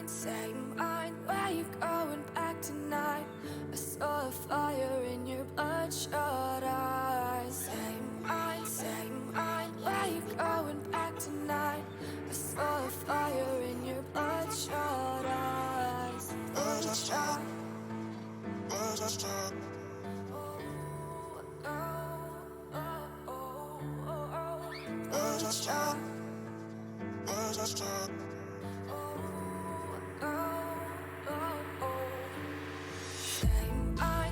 same mind. Where you going back tonight? I saw a fire in your bloodshot eyes. Same mind. Where you going back tonight? I saw a fire in your bloodshot eyes. Bloodshot.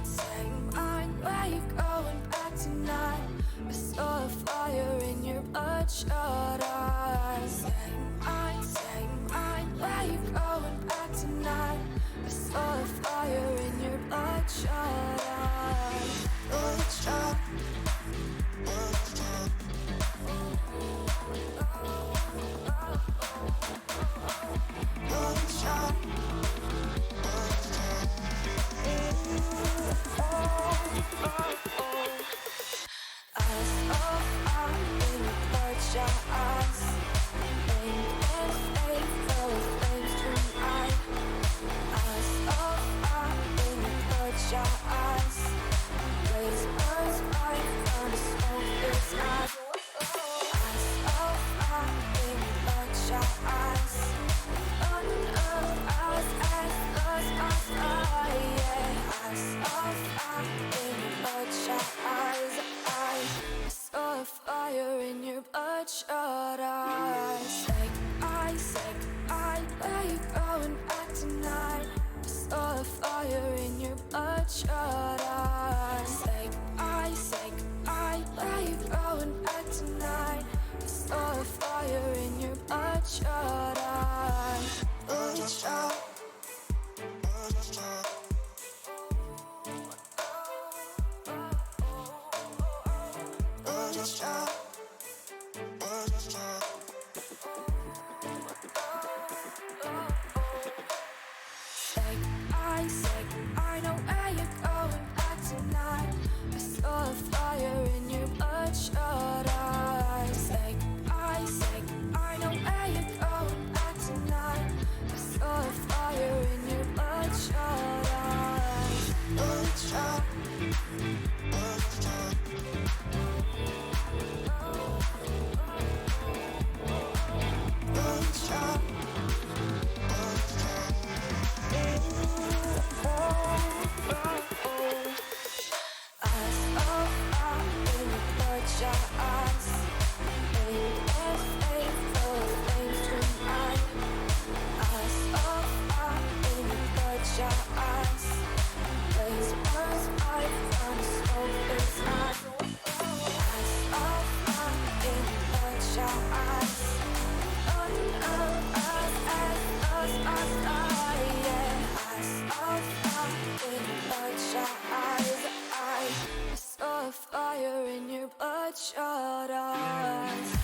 Same mind, where you going back tonight? I saw a fire in your bloodshot eyes. Same mind, where you going back tonight? I saw a fire in your bloodshot eyes. Bloodshot. Fire in your bloodshot eyes. Where you going back tonight? I saw a fire in your bloodshot eyes. Where you going back tonight? I saw a fire in your bloodshot eyes. Bloodshot. I know where you're going back tonight. I saw a fire in your bloodshot eyes. I know where you're going back tonight. I saw a fire in your bloodshot eyes. Bloodshot. Fire in your bloodshot eyes.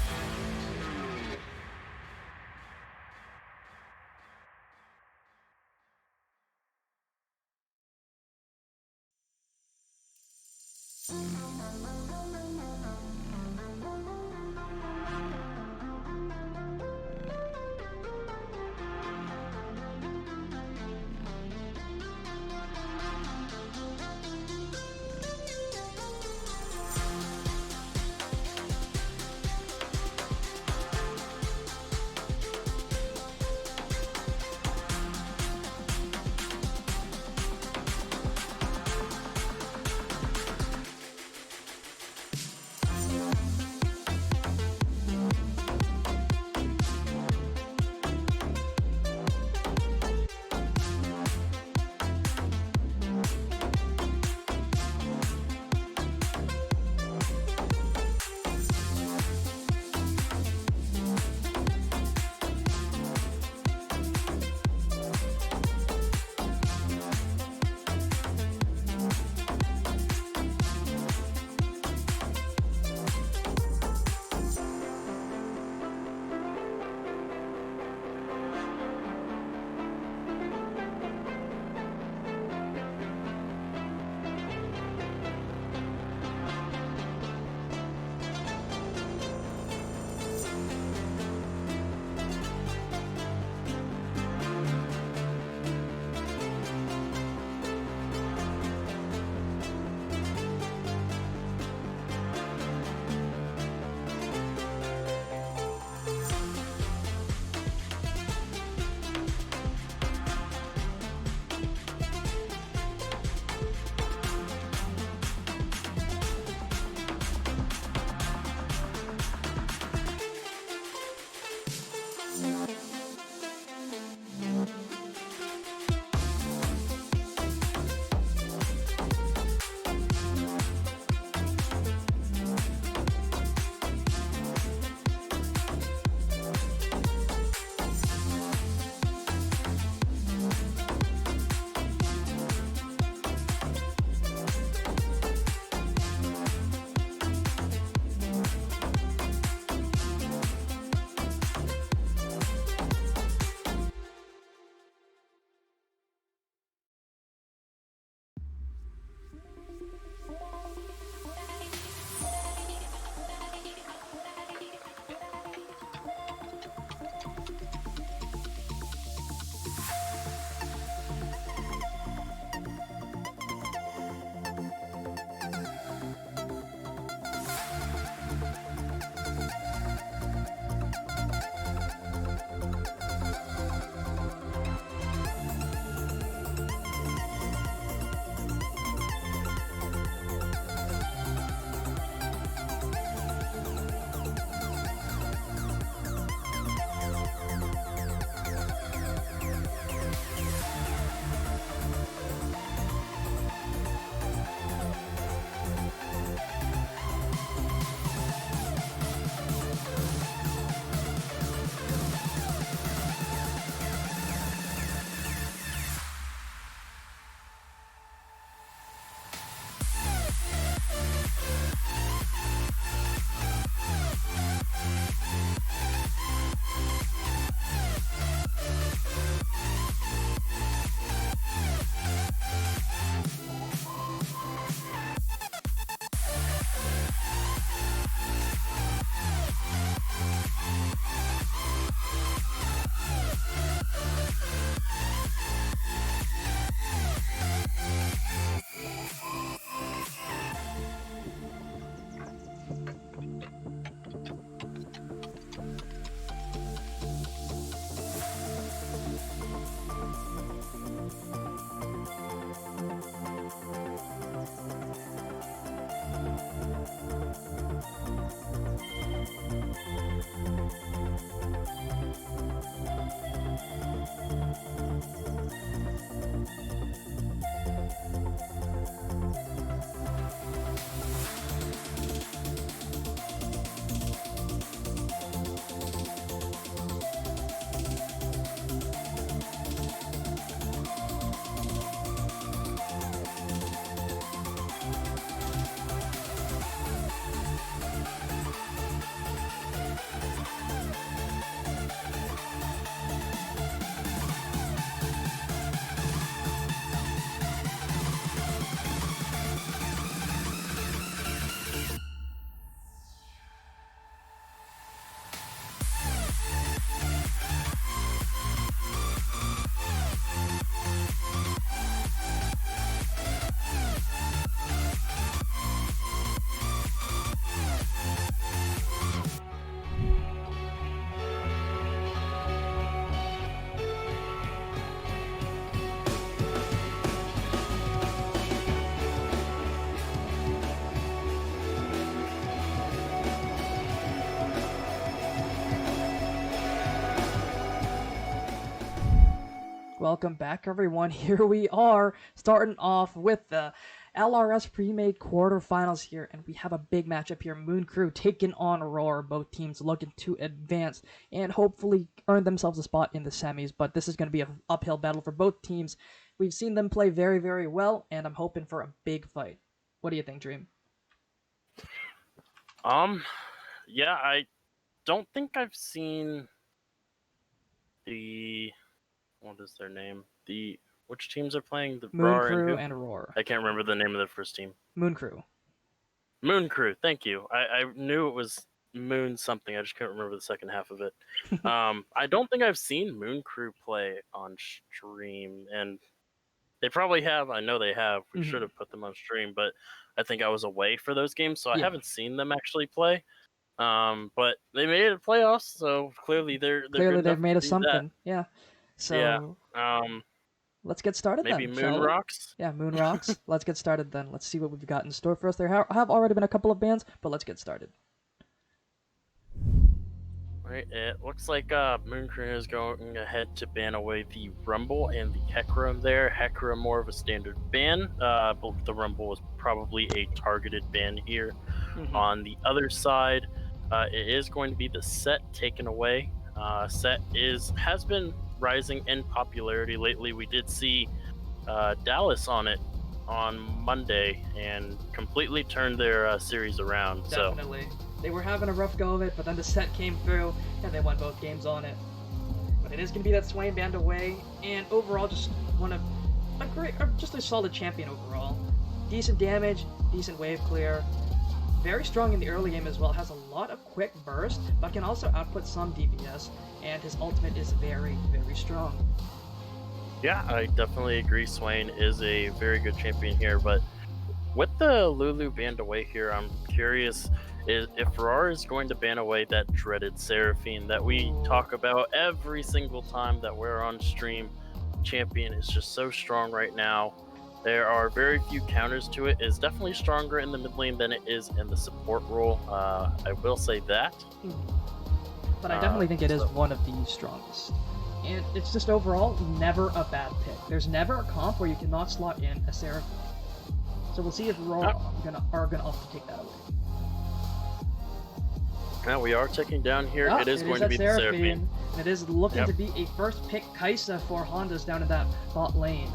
Welcome back, everyone. Here we are, starting off with the LRS Premade quarterfinals here, and we have a big matchup here. Moon Crew taking on RAWR. Both teams looking to advance and hopefully earn themselves a spot in the semis, but this is going to be an uphill battle for both teams. We've seen them play very, very well, and I'm hoping for a big fight. What do you think, Dream? Yeah, I don't think I've seen what is their name? Which teams are playing? The Moon RAWR Crew and and RAWR. I can't remember the name of the first team. Moon Crew. Moon Crew, thank you. I knew it was Moon something, I just couldn't remember the second half of it. I don't think I've seen Moon Crew play on stream, and they probably have. I know they have. We should have put them on stream, but I think I was away for those games, so I haven't seen them actually play. But they made it playoffs, so clearly they're Clearly good they've made us something. that. Yeah. So let's get started maybe then. Moon Rocks. Yeah, Moon Rocks. Let's get started then. Let's see what we've got in store for us. There have already been a couple of bans, but let's get started. Right, it looks like Moon Crew is going ahead to ban away the Rumble and the Hecarim there. Hecarim more of a standard ban, but the Rumble is probably a targeted ban here. On the other side, it is going to be the Set taken away. Set has been rising in popularity lately. We did see Dallas on it on Monday and completely turned their series around. Definitely. So they were having a rough go of it, but then the Set came through and they won both games on it. But it is going to be that Swain banned away, and overall just just a solid champion overall. Decent damage, decent wave clear, very strong in the early game as well, has a lot of quick burst, but can also output some DPS, and his ultimate is very, very strong. Yeah, I definitely agree. Swain is a very good champion here, but with the Lulu banned away here, I'm curious if RAWR is going to ban away that dreaded Seraphine that we talk about every single time that we're on stream. Champion is just so strong right now. There are very few counters to it. It's definitely stronger in the mid lane than it is in the support role. I will say that. But I definitely think it is one of the strongest. And it's just overall never a bad pick. There's never a comp where you cannot slot in a Seraphine. So we'll see if RAWR are gonna opt to take that away. Now we are taking down here. It is going to be the Seraphine. And it is looking to be a first pick Kaisa for Hondas down in that bot lane.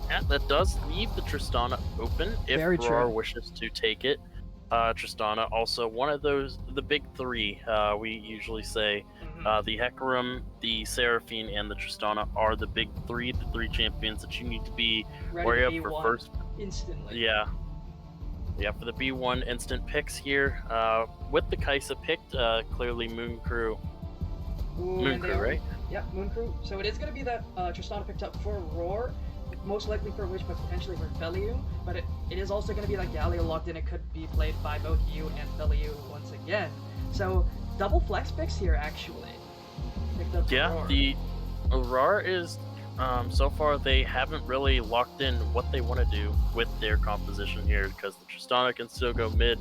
Yeah, that does leave the Tristana open if RAWR wishes to take it. Tristana also one of the big three, we usually say. The Hecarim, the Seraphine, and the Tristana are the big three, the three champions that you need to be wary of for first. Instantly. Yeah, for the B1 instant picks here. With the Kaisa picked, clearly Moon Crew. Right? Yeah, Moon Crew. So it is going to be that Tristana picked up for RAWR. Most likely for Witch, but potentially for Feliu. But it is also going to be like Galio locked in. It could be played by both you and Feliu once again. So double flex picks here actually. Yeah, the RAWR is so far they haven't really locked in what they want to do with their composition here, because the Tristana can still go mid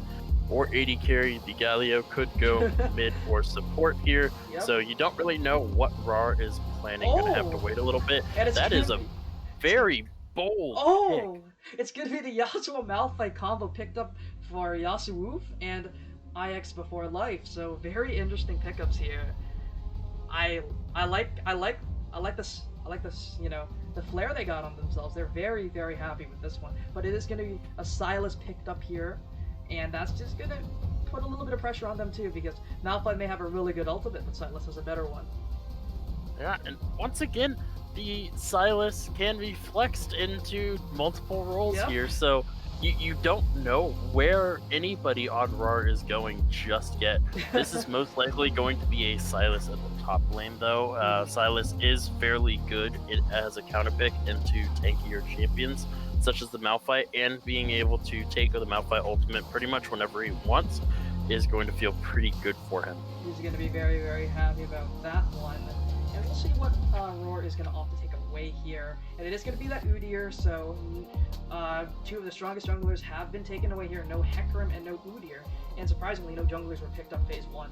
or AD carry. The Galio could go mid or support here. So you don't really know what RAWR is planning. Gonna have to wait a little bit. That is a very bold pick. It's gonna be the Yasuo Malphite combo picked up for Yasuo and IX before life. So very interesting pickups here. I like this, the flair they got on themselves. They're very, very happy with this one. But it is gonna be a Sylas picked up here, and that's just gonna put a little bit of pressure on them too, because Malphite may have a really good ultimate, but Sylas has a better one. Yeah, and once again, the Sylas can be flexed into multiple roles here, so you don't know where anybody on RAWR is going just yet. This is most likely going to be a Sylas at the top lane, though. Sylas is fairly good as a counter pick into tankier champions, such as the Malphite, and being able to take the Malphite ultimate pretty much whenever he wants is going to feel pretty good for him. He's going to be very, very happy about that one. And we'll see what RAWR is going to opt to take away here. And it is going to be that Udyr, so two of the strongest junglers have been taken away here. No Hecarim and no Udyr. And surprisingly, no junglers were picked up phase 1.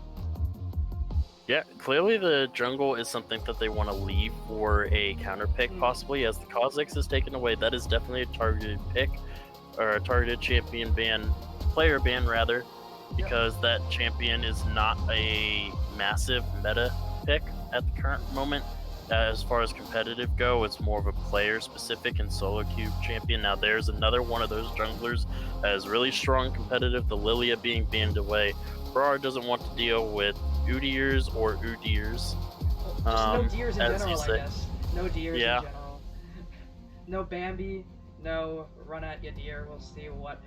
Yeah, clearly the jungle is something that they want to leave for a counter pick, possibly, as the Kha'Zix is taken away. That is definitely a targeted pick, or a targeted champion ban, player ban rather, because that champion is not a massive meta pick at the current moment. As far as competitive go, it's more of a player-specific and solo queue champion. Now, there's another one of those junglers that is really strong competitive, the Lilia being banned away. RAWR doesn't want to deal with Udyrs or Udyrs. Just no Deers in as general, you I say. guess. No Deers Yeah. in general. No Bambi, no Run at Ya Deer. We'll see what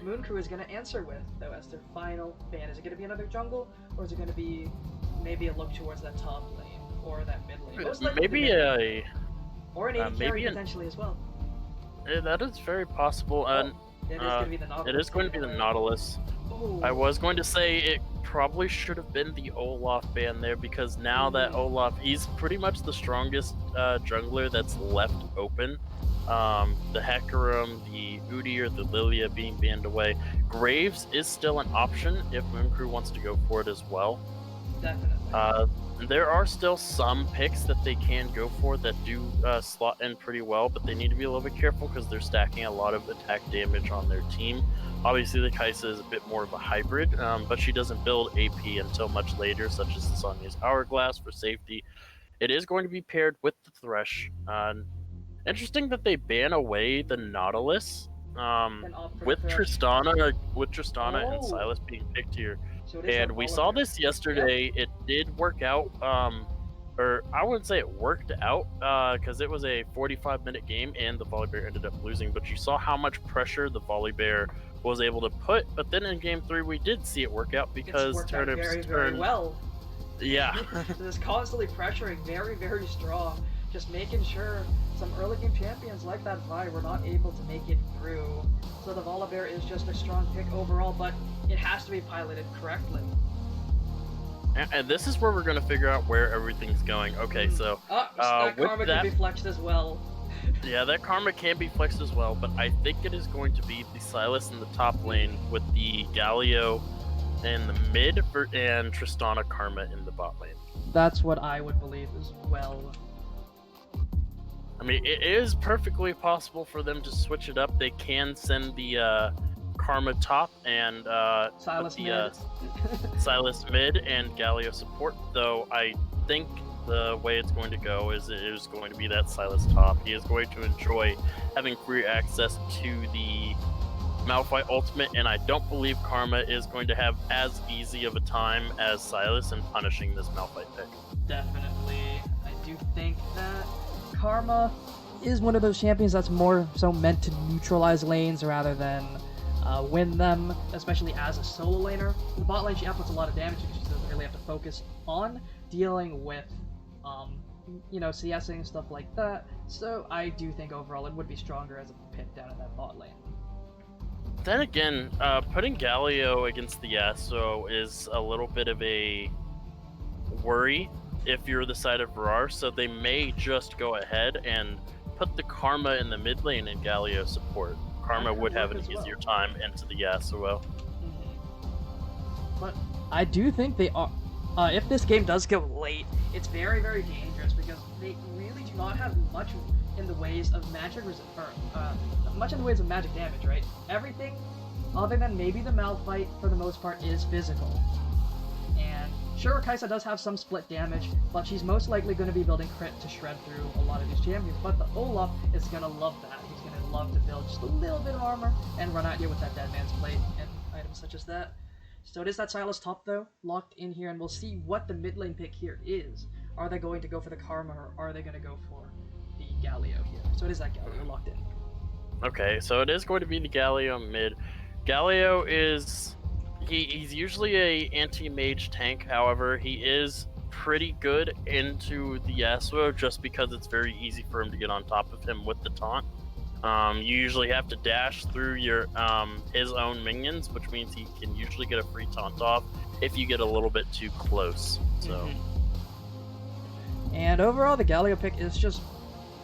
Moon Crew is going to answer with, though, as their final ban. Is it going to be another jungle, or is it going to be maybe a look towards that top lane or that mid lane? Most likely Maybe the mid. Or an AD carry maybe potentially as well. that is very possible. It is going to be the Nautilus. It is going to be the Nautilus. Ooh. I was going to say it probably should have been the Olaf ban there, because now that Olaf, he's pretty much the strongest jungler that's left open. The Hecarim, the Udyr, the Lilia being banned away. Graves is still an option if Moon Crew wants to go for it as well. Definitely. There are still some picks that they can go for that do slot in pretty well, but they need to be a little bit careful because they're stacking a lot of attack damage on their team. Obviously, the Kai'Sa is a bit more of a hybrid, but she doesn't build AP until much later, such as the Sonya's Hourglass for safety. It is going to be paired with the Thresh. Interesting that they ban away the Nautilus with Tristana, and Sylas being picked here. So And we saw this yesterday. It did work out, or I wouldn't say it worked out, because it was a 45-minute game and the Volibear ended up losing. But you saw how much pressure the Volibear was able to put. But then in Game 3, we did see it work out because Turnips very, turned very well. Yeah. Just constantly pressuring, very, very strong. Just making sure some early game champions like that Vi were not able to make it through. So the Volibear is just a strong pick overall, but it has to be piloted correctly. And this is where we're going to figure out where everything's going. Okay, so that karma can be flexed as well. Yeah, that karma can be flexed as well, but I think it is going to be the Sylas in the top lane with the Galio in the mid and Tristana Karma in the bot lane. That's what I would believe as well. I mean, it is perfectly possible for them to switch it up. They can send the Karma top and Sylas Sylas mid and Galio support, though I think the way it's going to go is it is going to be that Sylas top. He is going to enjoy having free access to the Malphite ultimate, and I don't believe Karma is going to have as easy of a time as Sylas in punishing this Malphite pick. Definitely. I do think that Karma is one of those champions that's more so meant to neutralize lanes rather than win them, especially as a solo laner. The bot lane, she outputs a lot of damage because she doesn't really have to focus on dealing with, CSing and stuff like that. So I do think overall it would be stronger as a pick down in that bot lane. Then again, putting Galio against the Yasuo is a little bit of a worry if you're the side of RAWR, so they may just go ahead and put the Karma in the mid lane and Galio support. Karma would have an easier time into the Yasuo. But I do think they are. If this game does go late, it's very, very dangerous because they really do not have much in the ways of magic damage, right? Everything, other than maybe the Malphite, for the most part, is physical. And sure, Kai'Sa does have some split damage, but she's most likely going to be building crit to shred through a lot of these champions. But the Olaf is going to love that. He's going to love to build just a little bit of armor and run at you with that Dead Man's Plate and items such as that. So it is that Sylas top, though, locked in here, and we'll see what the mid lane pick here is. Are they going to go for the Karma, or are they going to go for the Galio here? So it is that Galio locked in. Okay, so it is going to be the Galio mid. Galio is... He's usually a anti-mage tank, however, he is pretty good into the Yasuo just because it's very easy for him to get on top of him with the taunt. You usually have to dash through your his own minions, which means he can usually get a free taunt off if you get a little bit too close. So, And overall, the Galio pick is just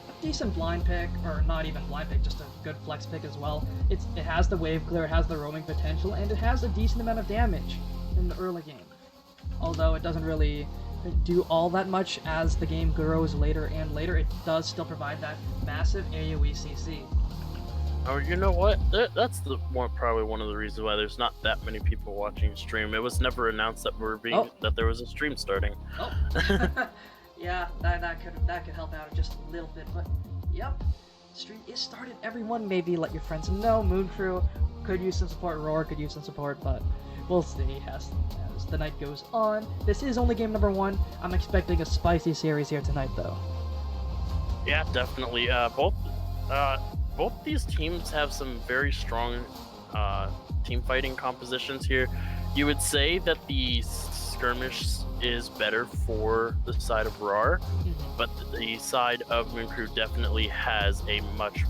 a decent blind pick, or not even blind pick, just a good flex pick as well. It has the wave clear, it has the roaming potential, and it has a decent amount of damage in the early game. although it doesn't really do all that much as the game grows later and later. It does still provide that massive AoE CC. Oh, you know what? That's probably one of the reasons why there's not that many people watching stream. It was never announced that that there was a stream starting. Oh, yeah, that could help out just a little bit. But yep, stream is started. Everyone, maybe let your friends know. Moon Crew could use some support. RAWR could use some support, but we'll see as the night goes on. This is only game number 1. I'm expecting a spicy series here tonight, though. Yeah, definitely. Both these teams have some very strong team fighting compositions here. You would say that the skirmish is better for the side of RAWR, but the side of Moon Crew definitely has a much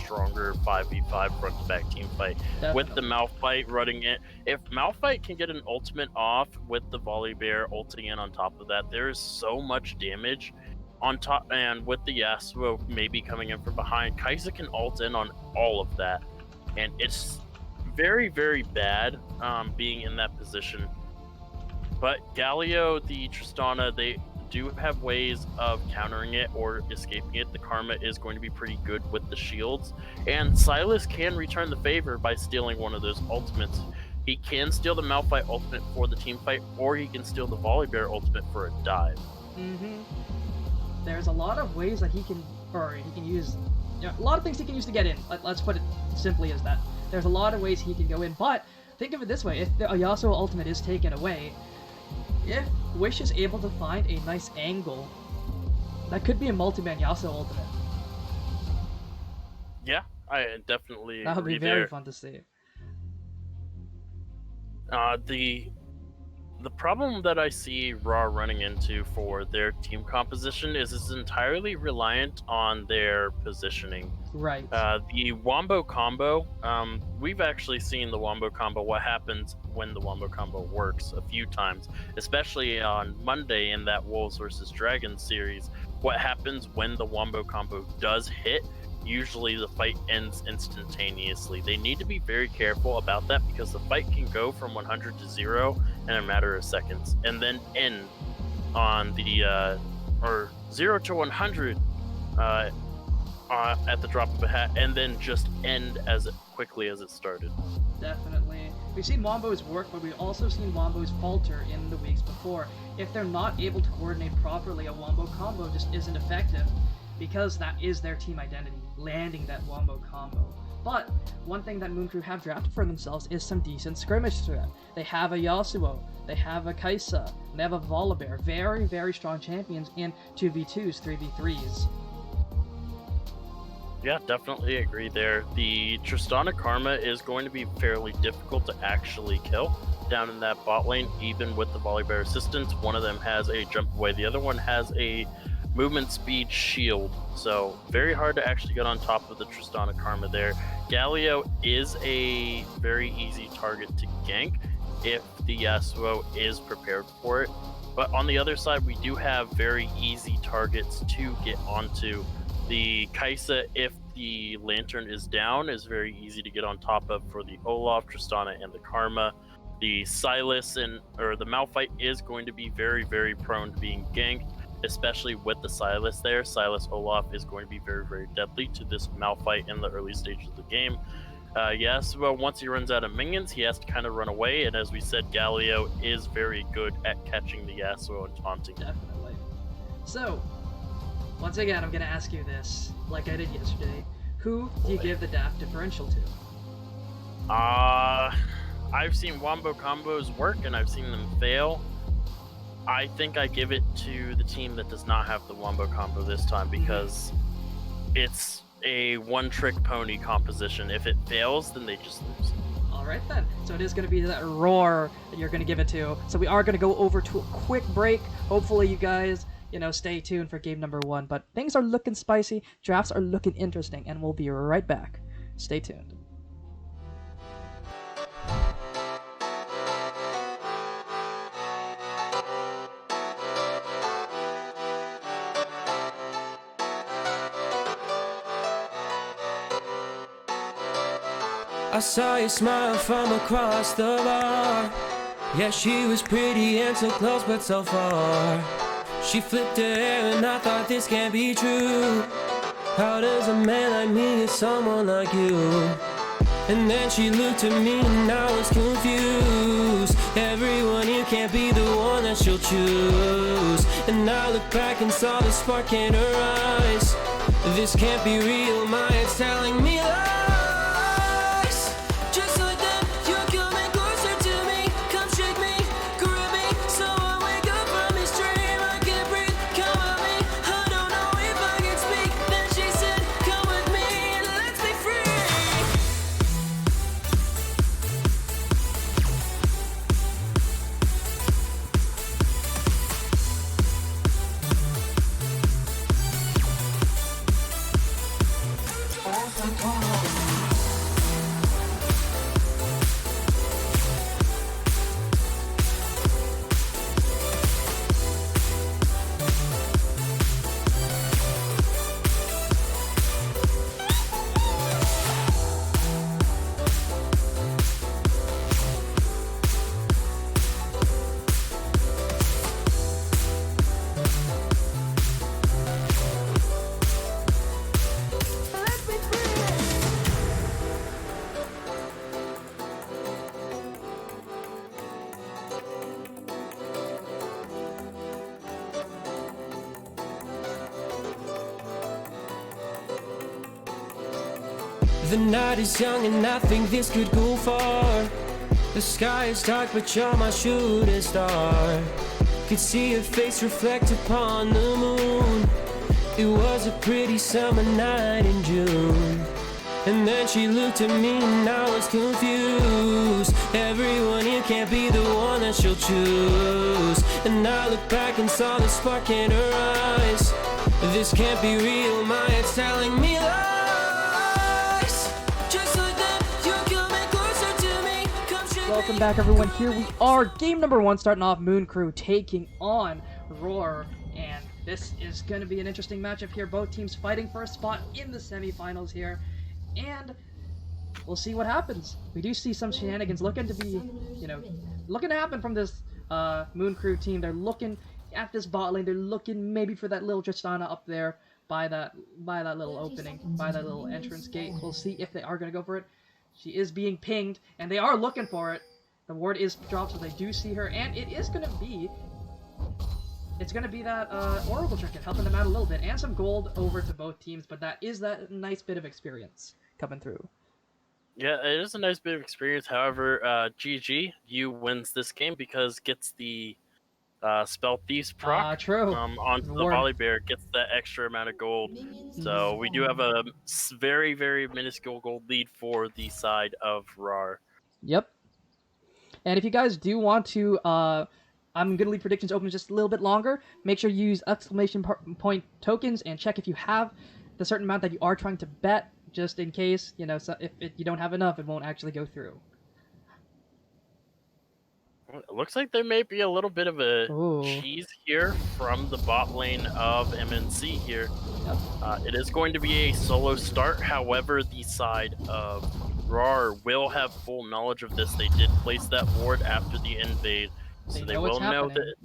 stronger 5v5 front-to-back team fight. Definitely. With the Malphite running it. If Malphite can get an ultimate off with the Volibear ulting in on top of that, there is so much damage on top, and with the Yasuo maybe coming in from behind, Kai'Sa can ult in on all of that, and it's very bad being in that position. But Galio, the Tristana, they do have ways of countering it or escaping it. The Karma is going to be pretty good with the shields, and Sylas can return the favor by stealing one of those ultimates. He can steal the Malphite ultimate for the team fight, or he can steal the Volibear ultimate for a dive. There's a lot of ways that he can use, a lot of things he can use to get in. Let's put it simply as that. There's a lot of ways he can go in, but think of it this way: if the Yasuo ultimate is taken away, if Wish is able to find a nice angle, that could be a multi-man Yasuo ultimate. Yeah, I definitely that would be very fun to see. The problem that I see RAWR running into for their team composition is it's entirely reliant on their positioning. Right. The Wombo combo, we've actually seen the Wombo combo, what happens when the Wombo combo works a few times, especially on Monday in that Wolves vs. Dragons series. What happens when the Wombo combo does hit? Usually the fight ends instantaneously. They need to be very careful about that because the fight can go from 100 to 0 in a matter of seconds and then end on the or 0 to 100 at the drop of a hat, and then just end as quickly as it started. Definitely. We've seen Wombos work, but we've also seen Wombos falter in the weeks before. If they're not able to coordinate properly, a Wombo combo just isn't effective, because that is their team identity, landing that Wombo combo. But one thing that Moon Crew have drafted for themselves is some decent skirmish threat. They have a Yasuo, they have a Kai'Sa, they have a Volibear. Very strong champions in 2v2s, 3v3s. Yeah, definitely agree there. The Tristana Karma is going to be fairly difficult to actually kill down in that bot lane, even with the Volibear assistance. One of them has a jump away, the other one has a movement speed shield, so very hard to actually get on top of the Tristana Karma there. Galio is a very easy target to gank if the Yasuo is prepared for it, but on the other side we do have very easy targets to get onto. The Kai'Sa, if the Lantern is down, is very easy to get on top of for the Olaf, Tristana, and the Karma. The Sylas or the Malphite is going to be very prone to being ganked, especially with the Sylas there. Sylas Olaf is going to be very deadly to this Malphite in the early stages of the game. Yasuo, once he runs out of minions, he has to kind of run away, and as we said, Galio is very good at catching the Yasuo and taunting. Definitely. So, once again, I'm going to ask you this, like I did yesterday. Who do you give the DAF differential to? I've seen Wombo combos work, and I've seen them fail. I think I give it to the team that does not have the Wombo combo this time, because it's a one-trick pony composition. If it fails, then they just lose. Alright then, so it is going to be that RAWR that you're going to give it to. So we are going to go over to a quick break. Hopefully you guys, stay tuned for game number 1. But things are looking spicy, drafts are looking interesting, and we'll be right back. Stay tuned. I saw you smile from across the bar. Yeah, she was pretty and so close but so far. She flipped her hair and I thought this can't be true. How does a man like me get someone like you? And then she looked at me and I was confused. Everyone here can't be the one that she'll choose. And I looked back and saw the spark in her eyes. This can't be real, my head's telling me lies. Just like that, you're coming closer to me. Come shake me, grab me, so I wake up from this dream. I can't breathe, come at me. I don't know if I can speak. Then she said, come with me and let's be free. The night is young and I think this could go far. The sky is dark but you're my shooting star. Could see your face reflect upon the moon. It was a pretty summer night in June. And then she looked at me and I was confused. Everyone here can't be the one that she'll choose. And I looked back and saw the spark in her eyes. This can't be real, my head's telling me lies. Just like that, you're coming closer to me. Come shake me. Welcome back, everyone. Here we are, game number 1, starting off Moon Crew taking on RAWR, and this is going to be an interesting matchup here. Both teams fighting for a spot in the semifinals here, and we'll see what happens. We do see some shenanigans looking to be, looking to happen from this Moon Crew team. They're looking at this bot lane. They're looking maybe for that little Tristana up there by that little opening, by that little entrance gate. We'll see if they are going to go for it. She is being pinged, and they are looking for it. The ward is dropped, so they do see her, and it is going to be... It's going to be that Oracle Trinket helping them out a little bit, and some gold over to both teams, but that is that nice bit of experience coming through. Yeah, it is a nice bit of experience. However, GG, you wins this game because gets the Spell Thieves proc True. onto the Ward. Volibear, gets that extra amount of gold. So we do have a very, very minuscule gold lead for the side of RAWR. Yep. And if you guys do want to, I'm going to leave predictions open just a little bit longer. Make sure you use exclamation point tokens and check if you have the certain amount that you are trying to bet, just in case, so if you don't have enough, it won't actually go through. It looks like there may be a little bit of a Ooh. cheese here from the bot lane of MNC here. Yep. It is going to be a solo start. However, the side of RAWR will have full knowledge of this. They did place that ward after the invade, so they will know that.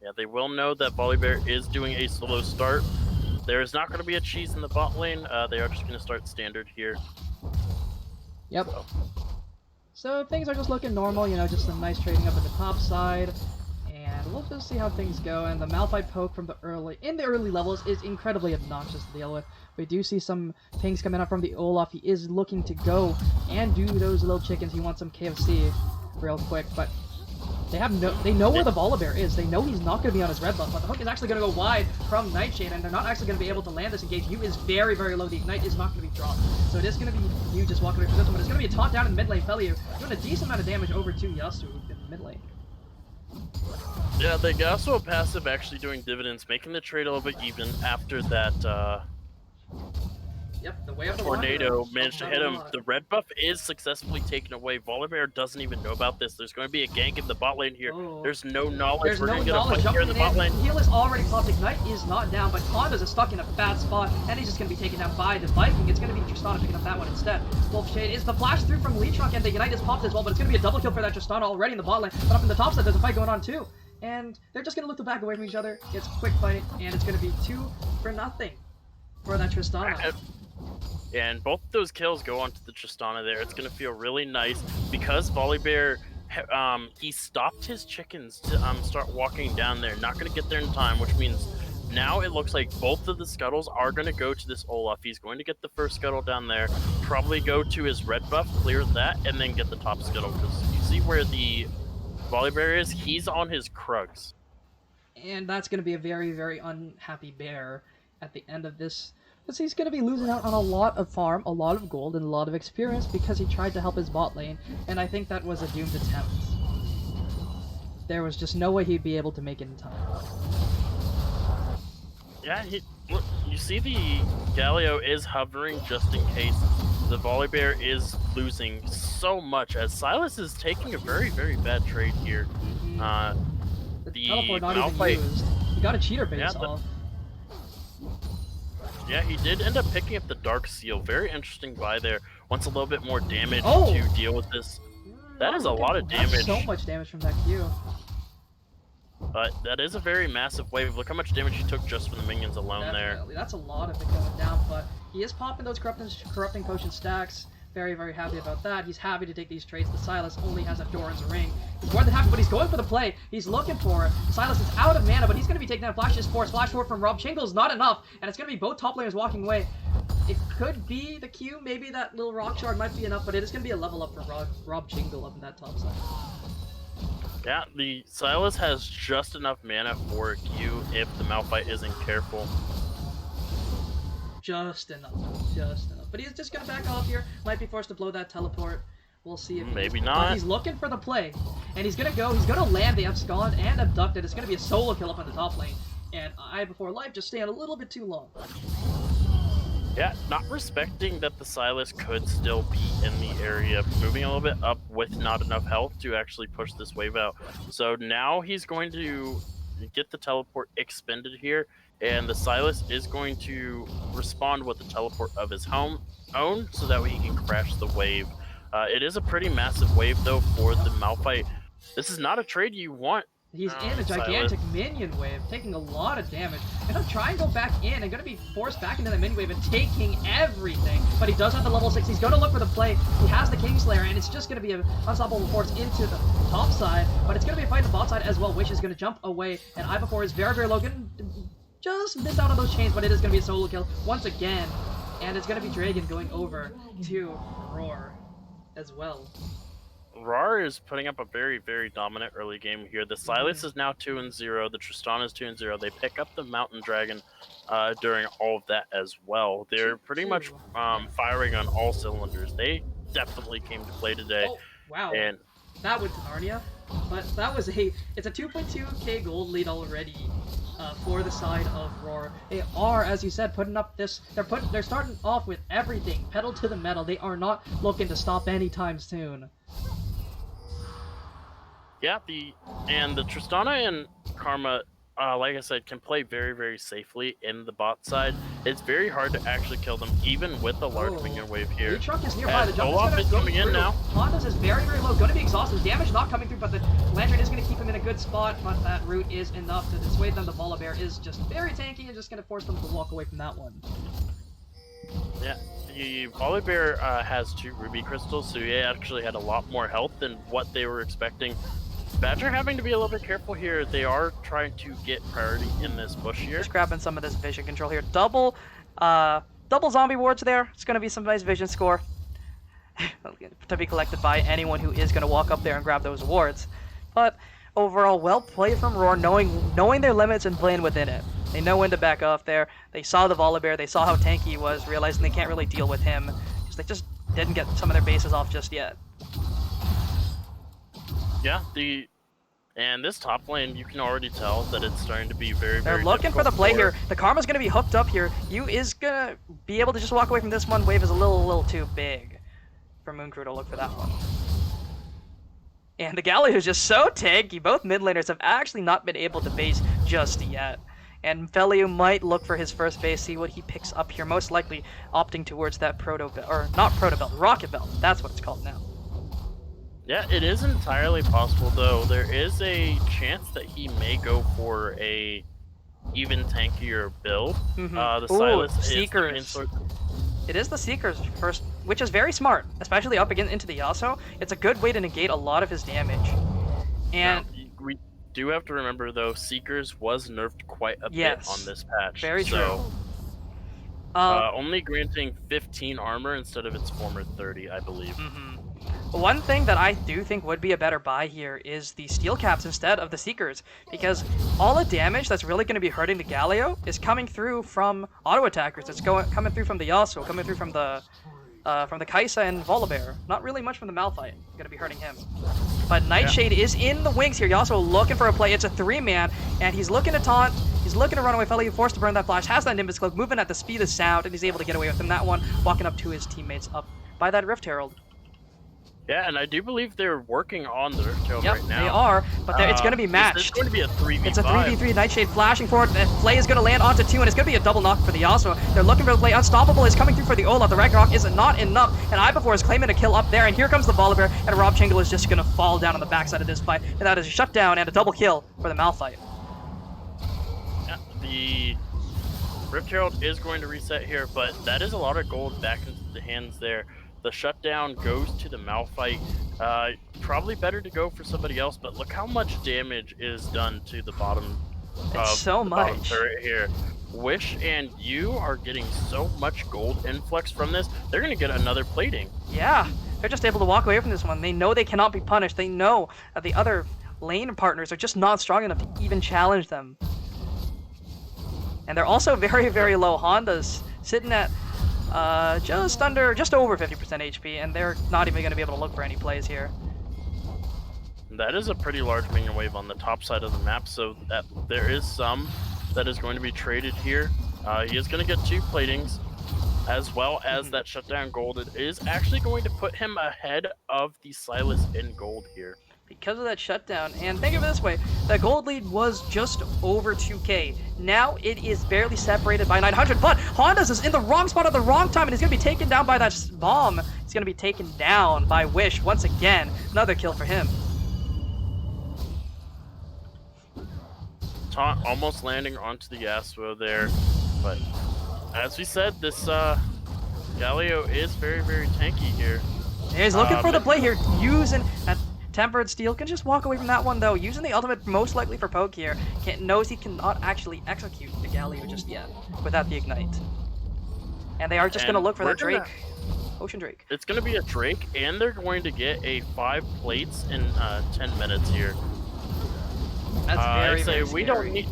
Yeah, they will know that Volibear is doing a solo start. There is not going to be a cheese in the bot lane. They are just going to start standard here. Yep. So things are just looking normal, just some nice trading up at the top side, and we'll just see how things go. And the Malphite poke from the early levels is incredibly obnoxious to deal with. We do see some pings coming up from the Olaf. He is looking to go and do those little chickens. He wants some KFC real quick, but they know where the Volibear is. They know he's not going to be on his red buff, but the hook is actually going to go wide from Nightshade, and they're not actually going to be able to land this engage. U is very, very low. The Ignite is not going to be dropped. So it is going to be you just walking away from this one, but it's going to be a taunt down in mid lane. Felliu doing a decent amount of damage over to Yasu in the mid lane. Yeah, the Yasuo passive actually doing dividends, making the trade a little bit even after that Yep, the way of the Tornado Wanderer. managed to hit him. The red buff is successfully taken away. Volibear doesn't even know about this. There's going to be a gank in the bot lane here. Oh. There's no knowledge. There's We're no going to get a knowledge fight here in the jumping bot lane. in. Heal is already popped. Ignite is not down, but Condas is stuck in a bad spot, and he's just going to be taken down by the Viking. It's going to be Tristana picking up that one instead. Wolf Shade is the flash through from Leechrock, and the Ignite is popped as well, but it's going to be a double kill for that Tristana already in the bot lane. But up in the top side, there's a fight going on too. And they're just going to look to back away from each other. It's a quick fight, and it's going to be 2-0 for that Tristana. And both those kills go onto the Tristana there. It's going to feel really nice because Volibear, he stopped his chickens to start walking down there. Not going to get there in time, which means now it looks like both of the scuttles are going to go to this Olaf. He's going to get the first scuttle down there, probably go to his red buff, clear that, and then get the top scuttle. Because you see where the Volibear is? He's on his Krugs. And that's going to be a very, very unhappy bear at the end of this. Because he's going to be losing out on a lot of farm, a lot of gold, and a lot of experience because he tried to help his bot lane, and I think that was a doomed attempt. There was just no way he'd be able to make it in time. Yeah, look, you see the Galio is hovering just in case. The Volibear is losing so much as Silas is taking a very, very bad trade here. The teleport not even used. He got a cheater base off. Yeah, he did end up picking up the Dark Seal. Very interesting buy there. Wants a little bit more damage Oh! to deal with this. That is a lot of damage. That's so much damage from that Q. But that is a very massive wave. Look how much damage he took just from the minions alone Definitely. That's a lot of it going down, but he is popping those corrupting potion stacks. Very, very happy about that. He's happy to take these trades. The Silas only has a Doran's ring. He's more than happy, but he's going for the play. He's looking for it. Silas is out of mana, but he's going to be taking down Flash's Force. Flash Forward from Rob Chingle is not enough, and it's going to be both top laners walking away. It could be the Q. Maybe that little Rock Shard might be enough, but it is going to be a level up for Rob Chingle up in that top side. Yeah, the Silas has just enough mana for Q if the Malphite isn't careful. Just enough. Just enough. But he's just going to back off here. Might be forced to blow that teleport. We'll see if maybe not. But he's looking for the play. And he's going to go. He's going to land the Abscond and Abducted. It's going to be a solo kill up on the top lane. And I Before Life just staying a little bit too long. Yeah, not respecting that the Silas could still be in the area, moving a little bit up with not enough health to actually push this wave out. So now he's going to get the teleport expended here, and the Silas is going to respond with the teleport of his own so that way he can crash the wave. It is a pretty massive wave though for the Malphite. This is not a trade you want. He's in a gigantic minion wave, taking a lot of damage. And he'll try and go back in and going to be forced back into that minion wave and taking everything. But he does have the level 6. He's going to look for the play. He has the Kingslayer, and it's just going to be an unstoppable force into the top side. But it's going to be a fight in the bot side as well, which is going to jump away. And I4 is very, very low. Going to just miss out on those chains, but it is going to be a solo kill once again. And it's going to be Dragon going over to RAWR as well. RAWR is putting up a very, very dominant early game here. The Silas is now 2-0. The Tristana is 2-0. They pick up the Mountain Dragon during all of that as well. They're pretty much firing on all cylinders. They definitely came to play today. Oh, wow. And that went to Narnia. But that was it's a 2.2k gold lead already for the side of RAWR. They are, as you said, putting up this. They're starting off with everything pedal to the metal. They are not looking to stop anytime soon. yeah, the Tristana and Karma, like I said, can play very, very safely in the bot side. It's very hard to actually kill them, even with a large minion wave here. Truck is nearby. The jump Olaf is is coming through. in now. Honda's is very, very low. Going to be exhausted. Damage not coming through, but the Lantern is going to keep him in a good spot. But that root is enough to dissuade them. The Volibear is just very tanky and just going to force them to walk away from that one. Yeah, the Volibear has 2 ruby crystals, so he actually had a lot more health than what they were expecting. Badger having to be a little bit careful here. They are trying to get priority in this bush here. Just grabbing some of this vision control here. Double zombie wards there. It's going to be some nice vision score to be collected by anyone who is going to walk up there and grab those wards. But overall, well played from RAWR, knowing their limits and playing within it. They know when to back off there. They saw the Volibear. They saw how tanky he was, realizing they can't really deal with him. They just didn't get some of their bases off just yet. Yeah, the And this top lane, you can already tell that it's starting to be very, They're very looking for the difficult play here. The Karma's going to be hooked up here. You is going to be able to just walk away from this one. Wave is a little too big for Mooncrew to look for that one. And the Galio is just so tanky. Both mid laners have actually not been able to base just yet. And Felio might look for his first base, see what he picks up here. Most likely opting towards that Proto Belt, or not Proto Belt, Rocket Belt. That's what it's called now. Yeah, it is entirely possible, though. There is a chance that he may go for a even tankier build. The Silas Seekers. It is the Seekers first, which is very smart, especially up again into the Yasuo. It's a good way to negate a lot of his damage. And now, we do have to remember, though, Seekers was nerfed quite a bit on this patch. Very so, true. Only granting 15 armor instead of its former 30, I believe. One thing that I do think would be a better buy here is the steel caps instead of the Seekers, because all the damage that's really going to be hurting the Galio is coming through from auto attackers. It's coming through from the Yasuo, coming through from the Kai'Sa and Volibear. Not really much from the Malphite. Going to be hurting him. But Nightshade is in the wings here. Yasuo looking for a play. It's a 3-man, and he's looking to taunt. He's looking to run away. Felly forced to burn that flash. Has that Nimbus Cloak, moving at the speed of sound, and he's able to get away with him. That one, walking up to his teammates up by that Rift Herald. Yeah, and I do believe they're working on the Rift Herald right now. They are, but it's going to be matched. It's going to be a 3v5. It's a 3v3. Nightshade flashing forward. The play is going to land onto 2, and it's going to be a double knock for the Yasuo. They're looking for the play. Unstoppable is coming through for the Olaf. The Ragnarok is not enough, and Ibervor is claiming a kill up there, and here comes the Volibear, and Rob Chingle is just going to fall down on the backside of this fight, and that is a shutdown and a double kill for the Malphite. Yeah, the Rift Herald is going to reset here, but that is a lot of gold back into the hands there. The shutdown goes to the Malphite. Probably better to go for somebody else, but look how much damage is done to the bottom. It's so much. Bottom turret here. Wish and you are getting so much gold influx from this. They're going to get another plating. Yeah, they're just able to walk away from this one. They know they cannot be punished. They know that the other lane partners are just not strong enough to even challenge them. And they're also very, very low. Honda's sitting at just over 50% HP, and they're not even going to be able to look for any plays here. That is a pretty large minion wave on the top side of the map, so that there is some that is going to be traded here. He is going to get 2 platings, as well as that shutdown gold. It is actually going to put him ahead of the Silas in gold here. Because of that shutdown, and think of it this way, the gold lead was just over 2k. Now it is barely separated by 900, but Honda's is in the wrong spot at the wrong time, and he's going to be taken down by that bomb. He's going to be taken down by Wish once again. Another kill for him. Taunt almost landing onto the Yasuo there, but as we said, this Galio is very, very tanky here. He's looking for the play here, using that Tempered Steel. Can just walk away from that one though, using the ultimate most likely for poke here. Knows he cannot actually execute the Galio just yet without the Ignite. And they are just going to look for that Drake. Ocean Drake. It's going to be a Drake, and they're going to get a 5 plates in 10 minutes here. That's very, very scary.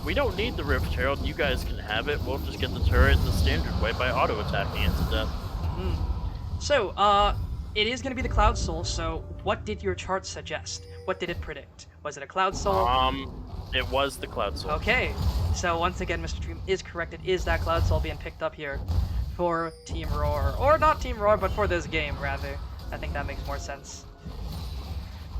We don't need the Rift Herald. You guys can have it. We'll just get the turret the standard way by auto attacking it to death. So, it is going to be the Cloud Soul, so what did your chart suggest? What did it predict? Was it a Cloud Soul? It was the Cloud Soul. Okay, so once again, Mr. Dream is correct. It is that Cloud Soul being picked up here for Team RAWR. Or not Team RAWR, but for this game, rather. I think that makes more sense.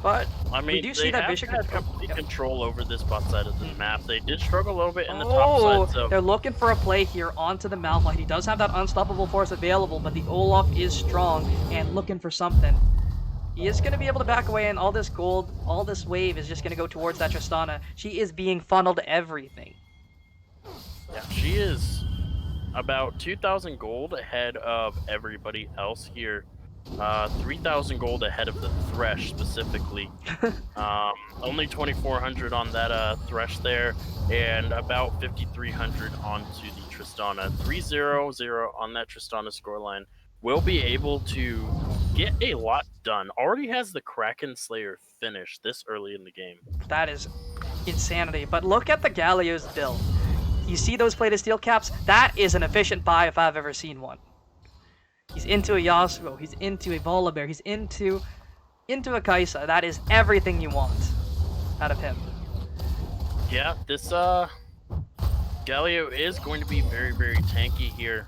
But I mean, we do see that Bishop had complete control over this bot side of the map. They did struggle a little bit in the top side. So they're looking for a play here onto the Malphite. He does have that unstoppable force available, but the Olaf is strong and looking for something. He is going to be able to back away, and all this gold, all this wave is just going to go towards that Tristana. She is being funneled everything. Yeah, she is about 2,000 gold ahead of everybody else here. 3,000 gold ahead of the Thresh specifically. Only 2,400 on that Thresh there, and about 5,300 onto the Tristana. 3-0-0 on that Tristana scoreline. Will be able to get a lot done. Already has the Kraken Slayer finished this early in the game. That is insanity. But look at the Galio's build. You see those plated steel caps? That is an efficient buy if I've ever seen one. He's into a Yasuo, he's into a Volibear, he's into a Kai'Sa. That is everything you want. out of him. Yeah, this Galio is going to be very, very tanky here.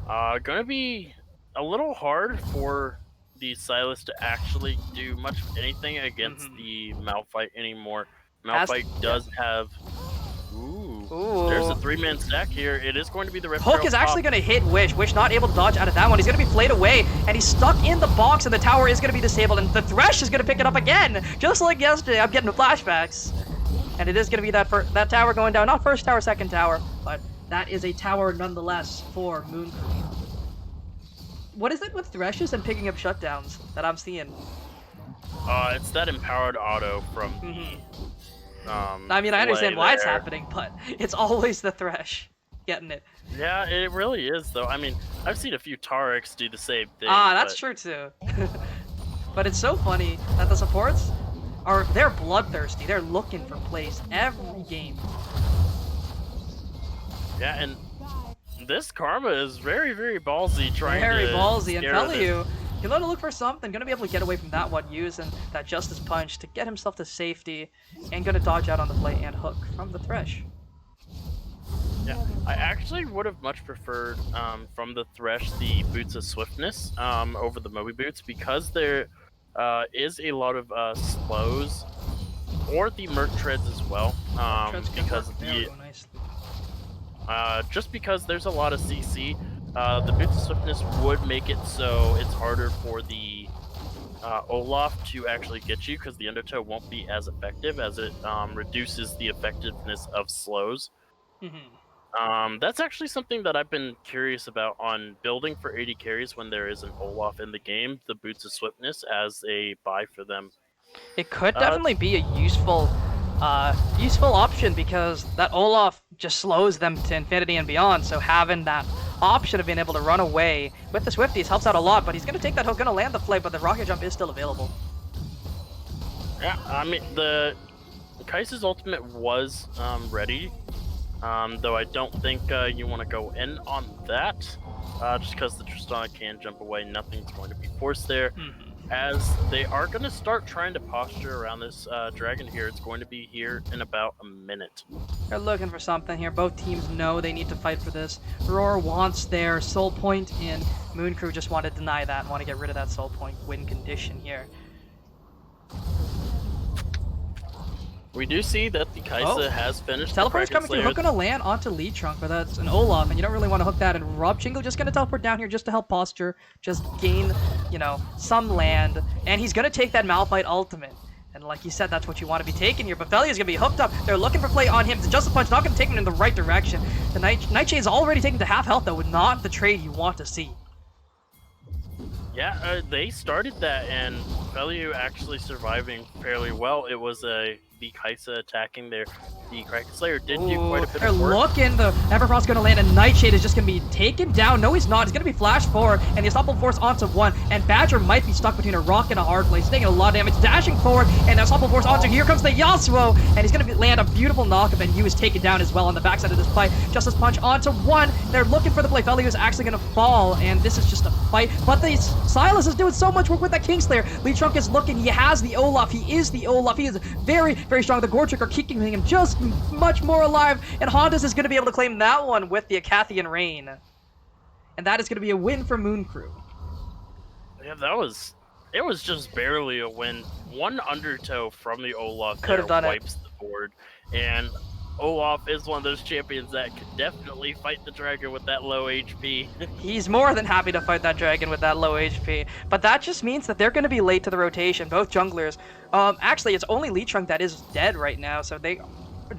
Going to be a little hard for the Silas to actually do much of anything against the Malphite anymore. Malphite does have... Ooh. There's a 3-man stack here. It is going to be the Rip Hook is actually going to hit Wish. Wish not able to dodge out of that one. He's going to be flayed away, and he's stuck in the box, and the tower is going to be disabled, and the Thresh is going to pick it up again. Just like yesterday, I'm getting the flashbacks. And it is going to be that tower going down. Not first tower, second tower, but that is a tower nonetheless for Moon Crew. What is it with Threshes and picking up shutdowns that I'm seeing? It's that empowered auto from the... I mean, I understand why it's happening, but it's always the Thresh getting it. Yeah, it really is, though. I mean, I've seen a few Tarics do the same thing. That's true, too. But it's so funny that the supports they're bloodthirsty. They're looking for plays every game. Yeah, and this Karma is very, very ballsy trying to... Very ballsy, and scare Feliu, he's going to look for something, going to be able to get away from that one, using that Justice Punch to get himself to safety, and going to dodge out on the play and hook from the Thresh. Yeah, I actually would have much preferred from the Thresh the Boots of Swiftness over the Moby Boots, because there is a lot of slows, or the Merc Treads as well, because just because there's a lot of CC. The Boots of Swiftness would make it so it's harder for the Olaf to actually get you, because the Undertow won't be as effective, as it reduces the effectiveness of slows. That's actually something that I've been curious about on building for AD carries when there is an Olaf in the game, the Boots of Swiftness as a buy for them. It could definitely be a useful option, because that Olaf just slows them to infinity and beyond, so having that option of being able to run away with the Swifties helps out a lot, but he's going to take that hook, going to land the flay, but the rocket jump is still available. Yeah, I mean, the Kai'Sa's ultimate was ready, though I don't think you want to go in on that, just because the Tristana can jump away, nothing's going to be forced there. As they are going to start trying to posture around this dragon here. It's going to be here in about a minute. They're looking for something here. Both teams know they need to fight for this. RAWR wants their soul point, and Moon Crew just want to deny that and want to get rid of that soul point win condition here. We do see that the Kai'Sa has finished. Teleport's coming through. Hook gonna land onto Lee Trunk, but that's an Olaf, and you don't really want to hook that. And Rob Chingle just gonna teleport down here just to help posture, just gain, some land, and he's gonna take that Malphite ultimate. And like you said, that's what you want to be taking here. But Feliu's gonna be hooked up. They're looking for play on him. The Justice Punch not gonna take him in the right direction. The Nightshade's already taken to half health, though, not the trade you want to see. Yeah, they started that, and Feliu actually surviving fairly well. It was the Kai'Sa attacking there. The Kraken Slayer did do quite a bit of work. They're looking. The Everfrost's going to land, and Nightshade is just going to be taken down. No, he's not. He's going to be flashed forward, and the Unstoppable Force onto one, and Badger might be stuck between a rock and a hard place. He's taking a lot of damage, dashing forward, and the Unstoppable Force onto. Here comes the Yasuo, and he's going to land a beautiful knockup, and Yu is taken down as well on the backside of this fight. Justice Punch onto one. They're looking for the play. Feliu is actually going to fall, and this is just a fight. But the Silas is doing so much work with that Kingslayer. Lee Trunk is looking. He has the Olaf. He is the Olaf. He is very, very strong. The Gortrick are keeping him just much more alive, and Hondas is going to be able to claim that one with the Acathian Rain. And that is going to be a win for Moon Crew. Yeah, it was just barely a win. One undertow from the Olaf could have done wipes the board, and Olaf is one of those champions that could definitely fight the dragon with that low HP. He's more than happy to fight that dragon with that low HP, but that just means that they're going to be late to the rotation, both junglers. Actually, it's only Lee Trunk that is dead right now, so they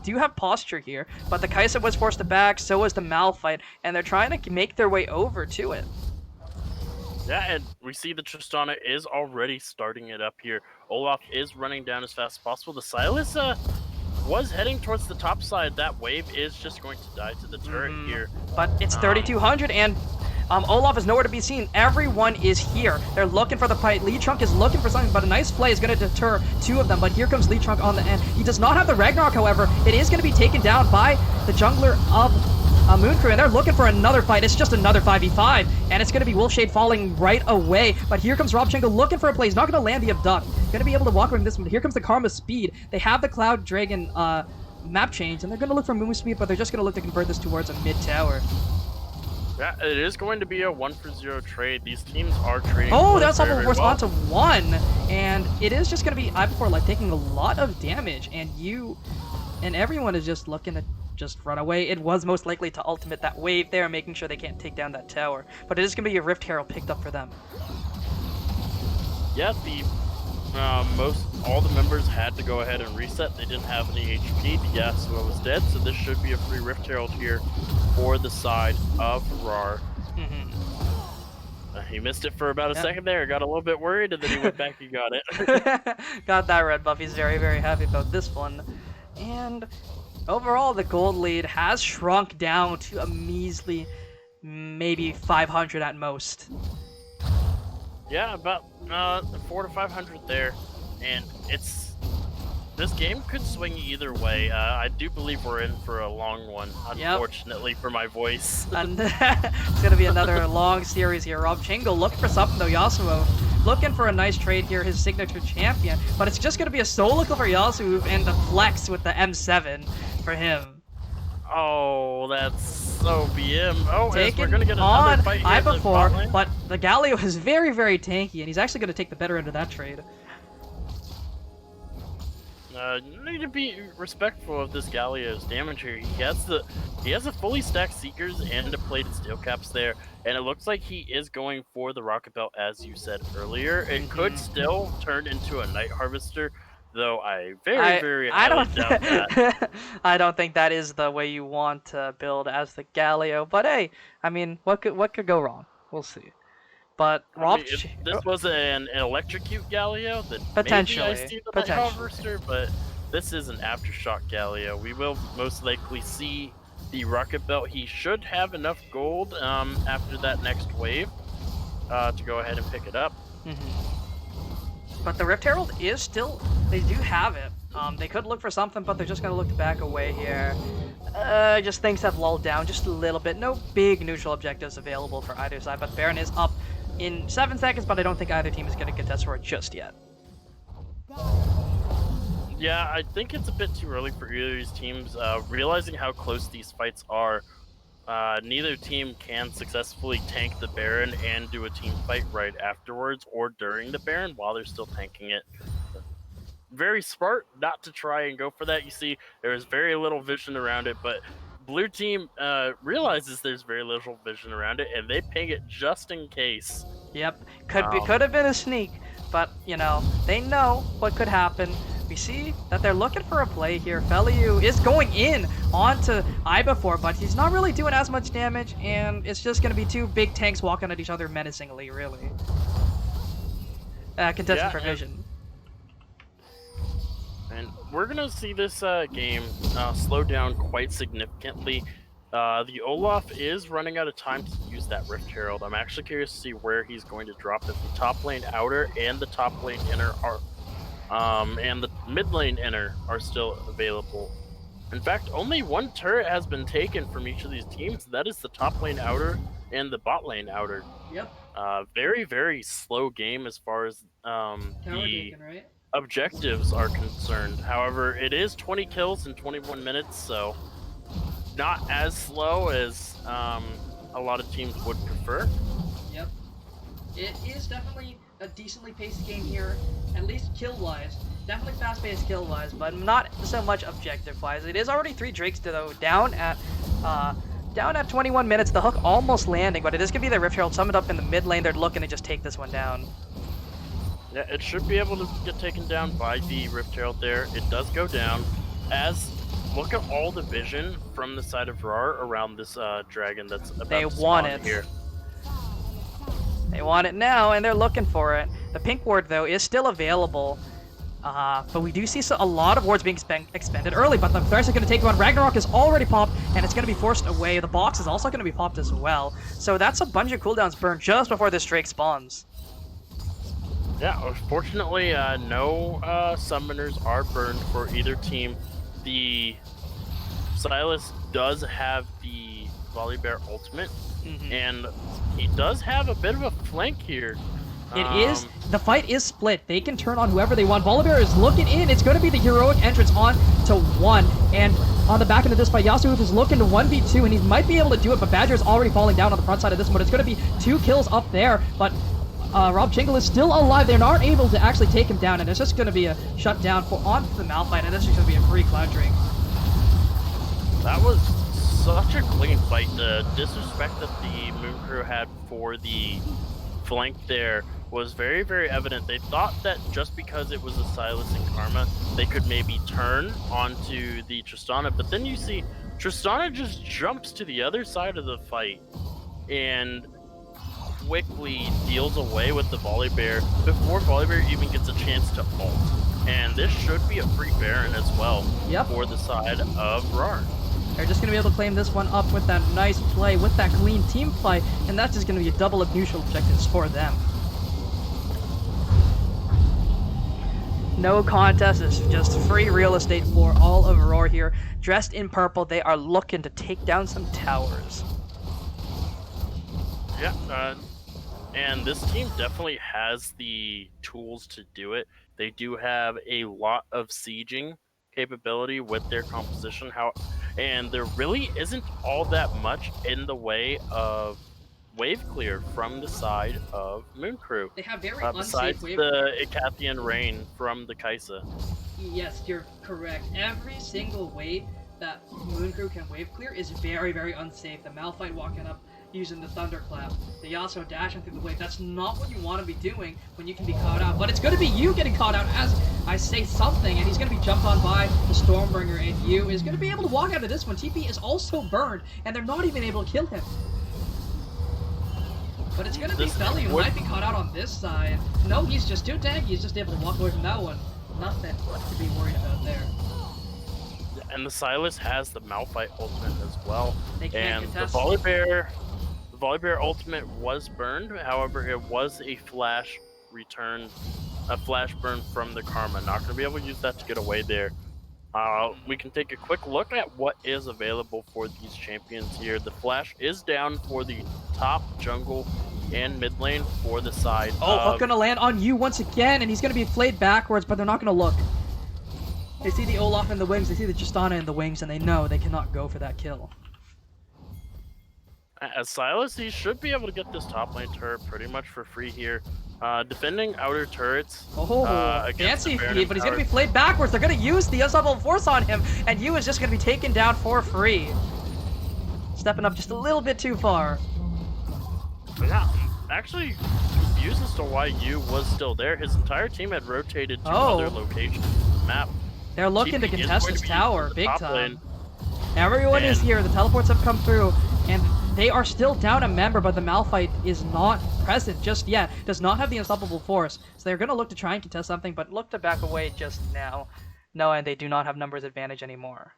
do have posture here, but the Kai'Sa was forced to back, so was the Malphite, and they're trying to make their way over to it. Yeah, and we see the Tristana is already starting it up here. Olaf is running down as fast as possible. The Silas was heading towards the top side. That wave is just going to die to the turret here. But it's 3,200, and Olaf is nowhere to be seen. Everyone is here. They're looking for the fight. Lee Trunk is looking for something, but a nice play is going to deter two of them. But here comes Lee Trunk on the end. He does not have the Ragnarok, however. It is going to be taken down by the jungler of Moon Crew, and they're looking for another fight. It's just another 5v5, and it's going to be Wolfshade falling right away. But here comes Robchenko looking for a play. He's not going to land the abduct. Going to be able to walk away from this one. Here comes the Karma Speed. They have the Cloud Dragon map change, and they're going to look for Moon Speed, but they're just going to look to convert this towards a mid tower. Yeah, it is going to be a 1-for-0 trade. These teams are trading. Oh, that's Unstoppable Force well. onto 1, and it is just going to be I4 like taking a lot of damage, and everyone is just looking to just run away. It was most likely to ultimate that wave there, making sure they can't take down that tower. But it is going to be a Rift Herald picked up for them. Yeah, all the members had to go ahead and reset. They didn't have any HP. The Yasuo was dead, so this should be a free Rift Herald here for the side of RAWR. He missed it for about a second there. Got a little bit worried, and then he went back and got it. Got that red buff. He's very, very happy about this one. And overall, the gold lead has shrunk down to a measly maybe 500 at most. Yeah, about 400 to 500 there, and this game could swing either way. I do believe we're in for a long one, unfortunately for my voice. And it's gonna be another long series here. Robchenko looking for something though. Yasuo looking for a nice trade here, his signature champion, but it's just gonna be a solo kill for Yasuo and the flex with the M7 for him. Oh, that's so BM. Oh, Taking we're gonna get on another fight here before, but the Galio is very, very tanky, and he's actually gonna take the better end of that trade. You need to be respectful of this Galio's damage here. He has a fully stacked Seekers and a plated Steel Caps there, and it looks like he is going for the Rocket Belt, as you said earlier. It could still turn into a Night Harvester, though I very highly doubt that. I don't think that is the way you want to build as the Galio, but hey, I mean, what could go wrong? We'll see. But if this was an electrocute Galio, then potentially, maybe I see the Night Harvester, but this is an Aftershock Galio. We will most likely see the Rocket Belt. He should have enough gold after that next wave to go ahead and pick it up. But the Rift Herald is still, they do have it. They could look for something, but they're just going to look to back away here. Just things have lulled down just a little bit. No big neutral objectives available for either side, but Baron is up in 7 seconds, but I don't think either team is going to contest for it just yet. Yeah, I think it's a bit too early for either of these teams. Realizing how close these fights are, neither team can successfully tank the Baron and do a team fight right afterwards or during the Baron while they're still tanking it. Very smart not to try and go for that. You see, there is very little vision around it, but blue team realizes there's very little vision around it, and they ping it just in case. Yep, could have been a sneak, but you know they know what could happen. We see that they're looking for a play here. Feliu is going in onto Ibafor, but he's not really doing as much damage, and it's just going to be two big tanks walking at each other menacingly, really. Contested for vision. And we're going to see this game slow down quite significantly. The Olaf is running out of time to use that Rift Herald. I'm actually curious to see where he's going to drop it. The top lane outer and the top lane inner are, and the mid lane inner are still available. In fact, only one turret has been taken from each of these teams. That is the top lane outer and the bot lane outer. Yep. Very, very slow game as far as objectives are concerned. However, it is 20 kills in 21 minutes, so not as slow as a lot of teams would prefer. Yep. It is definitely a decently paced game here, at least kill-wise. Definitely fast-paced kill-wise, but not so much objective-wise. It is already 3 Drakes though, down at 21 minutes. The hook almost landing, but it is going to be the Rift Herald summoned up in the mid lane. They're looking to just take this one down. Yeah, it should be able to get taken down by the Rift Herald there. It does go down. Look at all the vision from the side of RAWR around this dragon that's about to spawn here. They want it now, and they're looking for it. The pink ward, though, is still available. But we do see a lot of wards being expended early, but the Thrash is going to take one. Ragnarok is already popped, and it's going to be forced away. The box is also going to be popped as well. So that's a bunch of cooldowns burned just before this Drake spawns. Yeah, fortunately, no summoners are burned for either team. The Silas does have the Volibear ultimate, and he does have a bit of a flank here. It is. The fight is split. They can turn on whoever they want. Volibear is looking in. It's going to be the heroic entrance on to 1. And on the back end of this fight, Yasuo is looking to 1v2, and he might be able to do it, but Badger is already falling down on the front side of this one. It's going to be 2 kills up there, but Rob Jingle is still alive. They're not able to actually take him down, and it's just going to be a shutdown onto the Malphite, and this is going to be a free Cloud Drink. That was such a clean fight. The disrespect that the Moon Crew had for the flank there was very, very evident. They thought that just because it was a Sylas and Karma, they could maybe turn onto the Tristana, but then you see Tristana just jumps to the other side of the fight and quickly deals away with the Volibear before Volibear even gets a chance to ult. And this should be a free Baron as well for the side of RAWR. They're just going to be able to claim this one up with that nice play, with that clean team fight, and that's just going to be a double of neutral objectives for them. No contest, it's just free real estate for all of RAWR here. Dressed in purple, they are looking to take down some towers. Yeah, and this team definitely has the tools to do it. They do have a lot of sieging capability with their composition, and there really isn't all that much in the way of wave clear from the side of Moon Crew. They have very besides unsafe wave the Icathian Rain from the Kaisa. Yes, you're correct. Every single wave that Moon Crew can wave clear is very, very unsafe. The Malphite walking up using the Thunderclap, the Yasuo dashing through the wave. That's not what you want to be doing when you can be caught out. But it's going to be you getting caught out as I say something, and he's going to be jumped on by the Stormbringer, and you is going to be able to walk out of this one. TP is also burned, and they're not even able to kill him. But it's going to be Felly who might be caught out on this side. No, he's just too tanky. He's just able to walk away from that one. Nothing to be worried about there. And the Sylas has the Malphite ultimate as well. They can't and contest. The Volibear ultimate was burned. However, it was a flash return, a flash burn from the Karma. Not going to be able to use that to get away there. We can take a quick look at what is available for these champions here. The flash is down for the top jungle and mid lane for the side. Oh, going to land on you once again, and he's going to be flayed backwards, but they're not going to look. They see the Olaf in the wings, they see the Tristana in the wings, and they know they cannot go for that kill. As Sylas, he should be able to get this top lane turret pretty much for free here. Defending outer turrets. Fancy feed, but he's going to be flayed backwards. They're going to use the unstoppable force on him, and Yu is just going to be taken down for free. Stepping up just a little bit too far. Yeah, I'm actually confused as to why Yu was still there. His entire team had rotated to other locations on the map. They're looking to contest this tower big time. Lane. Everyone is here. The teleports have come through, and they are still down a member, but the Malphite is not present just yet. Does not have the unstoppable force, so they're going to look to try and contest something, but look to back away just now, knowing they do not have numbers advantage anymore.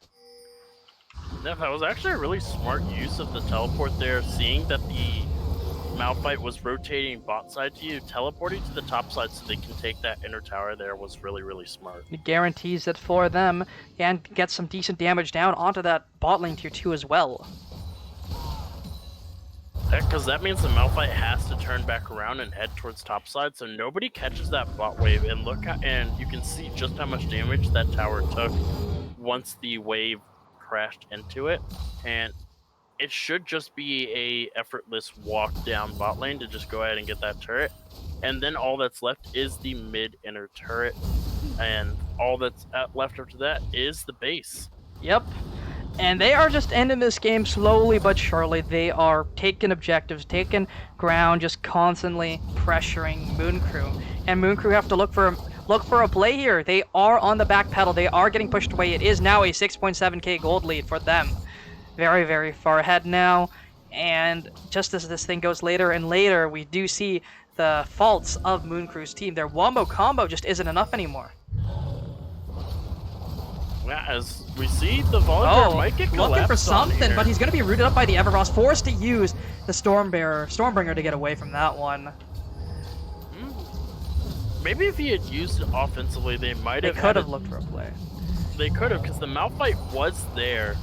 Yeah, that was actually a really smart use of the teleport there, seeing that the Malphite was rotating bot side to you, teleporting to the top side so they can take that inner tower there was really, really smart. It guarantees it for them, and get some decent damage down onto that bot lane tier 2 as well. Because that means the Malphite has to turn back around and head towards top side, so nobody catches that bot wave. And and you can see just how much damage that tower took once the wave crashed into it. And it should just be a effortless walk down bot lane to just go ahead and get that turret. And then all that's left is the mid inner turret. And all that's left after that is the base. Yep. And they are just ending this game slowly but surely. They are taking objectives, taking ground, just constantly pressuring Moon Crew. And Moon Crew have to look for a play here. They are on the back pedal. They are getting pushed away. It is now a 6.7k gold lead for them. Very, very far ahead now. And just as this thing goes later and later, we do see the faults of Moon Crew's team. Their wombo combo just isn't enough anymore. Yeah, as we see, the Volibear might get collapsed looking for something, here. but he's going to be rooted up by the Everfrost, forced to use the Stormbringer to get away from that one. Maybe if he had used it offensively, they might have. They could have looked for a play. They could have, because the Malphite was there.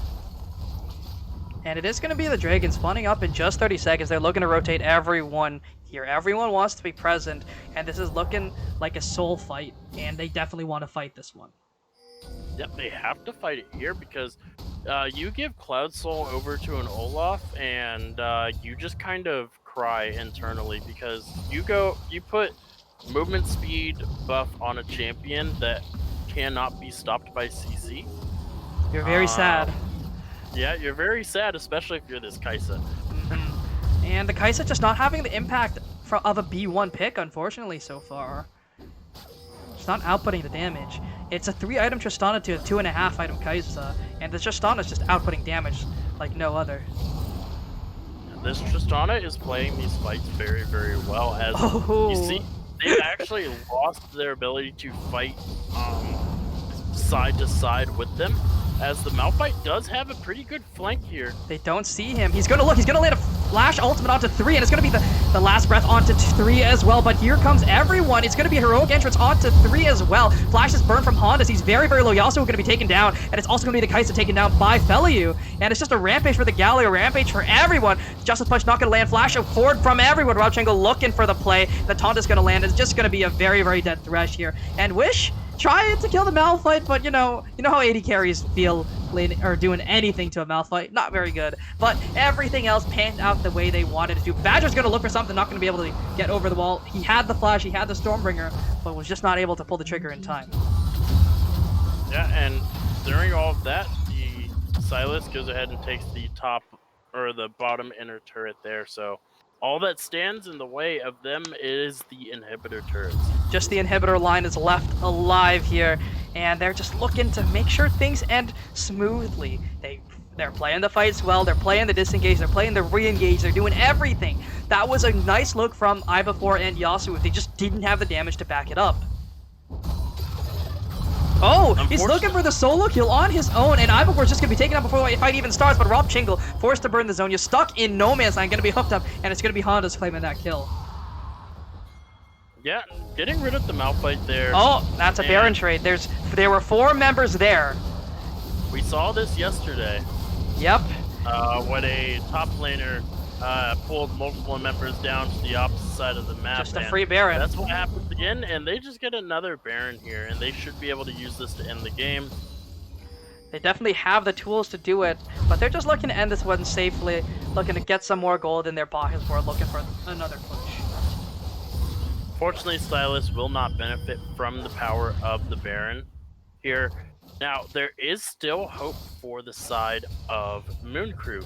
And it is going to be the Dragons spawning up in just 30 seconds. They're looking to rotate everyone here. Everyone wants to be present, and this is looking like a soul fight, and they definitely want to fight this one. Yep, they have to fight it here because you give Cloud Soul over to an Olaf, and you just kind of cry internally because you put movement speed buff on a champion that cannot be stopped by CC. You're very sad. Yeah, you're very sad, especially if you're this Kai'Sa. And the Kai'Sa just not having the impact of a B1 pick, unfortunately, so far. It's not outputting the damage. It's a 3-item Tristana to a 2.5-item Kai'Sa, and the Tristana's just outputting damage like no other. This Tristana is playing these fights very, very well. As you see, they actually lost their ability to fight side to side with them, as the Malphite does have a pretty good flank here. They don't see him. He's gonna look. He's gonna land a flash ultimate onto 3, and it's gonna be the last breath onto 3 as well. But here comes everyone. It's gonna be a heroic entrance onto 3 as well. Flash is burned from Hondas. He's very, very low. Yasuo gonna be taken down, and it's also gonna be the Kai'Sa taken down by Feliu. And it's just a rampage for the Galley, a rampage for everyone. Justice Punch not gonna land. Flash forward from everyone. Robchenko looking for the play. The taunt is gonna land. It's just gonna be a very, very dead Thresh here. And Wish trying to kill the Malphite, but you know how AD carries feel or doing anything to a Malphite. Not very good. But everything else panned out the way they wanted it to. Badger's gonna look for something, not gonna be able to get over the wall. He had the flash, he had the Stormbringer, but was just not able to pull the trigger in time. Yeah, and during all of that, the Sylas goes ahead and takes the top or the bottom inner turret there. So all that stands in the way of them is the inhibitor turrets. Just the inhibitor line is left alive here, and they're just looking to make sure things end smoothly. They're playing the fights well, they're playing the disengage, they're playing the re-engage, they're doing everything. That was a nice look from Ibafor and Yasuo. They just didn't have the damage to back it up. Oh, he's looking for the solo kill on his own, and Ibafor's just going to be taken out before the fight even starts, but Robchenko forced to burn the zone. You're stuck in no man's land, going to be hooked up, and it's going to be Honda's claiming that kill. Yeah, getting rid of the Malphite there. Oh, that's a Baron trade. There were 4 members there. We saw this yesterday. Yep. When a top laner pulled multiple members down to the opposite side of the map. Just a free Baron. That's what happens again, and they just get another Baron here, and they should be able to use this to end the game. They definitely have the tools to do it, but they're just looking to end this one safely, looking to get some more gold in their pockets for looking for another push. Fortunately, Sylas will not benefit from the power of the Baron here. Now, there is still hope for the side of Moon Crew.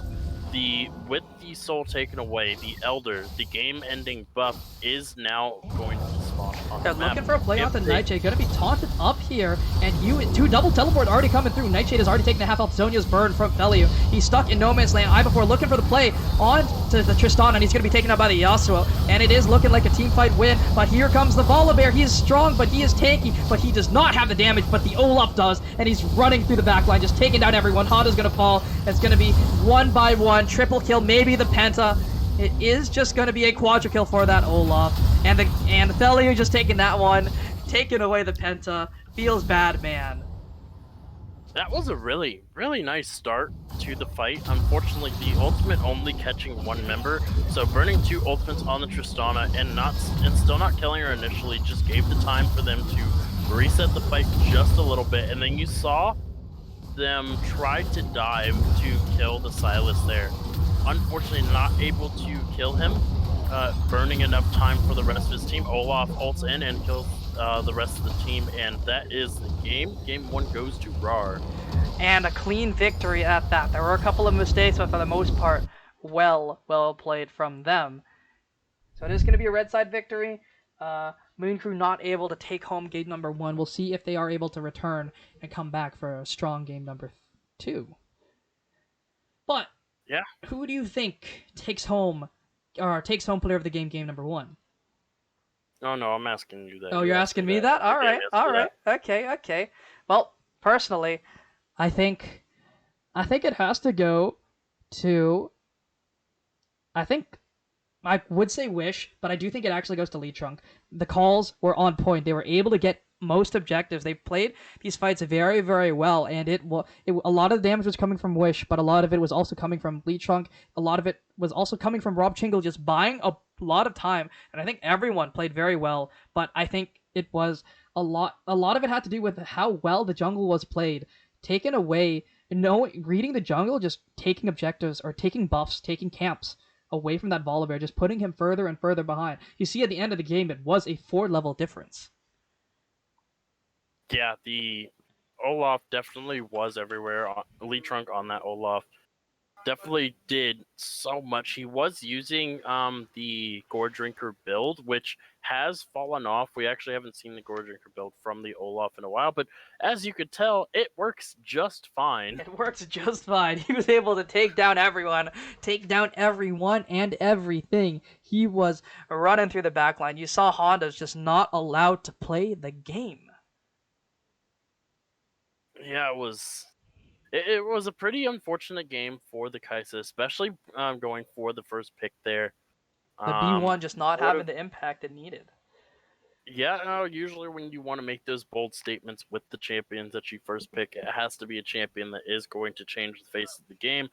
With the soul taken away, the Elder, the game-ending buff is now going to spawn on They're the map. looking for a play off the Nightshade, gonna be taunted up here, and 2 double teleport already coming through. Nightshade has already taken the half health Zhonya's burn from Feliu. He's stuck in no man's land. Ibafor looking for the play on to the Tristana, and he's gonna be taken out by the Yasuo, and it is looking like a team fight win, but here comes the Volibear. He is strong, but he is tanky, but he does not have the damage, but the Olaf does, and he's running through the backline, just taking down everyone. Honda's gonna fall. It's gonna be 1 by 1, triple kill, maybe the Penta. It is just going to be a quadra kill for that Olaf. And Feliu just taking that one, taking away the Penta. Feels bad, man. That was a really, really nice start to the fight. Unfortunately, the ultimate only catching 1 member, so burning 2 ultimates on the Tristana and still not killing her initially just gave the time for them to reset the fight just a little bit, and then you saw them try to dive to kill the Sylas there. Unfortunately, not able to kill him, burning enough time for the rest of his team. Olaf ults in and kills the rest of the team, and that is the game. Game 1 goes to RAWR. And a clean victory at that. There were a couple of mistakes, but for the most part, well played from them. So it is going to be a red side victory. Moon Crew not able to take home game number 1. We'll see if they are able to return and come back for a strong game number 2. But yeah, who do you think takes home player of the game number 1? Oh no, I'm asking you that. Oh, you're asking me that? All right, all right, okay. Well, personally, I think it has to go to. I would say Wish, but I do think it actually goes to Lee Trunk. The calls were on point. They were able to get most objectives. They played these fights very, very well, and a lot of the damage was coming from Wish, but a lot of it was also coming from Lee Trunk. A lot of it was also coming from Rob Chingle just buying a lot of time, and I think everyone played very well. But I think it was a lot of it had to do with how well the jungle was played, taken away. Reading the jungle, just taking objectives or taking buffs, taking camps away from that Volibear, just putting him further and further behind. You see at the end of the game, it was a 4-level difference. Yeah, the Olaf definitely was everywhere. Lee Trunk on that Olaf definitely did so much. He was using the Gore Drinker build, which has fallen off. We actually haven't seen the Gore Drinker build from the Olaf in a while, but as you could tell, it works just fine. It works just fine. He was able to take down everyone and everything. He was running through the backline. You saw Honda's just not allowed to play the game. Yeah, it was a pretty unfortunate game for the Kaisa, especially going for the first pick there. The B1 just not having the impact it needed. Yeah, no, usually when you want to make those bold statements with the champions that you first pick, it has to be a champion that is going to change the face of the game.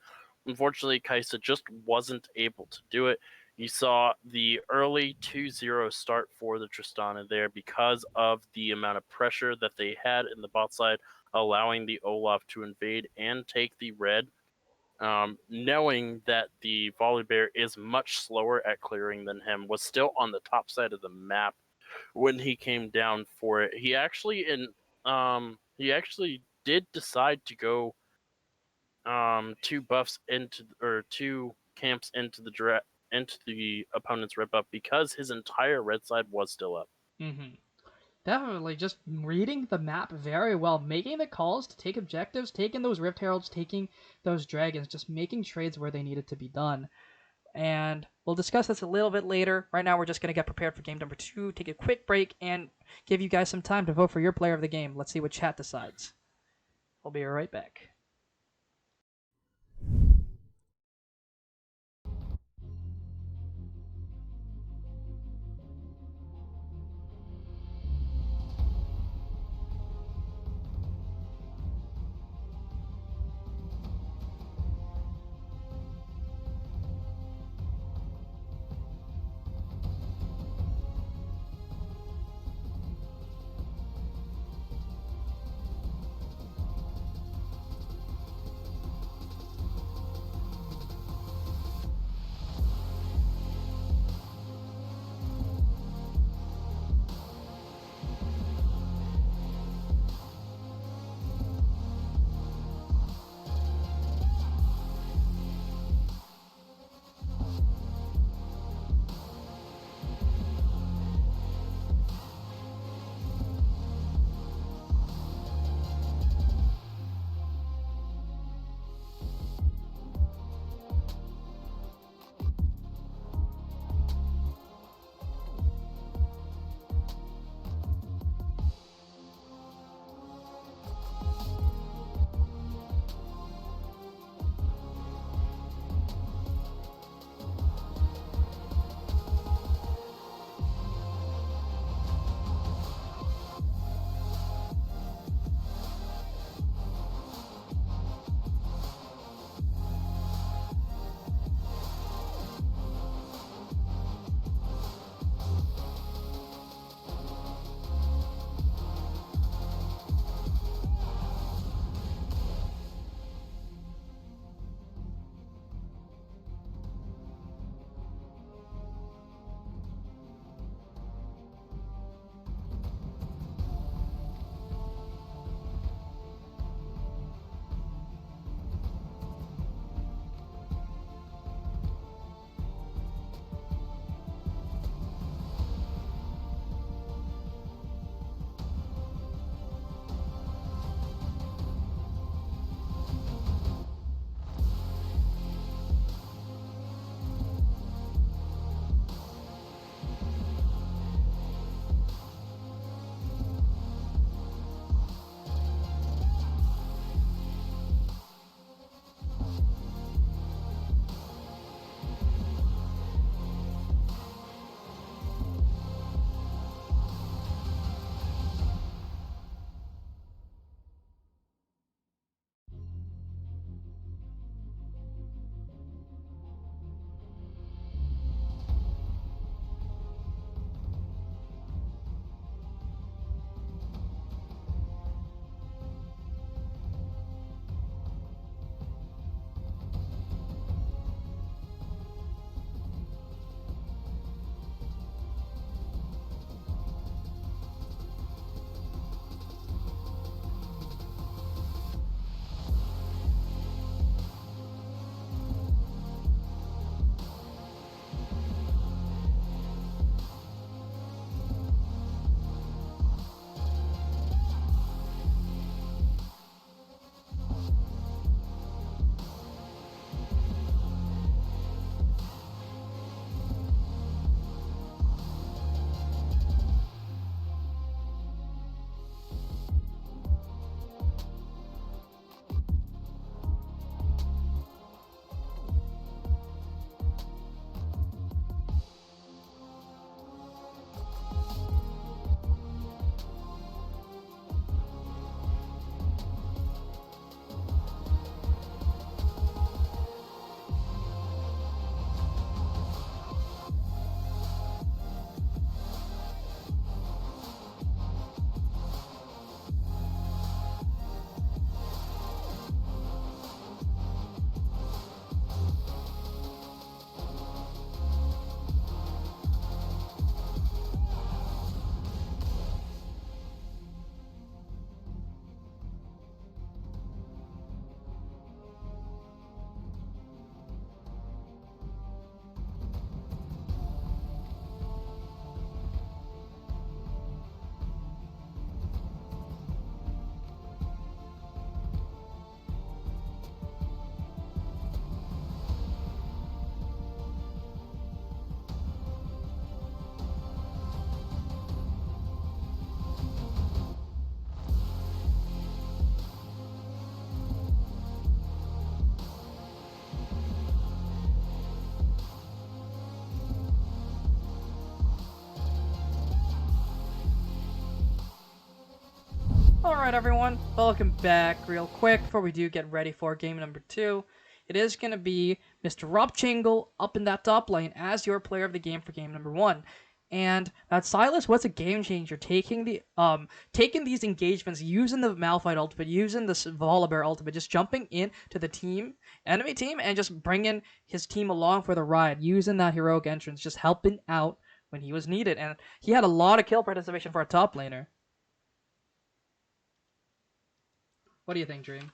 Unfortunately, Kaisa just wasn't able to do it. You saw the early 2-0 start for the Tristana there because of the amount of pressure that they had in the bot side, allowing the Olaf to invade and take the red, knowing that the Volibear is much slower at clearing than him, was still on the top side of the map when he came down for it. He actually did decide to go 2 buffs two camps into the opponent's red buff because his entire red side was still up. Mm-hmm. Definitely just reading the map very well, making the calls to take objectives, taking those Rift Heralds, taking those Dragons, just making trades where they needed to be done. And we'll discuss this a little bit later. Right now, we're just going to get prepared for game number 2, take a quick break, and give you guys some time to vote for your player of the game. Let's see what chat decides. We'll be right back. Alright everyone, welcome back real quick before we do get ready for game number 2. It is going to be Mr. Rob Chingle up in that top lane as your player of the game for game number 1. And that Silas was a game changer, taking these engagements, using the Malphite ultimate, using the Volibear ultimate, just jumping into the enemy team, and just bringing his team along for the ride, using that heroic entrance, just helping out when he was needed. And he had a lot of kill participation for a top laner. What do you think, Dream?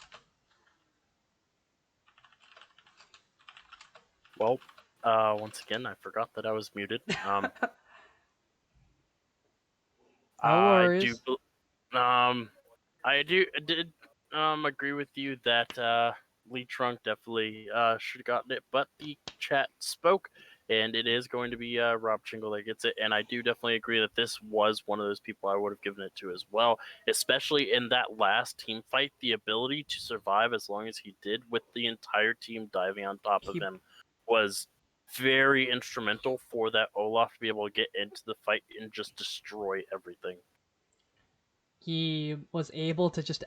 Well, once again, I forgot that I was muted. No worries. I did agree with you that Lee Trunk definitely should have gotten it, but the chat spoke, and it is going to be Rob Chingle that gets it. And I do definitely agree that this was one of those people I would have given it to as well, especially in that last team fight. The ability to survive as long as he did with the entire team diving on top of him was very instrumental for that Olaf to be able to get into the fight and just destroy everything. He was able to just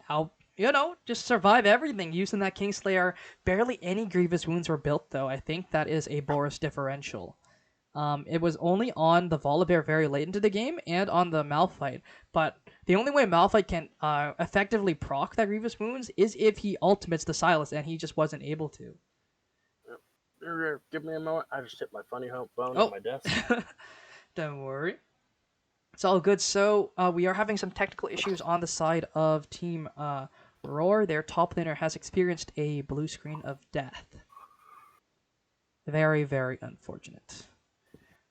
just survive everything using that Kingslayer. Barely any grievous wounds were built, though. I think that is a Boris differential. It was only on the Volibear very late into the game and on the Malphite, but the only way Malphite can effectively proc that grievous wounds is if he ultimates the Silas, and he just wasn't able to. Give me a moment. I just hit my funny bone on my desk. Don't worry. It's all good. So we are having some technical issues on the side of Team RAWR. Their top laner has experienced a blue screen of death. Very, very unfortunate.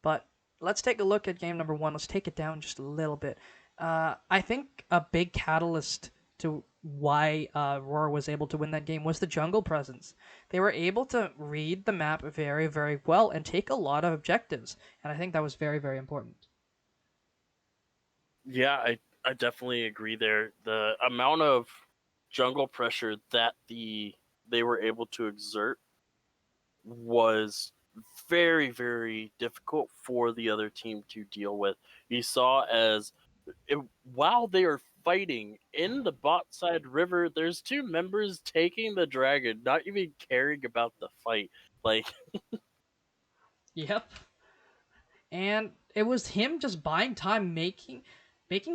But let's take a look at game number 1. Let's take it down just a little bit. I think a big catalyst to why RAWR was able to win that game was the jungle presence. They were able to read the map very, very well and take a lot of objectives. And I think that was very, very important. Yeah, I definitely agree there. The amount of jungle pressure that they were able to exert was very, very difficult for the other team to deal with. You saw while they are fighting in the bot side river, there's 2 members taking the dragon, not even caring about the fight. Yep. And it was him just buying time, making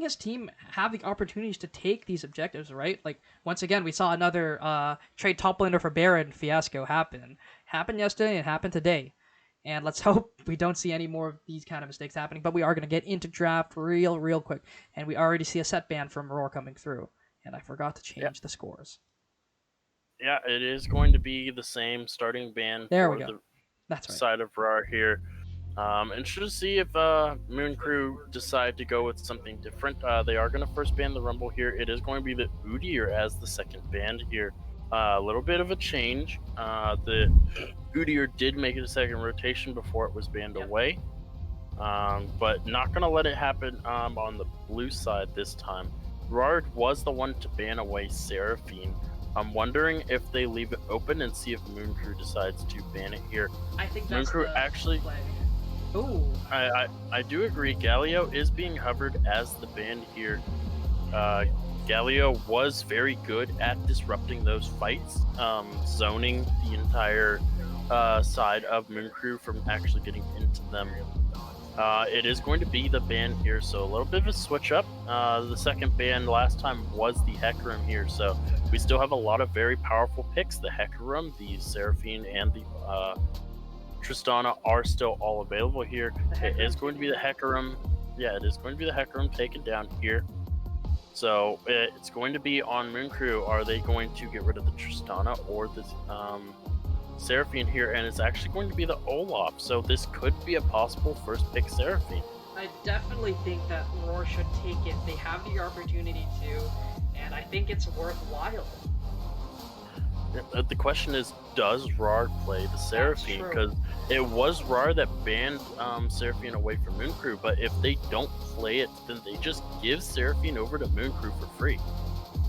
his team have the opportunities to take these objectives, right? Once again, we saw another trade top laner for Baron fiasco happen. Happened yesterday and happened today. And let's hope we don't see any more of these kind of mistakes happening. But we are going to get into draft real quick. And we already see a set ban from RAWR coming through. And I forgot to change the scores. Yeah, it is going to be the same starting ban there for That's the right. side of RAWR here. And should see if Moon Crew decide to go with something different. They are going to first ban the Rumble here. It is going to be the Udyr as the second ban here. A little bit of a change. The Udyr did make it a second rotation before it was banned away. But not going to let it happen on the blue side this time. RAWR was the one to ban away Seraphine. I'm wondering if they leave it open and see if Moon Crew decides to ban it here. I think Moon Crew actually... Ooh. I do agree. Galio is being hovered as the ban here. Galio was very good at disrupting those fights, zoning the entire side of Moon Crew from actually getting into them. It is going to be the ban here, so a little bit of a switch up. The second ban last time was the Hecarim here, so we still have a lot of very powerful picks. The Hecarim, the Seraphine, and the Tristana are still all available here. It is going to be the Hecarim. Yeah, it is going to be the Hecarim taken down here. So it's going to be on Moon Crew. Are they going to get rid of the Tristana or the Seraphine here? And it's actually going to be the Olaf. So this could be a possible first pick Seraphine. I definitely think that RAWR should take it. They have the opportunity to, and I think it's worthwhile. The question is, does RAWR play the Seraphine? Because it was RAWR that banned Seraphine away from Moon Crew, but if they don't play it, then they just give Seraphine over to Moon Crew for free.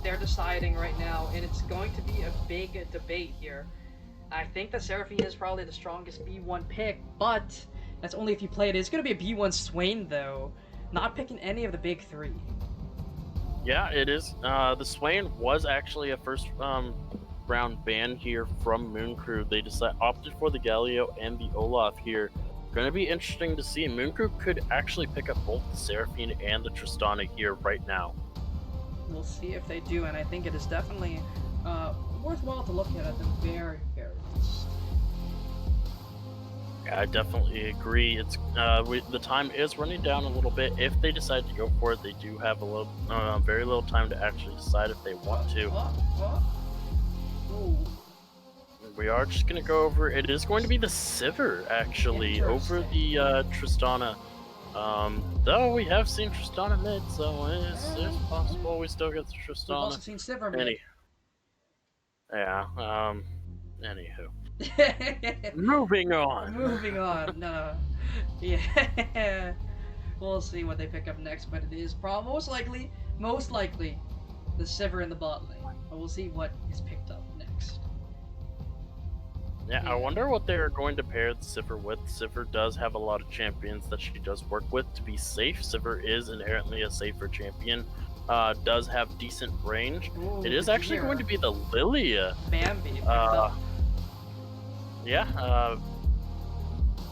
They're deciding right now, and it's going to be a big debate here. I think that Seraphine is probably the strongest B1 pick, but that's only if you play it. It's going to be a B1 Swain, though. Not picking any of the big 3. Yeah, it is. The Swain was actually a first round ban here from Moon Crew. They opted for the Galio and the Olaf here. Going to be interesting to see. Moon Crew could actually pick up both the Seraphine and the Tristana here right now. We'll see if they do, and I think it is definitely worthwhile to look at the very, very least. Yeah, I definitely agree. It's the time is running down a little bit. If they decide to go for it, they do have a little, very little time to actually decide if they want to. Ooh. We are just gonna go over. It is going to be the Sivir actually over the Tristana. Though we have seen Tristana mid, so it's possible we still get the Tristana. We've also seen Sivir mid. Yeah. Anywho. Moving on. Moving on. No. Yeah. We'll see what they pick up next, but it is most likely, the Sivir in the bot lane. But we'll see what is picked up next. Yeah, I wonder what they're going to pair the Sivir with. Sivir does have a lot of champions that she does work with to be safe. Sivir is inherently a safer champion. Does have decent range. Ooh, it is actually going to be the Lilia. Bambi.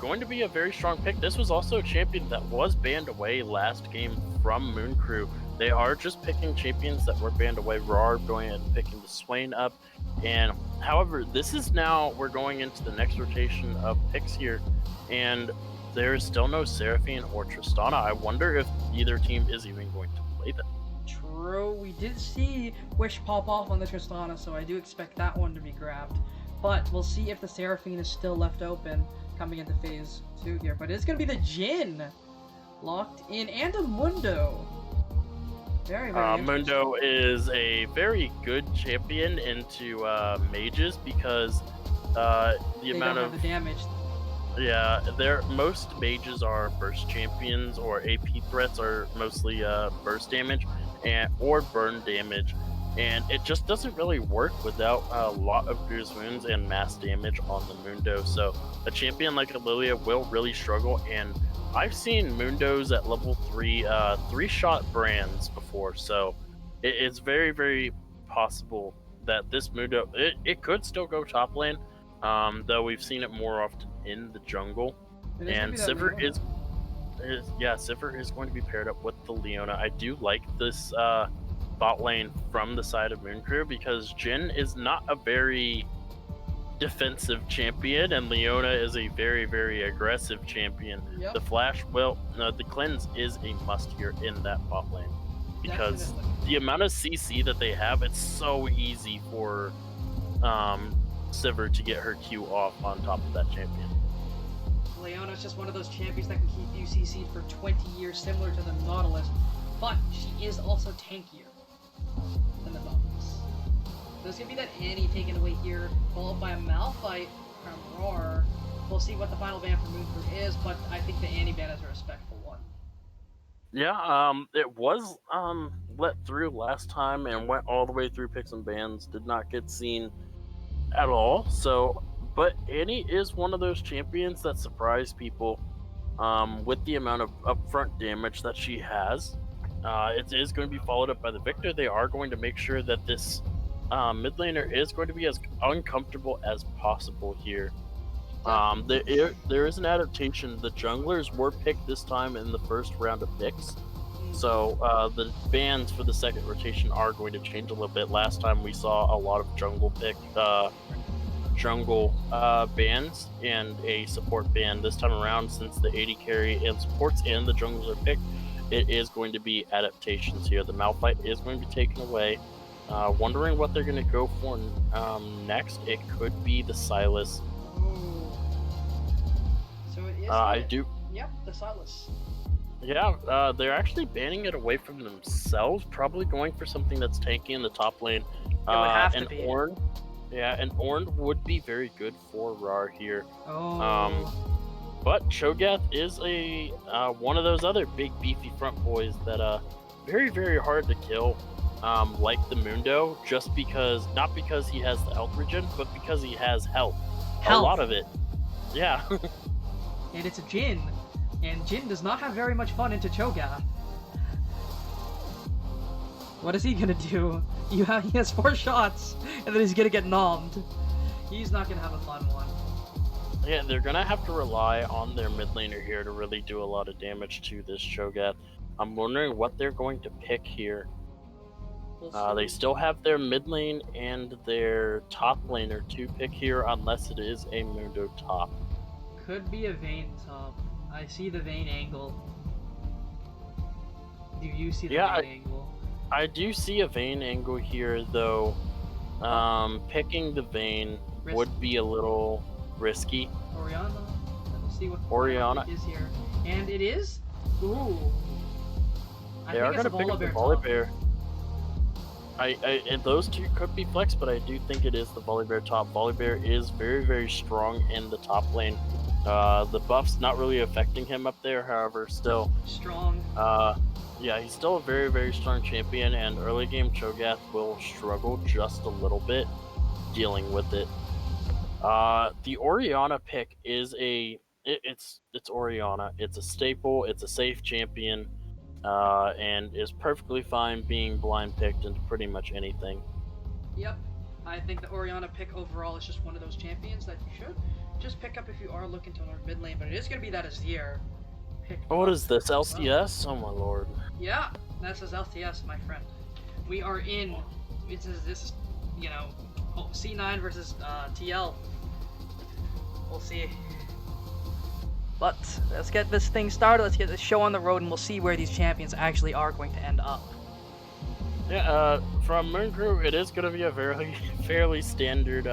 Going to be a very strong pick. This was also a champion that was banned away last game from Moon Crew. They are just picking champions that were banned away. RAWR going and picking the Swain up. And however, this is now, we're going into the next rotation of picks here. And there is still no Seraphine or Tristana. I wonder if either team is even going to play them. True, we did see Wish pop off on the Tristana, so I do expect that one to be grabbed. But we'll see if the Seraphine is still left open coming into phase 2 here. But it's going to be the Jhin locked in, and a Mundo. Very, very Mundo is a very good champion into mages because the they amount don't of have the damage. Yeah, most mages are burst champions, or AP threats are mostly burst damage or burn damage, and it just doesn't really work without a lot of bruise wounds and mass damage on the Mundo. So a champion like Lilia will really struggle, and I've seen Mundos at level 3 3-shot brands before, so it's very, very possible that this Mundo, it could still go top lane, though we've seen it more often in the jungle. And Sivir Sivir is going to be paired up with the Leona. I do like this bot lane from the side of Moon Crew because Jhin is not a very defensive champion, and Leona is a very, very aggressive champion. Yep. The flash, the cleanse is a must here in that bot lane because Definitely. the amount of CC that they have, it's so easy for Sivir to get her Q off on top of that champion. Leona's just one of those champions that can keep you CC'd for 20 years, similar to the Nautilus, but she is also tankier than the Nautilus. There's going to be that Annie taken away here, followed by a Malphite from RAWR. We'll see what the final ban for Moon Crew is, but I think the Annie ban is a respectful one. Yeah, it was let through last time and went all the way through picks and bans, did not get seen at all. So, but Annie is one of those champions that surprise people with the amount of upfront damage that she has. It is going to be followed up by the Victor. They are going to make sure that this mid laner is going to be as uncomfortable as possible here. There is an adaptation. The junglers were picked this time in the first round of picks. So the bans for the second rotation are going to change a little bit. Last time we saw a lot of jungle bans and a support ban. This time around, since the AD carry and supports and the junglers are picked, it is going to be adaptations here. The Malphite is going to be taken away. Wondering what they're going to go for next. It could be the Sylas. Ooh. So it is. Yep, the Sylas. Yeah, they're actually banning it away from themselves. Probably going for something that's tanky in the top lane. It would have to be. Ornn. Yeah, and Ornn would be very good for RAWR here. Oh. But Cho'Gath is a one of those other big beefy front boys that very, very hard to kill. Like the Mundo, just because, not because he has the health regen, but because he has health. A lot of it. Yeah. And it's a Jhin. And Jhin does not have very much fun into Cho'Gath. What is he gonna do? He has 4 shots, and then he's gonna get nommed. He's not gonna have a fun one. Yeah, they're gonna have to rely on their mid laner here to really do a lot of damage to this Cho'Gath. I'm wondering what they're going to pick here. We'll They see. still have their mid lane and their top laner to pick here, unless it is a Mundo top. Could be a Vayne top. I see the Vayne angle. Do you see the Yeah, Vayne angle? I do see a Vayne angle here, though. Picking the Vayne would be a little risky. Orianna. And we'll see what Orianna. is here. And it is? Ooh. They are going to pick up the Volibear. And those two could be flex, but I do think it is the Volibear top. Volibear is very, very strong in the top lane. The buff's not really affecting him up there, however, still. Strong. Yeah, he's still a very, very strong champion, and early game Cho'Gath will struggle just a little bit dealing with it. The Orianna pick is it's Orianna. It's a staple. It's a safe champion, and is perfectly fine being blind picked into pretty much anything. Yep. I think the Orianna pick overall is just one of those champions that you should just pick up if you are looking to learn mid lane, but it is going to be that Azir pick. Oh, what is this, LCS? Oh my lord. Yeah, that's his LTS, my friend. We are in. This is you know, C9 versus TL. We'll see. But let's get this thing started. Let's get this show on the road, and we'll see where these champions actually are going to end up. Yeah, from Moon Crew, it is going to be a fairly standard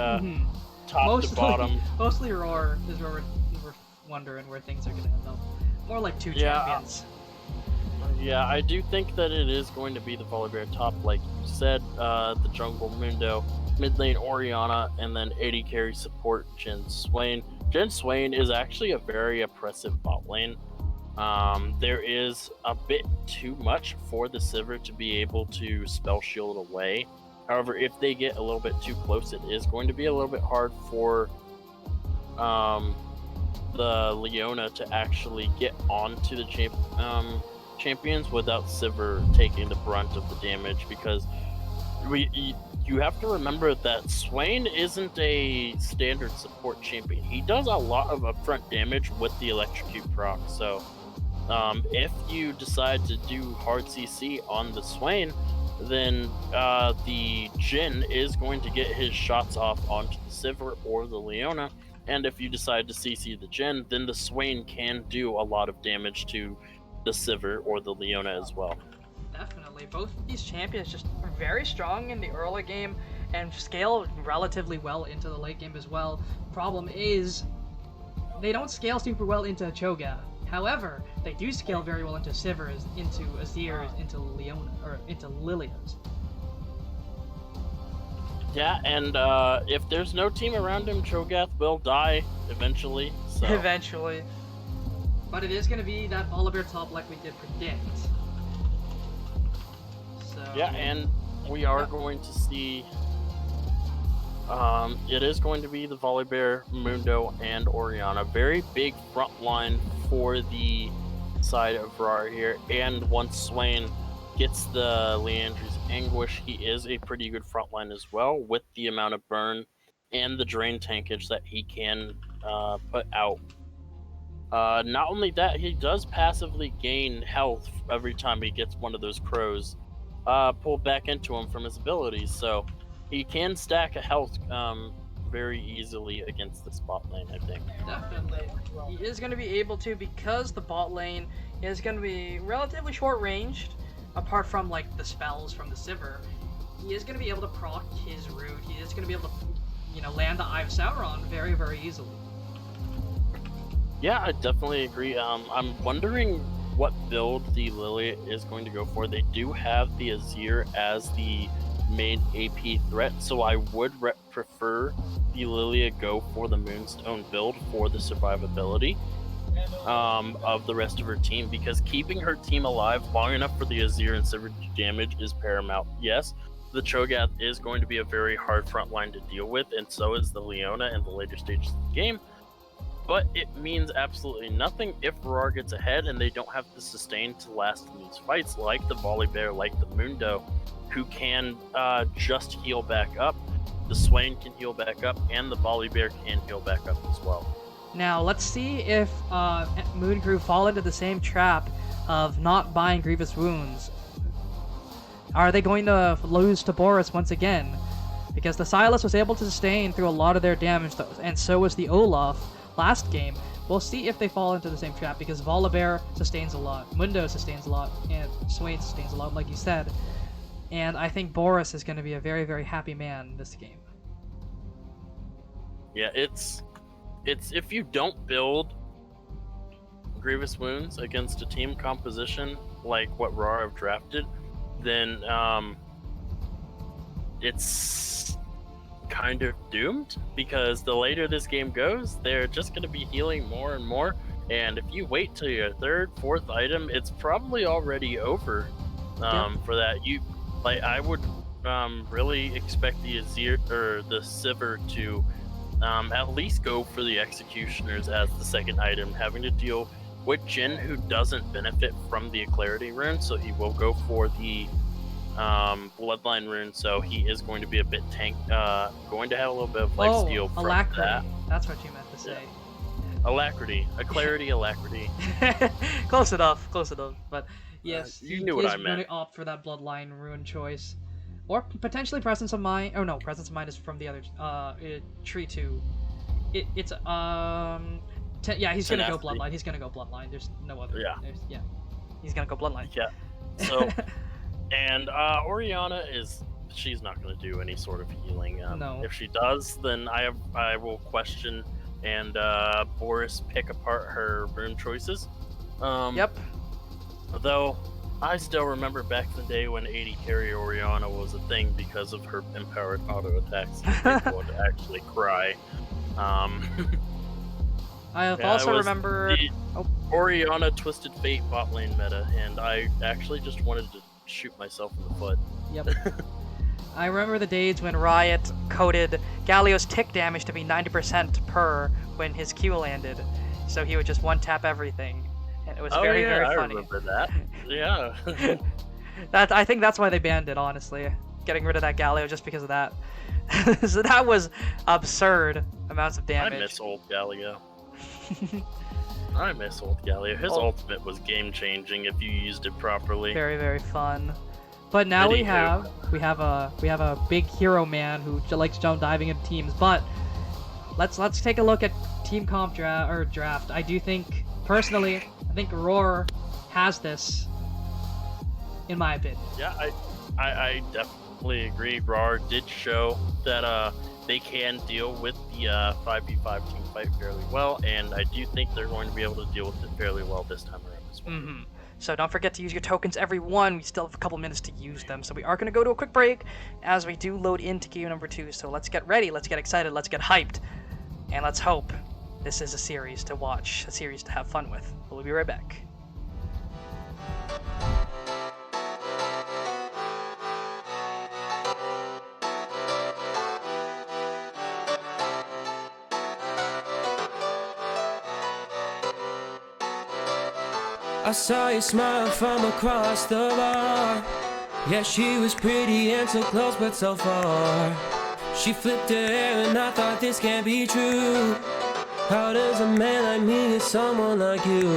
top to bottom. Mostly RAWR is where we're wondering where things are going to end up. More like 2 champions. Yeah, I do think that it is going to be the Volibear top, like you said, the jungle Mundo, mid lane Orianna, and then AD carry support Jhin Swain. Jhin Swain is actually a very oppressive bot lane. There is a bit too much for the Sivir to be able to spell shield away. However, if they get a little bit too close, it is going to be a little bit hard for the Leona to actually get onto the champions without Sivir taking the brunt of the damage, because you have to remember that Swain isn't a standard support champion. He does a lot of upfront damage with the electrocute proc, so if you decide to do hard CC on the Swain, then the Jhin is going to get his shots off onto the Sivir or the Leona, and if you decide to CC the Jhin, then the Swain can do a lot of damage to the Sivir or the Leona as well. Definitely. Both of these champions just are very strong in the early game and scale relatively well into the late game as well. Problem is, they don't scale super well into Cho'Gath. However, they do scale very well into Sivir, into Azir, into Leona, or into Lilias. Yeah, and if there's no team around him, Cho'Gath will die eventually. So. Eventually. But it is going to be that Volibear top like we did predict. So... Yeah, and we are going to see... it is going to be the Volibear, Mundo, and Orianna. Very big front line for the side of RAWR here. And once Swain gets the Leandry's Anguish, he is a pretty good front line as well, with the amount of burn and the drain tankage that he can put out. Not only that, he does passively gain health every time he gets one of those crows pulled back into him from his abilities, so he can stack a health very easily against this bot lane, I think. Definitely. He is going to be able to, because the bot lane is going to be relatively short ranged, apart from like the spells from the Sivir. He is going to be able to proc his root. He is going to be able to, land the Eye of Sauron very, very easily. Yeah, I definitely agree. I'm wondering what build the Lilia is going to go for. They do have the Azir as the main AP threat, so I would prefer the Lilia go for the Moonstone build for the survivability of the rest of her team, because keeping her team alive long enough for the Azir and Sivir to damage is paramount. Yes, the Cho'Gath is going to be a very hard front line to deal with, and so is the Leona in the later stages of the game. But it means absolutely nothing if RAWR gets ahead and they don't have the sustain to last in these fights, like the Volibear, like the Mundo. who can just heal back up. The Swain can heal back up, and the Volibear can heal back up as well. Now, let's see if Moon Crew fall into the same trap of not buying Grievous Wounds. Are they going to lose to Boris once again? Because the Silas was able to sustain through a lot of their damage, and so was the Olaf last game. We'll see if they fall into the same trap, because Volibear sustains a lot, Mundo sustains a lot, and Swain sustains a lot, like you said. And I think Boris is going to be a very, very happy man this game. Yeah, it's if you don't build Grievous Wounds against a team composition like what RAWR have drafted, then it's kind of doomed, because the later this game goes, they're just going to be healing more and more, and if you wait till your third, fourth item, it's probably already over for that. I would really expect the Azir or the Sivir to at least go for the Executioners as the second item, having to deal with Jhin, who doesn't benefit from the Clarity rune, so he will go for the Bloodline rune, so he is going to be a bit going to have a little bit of life steal from Alacrity. that. That's what you meant to say. Alacrity. A Clarity Alacrity. Close enough, but yes, you he knew what is I meant. going to opt for that Bloodline rune choice. Or potentially Presence of Mind. Oh no, Presence of Mind is from the other tree 2. It's yeah, he's gonna go Bloodline. He's gonna go Bloodline. There's no other. Yeah. He's gonna go Bloodline. Yeah. So, and Orianna she's not gonna do any sort of healing. No. If she does, then I will question and Boris pick apart her rune choices. Yep. Though I still remember back in the day when 80 carry Orianna was a thing because of her empowered auto attacks. People would actually cry. I also remember Orianna Twisted Fate bot lane meta, and I actually just wanted to shoot myself in the foot. Yep. I remember the days when Riot coded Galio's tick damage to be 90% per when his Q landed, so he would just one-tap everything, and it was very funny. I remember that. Yeah. I think that's why they banned it, honestly. Getting rid of that Galio just because of that. So that was absurd amounts of damage. I miss old Galio. I miss old Galio. His ultimate was game-changing if you used it properly. Very, very fun. But now we have a big hero man who likes jump diving into teams. But let's take a look at team comp draft. I do think personally, I think RAWR has this, in my opinion. Yeah, I definitely agree. RAWR did show that they can deal with the 5v5 team fight fairly well, and I do think they're going to be able to deal with it fairly well this time around as well. Mm-hmm. So don't forget to use your tokens, everyone. We still have a couple minutes to use them. So we are going to go to a quick break as we do load into game number 2. So let's get ready, let's get excited, let's get hyped, and let's hope this is a series to watch, a series to have fun with. We'll be right back. I saw you smile from across the bar. Yeah, she was pretty and so close but so far. She flipped her hair and I thought this can't be true. How does a man like me get someone like you?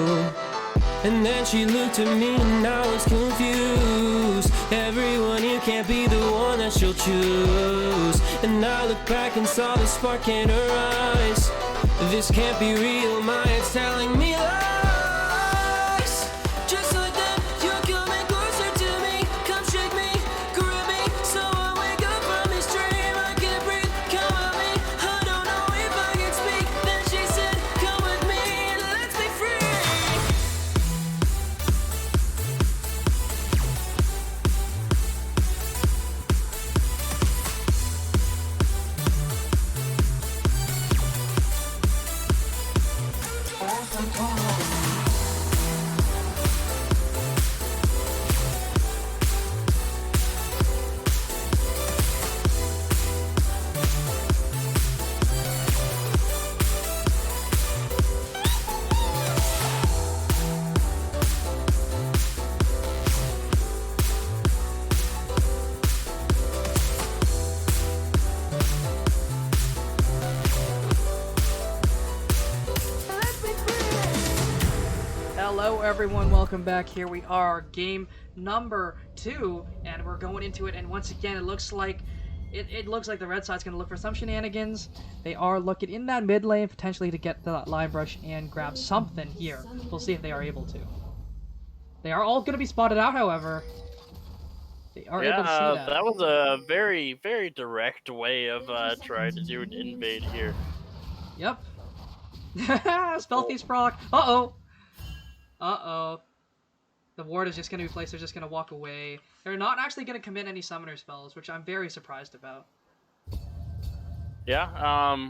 And then she looked at me and I was confused. Everyone here can't be the one that she'll choose. And I looked back and saw the spark in her eyes. This can't be real, my head's telling me lies. Just like that, you're coming closer to me. Come shake me, grab me, so I wake up from this dream. I can't breathe, come at me. I don't know if I can speak. Then she said, come with me and let's be free. everyone, welcome back. Here we are, game number 2, and we're going into it. And once again, it looks like the red side's going to look for some shenanigans. They are looking in that mid lane potentially to get the line brush and grab something here. We'll see if they are able to. They are all going to be spotted out, however. They are able to see that. That was a very, very direct way of trying to do an invade here. Yep. Spellthief's proc. Uh-oh. Uh-oh. The ward is just going to be placed. They're just going to walk away. They're not actually going to commit any summoner spells, which I'm very surprised about. Yeah,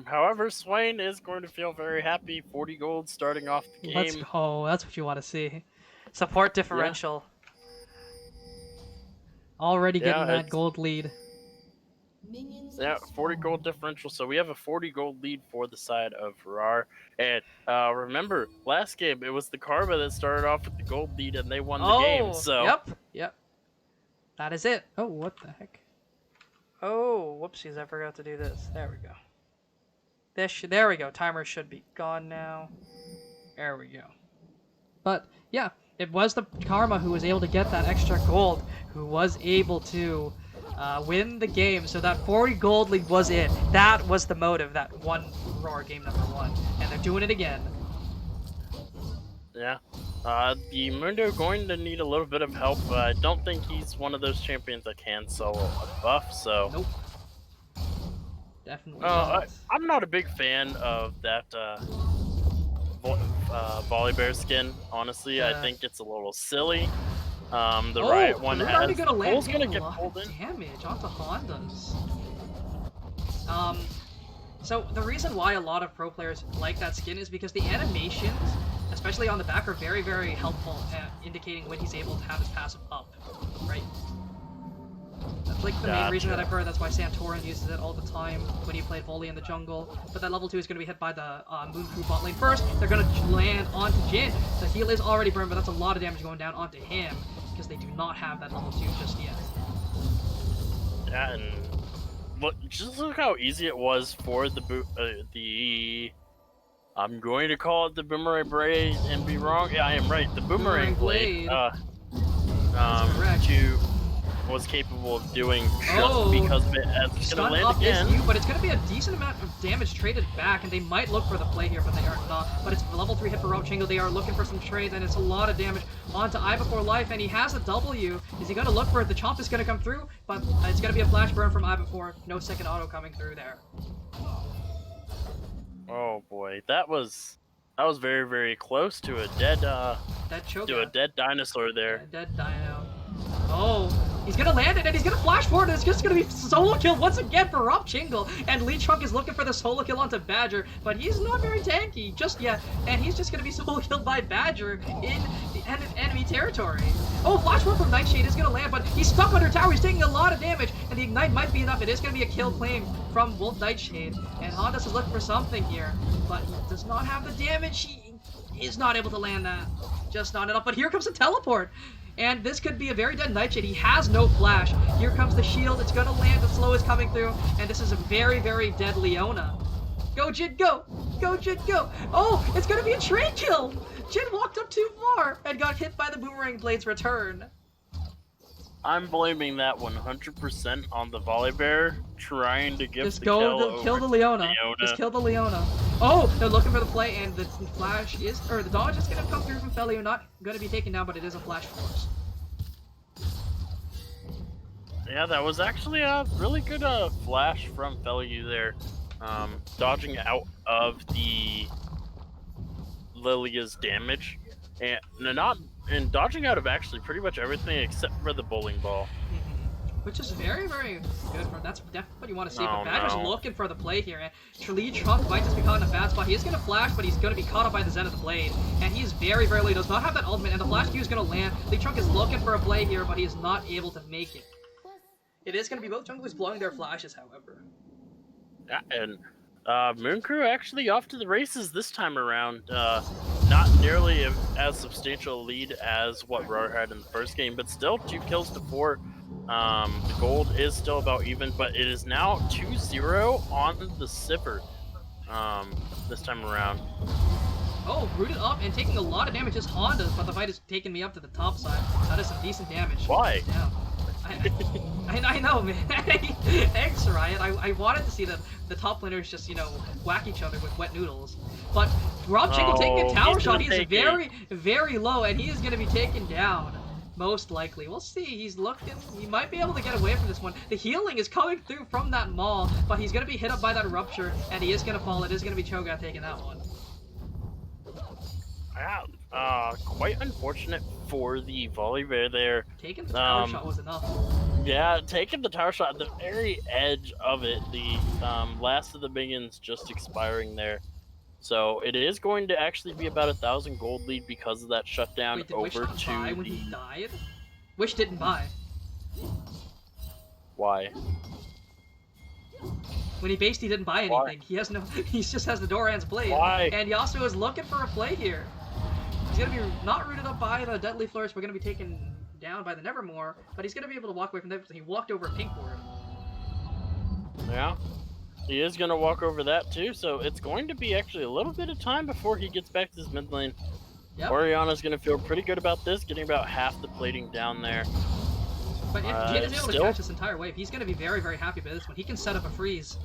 however, Swain is going to feel very happy. 40 gold starting off the game. Let's go. That's what you want to see. Support differential. Yeah. Already getting that gold lead. Yeah, 40 gold differential. So we have a 40 gold lead for the side of RAWR. And remember, last game, it was the Karma that started off with the gold lead and they won the game. So Yep. That is it. Oh, what the heck? Oh, whoopsies, I forgot to do this. There we go. There we go. Timer should be gone now. There we go. But, yeah, it was the Karma who was able to get that extra gold, who was able to win the game. So that 40 gold lead was it. That was the motive that won RAWR game number 1. And they're doing it again. Yeah. The Mundo going to need a little bit of help. I don't think he's one of those champions that can solo a buff, so... Nope. Definitely not. I'm not a big fan of that Volibear skin, honestly. Yeah. I think it's a little silly. The Riot one has... Pole's gonna get pulled in. Damage onto Hondas. So the reason why a lot of pro players like that skin is because the animations, especially on the back, are very, very helpful at indicating when he's able to have his passive up, right? That's like the main reason that I've heard. That's why Santorin uses it all the time when he played volley in the jungle. But that level 2 is going to be hit by the Moon Crew bot lane first. They're going to land onto Jin. The heal is already burned, but that's a lot of damage going down onto him because they do not have that level 2 just yet. Yeah, and just look how easy it was for the I'm going to call it the Boomerang Blade and be wrong. Yeah, I am right. The Boomerang Blade. Was capable of doing just because of it, as it's going to land again. But it's going to be a decent amount of damage traded back, and they might look for the play here, but they are not. But it's level 3 hit for Rochingo. They are looking for some trades, and it's a lot of damage onto I Before Life, and he has a W. Is he going to look for it? The Chomp is going to come through, but it's going to be a flash burn from I Before. No second auto coming through there. Oh boy, that was very, very close to a dead dinosaur there. Dead dino. Oh, he's gonna land it and he's gonna flash forward and it's just gonna be solo kill once again for Rob Chingle. And Lee Trunk is looking for the solo kill onto Badger, but he's not very tanky just yet. And he's just gonna be solo killed by Badger in the enemy territory. Oh, flash forward from Nightshade is gonna land, but he's stuck under tower. He's taking a lot of damage, and the Ignite might be enough. It is gonna be a kill claim from Wolf Nightshade. And Hondas is looking for something here, but he does not have the damage. He is not able to land that. Just not enough. But here comes a teleport. And this could be a very dead Nightshade. He has no flash. Here comes the shield. It's going to land. The slow is coming through. And this is a very, very dead Leona. Go, Jin, go! Go, Jin, go! Oh, it's going to be a trade kill! Jin walked up too far and got hit by the Boomerang Blade's return. I'm blaming that 100% on the Volibear trying to give Just kill the Leona. Just kill the Leona. Oh, they're looking for the play, and the flash is, or the dodge is going to come through from Felio. Not going to be taken down, but it is a flash force. Yeah, that was actually a really good flash from Felio there. Dodging out of the Lilia's damage. And dodging out of actually pretty much everything except for the bowling ball. Which is very, very good. That's definitely what you want to see. But Badger's looking for the play here. And Lee Trunk might just be caught in a bad spot. He is going to flash, but he's going to be caught up by the Zenith Blade. And he is very, very low. He does not have that ultimate. And the flash Q is going to land. Lee Trunk is looking for a play here, but he is not able to make it. It is going to be both junglers blowing their flashes, however. Yeah, and Moon Crew actually off to the races this time around. Not nearly as substantial a lead as what RAWR had in the first game, but still 2 kills to 4. The gold is still about even, but it is now 2-0 on the Sipper this time around. Oh, rooted up and taking a lot of damage is Honda's, but the fight is taking me up to the top side. That is some decent damage. Why? Yeah. I know, man. Thanks, Riot. I wanted to see the top laners just, you know, whack each other with wet noodles. But Rob Chingle taking a tower shot. He's very, very low, and he is going to be taken down. Most likely. We'll see. He's looking. He might be able to get away from this one. The healing is coming through from that maul, but he's going to be hit up by that rupture, and he is going to fall. It is going to be Cho'Gath taking that one. Yeah, quite unfortunate for the Volibear there. Taking the tower shot was enough. Yeah, taking the tower shot at the very edge of it. The last of the minions just expiring there. So it is going to actually be about 1,000 gold lead because of that shutdown. Wait, did over Wish not to buy when he died? Wish didn't buy. Why? When he based, he didn't buy anything. Why? He has no. He just has the Doran's blade. Why? And Yasuo is looking for a play here. He's gonna be not rooted up by the Deadly Flourish. We're gonna be taken down by the Nevermore, but he's gonna be able to walk away from that. He walked over a pink ward. Yeah, he is gonna walk over that too. So it's going to be actually a little bit of time before he gets back to his mid lane. Yep. Orianna's gonna feel pretty good about this, getting about half the plating down there. But if Jin is able to catch this entire wave, he's gonna be very, very happy by this one. He can set up a freeze.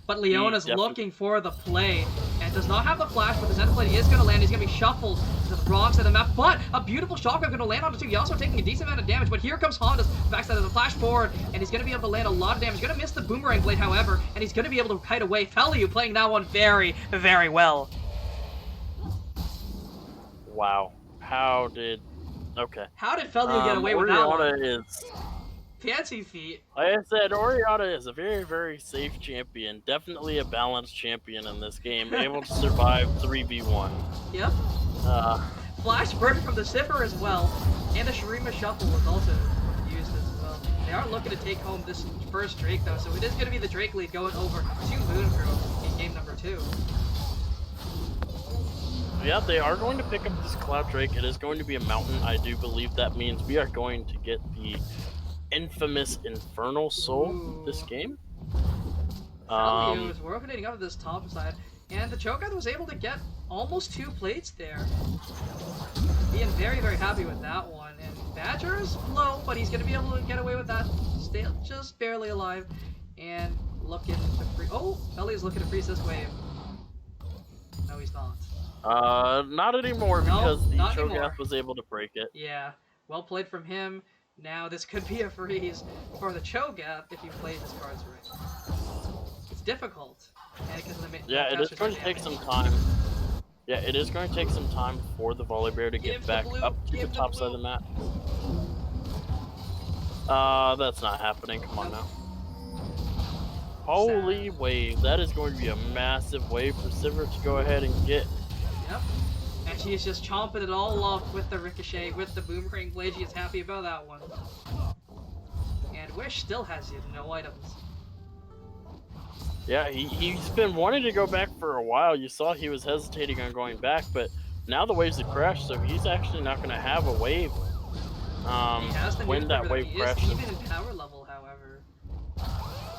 But Leona's looking for the play and does not have the flash, but the Zen play is going to land. He's going to be shuffled to the wrong side of the map, but a beautiful shotgun going to land onto two. He's also taking a decent amount of damage, but here comes Honda's backside of the flash forward, and he's going to be able to land a lot of damage. He's going to miss the boomerang blade, however, and he's going to be able to kite away. Feliu playing that one very, very well. Wow. How did... Okay. How did Feliu get away with that one? Orianna is... Fancy feet. Like I said, Orianna is a very, very safe champion. Definitely a balanced champion in this game. Able to survive 3v1. Yep. Flash burn from the Sipper as well. And the Shurima Shuffle was also used as well. They are looking to take home this first Drake though, so it is going to be the Drake lead going over to Moongrove in game number 2. Yeah, they are going to pick up this Cloud Drake. It is going to be a mountain. I do believe that means we are going to get the infamous Infernal Soul this game. We're opening up this top side, and the Cho'Gath was able to get almost 2 plates there. Being very, very happy with that one. And Badger is low, but he's going to be able to get away with that. Still just barely alive. And looking to free... Oh! Feliu's looking to freeze this wave. No, he's not. Not anymore because the Cho'Gath anymore. was able to break it. Yeah. Well played from him. Now this could be a freeze for the Cho'Gath if you play his cards right. It's difficult. And yeah, it is going to take some time. Yeah, it is going to take some time for the Volibear to get back up to the top side of the map. That's not happening. Come on now. Holy wave. That is going to be a massive wave for Sivir to go ahead and get. Yep. And she is just chomping it all up with the Ricochet, with the Boomerang Blade. She is happy about that one. And Wish still has no items. Yeah, he's been wanting to go back for a while. You saw he was hesitating on going back, but now the waves have crashed, so he's actually not going to have a wave. When that wave crashes. He is even in power level, however.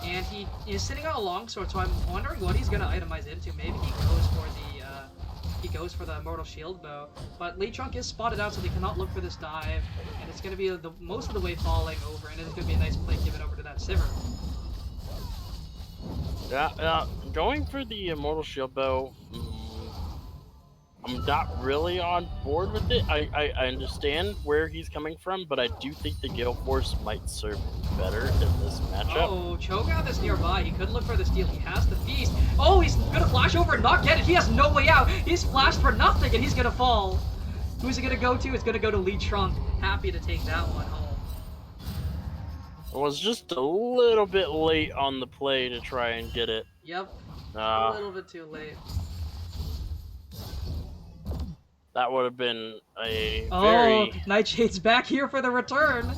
And he is sitting on a longsword, so I'm wondering what he's going to itemize into. Maybe he goes for the Immortal Shield Bow, but Lee Trunk is spotted out, so they cannot look for this dive, and it's going to be most of the way falling over, and it's going to be a nice play given over to that Sivir. Yeah, going for the Immortal Shield Bow, I'm not really on board with it. I understand where he's coming from, but I do think the Gale Force might serve better in this matchup. Oh, Cho'Gath is nearby. He could look for the steal. He has the feast. Oh, he's gonna flash over and not get it. He has no way out. He's flashed for nothing, and he's gonna fall. Who's it gonna go to? It's gonna go to Lee Trunk. Happy to take that one home. I was just a little bit late on the play to try and get it. Yep. A little bit too late. That would have been a very... Nightshade's back here for the return!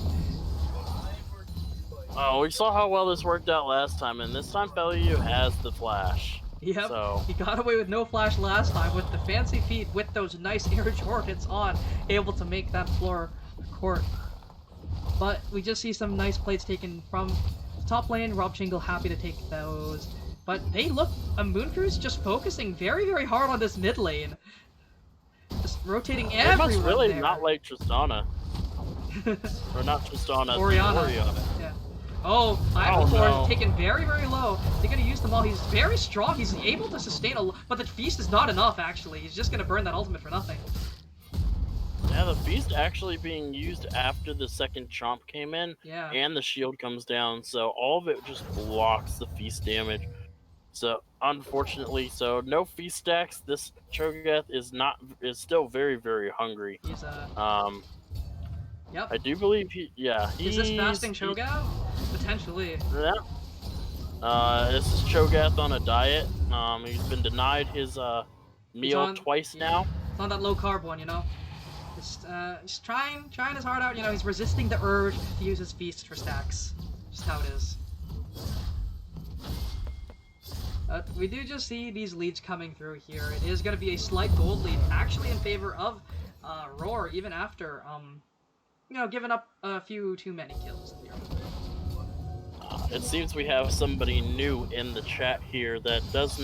Oh, we saw how well this worked out last time, and this time Feliu has the flash. Yep, so... he got away with no flash last time with the fancy feet with those nice air Jordans on, able to make that floor court. But we just see some nice plates taken from top lane. Rob Chingle happy to take those. But they look, Mooncrew's just focusing very, very hard on this mid lane. Just rotating They everyone must really there. not like Tristana. Or not Tristana, Orianna. Orianna. Yeah. Oh, Ivor taken very, very low. They're gonna use them all. He's very strong. He's able to sustain but the feast is not enough, actually. He's just gonna burn that ultimate for nothing. Yeah, the feast actually being used after the second chomp came in, Yeah. and the shield comes down, so all of it just blocks the feast damage. So unfortunately, so no feast stacks. This Cho'Gath is still very, very hungry. He's Yep. I do believe Is this fasting Cho'Gath? Potentially. Yeah. This is Cho'Gath on a diet. He's been denied his meal twice now. It's on that low carb one, you know. Just trying his heart out. You know, he's resisting the urge to use his feast for stacks. Just how it is. We do just see these leads coming through here. It is going to be a slight gold lead, actually in favor of RAWR, even after you know, giving up a few too many kills here. It seems we have somebody new in the chat here that has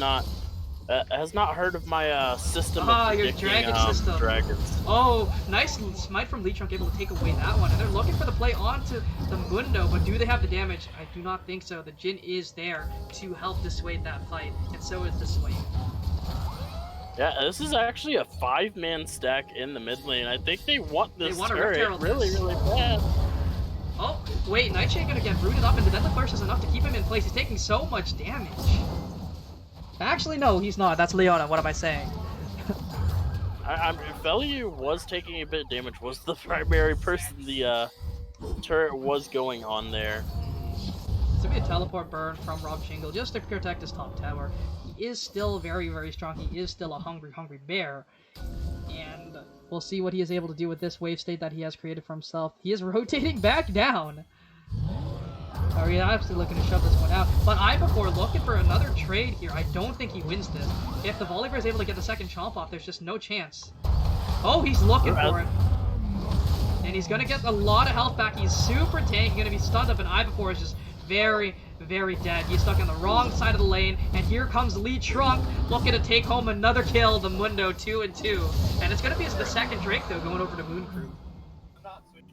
not heard of my system of predicting your dragon system. Dragons. Oh, nice smite from Leechtrunk, able to take away that one. And they're looking for the play onto the Mundo, but do they have the damage? I do not think so. The Jhin is there to help dissuade that fight, and so is the Swing. Yeah, this is actually a 5-man stack in the mid lane. I think they want this turret really, really bad. Oh, wait, Nightshade gonna get rooted up, and the Deadly Flourish is enough to keep him in place. He's taking so much damage. Actually, no, he's not. That's Leona. What am I saying? Velu was taking a bit of damage. Was the primary person the turret was going on there. It's gonna be a teleport burn from Rob Shingle just to protect his top tower. He is still very, very strong. He is still a hungry, hungry bear. And we'll see what he is able to do with this wave state that he has created for himself. He is rotating back down. Oh, he's absolutely looking to shove this one out. But Ivor looking for another trade here. I don't think he wins this. If the Volibear is able to get the second chomp off, there's just no chance. Oh, he's looking for it. And he's going to get a lot of health back. He's super tanky, going to be stunned up, and Ivor is just very, very dead. He's stuck on the wrong side of the lane, and here comes Leechtrunk looking to take home another kill, the Mundo 2-2. And it's going to be the second Drake, though, going over to Mooncrew.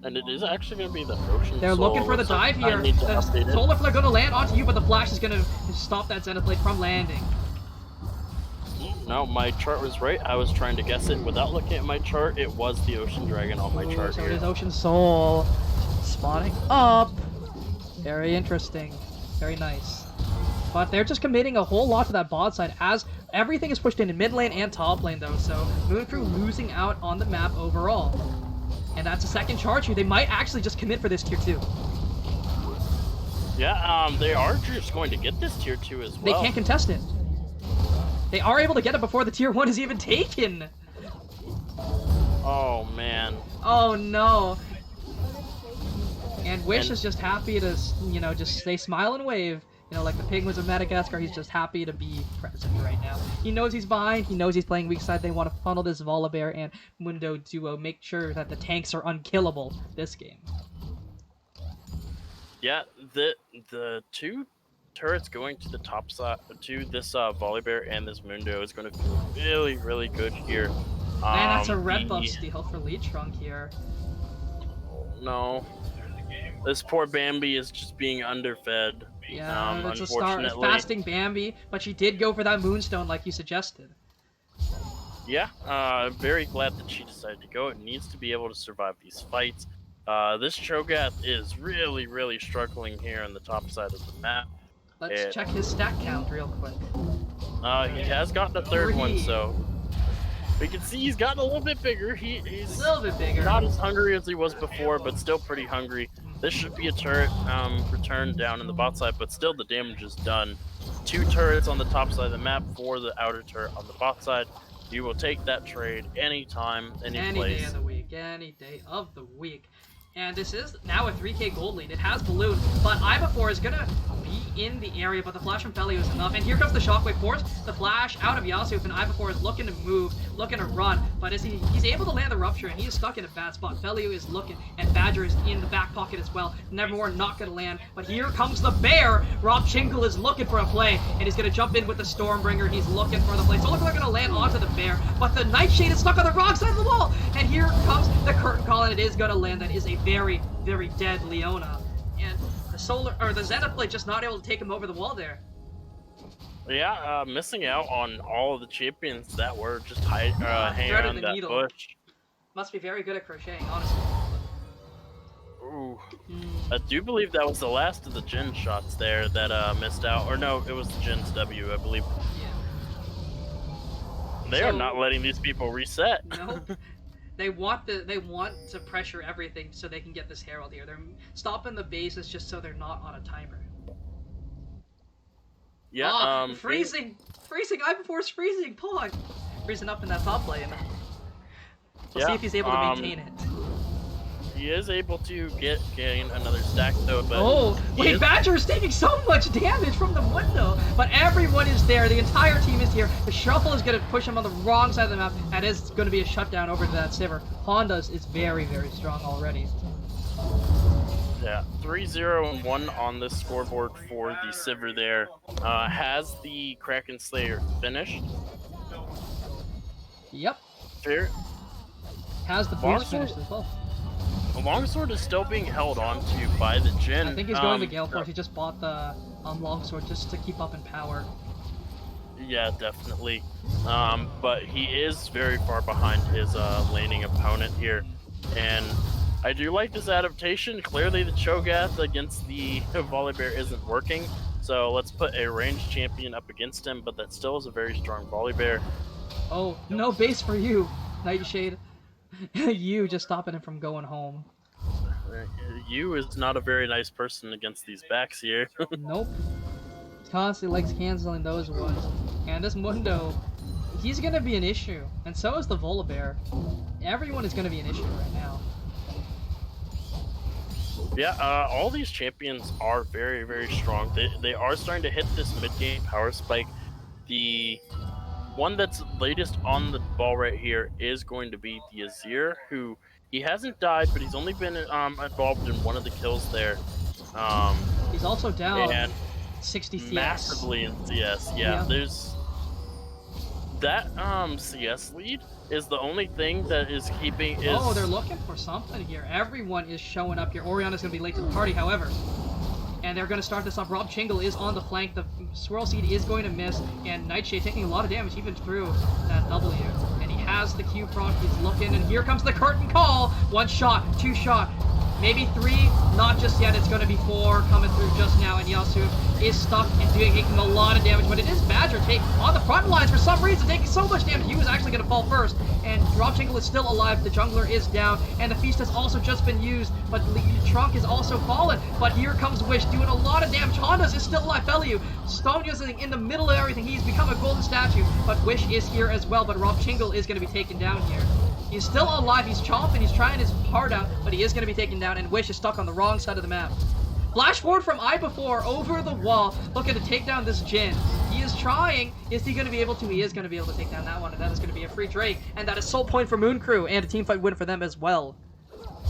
And it is actually going to be the Ocean They're Soul. looking for the dive here. The Solar Flare going to land onto you, but the Flash is going to stop that Zenith Blade from landing. No, my chart was right. I was trying to guess it without looking at my chart. It was the Ocean Dragon on my chart So here. it is Ocean Soul spawning up. Very interesting. Very nice. But they're just committing a whole lot to that bot side as everything is pushed in mid lane and top lane, though. So Mooncrew losing out on the map overall. And that's a second charge here. They might actually just commit for this tier 2. Yeah, they are just going to get this tier 2 as well. They can't contest it. They are able to get it before the tier 1 is even taken. Oh, man. Oh, no. And Wish is just happy to, you know, just stay smile and wave. You know, like the Penguins of Madagascar, he's just happy to be present right now. He knows he's behind, he knows he's playing weak side. They want to funnel this Volibear and Mundo duo, make sure that the tanks are unkillable this game. Yeah, the two turrets going to the top side, to this Volibear and this Mundo is going to feel really, really good here. Man, that's a red buff steal for Leechtrunk here. No. This poor Bambi is just being underfed. Yeah, it's a fasting Bambi, but she did go for that Moonstone like you suggested. Yeah, very glad that she decided to go. It needs to be able to survive these fights. This Cho'Gath is really, really struggling here on the top side of the map. Let's check his stack count real quick. He has gotten a third one, so we can see he's gotten a little bit bigger. He's a little bit bigger. Not as hungry as he was before, but still pretty hungry. This should be a turret return down in the bot side, but still the damage is done. 2 turrets on the top side of the map for the outer turret on the bot side. You will take that trade anytime, any place. Any day of the week. Any day of the week. And this is now a 3k gold lead. It has balloon, but Ivor is going to be in the area, but the flash from Felio is enough. And here comes the Shockwave Force. The flash out of Yasuf, and I4 is looking to move, looking to run. But as he's able to land the Rupture, and he is stuck in a bad spot. Felio is looking, and Badger is in the back pocket as well. Nevermore not going to land. But here comes the Bear. Rob Chingle is looking for a play, and he's going to jump in with the Stormbringer. He's looking for the play. So looks like they're going to land onto the Bear. But the Nightshade is stuck on the wrong side of the wall. And here comes the Curtain Call, and it is going to land. That is a very, very dead Leona. And the Zenith play just not able to take him over the wall there. Yeah, missing out on all of the champions that were just hanging around that bush. Must be very good at crocheting, honestly. Ooh. I do believe that was the last of the Jin shots there that missed out. Or no, it was the Jin's W, I believe. Yeah. They are not letting these people reset. Nope. They want to pressure everything so they can get this Herald here. They're stopping the bases just so they're not on a timer. Yeah, freezing! I4's freezing! Pog! Freezing up in that top lane. We'll see if he's able to maintain it. He is able to gain another stack though, but... Oh! Wait, Badger is taking so much damage from the window! But everyone is there, the entire team is here. The Shuffle is going to push him on the wrong side of the map, and it's going to be a shutdown over to that Sivir. Honda's is very, very strong already. Yeah, 3-0-1 on this scoreboard for the Sivir there. Has the Kraken Slayer finished? Yep. Fair. Has the boost finished as well. The Longsword is still being held on to by the Jin. I think he's going to Gale Force. He just bought the Longsword just to keep up in power. Yeah, definitely. But he is very far behind his laning opponent here. And I do like this adaptation. Clearly the Cho'Gath against the Volibear isn't working. So let's put a ranged champion up against him, but that still is a very strong Volibear. Oh, no base for you, Nightshade. You just stopping him from going home. You is not a very nice person against these backs here. Nope. Constantly likes canceling those ones. And this Mundo, he's going to be an issue. And so is the Volibear. Everyone is going to be an issue right now. Yeah, all these champions are very, very strong. They are starting to hit this mid-game power spike. The one that's latest on the ball right here is going to be the Azir, who he hasn't died, but he's only been involved in one of the kills there. He's also down and 60 CS. Massively in CS. Yeah, there's that CS lead is the only thing that is keeping is... Oh, they're looking for something here. Everyone is showing up here. Oriana's going to be late to the party, however. And they're going to start this up. Rob Chingle is on the flank. The Swirl Seed is going to miss. And Nightshade taking a lot of damage even through that W. And he has the Q proc. He's looking. And here comes the curtain call. 1 shot, 2 shot, maybe 3. Not just yet. It's going to be 4 coming through just now. And Yasu is stuck and taking a lot of damage. But it is Badger on the front lines for some reason, taking so much damage. He was actually going to fall first. And Rob Chingle is still alive. The jungler is down. And the feast has also just been used. But Trunk is also fallen. But here comes Wish doing a lot of damage. Hondas is still alive. Feliu. Stonya's in the middle of everything. He's become a golden statue. But Wish is here as well. But Rob Chingle is going to be taken down here. He's still alive. He's chomping. He's trying his heart out. But he is going to be taken down. And Wish is stuck on the wrong side of the map. Flash forward from I4 over the wall, looking to take down this Jin. He is trying. Is he going to be able to? He is going to be able to take down that one, and that is going to be a free Drake. And that is soul point for Moon Crew, and a team fight win for them as well.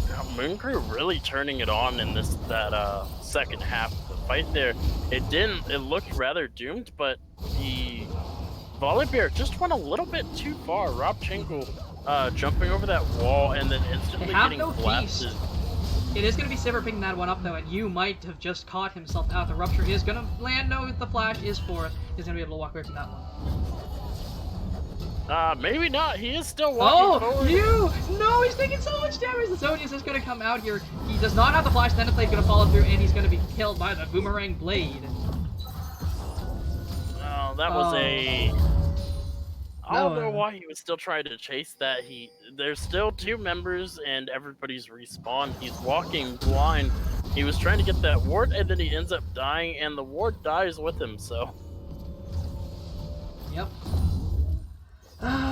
Yeah, Moon Crew really turning it on in that second half of the fight there. It looked rather doomed, but the Volibear just went a little bit too far. Rob Chingle jumping over that wall and then instantly getting blasted. Feast. It is going to be Sivir picking that one up, though, and you might have just caught himself out. The Rupture is going to land. No, the Flash is forth. He's going to be able to walk away from that one. Maybe not. He is still walking forward. No, he's taking so much damage. The Zonius is going to come out here. He does not have the Flash. Then the plate's going to follow through, and he's going to be killed by the Boomerang Blade. Oh, that was a... I don't know why he was still trying to chase that. There's still 2 members and everybody's respawned. He's walking blind. He was trying to get that ward and then he ends up dying and the ward dies with him, so. Yep.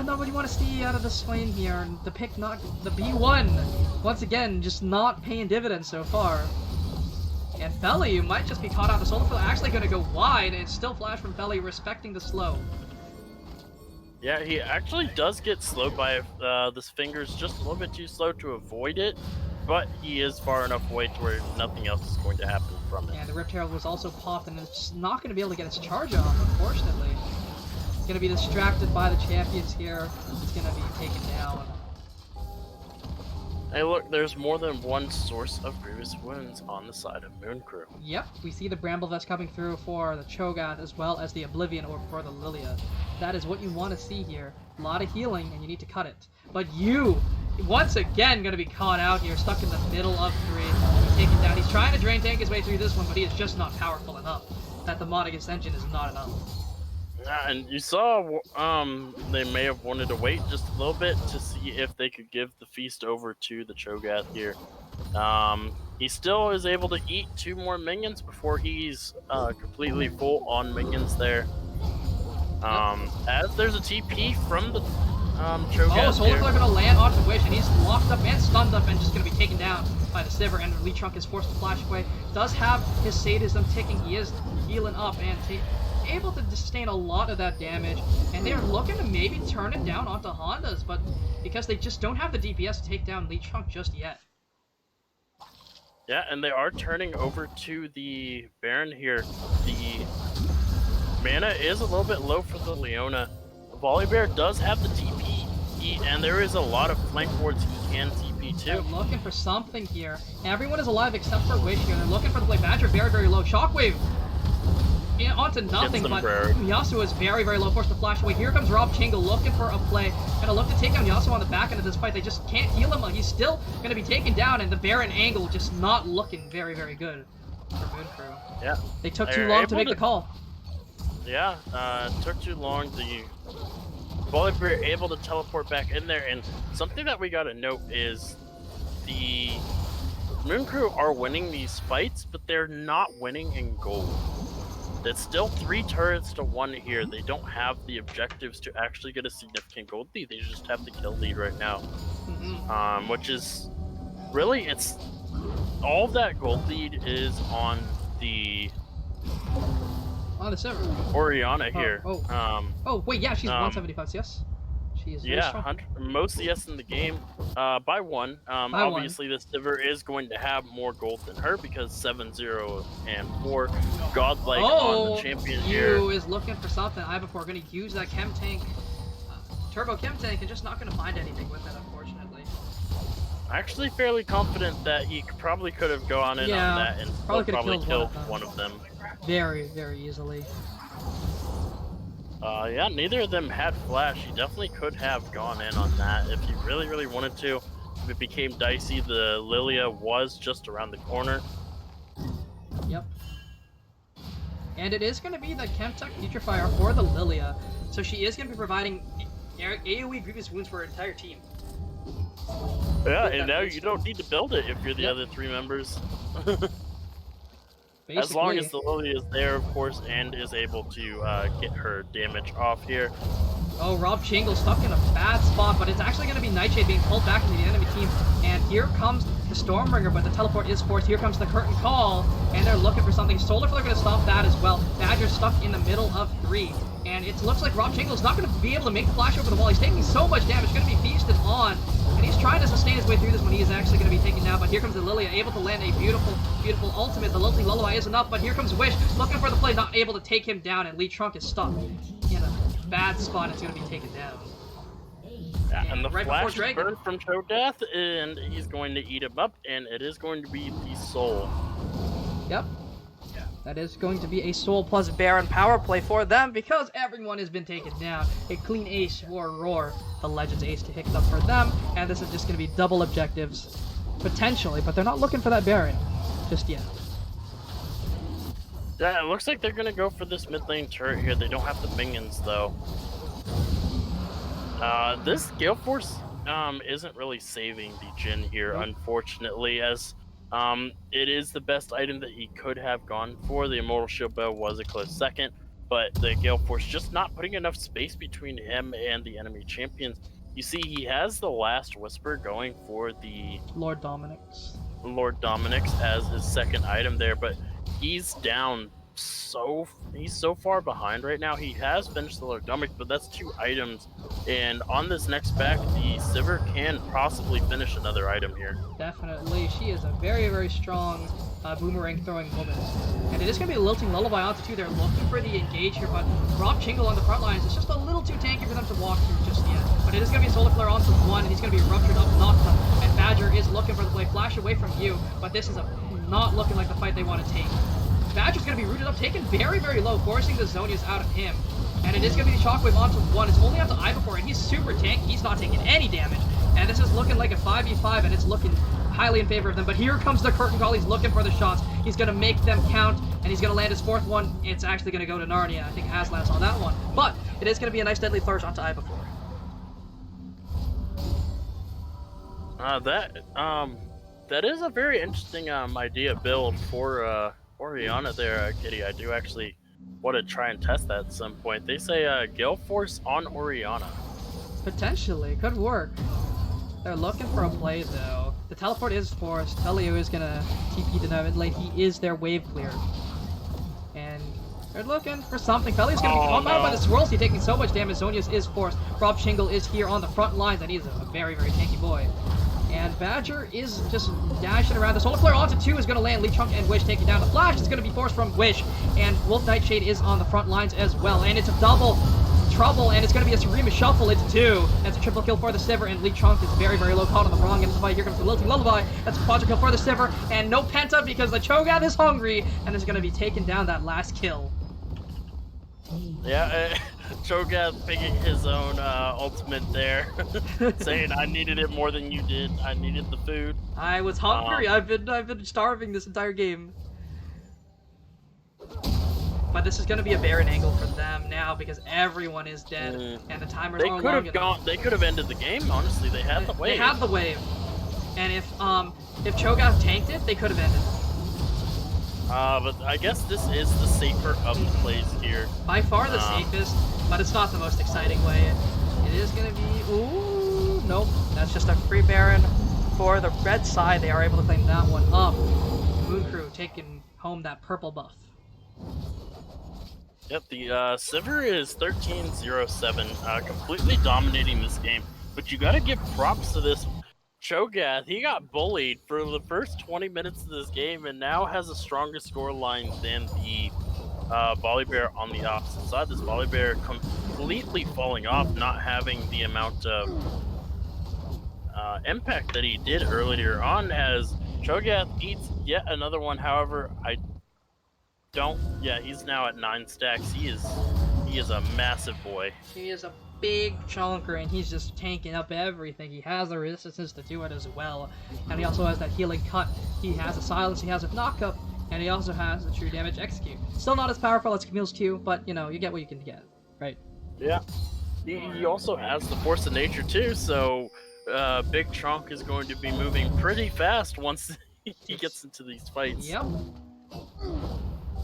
Nobody want to see out of the swing here. The pick not the B1. Once again, just not paying dividends so far. And Felly, you might just be caught out. The Solar Flare actually going to go wide, and still flash from Felly, respecting the slow. Yeah, he actually does get slowed by this finger's just a little bit too slow to avoid it, but he is far enough away to where nothing else is going to happen from it. And the Rift Herald was also popped, and it's just not going to be able to get its charge off, unfortunately. It's going to be distracted by the champions here. It's going to be taken down. Hey look, there's more than one source of grievous wounds on the side of Moon Crew. Yep, we see the Bramble Vest coming through for the Cho'Gath as well as the Oblivion Orb for the Lilia. That is what you want to see here. A lot of healing, and you need to cut it. But you, once again, going to be caught out here, stuck in the middle of 3. He's taken down. He's trying to drain tank his way through this one, but he is just not powerful enough. That Demonic Ascension is not enough. Yeah, and you saw they may have wanted to wait just a little bit to see if they could give the feast over to the Cho'Gath here. He still is able to eat 2 more minions before he's completely full on minions there. As there's a TP from the Cho'Gath. Oh, Solar Flare going to land onto Wish, and he's locked up and stunned up and just going to be taken down by the Sivir, and Lee Trunk is forced to flash away. Does have his sadism ticking. He is healing up and able to sustain a lot of that damage, and they're looking to maybe turn it down onto Hondas, but because they just don't have the DPS to take down Lee Trunk just yet. Yeah, and they are turning over to the Baron here. The mana is a little bit low for the Leona. Volibear does have the TP, and there is a lot of flank wards he can TP too. They're looking for something here. Everyone is alive except for Wish here. They're looking for the play. Badger very, very low. Shockwave onto nothing, but Yasuo is very, very low, forced to flash away. Here comes Rob Chingle looking for a play, gonna look to take down Yasuo on the back end of this fight. They just can't heal him. He's still gonna be taken down, and the Baron angle just not looking very, very good for Moon Crew. Yeah. They took too long to make the call. Yeah, it took too long. The Volibear able to teleport back in there, and something that we gotta note is the Moon Crew are winning these fights, but they're not winning in gold. It's still 3 turrets to 1 here. They don't have the objectives to actually get a significant gold lead. They just have the kill lead right now. Which is really, it's all of that gold lead is on the Sivir. Oriana here. Oh wait, yeah, she's 175. Yes. She is most CS in the game by 1. Obviously, the Sivir is going to have more gold than her because 7, 0, and 4 godlike on the champion here. Is looking for something. Ivapor going to use that chem tank, turbo chem tank, and just not going to find anything with it, unfortunately. Actually, fairly confident that he probably could have gone in on that and probably killed one of them. Very, very easily. Yeah, neither of them had flash. He definitely could have gone in on that if he really, really wanted to. If it became dicey, the Lilia was just around the corner. Yep. And it is going to be the Chemtech Putrefier for the Lilia. So she is going to be providing AoE grievous wounds for her entire team. Yeah, and now you don't need to build it if you're the other 3 members. As long as the Lily is there, of course, and is able to get her damage off here. Oh, Rob Chingle stuck in a bad spot, but it's actually going to be Nightshade being pulled back into the enemy team. And here comes the Stormbringer, but the teleport is forced. Here comes the Curtain Call, and they're looking for something. Solar Flare going to stop that as well. Badger's stuck in the middle of 3. And it looks like Rob Chingle's not going to be able to make the flash over the wall. He's taking so much damage, going to be feasted on. And he's trying to sustain his way through this when he is actually going to be taken down. But here comes the Lilia, able to land a beautiful, beautiful ultimate. The Lilty Lullaby is enough, but here comes Wish, looking for the play, not able to take him down. And Lee Trunk is stuck in a bad spot. It's going to be taken down. Yeah, and the flash is burned from Cho'Gath, and he's going to eat him up, and it is going to be the soul. Yep. That is going to be a Soul plus Baron power play for them because everyone has been taken down. A clean ace or RAWR, the Legends ace to pick up for them, and this is just going to be double objectives, potentially, but they're not looking for that Baron just yet. Yeah, it looks like they're going to go for this mid lane turret here. They don't have the minions, though. This Gale Force isn't really saving the Jhin here, unfortunately, as it is the best item that he could have gone for. The Immortal Shield Bow was a close second, but the Gale Force just not putting enough space between him and the enemy champions. You see, he has the Last Whisper going for the Lord Dominic's. Lord Dominic's as his second item there, but he's down he's so far behind right now. He has finished the Lord Dominic, but that's 2 items, and on this next back, the Sivir can possibly finish another item here. Definitely. She is a very, very strong boomerang throwing woman. And it is going to be a Lilting Lullaby onto 2. They're looking for the engage here, but Rob Chingle on the front lines is just a little too tanky for them to walk through just yet. But it is going to be a Solar Flare onto 1, and he's going to be ruptured up, knocked up. And Badger is looking for the play. Flash away from you, but this is not looking like the fight they want to take. Badger's going to be rooted up, taken very, very low, forcing the Zonias out of him. And it is going to be the Shockwave onto 1. It's only up to Ivapor, and he's super tanky. He's not taking any damage. And this is looking like a 5v5, and it's looking highly in favor of them. But here comes the curtain call. He's looking for the shots. He's going to make them count, and he's going to land his 4th one. It's actually going to go to Narnia. I think Aslan saw that one. But it is going to be a nice deadly flourish onto Ivapor. That is a very interesting idea build for Orianna there, Kitty. I do actually want to try and test that at some point. They say Gale Force on Orianna. Potentially. Could work. They're looking for a play, though. The teleport is forced. Telio is going to TP the mid lane. He is their wave clear. And they're looking for something. Felly's going to be caught out by the swirls. He's taking so much damage. Zonius is forced. Rob Shingle is here on the front lines, and he's a very, very tanky boy. And Badger is just dashing around. The Solar Flare onto 2 is going to land. Lee Chunk and Wish taking down. The Flash is going to be forced from Wish. And Wolf Nightshade is on the front lines as well. And it's a double trouble, and it's going to be a Serema Shuffle into 2. That's a triple kill for the Sivir, and Lee Chunk is very, very low, caught on the wrong end of the fight. Here comes the Lilting Lullaby. That's a quadra kill for the Sivir, and no Penta because the Cho'Gath is hungry, and is going to be taking down that last kill. Yeah, Cho'Gath picking his own ultimate there, saying I needed it more than you did. I needed the food. I was hungry. I've been starving this entire game. But this is going to be a Baron angle for them now because everyone is dead and the timers are long enough. They could have ended the game. Honestly, they had the wave. They have the wave, and if Cho'Gath tanked it, they could have ended. But I guess this is the safer of the plays here. By far the safest, but it's not the most exciting way. It is going to be... Ooh, nope. That's just a free Baron for the red side. They are able to claim that one up. Moon Crew taking home that purple buff. Yep, the Sivir is 13-0-7, completely dominating this game. But you gotta give props to this Cho'Gath. He got bullied for the first 20 minutes of this game and now has a stronger scoreline than the Volibear on the opposite side. This Volibear completely falling off, not having the amount of impact that he did earlier on as Cho'Gath eats yet another one. However, he's now at 9 stacks. He is a massive boy. He is a big chunker, and he's just tanking up everything. He has the resistance to do it as well, and he also has that healing cut. He has a silence, he has a knock-up, and he also has a true damage execute. Still not as powerful as Camille's Q, but, you know, you get what you can get, right? Yeah. He also has the Force of Nature, too, so Big Trunk is going to be moving pretty fast once he gets into these fights. Yep.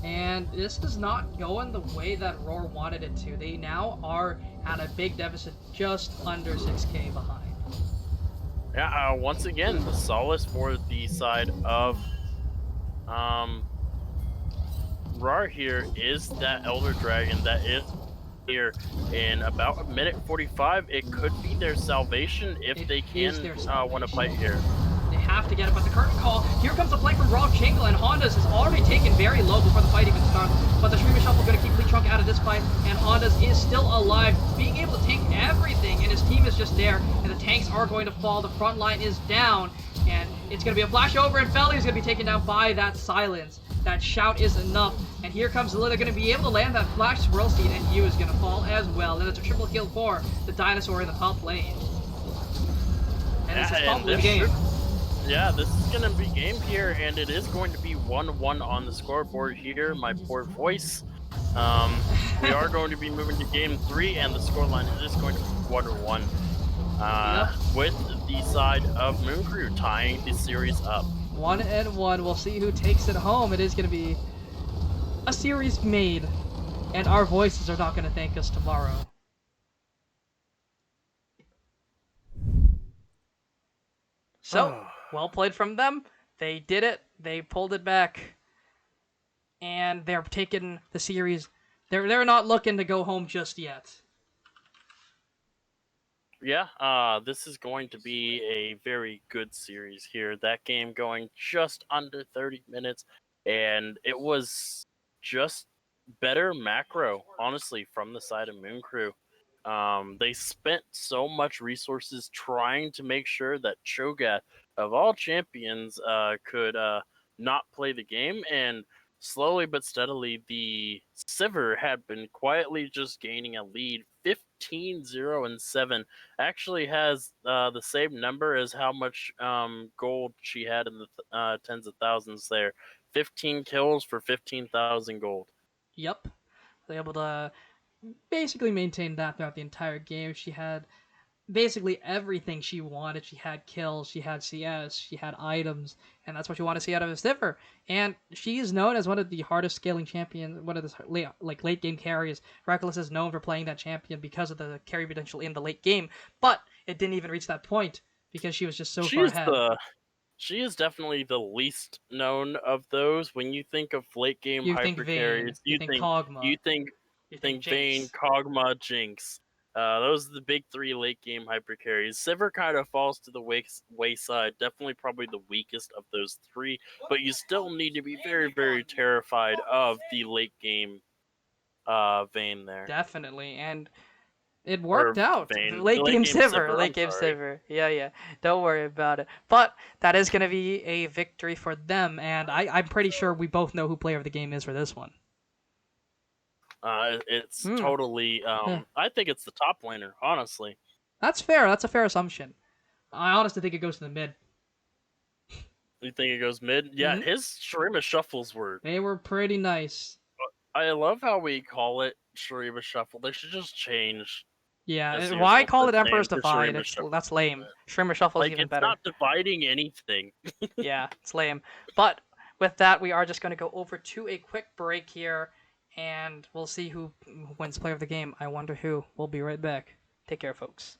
And this is not going the way that RAWR wanted it to. They now are at a big deficit, just under 6k behind. Yeah, once again, the solace for the side of RAWR here is that Elder Dragon that is here in about a minute 45. It could be their salvation if they can want to fight here. They have to get it, but the curtain call, here comes the play from Rob Chingle, and Honda's is already taken very low before the fight even starts, but the Streamer Shuffle is going to keep Lee Trunk out of this fight, and Honda's is still alive, being able to tank everything, and his team is just there, and the tanks are going to fall, the front line is down, and it's going to be a flash over, and Felly is going to be taken down by that silence. That shout is enough, and here comes Lilla going to be able to land that flash swirl seed, and Yu is going to fall as well, and it's a triple kill for the dinosaur in the top lane. And this is probably the game. Yeah, this is going to be game here, and it is going to be 1-1 on the scoreboard here. My poor voice. We are going to be moving to game 3, and the scoreline is going to be 1-1. With the side of Moon Crew tying the series up. 1-1. We'll see who takes it home. It is going to be a series made, and our voices are not going to thank us tomorrow. So, well played from them. They did it. They pulled it back, and they're taking the series. They're not looking to go home just yet. Yeah, this is going to be a very good series here. That game going just under 30 minutes, and it was just better macro, honestly, from the side of Moon Crew. They spent so much resources trying to make sure that Cho'Gath, of all champions, could not play the game, and slowly but steadily, the Sivir had been quietly just gaining a lead, 15-0-7. Actually has the same number as how much gold she had in the tens of thousands there. 15 kills for 15,000 gold. Yep. They're able to basically maintain that throughout the entire game. She had basically everything she wanted. She had kills, she had CS, she had items, and that's what you want to see out of a Sivir. And she is known as one of the hardest scaling champions, one of the late game carries. Reckless is known for playing that champion because of the carry potential in the late game, but it didn't even reach that point because she was just so far ahead. She is definitely the least known of those. When you think of late game You think hyper Vayne, carries, you think Kog'Maw, you think Vayne, Jinx. Kog'Maw, Jinx. Those are the big three late game hyper carries. Sivir kind of falls to the wayside. Definitely, probably the weakest of those three. But you still need to be very, very terrified of the late game Vayne there. Definitely, and it worked out. Vayne. Late game Sivir, Late game Sivir. Yeah. Don't worry about it. But that is going to be a victory for them, and I'm pretty sure we both know who player of the game is for this one. It's totally. I think it's the top laner, honestly. That's fair. That's a fair assumption. I honestly think it goes to the mid. You think it goes mid? Yeah, his Shurima shuffles were. They were pretty nice. I love how we call it Shurima shuffle. They should just change. Yeah, why call it Emperor's Divide? That's lame. Shrimmer Shuffle is even better. It's not dividing anything. Yeah, it's lame. But with that, we are just going to go over to a quick break here, and we'll see who wins player of the game. I wonder who. We'll be right back. Take care, folks.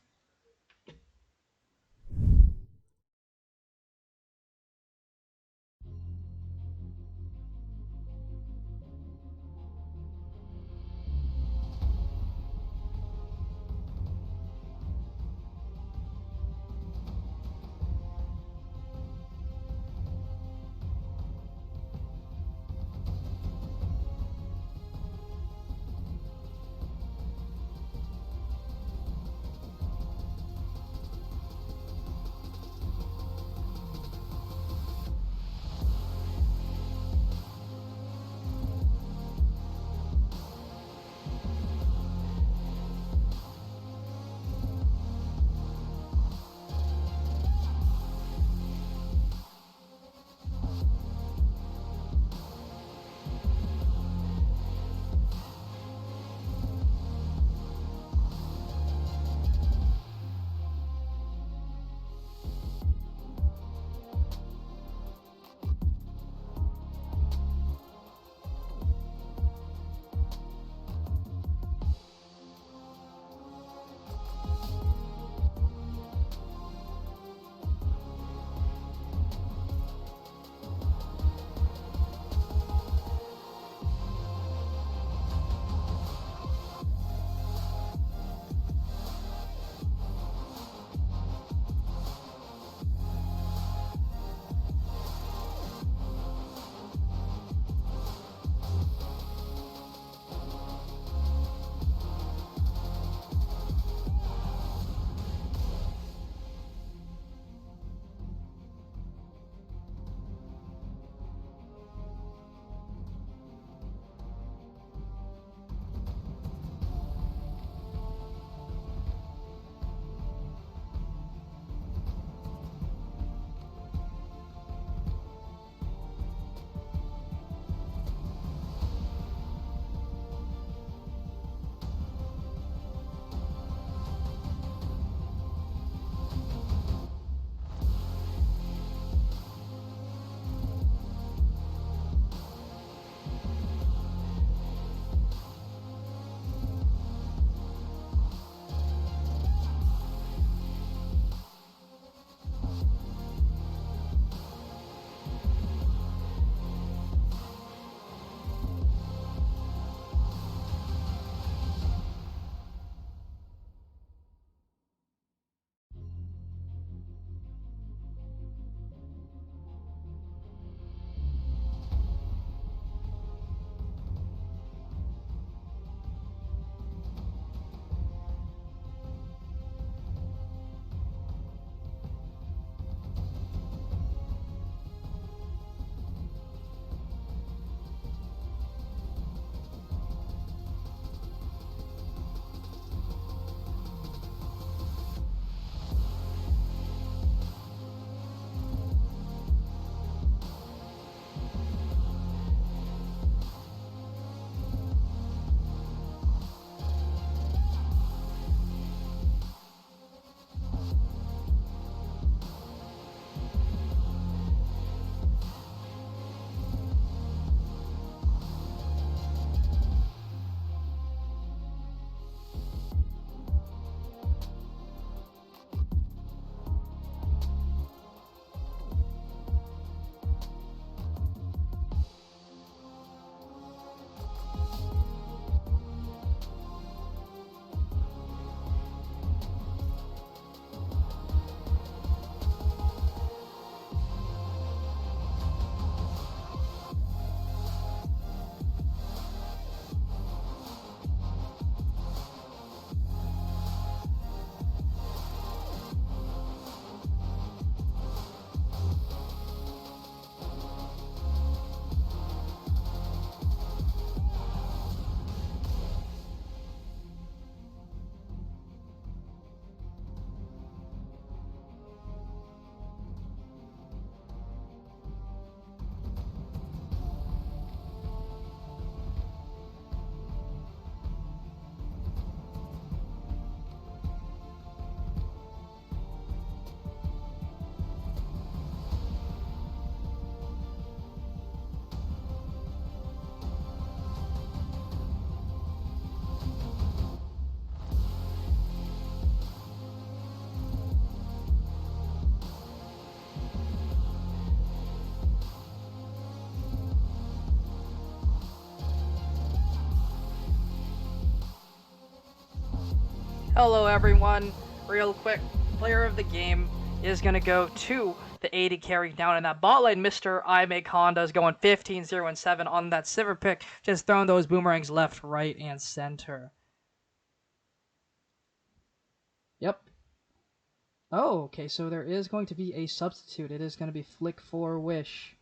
Hello everyone. Real quick, player of the game is going to go to the AD carry down in that bot lane. Mr. I Make Honda is going 15, 0, and 7 on that silver pick. Just throwing those boomerangs left, right, and center. Yep. Oh, okay, so there is going to be a substitute. It is going to be Flick for Wish.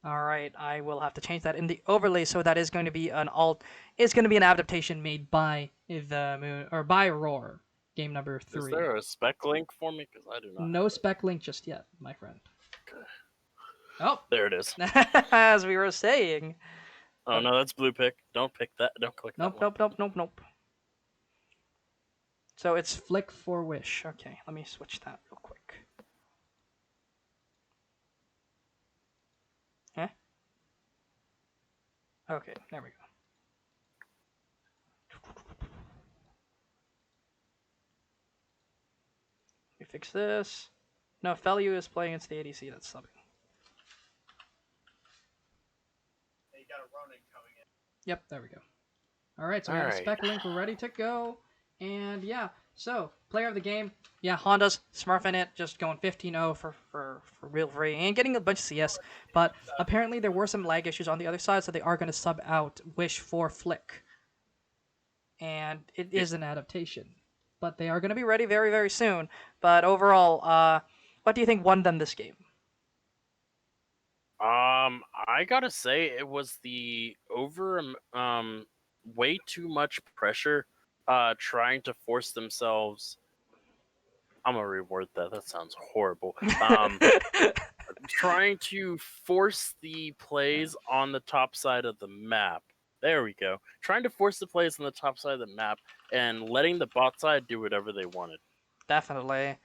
Alright, I will have to change that in the overlay, so that is going to be an alt. It's going to be an adaptation made by the Moon, or by RAWR. Game number 3. Is there a spec link for me? Because I do not. No spec link just yet, my friend. Okay. Oh, There it is. as we were saying. Oh no, that's blue pick. Don't pick that. Don't click that. Nope. So it's Flick for Wish. Okay, let me switch that real quick. Eh? Okay, there we go. Let me fix this. No, Felu is playing against the ADC. That's subbing. Yep, there we go. Alright, so we have a spec link. We're ready to go. And yeah, so player of the game. Yeah, Honda's smurfing it, just going 15-0 for real free and getting a bunch of CS. But apparently there were some lag issues on the other side, so they are going to sub out Wish for Flick. And it is an adaptation. But they are going to be ready very, very soon. But overall, what do you think won them this game? I gotta say it was the way too much pressure, trying to force themselves. I'm gonna reword that. That sounds horrible. Trying to force the plays on the top side of the map. There we go. Trying to force the plays on the top side of the map and letting the bot side do whatever they wanted. Definitely.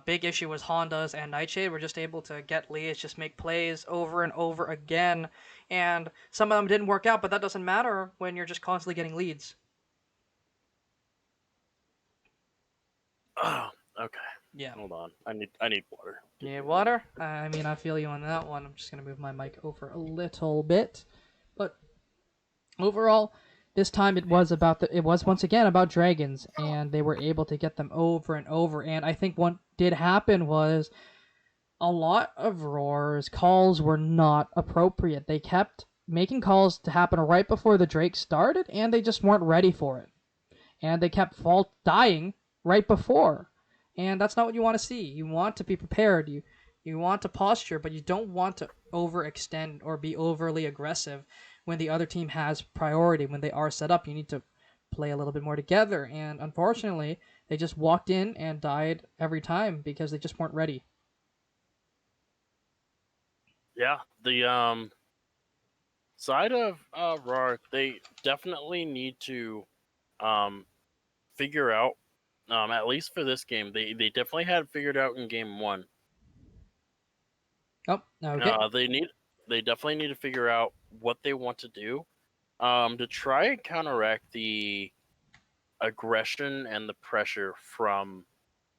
Big issue was Hondas and Nightshade were just able to get leads, just make plays over and over again. And some of them didn't work out, but that doesn't matter when you're just constantly getting leads. Oh, okay. Yeah. Hold on. I need water. Yeah, water? I mean, I feel you on that one. I'm just going to move my mic over a little bit. But overall, this time it was once again about dragons, and they were able to get them over and over. And I think what did happen was a lot of RAWR's calls were not appropriate. They kept making calls to happen right before the Drake started, and they just weren't ready for it. And they kept dying right before. And that's not what you want to see. You want to be prepared. You want to posture, but you don't want to overextend or be overly aggressive when the other team has priority. When they are set up, you need to play a little bit more together. And unfortunately, they just walked in and died every time because they just weren't ready. Yeah, the side of RAWR, they definitely need to figure out, at least for this game, they definitely had it figured out in game 1. Oh, okay. They definitely need to figure out what they want to do to try and counteract the aggression and the pressure from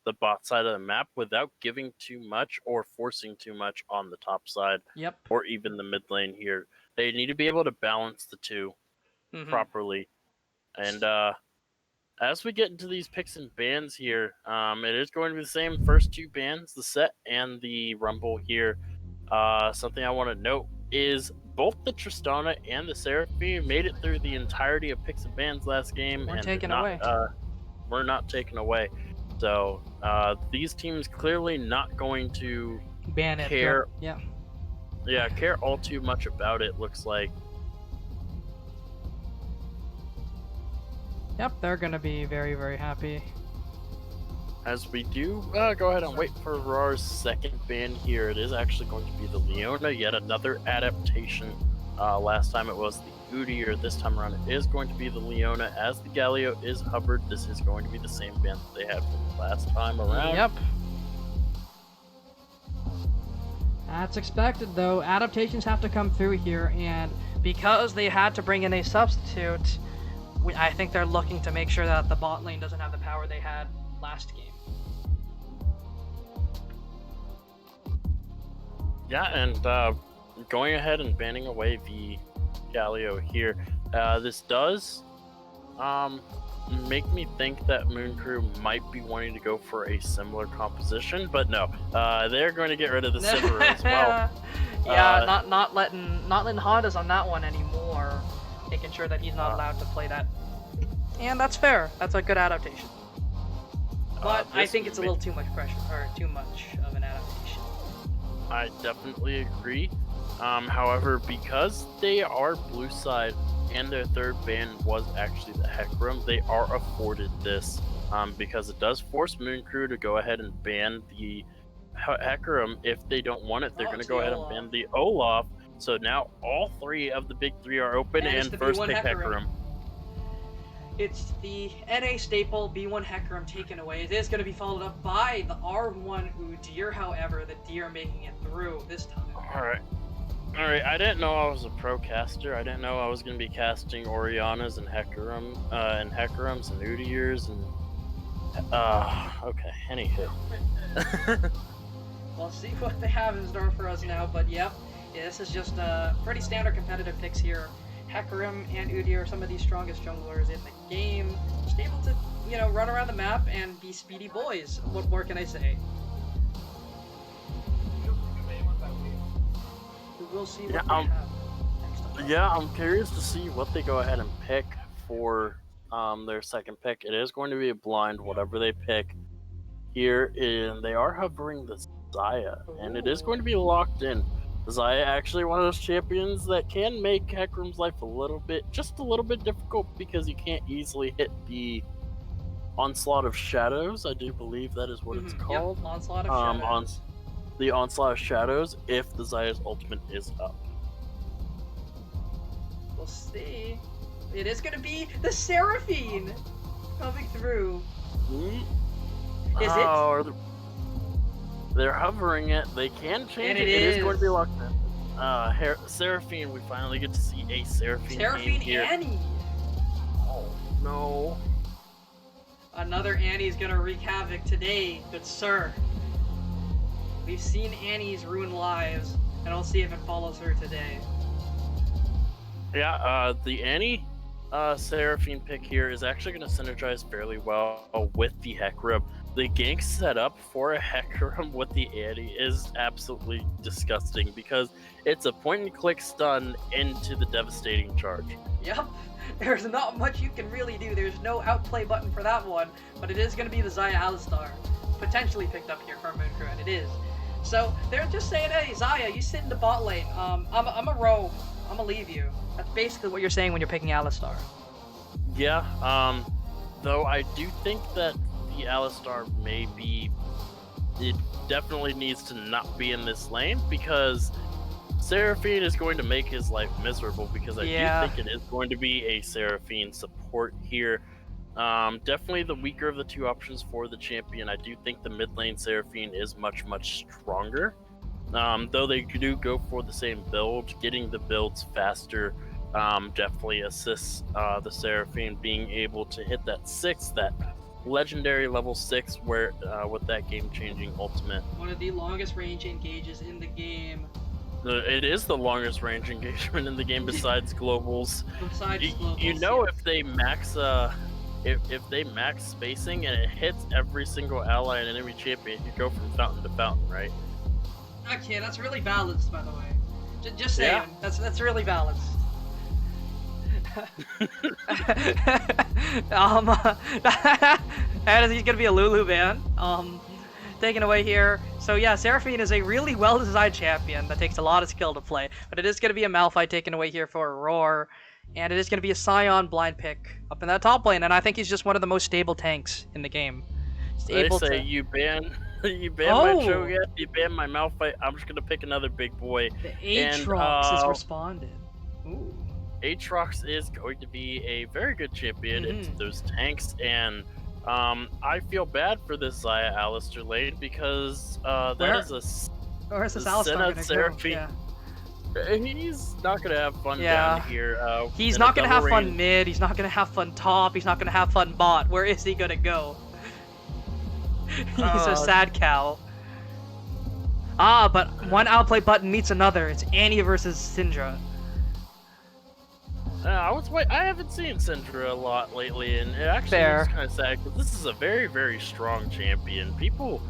the bot side of the map without giving too much or forcing too much on the top side. Yep. Or even the mid lane here. They need to be able to balance the two properly. And as we get into these picks and bans here, it is going to be the same first 2 bans, the set and the rumble here. Something I want to note is both the Tristana and the Seraphine made it through the entirety of picks and bans last game. We're not taken away. So these teams clearly not going to ban it. Care. Yeah. Yeah, care all too much about it, looks like. Yep, they're going to be very, very happy. As we do go ahead and wait for RAWR's second ban here, it is actually going to be the Leona, yet another adaptation. Last time it was the Udyr, this time around it is going to be the Leona. As the Galio is Hubbard, this is going to be the same ban that they had from last time around. Yep. That's expected, though. Adaptations have to come through here, and because they had to bring in a substitute, I think they're looking to make sure that the bot lane doesn't have the power they had last game. Yeah, and going ahead and banning away the Galio here, this does make me think that Moon Crew might be wanting to go for a similar composition, but no, they're going to get rid of the Silver as well. Yeah, not letting Hondas on that one anymore, making sure that he's not allowed to play that. And that's fair. That's a good adaptation. But I think it's a little too much pressure, or too much of an adaptation. I definitely agree. However, because they are blue side and their third ban was actually the Hecarim, they are afforded this because it does force Moon Crew to go ahead and ban the Hecarim. If they don't want it, they're going to go ahead and ban the Olaf. So now all three of the big three are open, and first pick Hecarim. It's the NA staple B1 Hecarim taken away. It is going to be followed up by the R1 Udyr, however, the Deer making it through this time. Alright, I didn't know I was a pro caster. I didn't know I was going to be casting Orianas and Hecarim, and Hecarims and Udyrs and... okay, anywho. We'll see what they have in store for us now, but yep. Yeah, this is just pretty standard competitive picks here. Hecarim and Udyr are some of the strongest junglers in the game. Just able to, you know, run around the map and be speedy boys. What more can I say? We'll see what they have next time. Yeah, I'm curious to see what they go ahead and pick for their second pick. It is going to be a blind, whatever they pick here, and they are hovering the Xayah, and it is going to be locked in. Xayah actually one of those champions that can make Hecarim's life just a little bit difficult because you can't easily hit the Onslaught of Shadows. I do believe that is what it's called. Yep, Onslaught of Shadows. The Onslaught of Shadows if the Xayah's ultimate is up. We'll see. It is going to be the Seraphine coming through. Is it? They're hovering it. They can change it. It is going to be locked in. Seraphine, we finally get to see a Seraphine game here. Annie! Oh, no. Another Annie's going to wreak havoc today, good sir. We've seen Annie's ruin lives, and we'll see if it follows her today. Yeah, the Annie Seraphine pick here is actually going to synergize fairly well with the Hecarim. The gank setup for a Hecarim with the Annie is absolutely disgusting because it's a point-and-click stun into the devastating charge. Yep, there's not much you can really do. There's no outplay button for that one, but it is going to be the Xayah Alistar, potentially picked up here from Moon Crew, and it is. So they're just saying, hey, Xayah, you sit in the bot lane. I'm a roam. I'm gonna leave you. That's basically what you're saying when you're picking Alistar. Yeah, though I do think that the Alistar it definitely needs to not be in this lane because Seraphine is going to make his life miserable because I do think it is going to be a Seraphine support here. Definitely the weaker of the two options for the champion. I do think the mid lane Seraphine is much, much stronger. Though they do go for the same build, getting the builds faster definitely assists the Seraphine being able to hit that legendary level 6 where with that game-changing ultimate. One of the longest range engages in the game. It is the longest range engagement in the game besides globals. You know, if they max if they max spacing and it hits every single ally and enemy champion, you go from fountain to fountain, right? Okay, that's really balanced, by the way. Just saying, yeah. That's really balanced. And he's gonna be a Lulu ban. Taken away here. So yeah, Seraphine is a really well-designed champion that takes a lot of skill to play, but it is gonna be a Malphite taken away here for RAWR, and it is gonna be a Sion blind pick up in that top lane, and I think he's just one of the most stable tanks in the game. You ban my Cho'Gath, you ban my Malphite, I'm just gonna pick another big boy. The Aatrox has responded. Ooh. Aatrox is going to be a very good champion into those tanks, and I feel bad for this Xayah Alistar lane because where's this Alistar gonna go? Yeah. He's not gonna have fun down here. He's not gonna have fun mid, he's not gonna have fun top, he's not gonna have fun bot. Where is he gonna go? He's a sad cow. But one outplay button meets another. It's Annie versus Syndra. I haven't seen Syndra a lot lately, and it actually Fair. is kind of sad because this is a very, very strong champion. People,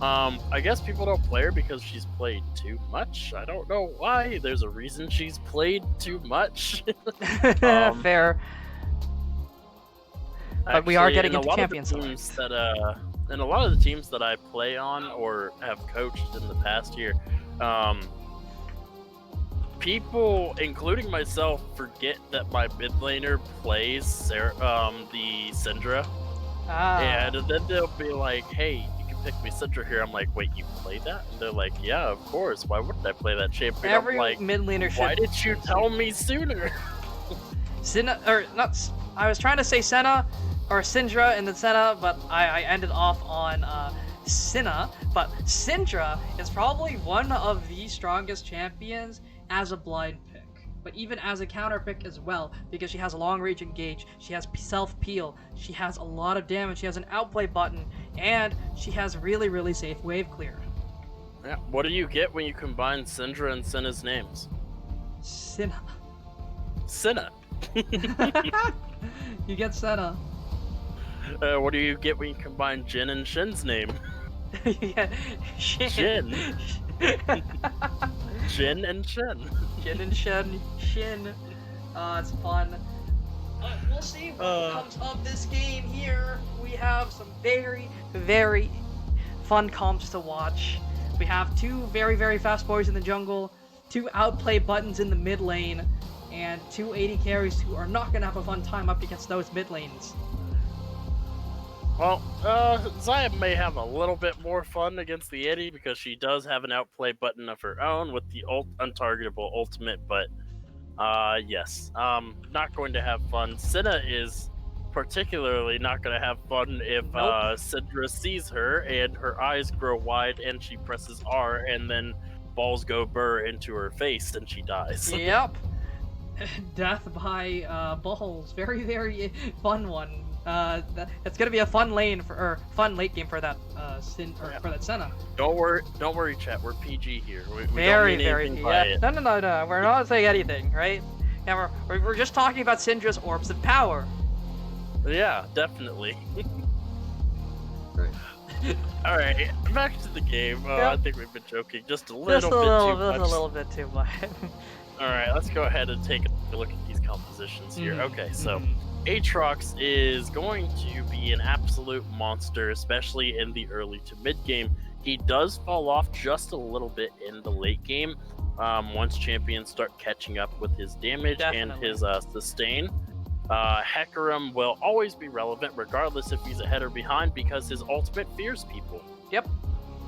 I guess people don't play her because she's played too much. I don't know why. There's a reason she's played too much. Fair. But we are Actually, getting in a into lot champion of the teams select. in a lot of the teams that I play on or have coached in the past year, people, including myself, forget that my mid laner plays the Syndra, and then they'll be like, "Hey, you can pick me Syndra here." I'm like, "Wait, you play that?" And they're like, "Yeah, of course. Why wouldn't I play that champion?" Every I'm like, mid laner should. "Why did you tell me sooner?" Senna, or not. I was trying to say Senna or Syndra and then Senna, but I ended off on Senna. But Syndra is probably one of the strongest champions as a blind pick, but even as a counter pick as well, because she has a long range engage, she has self peel, she has a lot of damage, she has an outplay button, and she has really safe wave clear. Yeah. What do you get when you combine Syndra and Senna's names? Senna. Senna. You get Senna. What do you get when you combine Jin and Shin's name? Yeah, Jin. Jin and Shin. Jin and Shin. It's fun. We'll see what comes of this game here. We have some very fun comps to watch. We have two very fast boys in the jungle, two outplay buttons in the mid lane, and two 80 carries who are not going to have a fun time up against those mid lanes. Well, Zaya may have a little bit more fun against the Eddie because she does have an outplay button of her own with the untargetable ultimate, but yes, not going to have fun. Senna is particularly not going to have fun if Syndra sees her and her eyes grow wide and she presses R and then balls go burr into her face and she dies. Yep. Death by balls. Very fun one. It's gonna be a fun fun late game for that for that Senna. Don't worry, chat. We're PG here. We Very don't mean anything by yeah. it. No. We're not saying anything, right? Yeah, we're just talking about Syndra's orbs of power. Yeah, definitely. Right. All right, back to the game. Yep. I think we've been joking just a little bit too much. Just a little bit too much. All right, let's go ahead and take a look at these compositions here. Mhm, Okay, so Aatrox is going to be an absolute monster, especially in the early to mid game. He does fall off just a little bit in the late game once champions start catching up with his damage and his sustain. Hecarim will always be relevant regardless if he's ahead or behind because his ultimate fears people. Yep.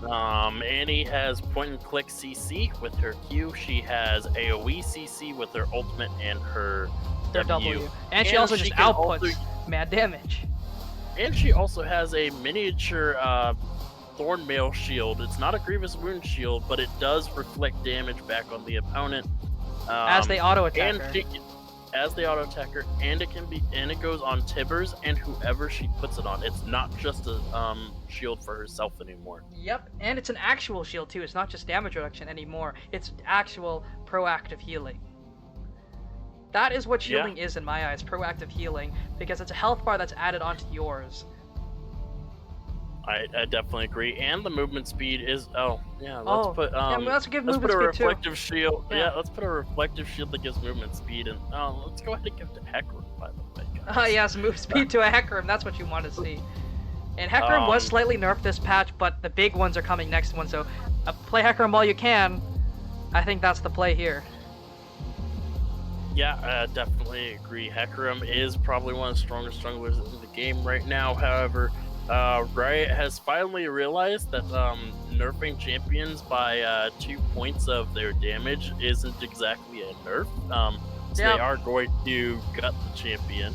Annie has point and click CC with her Q. She has AoE CC with her ultimate and her W. And she also just outputs mad damage. And she also has a miniature Thornmail shield. It's not a Grievous Wound shield, but it does reflect damage back on the opponent. As they auto attack her. As the auto attacker, and it goes on Tibbers and whoever she puts it on. It's not just a shield for herself anymore. Yep, and it's an actual shield too. It's not just damage reduction anymore. It's actual proactive healing. That is what shielding is in my eyes, proactive healing, because it's a health bar that's added onto yours. I definitely agree, and the movement speed is let's give put a movement speed reflective too. shield. Yeah, let's put a reflective shield that gives movement speed, and let's go ahead and give it to Hecarim, by the way. Yes, move speed to a Hecarim. That's what you want to see. And Hecarim was slightly nerfed this patch, but the big ones are coming next one. So play Hecarim while you can. I think that's the play here. Yeah, I definitely agree. Hecarim is probably one of the strongest junglers in the game right now. However, Riot has finally realized that nerfing champions by 2 points of their damage isn't exactly a nerf. So they are going to gut the champion,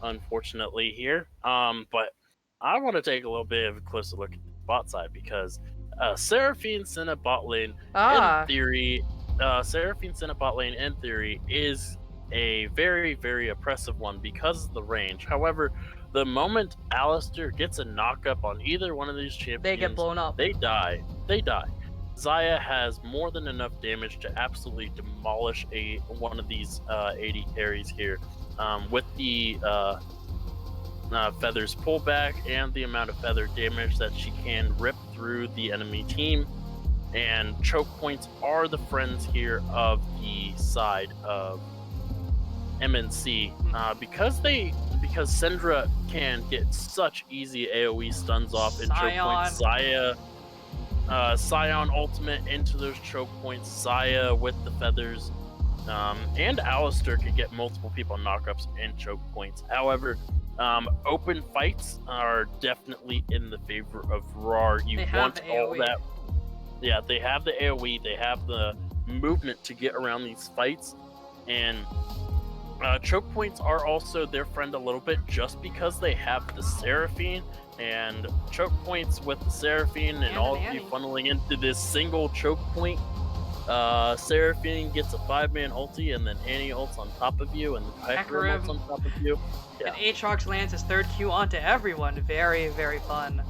unfortunately, here. But I want to take a little bit of a closer look at the bot side because Seraphine Senna bot lane, in theory, is a very oppressive one because of the range. However, the moment Alistar gets a knock up on either one of these champions, they get blown up. They die. Zaya has more than enough damage to absolutely demolish one of these 80 carries here. With the Feather's pullback and the amount of Feather damage that she can rip through the enemy team. And choke points are the friends here of the side of MNC because Syndra can get such easy AoE stuns off in choke points. Scion ultimate into those choke points. Zaya with the feathers, and Alistar could get multiple people knockups in choke points. However, open fights are definitely in the favor of RAWR. You want all that. Yeah, they have the AoE, they have the movement to get around these fights, and choke points are also their friend a little bit just because they have the Seraphine, and choke points with the Seraphine and all of you funneling into this single choke point. Seraphine gets a 5-man ulti, and then Annie ults on top of you, and the Hecarim ults on top of you. Yeah. And Aatrox lands his third Q onto everyone. Very, very fun.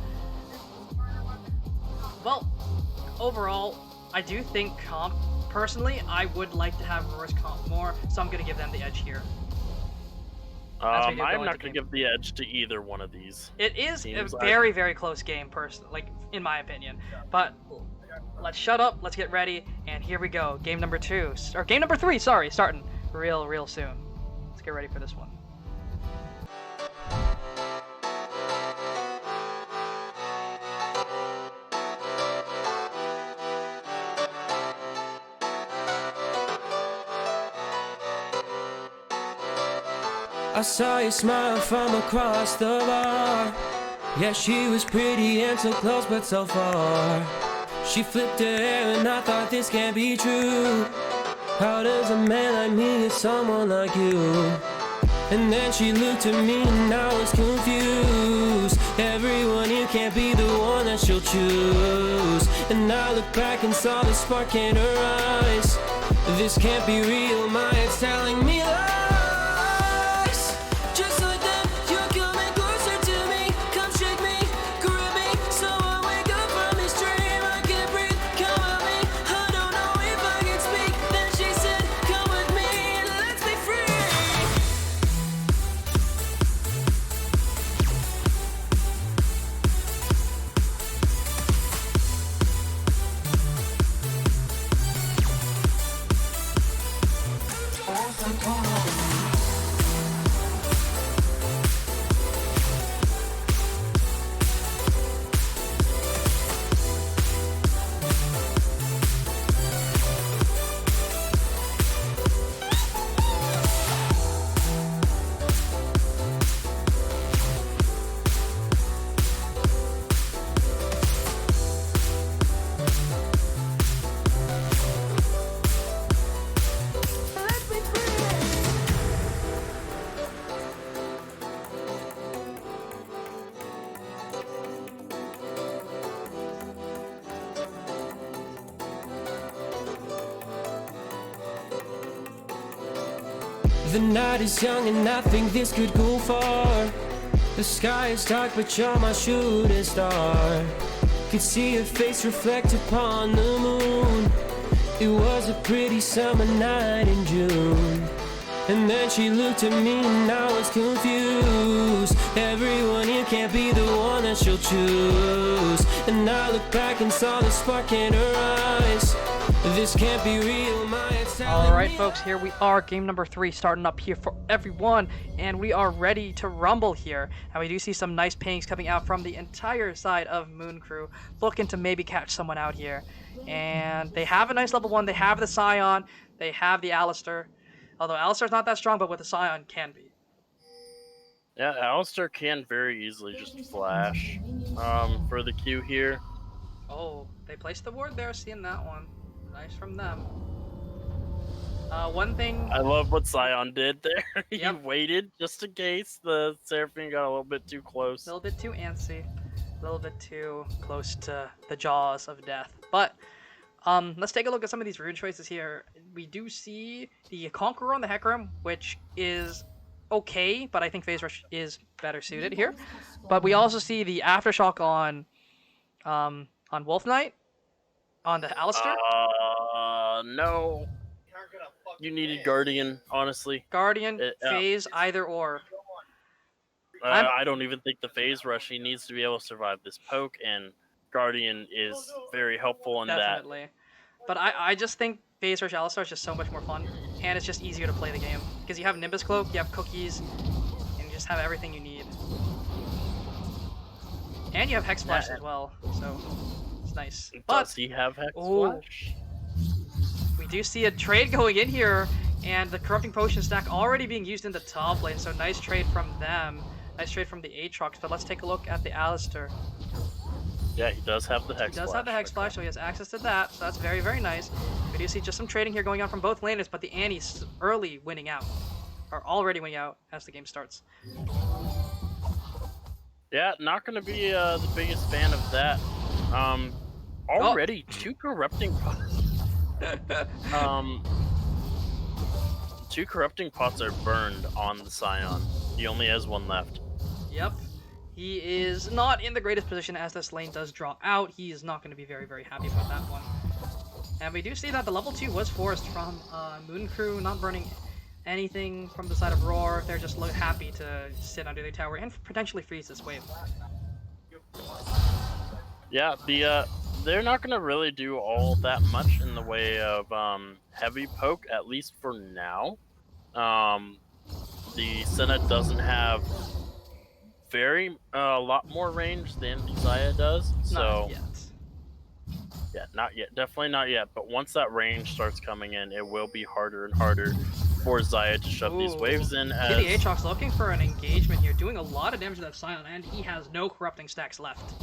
Well, overall, I do think comp, personally, I would like to have RAWR's comp more, so I'm going to give them the edge here. I'm not going to give the edge to either one of these. It is a very, very close game, like, in my opinion. But let's shut up, let's get ready, and here we go. Game number 2, or game number 3, sorry, starting real soon. Let's get ready for this one. I saw you smile from across the bar. Yeah, she was pretty and so close but so far. She flipped her hair and I thought this can't be true. How does a man like me get someone like you? And then she looked at me and I was confused. Everyone here can't be the one that she'll choose. And I looked back and saw the spark in her eyes. This can't be real, my head's telling me lies. Just like that, you're coming closer to me. Come shake me, grab me, so I wake up from this dream. I can't breathe, come at me. I don't know if I can speak. Then she said, come with me and let's be free. The night is young and I think this could go far. The sky is dark but you're my shooting star. Could see your face reflect upon the moon. It was a pretty summer night in June. And then she looked at me and I was confused. Everyone here can't be the one that she'll choose. And I looked back and saw the spark in her eyes. This can't be real, my head's telling me. Alright folks, here we are, game number 3 starting up here for everyone, and we are ready to rumble here. And we do see some nice pings coming out from the entire side of Moon Crew, looking to maybe catch someone out here. And they have a nice level 1, they have the Scion, they have the Alistar. Although Alistar's not that strong, but with the Scion can be. Yeah, Alistar can very easily just flash for the Q here. Oh, they placed the ward there, seeing that one. Nice from them. One thing... I love what Scion did there. He Yep. waited just in case the Seraphine got a little bit too close. A little bit too antsy. A little bit too close to the jaws of death. But, let's take a look at some of these rune choices here. We do see the Conqueror on the Hecarim, which is okay, but I think Phase Rush is better suited here. But we also see the Aftershock on Wolf Knight. On the Alistair? No. You needed Guardian, honestly. Guardian, Phase, either or. I don't even think the phase rush. He needs to be able to survive this poke, and Guardian is very helpful in Definitely. But I just think Phase Rush Alistar is just so much more fun, and it's just easier to play the game. Because you have Nimbus Cloak, you have cookies, and you just have everything you need. And you have Hex Splash as well, so it's nice. that. Does he have Hex Splash? We do see a trade going in here, and the Corrupting Potion stack already being used in the top lane, so nice trade from them. Nice trade from the Aatrox, but let's take a look at the Alistair. Yeah, he does have the Hex Splash. He does have the Hex Splash, so he has access to that, so that's very, very nice. We do see just some trading here going on from both laners, but the Annie's early winning out, or already winning out as the game starts. Yeah, not going to be the biggest fan of that. Already 2 corrupting pots. 2 corrupting pots are burned on the Scion. He only has 1 left. Yep. He is not in the greatest position as this lane does drop out. He is not going to be very, very happy about that one. And we do see that the level 2 was forced from Moon Crew, not burning anything from the side of RAWR. They're just happy to sit under the tower and potentially freeze this wave. Yeah, they're not going to really do all that much in the way of heavy poke, at least for now. The Senna doesn't have a lot more range than the Xayah does. Not yet. Yeah, not yet. Definitely not yet. But once that range starts coming in, it will be harder and harder for Xayah to shove these waves in. See the Aatrox looking for an engagement here, doing a lot of damage to that Scion, and he has no corrupting stacks left.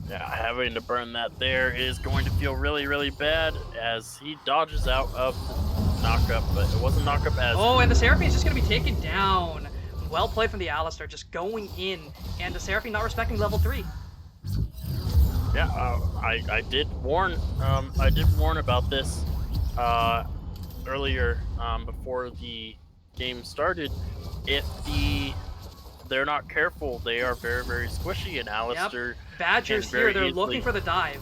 Yeah, having to burn that there is going to feel really, really bad as he dodges out of the knockup, but it wasn't knockup as... Oh, and the Seraphine is just going to be taken down. Well played from the Alistair, just going in, and the Seraphine not respecting level 3. Yeah, I did warn about this earlier before the game started. If they're not careful, they are very, very squishy, and Alistair... Yep. Badger's here, they're looking for the dive.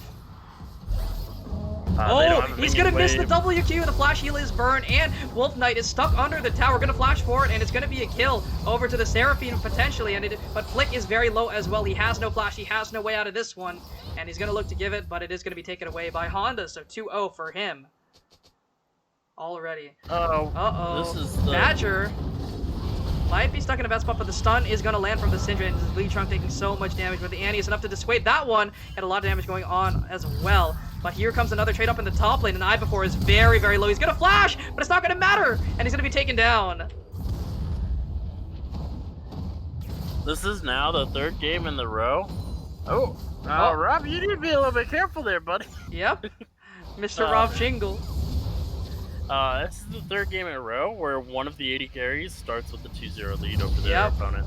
Oh, he's gonna miss the WQ, the flash heal is burned, and Wolf Knight is stuck under the tower, gonna flash forward, and it's gonna be a kill over to the Seraphine potentially, but Flick is very low as well. He has no flash, he has no way out of this one, and he's gonna look to give it, but it is gonna be taken away by Honda, so 2-0 for him. Already. This is the... Badger might be stuck in a bad spot, but the stun is going to land from the Syndra, and Lee Trunk taking so much damage, but the Annie is enough to dissuade that one, and a lot of damage going on as well. But here comes another trade up in the top lane, and I-Before is very, very low. He's going to flash, but it's not going to matter, and he's going to be taken down. This is now the 3rd game in the row. Rob, you need to be a little bit careful there, buddy. Yep. Mr. Rob Jingle. This is the 3rd game in a row where one of the 80 carries starts with the 2-0 lead over their opponent.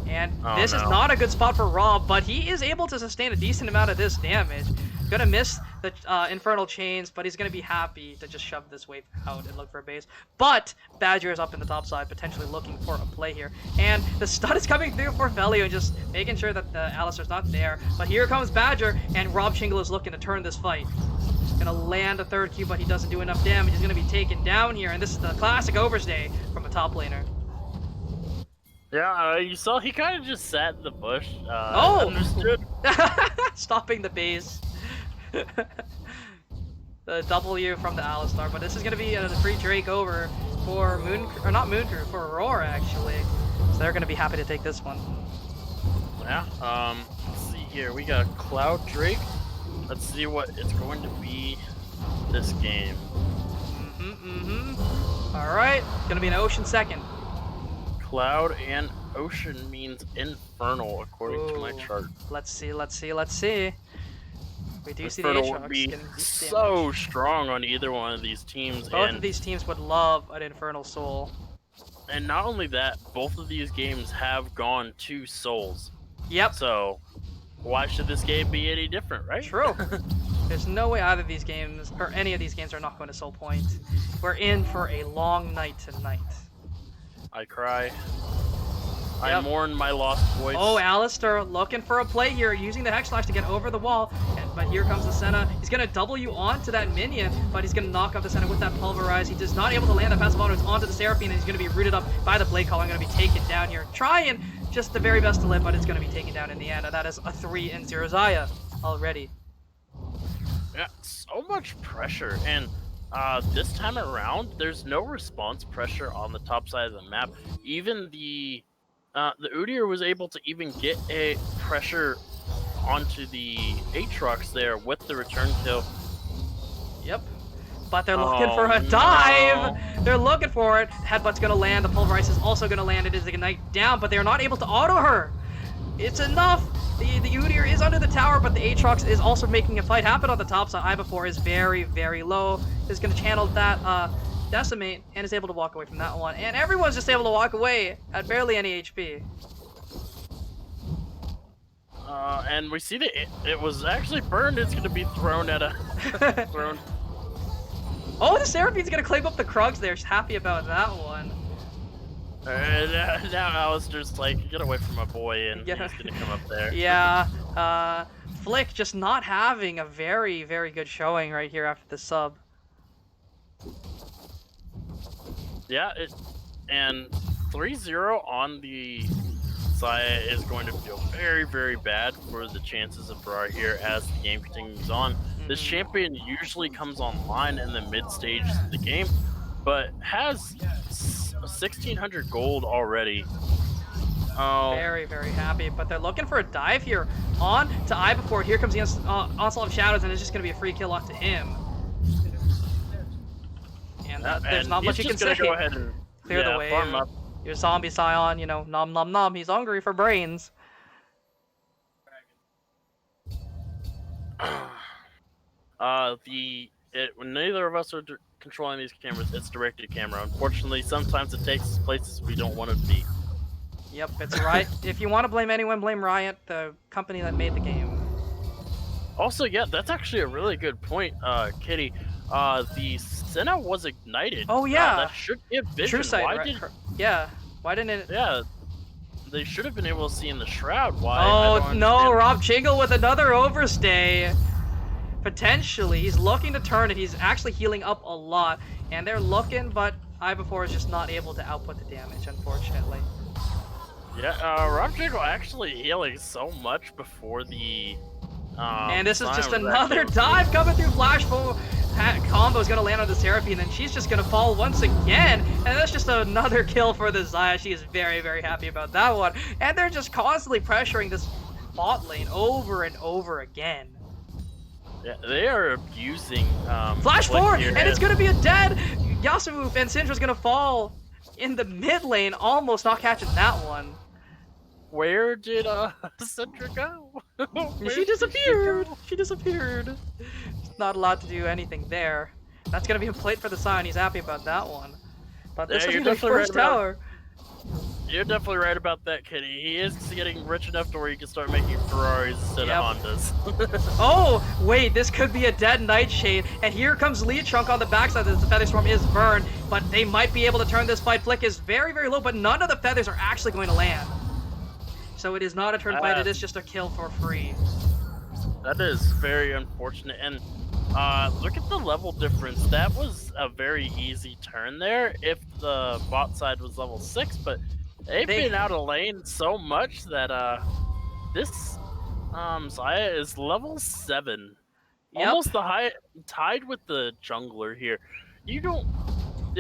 And this is not a good spot for Rob, but he is able to sustain a decent amount of this damage. Gonna miss the Infernal Chains, but he's gonna be happy to just shove this wave out and look for a base. But Badger is up in the top side, potentially looking for a play here. And the stun is coming through for Velio, and just making sure that the Alistair's not there. But here comes Badger, and Rob Shingle is looking to turn this fight. Gonna land a 3rd Q, but he doesn't do enough damage. He's gonna be taken down here, and this is the classic overstay from a top laner. Yeah, you saw he kind of just sat in the bush. Understood. Stopping the base. The W from the Alistar, but this is gonna be a free Drake over for for RAWR actually. So they're gonna be happy to take this one. Yeah. Let's see here. We got Cloud Drake. Let's see what it's going to be this game. All right, gonna be an Ocean second. Cloud and Ocean means Infernal, according to my chart. Let's see. We do see the Infernal Aatrox would be getting so strong on either one of these teams. Both of these teams would love an Infernal Soul. And not only that, both of these games have gone to souls. Yep. So why should this game be any different, right? True. There's no way either of these games, or any of these games, are not going to soul point. We're in for a long night tonight. I cry. I mourn my lost voice. Oh, Alistair looking for a play here, using the Hex Slash to get over the wall, and but here comes the Senna. He's going to W onto that minion, but he's going to knock off the Senna with that Pulverize. He does not able to land that passive auto onto the Seraphine, and he's going to be rooted up by the Blade Caller and going to be taken down here. Trying just the very best to live, but it's going to be taken down in the end, and that is a 3-0 Zaya already. Yeah, so much pressure, and this time around, there's no response pressure on the top side of the map. Even the Udyr was able to even get a pressure onto the Aatrox there with the return kill. Yep. But they're looking for a dive! No. They're looking for it. Headbutt's gonna land. The Pulverize is also gonna land. It is Ignite down, but they're not able to auto her. It's enough. The Udyr is under the tower, but the Aatrox is also making a fight happen on the top side. Ibervor is very, very low. Is gonna channel that Decimate and is able to walk away from that one. And everyone's just able to walk away at barely any HP. And we see that it was actually burned. It's gonna be thrown at a thrown. Oh, the Seraphine's gonna claim up the Krugs there. She's happy about that one. Now Alistair's like, get away from my boy, and he's gonna come up there. Yeah, Flick just not having a very, very good showing right here after the sub. Yeah, and 3-0 on the Zaya is going to feel very, very bad for the chances of RAWR here as the game continues on. This champion usually comes online in the mid stage of the game, but has 1,600 gold already. Oh. Very, very happy, but they're looking for a dive here on to Ibervor. Here comes the Onslaught of Shadows, and it's just going to be a free kill off to him. And there's not much you can say. Go ahead and clear the way. Farm up. Your zombie Scion, you know, nom nom nom, he's hungry for brains. When neither of us are controlling these cameras, it's directed camera. Unfortunately, sometimes it takes places we don't want it to be. Yep, it's right. If you want to blame anyone, blame Riot, the company that made the game. Also, yeah, that's actually a really good point, Kitty. The Senna was ignited. Oh yeah, that should be a vision. True sight, Why right? did? Yeah, why didn't it? Yeah, they should have been able to see in the shroud. Why? Oh no, Rob Jingle with another overstay. Potentially, he's looking to turn it. He's actually healing up a lot, and they're looking, but Ibervor is just not able to output the damage, unfortunately. Yeah, Rob Jingle actually healing so much before the. And this is just another dive coming through Flash combo is going to land on the Seraphine, and she's just going to fall once again. And that's just another kill for the Zaya. She is very, very happy about that one. And they're just constantly pressuring this bot lane over and over again. Yeah, they are abusing Flash forward, and it's going to be a dead Yasuo, and Syndra's going to fall in the mid lane, almost not catching that one. Where did Syndra go? She disappeared. She disappeared. She's not allowed to do anything there. That's gonna be a plate for the Scion. He's happy about that one. But this is the first tower. You're definitely right about that, Kitty. He is getting rich enough to where he can start making Ferraris instead of Hondas. Oh, wait, this could be a dead Nightshade. And here comes Leechunk on the backside as the Feather Storm is burned. But they might be able to turn this fight. Flick is very, very low, but none of the feathers are actually going to land. So it is not a turn fight, it is just a kill for free. That is very unfortunate. And look at the level difference. That was a very easy turn there if the bot side was level 6, but they've been out of lane so much that this Zaya is level 7. Yep. Almost the high tied with the jungler here. You don't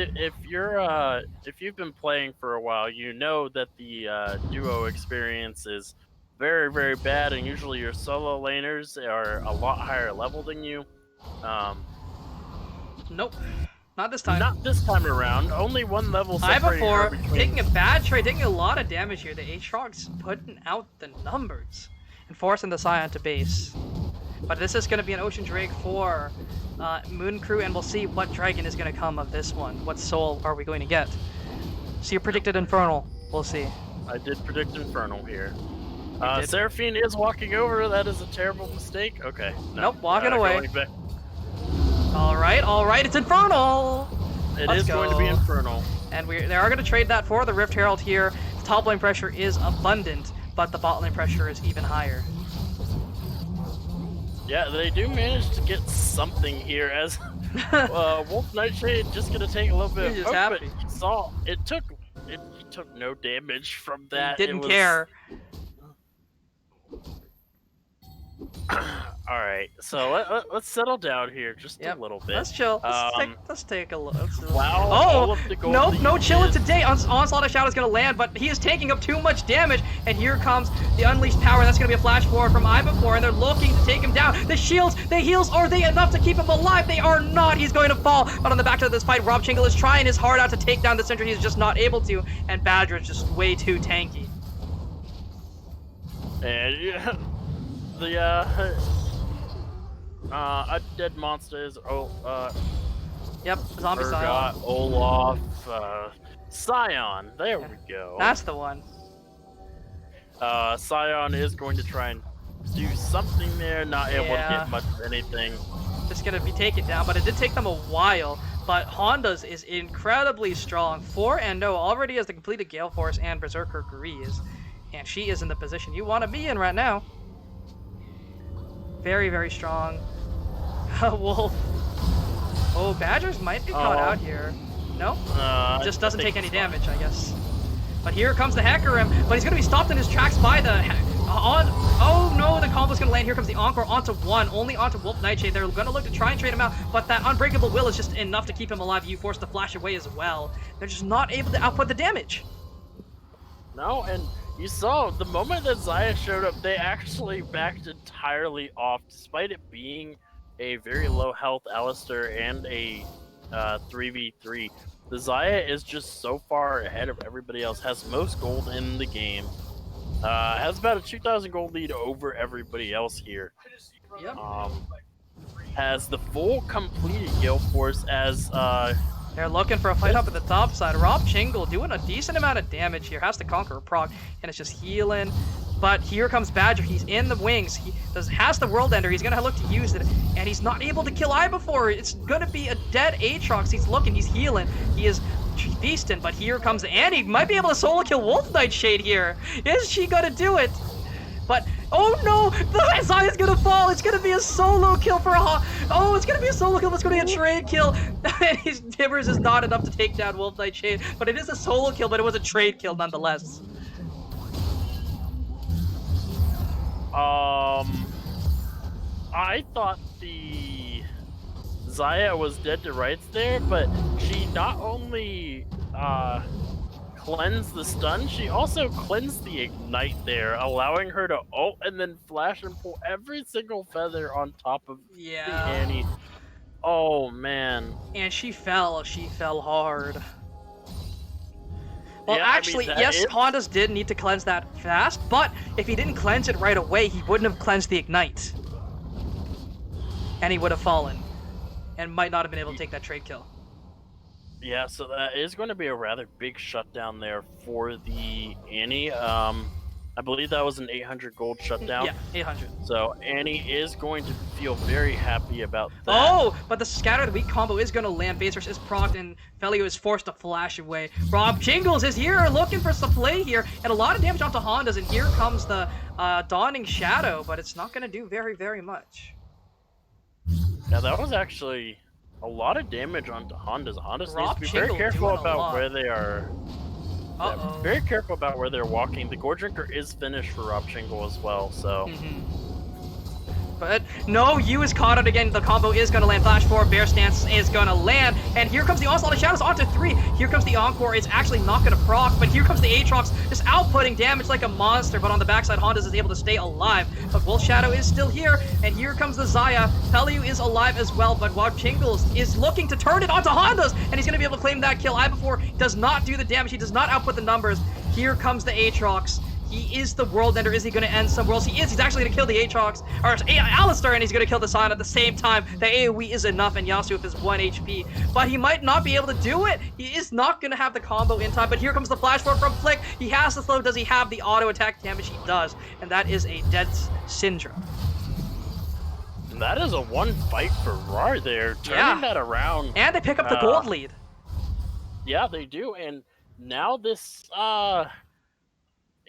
if you've been playing for a while, you know that the duo experience is very, very bad, and usually your solo laners are a lot higher level than you. Nope, not this time. Not this time around. Only one level separating her between. Taking a bad trade, taking a lot of damage here. The Aatrox putting out the numbers and forcing the Scion to base. But this is going to be an Ocean Drake for Moon Crew, and we'll see what dragon is going to come of this one. What soul are we going to get? So you predicted Infernal. We'll see. I did predict Infernal here. Seraphine is walking over. That is a terrible mistake. Okay. No, nope, walking away. All right, it's Infernal. Let's go. Going to be Infernal. And they are going to trade that for the Rift Herald here. The top lane pressure is abundant, but the bot lane pressure is even higher. Yeah, they do manage to get something here as Wolf Nightshade just gonna take a little bit He's of just poke, but happy. you saw he took no damage from He that. didn't care. All right, so let's settle down here just a Yep. little bit. Let's chill. Let's take a look. Wow, Oh, all of the gold nope, lead no chilling is- today. Onslaught of Shadow is going to land, but he is taking up too much damage. And here comes the Unleashed Power. That's going to be a flash forward from Ibafore, and they're looking to take him down. The shields, the heals, are they enough to keep him alive? They are not. He's going to fall. But on the back of this fight, Rob Chingle is trying his heart out to take down the Sentry. He's just not able to, and Badger is just way too tanky. And yeah, the undead monsters. Yep, Zombie Scion. Urgot, Olaf, Scion. There we go. That's the one. Scion is going to try and do something there, not able to Yeah. get much of anything. Just gonna be taken down, but it did take them a while. But Honda's is incredibly strong. 4-0 already has the completed Gale Force and Berserker Grease. And she is in the position you want to be in right now. Very, very strong. Wolf. Oh, Badgers might be caught out here. No? Just doesn't take any damage, I guess. But here comes the Hecarim, but he's going to be stopped in his tracks by the... Oh no, the combo's going to land. Here comes the Encore onto one, only onto Wolf Nightshade. They're going to look to try and trade him out, but that Unbreakable Will is just enough to keep him alive. You force the flash away as well. They're just not able to output the damage. No, and you saw the moment that Xayah showed up, they actually backed entirely off, despite it being a very low health Alistair and a 3v3. The Xayah is just so far ahead of everybody else, has most gold in the game, has about a 2,000 gold lead over everybody else here. Yep. Has the full completed Gale Force as They're looking for a fight up at the top side. Rob Chingle doing a decent amount of damage here. Has to conquer a proc, and it's just healing. But here comes Badger. He's in the wings. He has the World Ender. He's going to look to use it, and he's not able to kill Ibafore. It's going to be a dead Aatrox. He's looking. He's healing. He is feasting, but here comes Annie. Might be able to solo kill Wolf Nightshade here. Is she going to do it? But, oh no, the Xayah's gonna fall. It's gonna be a solo kill for oh, it's gonna be a solo kill. It's gonna be a trade kill. And his Timbers is not enough to take down Wolf Nightshade, but it is a solo kill, but it was a trade kill nonetheless. I thought the Xayah was dead to rights there, but she not only cleansed the stun, she also cleansed the ignite there, allowing her to ult and then flash and pull every single feather on top of the Annie. Oh man. And she fell hard. Well, Yeah, actually, I mean, yes, Hondas did need to cleanse that fast, but if he didn't cleanse it right away, he wouldn't have cleansed the ignite. And he would have fallen. And might not have been able to take that trade kill. Yeah, so that is going to be a rather big shutdown there for the Annie. I believe that was an 800 gold shutdown. Yeah, 800. So Annie is going to feel very happy about that. Oh, but the Scatter the Weak combo is going to land. Phasers is procced, and Felio is forced to flash away. Rob Jingles is here, looking for some play here, and a lot of damage onto Hondas, and here comes the Dawning Shadow, but it's not going to do very, very much. Yeah, that was actually a lot of damage onto Hondas. Hondas Rob needs to be very Chingle careful doing a about lot. where they are. Uh-oh. Very careful about where they're walking. The Gore Drinker is finished for Rob Chingle as well, so. But no, Yu is caught out again. The combo is going to land. Flash 4, Bear Stance is going to land. And here comes the Onslaught of Shadows onto 3. Here comes the Encore. It's actually not going to proc, but here comes the Aatrox just outputting damage like a monster. But on the backside, Hondas is able to stay alive. But Wolf Shadow is still here. And here comes the Xayah. Pelu is alive as well, but Rob Chingles is looking to turn it onto Hondas. And he's going to be able to claim that kill. Ibafore does not do the damage. He does not output the numbers. Here comes the Aatrox. He is the World Ender. Is he going to end some worlds? He is. He's actually going to kill the Aatrox, or Alistair, and he's going to kill the Scion at the same time. The AoE is enough, and Yasuo is 1 HP. But he might not be able to do it. He is not going to have the combo in time, but here comes the Flash Forward from Flick. He has the slow. Does he have the auto attack damage? He does, and that is a dead Syndrome. And that is a one fight for RAWR there, turning that around. And they pick up the gold lead. Yeah, they do, and now this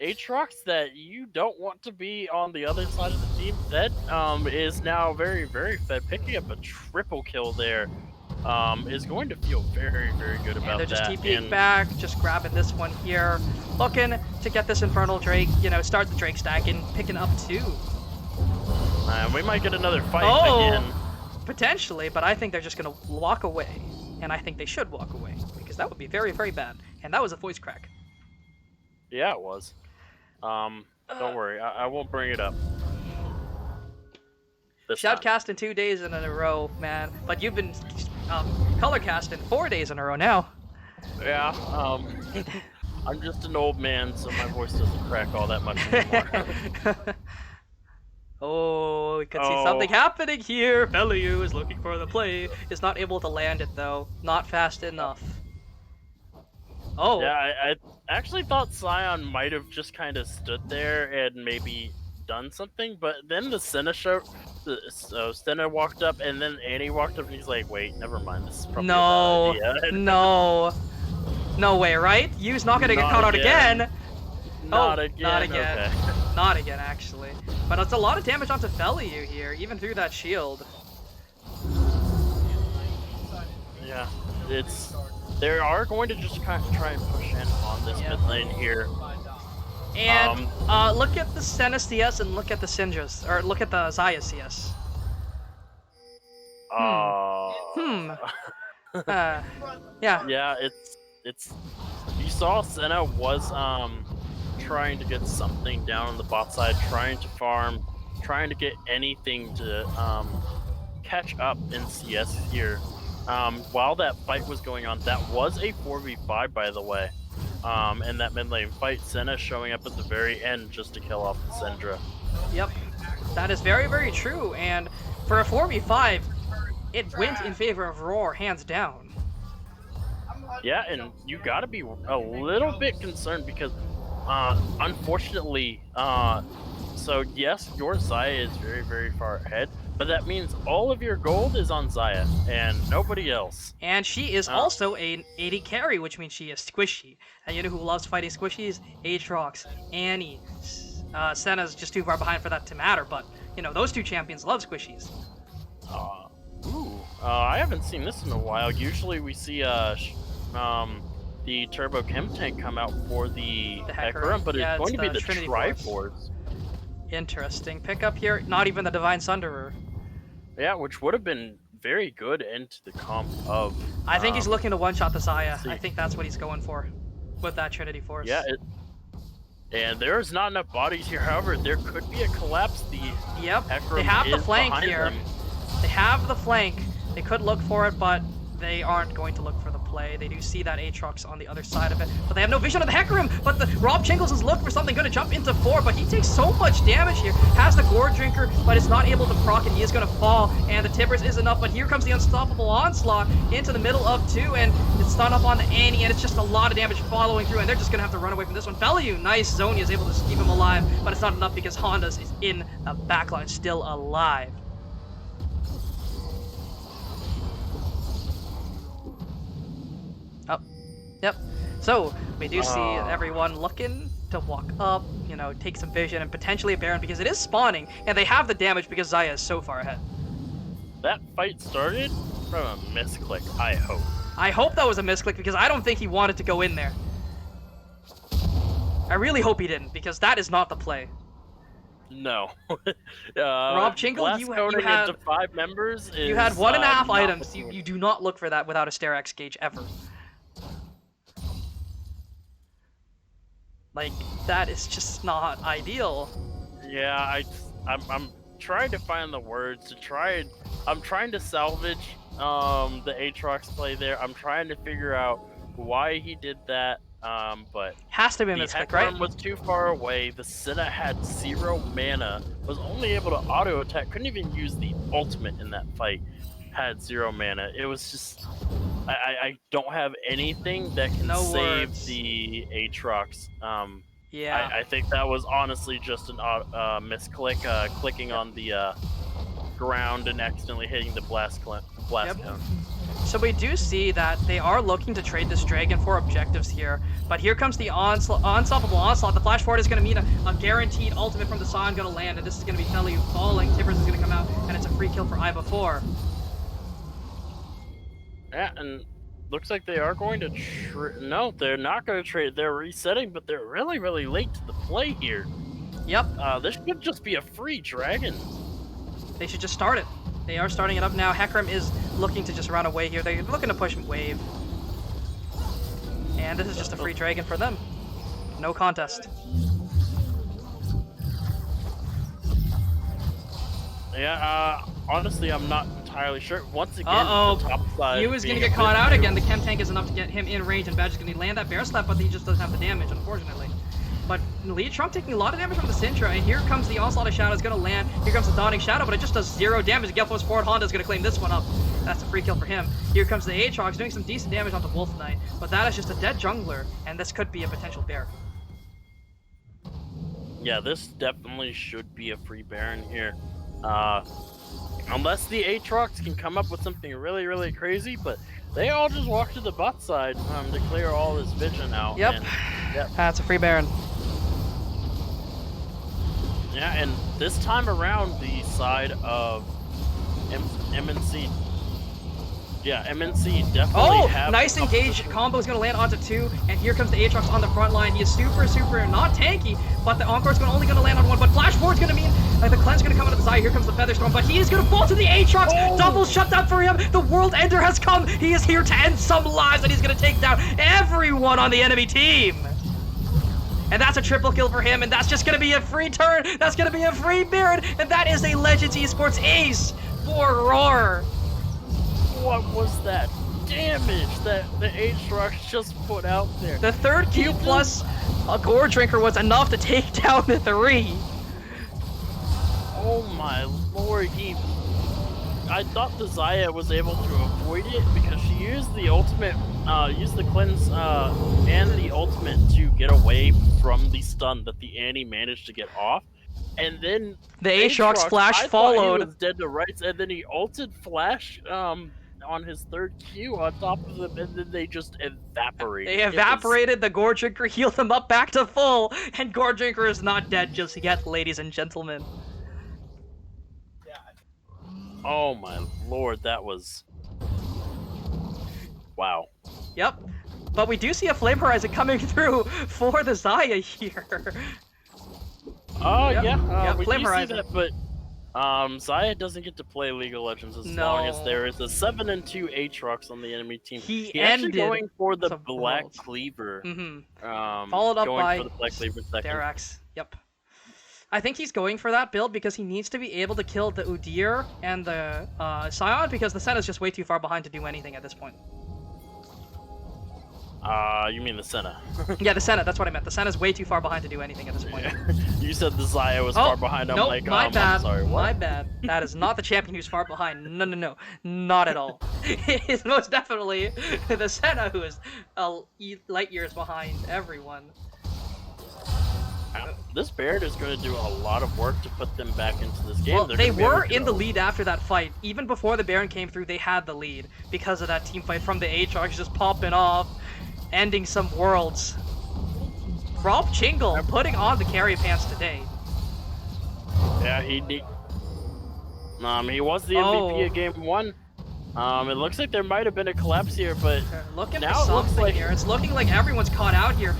Aatrox that you don't want to be on the other side of the Team Fed is now very, very fed, picking up a triple kill there. Is going to feel very, very good about And they're just that. TPing back, just grabbing this one here, looking to get this Infernal Drake, start the Drake stack and picking up 2. We might get another fight again. Potentially, but I think they're just going to walk away. And I think they should walk away, because that would be very, very bad. And that was a voice crack. Yeah, it was. Don't worry, I won't bring it up. Shoutcasting 2 days in a row, man. But you've been color casting 4 days in a row now. Yeah, I'm just an old man, so my voice doesn't crack all that much anymore. Oh, we could see something happening here. Bellew is looking for the play. Is not able to land it, though. Not fast enough. Oh. Yeah, I actually thought Scion might have just kind of stood there and maybe done something, but then the Senna Senna walked up, and then Annie walked up, and he's like, wait, never mind, this is probably a bad idea. No way, right? Yu's not gonna get caught out again. Not again. Not again. Okay. Not again, actually. But it's a lot of damage onto Bellew here, even through that shield. Yeah, they are going to just kind of try and push in on this mid lane here. And look at the Senna CS and look at the Syndra's, or look at the Xayah CS. Yeah. Yeah, it's. You saw Senna was trying to get something down on the bot side, trying to farm, trying to get anything to catch up in CS here. While that fight was going on, that was a 4v5, by the way. In that mid lane fight, Senna showing up at the very end just to kill off the Syndra. Yep, that is very, very true. And for a 4v5, it went in favor of RAWR, hands down. Yeah, and you gotta be a little bit concerned because, unfortunately, so yes, your Xayah is very, very far ahead, but that means all of your gold is on Xayah and nobody else. And she is also an 80 carry, which means she is squishy. And you know who loves fighting squishies? Aatrox, Annie. Senna's just too far behind for that to matter, but, those two champions love squishies. I haven't seen this in a while. Usually we see the Turbo Chem Tank come out for the Hecarim, but it's going to be the Triforce. Interesting pickup here. Not even the Divine Sunderer. Yeah, which would have been very good into the comp of... I think he's looking to one-shot the Xayah. I think that's what he's going for with that Trinity Force. Yeah, and there's not enough bodies here. However, there could be a collapse. Hecarim they have the flank here. Them. They have the flank. They could look for it, but they aren't going to look for the play. They do see that Aatrox on the other side of it, but they have no vision of the Hecarim. But the Rob Chingles is looking for something good to jump into 4, but he takes so much damage here. Has the Gore Drinker, but is not able to proc, and he is going to fall. And the Tibbers is enough, but here comes the Unstoppable Onslaught into the middle of 2, and it's stun up on the Annie, and it's just a lot of damage following through, and they're just going to have to run away from this one. Bellew, nice. Zonia is able to keep him alive, but it's not enough because Honda's is in the backline, still alive. Yep. So we do see everyone looking to walk up, take some vision and potentially a Baron because it is spawning, and they have the damage because Xayah is so far ahead. That fight started from a misclick, I hope. I hope that was a misclick because I don't think he wanted to go in there. I really hope he didn't because that is not the play. No. Rob Chingle, you had into 5 members. You had 1.5 items. You do not look for that without a Sterex gauge ever. Like, that is just not ideal. Yeah, I'm trying to find the words to try. I'm trying to salvage the Aatrox play there. I'm trying to figure out why he did that. But has to be a misclick, right? The was too far away. The Senna had 0 mana. Was only able to auto attack. Couldn't even use the ultimate in that fight. Had 0 mana. It was just. I don't have anything that can save the Aatrox. Yeah. I think that was honestly just an misclick, clicking on the ground and accidentally hitting the blast cone. So we do see that they are looking to trade this dragon for objectives here. But here comes the unstoppable onslaught. The flash forward is going to mean a guaranteed ultimate from the Scion going to land, and this is going to be Felly falling. Tibbers is going to come out, and it's a free kill for Iva 4. Yeah, and looks like they are going to no, they're not going to trade. They're resetting, but they're really, really late to the play here. Yep. This should just be a free dragon. They should just start it. They are starting it up now. Hecarim is looking to just run away here. They're looking to push wave. And this is just a free dragon for them. No contest. Yeah, honestly, I'm not entirely sure. Once again, Uh-oh. the top side He was going to being get a caught bit out new. again. The chem tank is enough to get him in range, and Badger's going to land that bear slap, but he just doesn't have the damage, unfortunately. But Lead Trump taking a lot of damage from the Syndra, and here comes the Onslaught of Shadow is going to land. Here comes the Dawning Shadow, but it just does 0 damage. Gale Force forward, Honda's going to claim this one up. That's a free kill for him. Here comes the Aatrox doing some decent damage onto Wolf Knight, but that is just a dead jungler, and this could be a potential bear. Yeah, this definitely should be a free Baron here. Unless the Aatrox can come up with something really, really crazy, but they all just walk to the bot side to clear all this vision out. Yep. And, yep. That's a free Baron. Yeah, and this time around, the side of MNC. Yeah, MNC definitely have... Nice engage combo is going to land onto 2, and here comes the Aatrox on the front line. He is super, super not tanky, but the Encore is only going to land on 1. But Flash Forward is going to mean the Cleanse is going to come out of the side. Here comes the Featherstorm, but he is going to fall to the Aatrox. Oh. Double shutdown for him. The World Ender has come. He is here to end some lives, and he's going to take down everyone on the enemy team. And that's a triple kill for him, and that's just going to be a free turn. That's going to be a free Baron, and that is a Legends Esports ace for RAWR. What was that damage that the Aatrox just put out there? The third Q plus a Gore Drinker was enough to take down the 3. Oh my lord, I thought the Xayah was able to avoid it because she used the ultimate, used the cleanse and the ultimate to get away from the stun that the Annie managed to get off. And then The Aatrox flash I thought followed. he was dead to rights, and then he ulted flash on his third Q on top of them, and then they just evaporated. They evaporated. The Gore Drinker healed him up back to full, and Gore Drinker is not dead just yet, ladies and gentlemen. Oh my lord, that was... Wow. Yep. But we do see a Flame Horizon coming through for the Xayah here. Oh, Yep. yeah, Yep, we Flame do see Horizon. that, but Xayah doesn't get to play League of Legends as long as there is a 7-2 Aatrox on the enemy team. He actually ended going for the some Black worlds. Cleaver. Mm-hmm. Followed up going by for the Black Cleaver second. Derax. Yep. I think he's going for that build because he needs to be able to kill the Udyr and the Scion, because the Senna's just way too far behind to do anything at this point. You mean the Senna? Yeah, the Senna, that's what I meant. The Senna's way too far behind to do anything at this point. You said the Xayah was far behind. I'm nope, like, my bad. I'm sorry, what? My bad. That is not the champion who's far behind. No, no, no. Not at all. It is most definitely the Senna who is light years behind everyone. This Baron is going to do a lot of work to put them back into this game. Well, They're they gonna be able were to in the go. lead after that fight. Even before the Baron came through, they had the lead because of that team fight from the Aatrox just popping off, ending some worlds. Rob Chingle putting on the carry pants today. Yeah, he was the MVP of game 1. It looks like there might have been a collapse here, but Looking now for it looks something like here. It's looking like everyone's caught out here.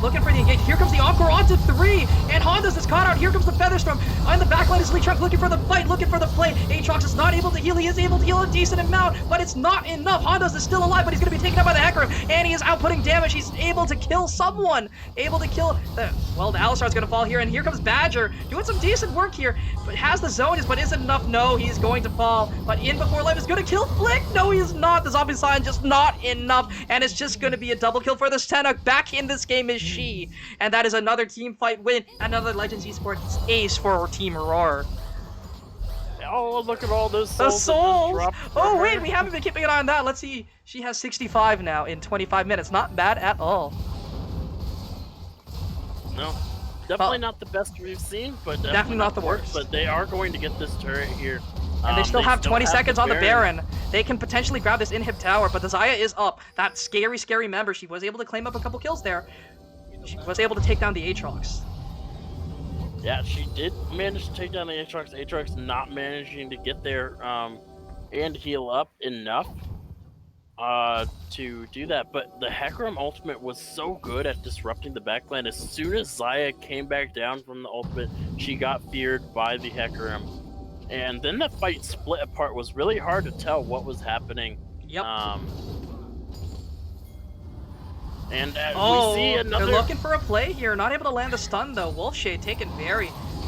Looking for the engage. Here comes the Encore onto 3, and Honda's is caught out. Here comes the Featherstorm. On the backline is Lee Trunk looking for the fight, looking for the play. Aatrox is not able to heal. He is able to heal a decent amount, but it's not enough. Honda's is still alive, but he's going to be taken out by the Hecarim, and he is outputting damage. He's able to kill someone. Able to kill... the Alistar is going to fall here, and here comes Badger doing some decent work here, but has the zone, but isn't enough. No, he's going to fall, but in before life is going to kill Flick. No, he is not. The zombie sign just not enough, and it's just going to be a double kill for the Senna. Back in this game is she, and that is another team fight win, another Legends Esports ace for Team RAWR. oh, look at all those The souls. that just souls! dropped Oh for wait, her. we haven't been keeping an eye on that. Let's see. She has 65 now in 25 minutes. Not bad at all. No, definitely not the best we've seen, but Definitely not the worst. But they are going to get this turret here. And they still have 20 seconds the on the Baron. They can potentially grab this inhib tower, but the Xayah is up. That scary, scary member, she was able to claim up a couple kills there. She was able to take down the Aatrox. Yeah, she did manage to take down the Aatrox. Aatrox not managing to get there and heal up enough to do that. But the Hecarim ultimate was so good at disrupting the backline. As soon as Xayah came back down from the ultimate, she got feared by the Hecarim. And then the fight split apart. It was really hard to tell what was happening. Yep. And oh, we see another... they're looking for a play here. Not able to land the stun, though. Wolfshade taken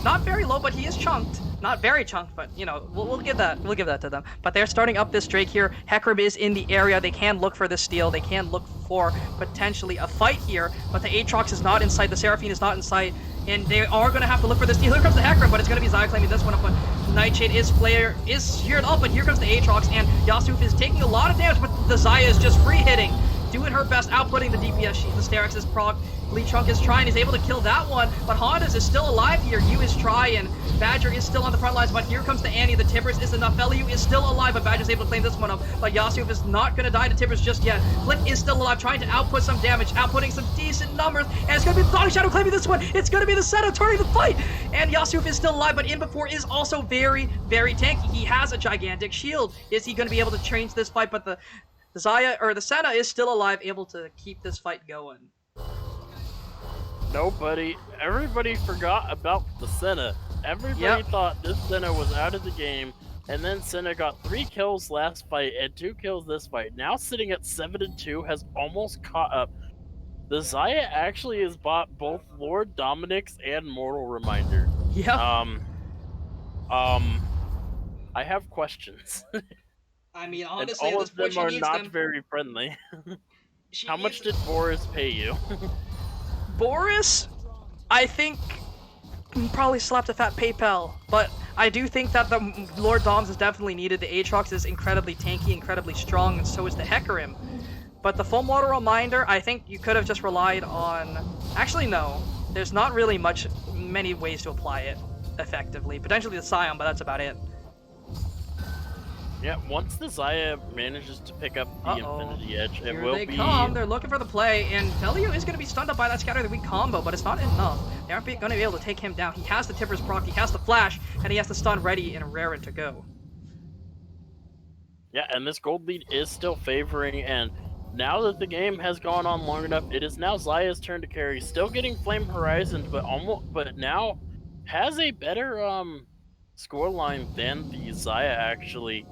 not very low, but he is chunked. Not very chunked, but, you know, we'll give that to them. But they're starting up this Drake here. Hecarim is in the area. They can look for the steal. They can look for potentially a fight here. But the Aatrox is not in sight. The Seraphine is not in sight. And they are going to have to look for this steal. Here comes the Hecarim, but it's going to be Xayah claiming this one up. But Nightshade is sheared up, but here comes the Aatrox. And Yasuf is taking a lot of damage, but the Xayah is just free hitting. Doing her best, outputting the DPS. The Sterak's is proc. Leechunk is trying. He's able to kill that one, but Hondas is still alive here. Yu is trying. Badger is still on the front lines, but here comes the Annie. The Tibbers is enough. Feliu is still alive, but Badger's able to claim this one up. But Yasuf is not going to die to Tibbers just yet. Flick is still alive, trying to output some damage, outputting some decent numbers, and it's going to be the Dawning Shadow claiming this one. It's going to be the Senna turning the fight, and Yasuf is still alive, but in before is also very, very tanky. He has a gigantic shield. Is he going to be able to change this fight? But the Xayah, or the Senna, is still alive, able to keep this fight going. Nobody, everybody forgot about the Senna. Everybody thought this Senna was out of the game, and then Senna got 3 kills last fight and 2 kills this fight. Now sitting at 7-2, has almost caught up. The Xayah actually has bought both Lord Dominic's and Mortal Reminder. Yeah. I have questions. I mean, honestly, and all at this of them point, are she needs not them. very friendly. How much did Boris pay you? Boris, I think, probably slapped a fat PayPal, but I do think that the Lord Doms is definitely needed. The Aatrox is incredibly tanky, incredibly strong, and so is the Hecarim. But the Full Mortal Reminder, I think you could have just relied on... Actually, no. There's not really many ways to apply it effectively. Potentially the Scion, but that's about it. Yeah, once the Xayah manages to pick up the Infinity Edge, it will be... Here they come, they're looking for the play, and Feliu is going to be stunned up by that Scatter the Weak combo, but it's not enough. They aren't going to be able to take him down. He has the Tippers proc, he has the Flash, and he has the stun ready and raring to go. Yeah, and this gold lead is still favoring, and now that the game has gone on long enough, it is now Xayah's turn to carry. Still getting Flame Horizons, but now has a better scoreline than the Xayah actually.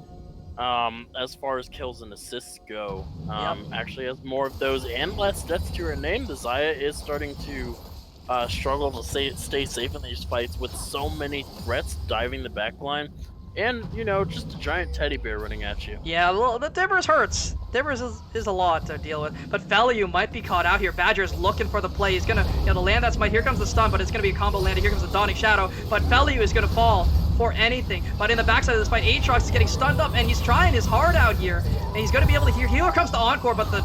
As far as kills and assists go, actually has more of those and less deaths to her name. The Xayah is starting to struggle to stay safe in these fights with so many threats diving the backline, and you know, just a giant teddy bear running at you. Yeah, well, the Tibbers hurts. Tibbers is a lot to deal with, but Feliu might be caught out here. Badger's looking for the play. He's gonna, the land that smite. Here comes the stun, but it's gonna be a combo landed. Here comes the Dawning Shadow, but Feliu is gonna fall for anything. But in the backside of this fight, Aatrox is getting stunned up, and he's trying his heart out here, and he's going to be able to hear. Here comes the Encore, but the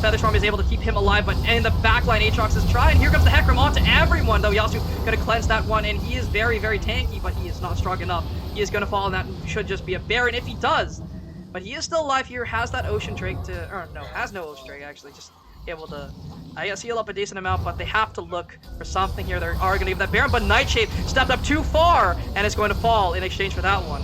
Featherstorm is able to keep him alive. But in the backline, Aatrox is trying. Here comes the Hecarim onto everyone, though. Yasu going to cleanse that one, and he is very, very tanky, but he is not strong enough. He is going to fall, and that should just be a Baron if he does. But he is still alive here, has that Ocean Drake to, or no, has no Ocean Drake, actually, just able to, I guess, heal up a decent amount, but they have to look for something here. They are going to give that Baron, but Nightshade stepped up too far, and it's going to fall in exchange for that one.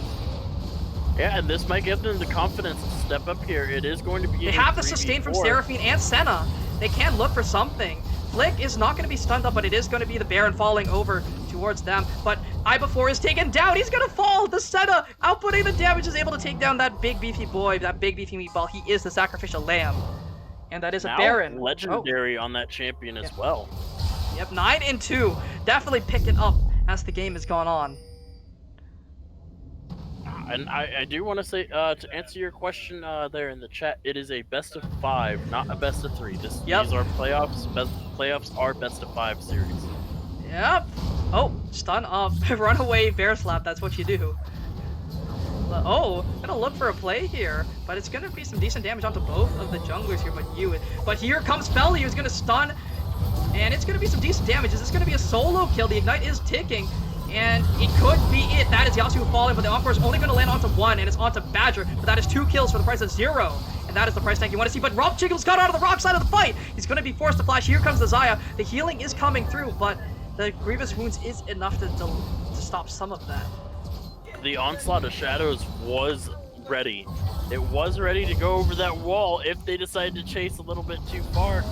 Yeah, and this might give them the confidence to step up here. It is going to be They have the sustain from Seraphine and Senna. They can look for something. Flick is not going to be stunned up, but it is going to be the Baron falling over towards them. But I-Before is taken down. He's going to fall. The Senna, outputting the damage, is able to take down that big beefy boy, that big beefy meatball. He is the sacrificial lamb. And that is now a Baron. Legendary on that champion as well. Yep, 9-2. Definitely picking up as the game has gone on. And I do want to say, to answer your question there in the chat, it is a best of 5, not a best of 3. These are playoffs. Playoffs are best of 5 series. Yep. Oh, stun off. Runaway bear slap. That's what you do. Oh, gonna look for a play here, but it's gonna be some decent damage onto both of the junglers here. But here comes Feliu, who's gonna stun, and it's gonna be some decent damage. Is this gonna be a solo kill? The Ignite is ticking, And it could be it. That is Yasuo falling, but the Encore is only going to land onto 1, and it's onto Badger. But that is 2 kills for the price of 0. And that is the price tag you want to see. But Rob Jiggles got out of the rock side of the fight. He's going to be forced to flash. Here comes the Xayah. The healing is coming through, but the Grievous Wounds is enough to stop some of that. The Onslaught of Shadows was ready. It was ready to go over that wall if they decided to chase a little bit too far.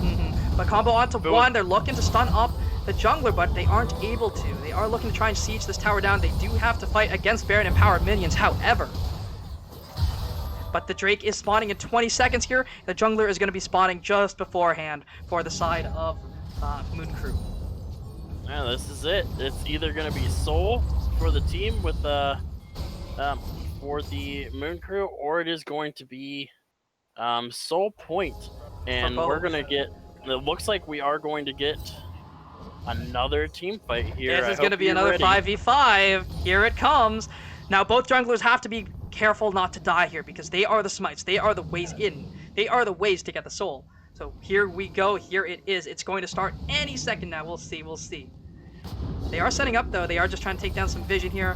But combo onto 1. They're looking to stun up the jungler, but they aren't able to. They are looking to try and siege this tower down. They do have to fight against Baron and powered minions, however. But the Drake is spawning in 20 seconds here. The jungler is going to be spawning just beforehand for the side of Moon Crew. Yeah, this is it. It's either going to be Soul for the team with for the Moon Crew, or it is going to be Soul Point. And we're going to get, it looks like we are going to get another team fight here. This is going to be another 5v5. Here it comes. Now both junglers have to be careful not to die here because they are the smites. They are the ways in. They are the ways to get the soul. So here we go. Here it is. It's going to start any second now. We'll see. We'll see. They are setting up though. They are just trying to take down some vision here.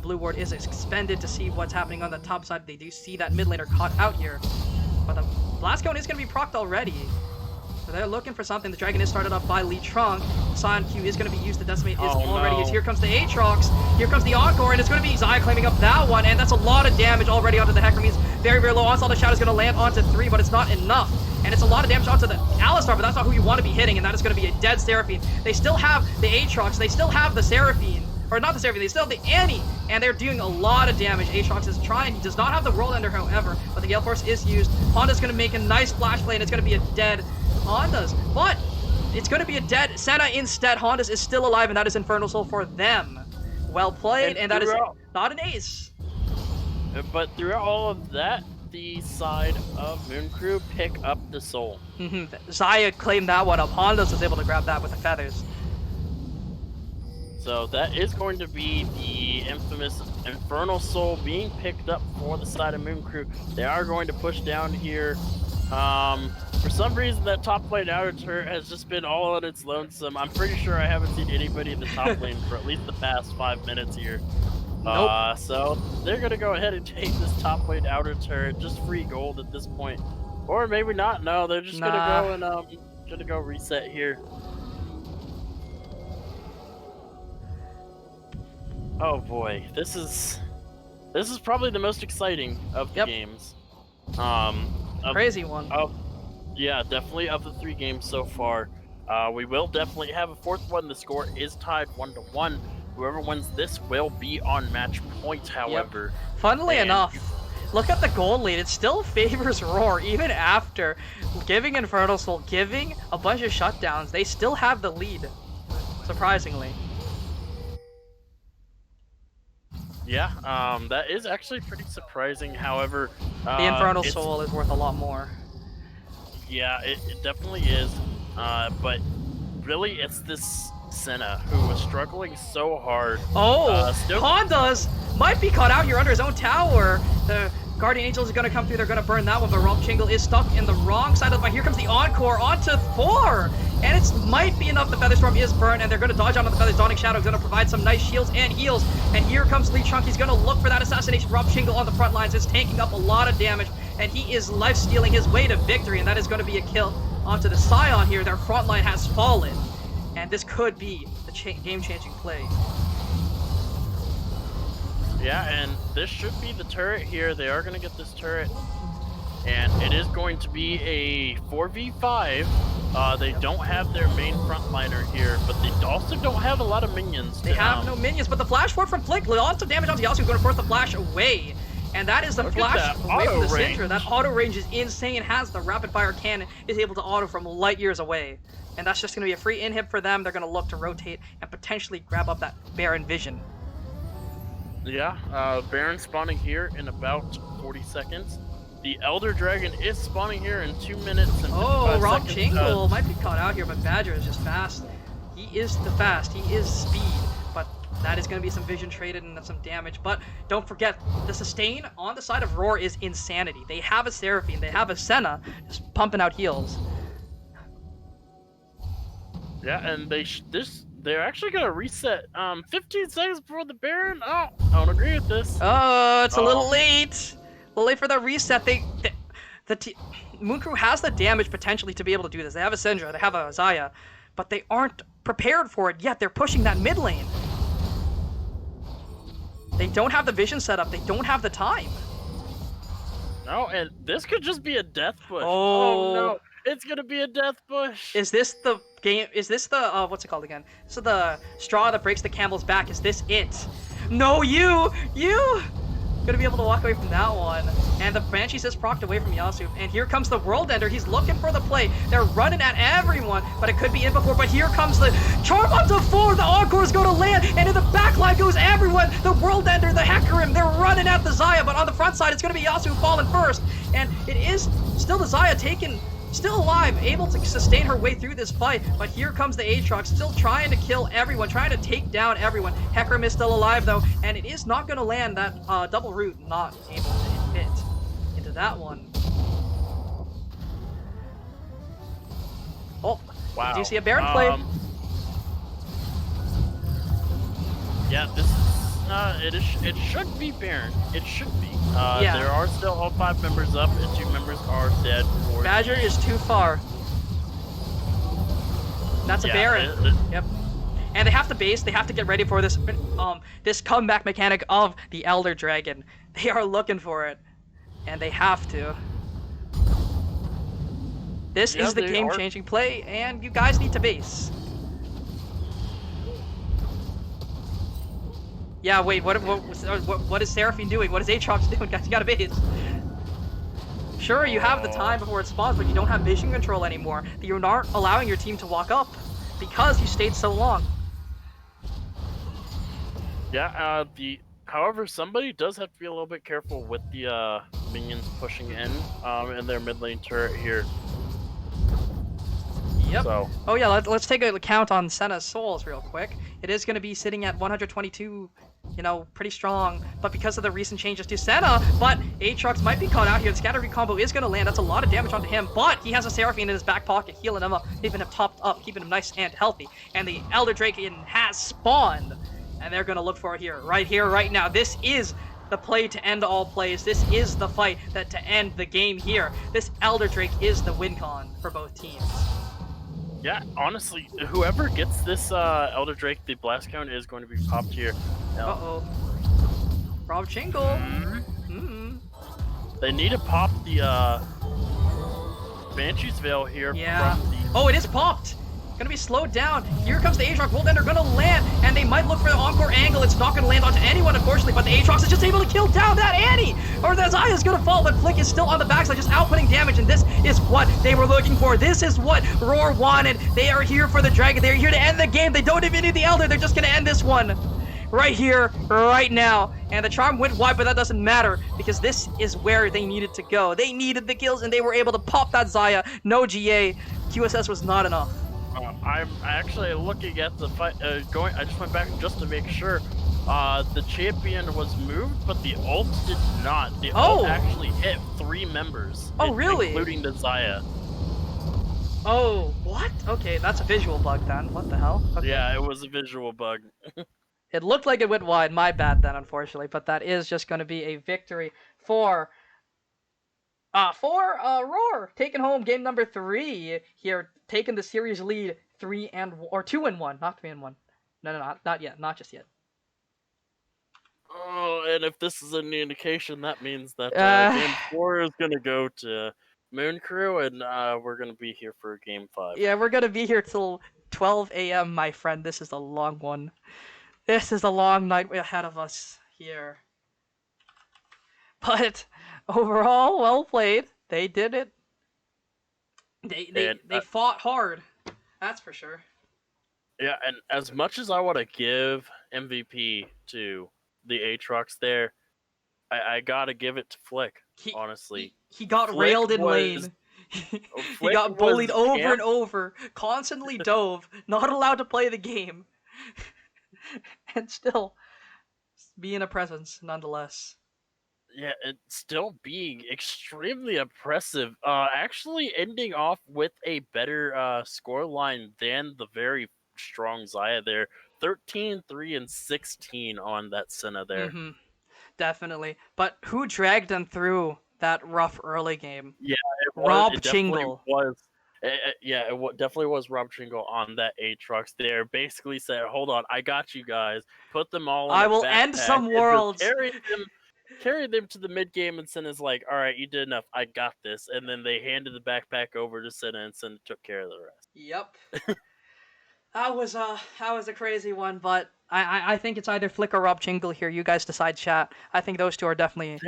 Blue ward is expended to see what's happening on the top side. They do see that mid laner caught out here. But the blast cone is going to be procced already. So they're looking for something. The dragon is started up by Lee Trunk. Scion Q is going to be used. The decimate is already used. Here comes the Aatrox. Here comes the Encore, and it's going to be Xayah claiming up that one. And that's a lot of damage already onto the Hecarim's. Very, very low. Onslaught of Shadow is going to land onto 3, but it's not enough. And it's a lot of damage onto the Alistar, but that's not who you want to be hitting, and that is going to be a dead Seraphine. They still have the Aatrox. They still have the Seraphine. Or not the Seraphine, they still have the Annie, and they're doing a lot of damage. Aatrox is trying. He does not have the Whirl Ender, however, but the Gale Force is used. Honda's going to make a nice splash play, and it's going to be a dead Honda's. But it's going to be a dead Senna instead. Honda's is still alive, and that is Infernal Soul for them. Well played, and that is not an ace. But throughout all of that, the side of Moon Crew pick up the soul. Xayah claimed that one up. Honda's was able to grab that with the feathers. So that is going to be the infamous Infernal Soul being picked up for the side of Moon Crew. They are going to push down here. For some reason, that top lane outer turret has just been all on its lonesome. I'm pretty sure I haven't seen anybody in the top lane for at least the past 5 minutes here. Nope. So they're going to go ahead and take this top lane outer turret, just free gold at this point. Or maybe not. No, they're just going to go reset here. Oh boy, this is probably the most exciting of the games. Crazy one. Yeah, definitely of the 3 games so far. We will definitely have a 4th one. The score is tied 1-1. Whoever wins this will be on match point, however. Funnily enough, look at the gold lead. It still favors RAWR even after giving Infernal Soul, giving a bunch of shutdowns. They still have the lead, surprisingly. Yeah, that is actually pretty surprising. However, the Infernal Soul is worth a lot more. Yeah, it definitely is. But really, it's this Senna who was struggling so hard. Honda's might be caught out here under his own tower. The Guardian Angels is going to come through. They're going to burn that one, but Romp Chingle is stuck in the wrong side of the fight. Here comes the Encore onto 4. And it might be enough. The Featherstorm is burned, and they're going to dodge onto the Feathers. Dawning Shadow is going to provide some nice shields and heals. And here comes Lee Trunk. He's going to look for that assassination. Rob Chingle on the front lines is taking up a lot of damage, and he is life-stealing his way to victory, and that is going to be a kill onto the Scion here. Their front line has fallen, and this could be the game-changing play. Yeah, and this should be the turret here. They are going to get this turret, and it is going to be a 4v5. They don't have their main frontliner here, but they also don't have a lot of minions. They have no minions, but the flash forward from Flick, lots of damage onto Yasuo, going to force the flash away. And that is the flash away from the Syndra. That auto range is insane. Has the rapid fire cannon, is able to auto from light years away. And that's just going to be a free inhib for them. They're going to look to rotate and potentially grab up that Baron vision. Yeah, Baron spawning here in about 40 seconds. The Elder Dragon is spawning here in 2 minutes and 55 Rob seconds. Chingle might be caught out here, but Badger is just fast. He is the fast. He is speed. But that is going to be some vision traded and some damage. But don't forget, the sustain on the side of RAWR is insanity. They have a Seraphine. They have a Senna just pumping out heals. Yeah, and this they're actually gonna reset 15 seconds before the Baron. Oh, I don't agree with this. Oh, it's a little Um, late. A little late for the reset. Moon Crew has the damage potentially to be able to do this. They have a Syndra, they have a Zaya, but they aren't prepared for it yet. They're pushing that mid lane. They don't have the vision set up. They don't have the time. No, and this could just be a death push. Oh. No, it's gonna be a death push. Is this the game? Is this the what's it called again? So the straw that breaks the camel's back. Is this it? No, you gonna be able to walk away from that one. And the Banshee says procced away from Yasu. And here comes the World Ender. He's looking for the play. They're running at everyone, but it could be in before. But here comes the charm onto 4. The Encore is going to land, and in the back line goes everyone. The World Ender, the Hecarim, they're running at the Zaya, but on the front side, it's going to be Yasu falling first. And it is still the Zaya still alive, able to sustain her way through this fight, but here comes the Aatrox, still trying to kill everyone, trying to take down everyone. Hecarim is still alive though, and it is not going to land. That double root not able to hit into that one. Oh, Wow. do you see a Baron play? Yeah, this is it should be Baron. It should be. Yeah. There are still all 5 members up, and 2 members are dead. For Badger is too far. That's a Baron. Yep. And they have to base. They have to get ready for this this comeback mechanic of the Elder Dragon. They are looking for it, and they have to. This is the game-changing play, and you guys need to base. Yeah, wait, what is Seraphine doing? What is Aatrox doing? Guys, you gotta base. Sure, you have the time before it spawns, but you don't have vision control anymore. You're not allowing your team to walk up because you stayed so long. Yeah, however, somebody does have to be a little bit careful with the minions pushing in their mid lane turret here. Yep. So. Oh yeah, let's take a count on Senna's souls real quick. It is going to be sitting at 122, you know, pretty strong. But because of the recent changes to Senna, but Aatrox might be caught out here. The Scatter combo is going to land. That's a lot of damage onto him, but he has a Seraphine in his back pocket, healing him up, keeping him topped up, keeping him nice and healthy. And the Elder Dragon has spawned, and they're going to look for it here, right now. This is the play to end all plays. This is the fight to end the game here. This Elder Drake is the win con for both teams. Yeah, honestly, whoever gets this Elder Drake, the Blast Cone is going to be popped here. Uh-oh. Rob Chingle. They need to pop the Banshee's Veil here. Yeah. From the... Oh, it is popped. Gonna be slowed down. Here comes the Aatrox. World Ender gonna land, and they might look for the Encore angle. It's not gonna land onto anyone, unfortunately, but the Aatrox is just able to kill down that Annie! Or that Zaya's gonna fall, but Flick is still on the backside, just outputting damage, and this is what they were looking for. This is what RAWR wanted. They are here for the Dragon. They are here to end the game. They don't even need the Elder. They're just gonna end this one. Right here, right now. And the charm went wide, but that doesn't matter, because this is where they needed to go. They needed the kills, and they were able to pop that Zaya. No GA. QSS was not enough. I'm actually looking at the fight. I just went back just to make sure. The champion was moved, but the ult did not. The ult actually hit 3 members. Oh, really? Including the Zaya. Oh, what? Okay, that's a visual bug then. What the hell? Okay. Yeah, it was a visual bug. It looked like it went wide. My bad then, unfortunately. But that is just going to be a victory for RAWR, taking home game number 3 here, taking the series lead 2-1, not 3-1. No, not yet, not just yet. Oh, and if this is any indication, that means that game 4 is gonna go to Moon Crew, and we're gonna be here for game 5. Yeah, we're gonna be here till 12 a.m., my friend. This is a long one. This is a long night ahead of us here. But overall, well played. They did it. They fought hard. That's for sure. Yeah, and as much as I want to give MVP to the Aatrox there, I gotta give it to Flick, honestly. He got Flick railed in lane. He got bullied over and over, constantly dove, not allowed to play the game. And still being a presence nonetheless. Yeah, and still being extremely impressive. Actually ending off with a better score line than the very strong Zaya there. 13, 3, and 16 on that Senna there. Mm-hmm. Definitely. But who dragged them through that rough early game? Yeah, Rob it definitely Chingle. was. Yeah, definitely was Rob Tringle on that Aatrox there. Basically said, "Hold on, I got you guys. Put them all in I a will backpack end some and just worlds. carry them to the mid game." And Senna's like, "All right, you did enough. I got this." And then they handed the backpack over to Senna, and Senna took care of the rest. Yep. That was a crazy one, but I think it's either Flick or Rob Chingle here. You guys decide, chat. I think those two are definitely.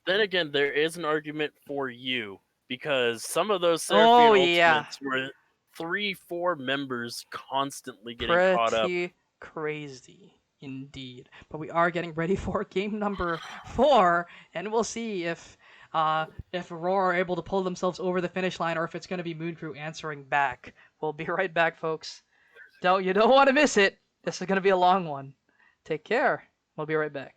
Then again, there is an argument for you because some of those Oh, Seraphine yeah. Ultimates were 3-4 members constantly getting caught up. Pretty crazy indeed. But we are getting ready for game number 4, and we'll see if RAWR are able to pull themselves over the finish line, or if it's going to be Moon Crew answering back. We'll be right back, folks. You don't want to miss it. This is going to be a long one. Take care. We'll be right back.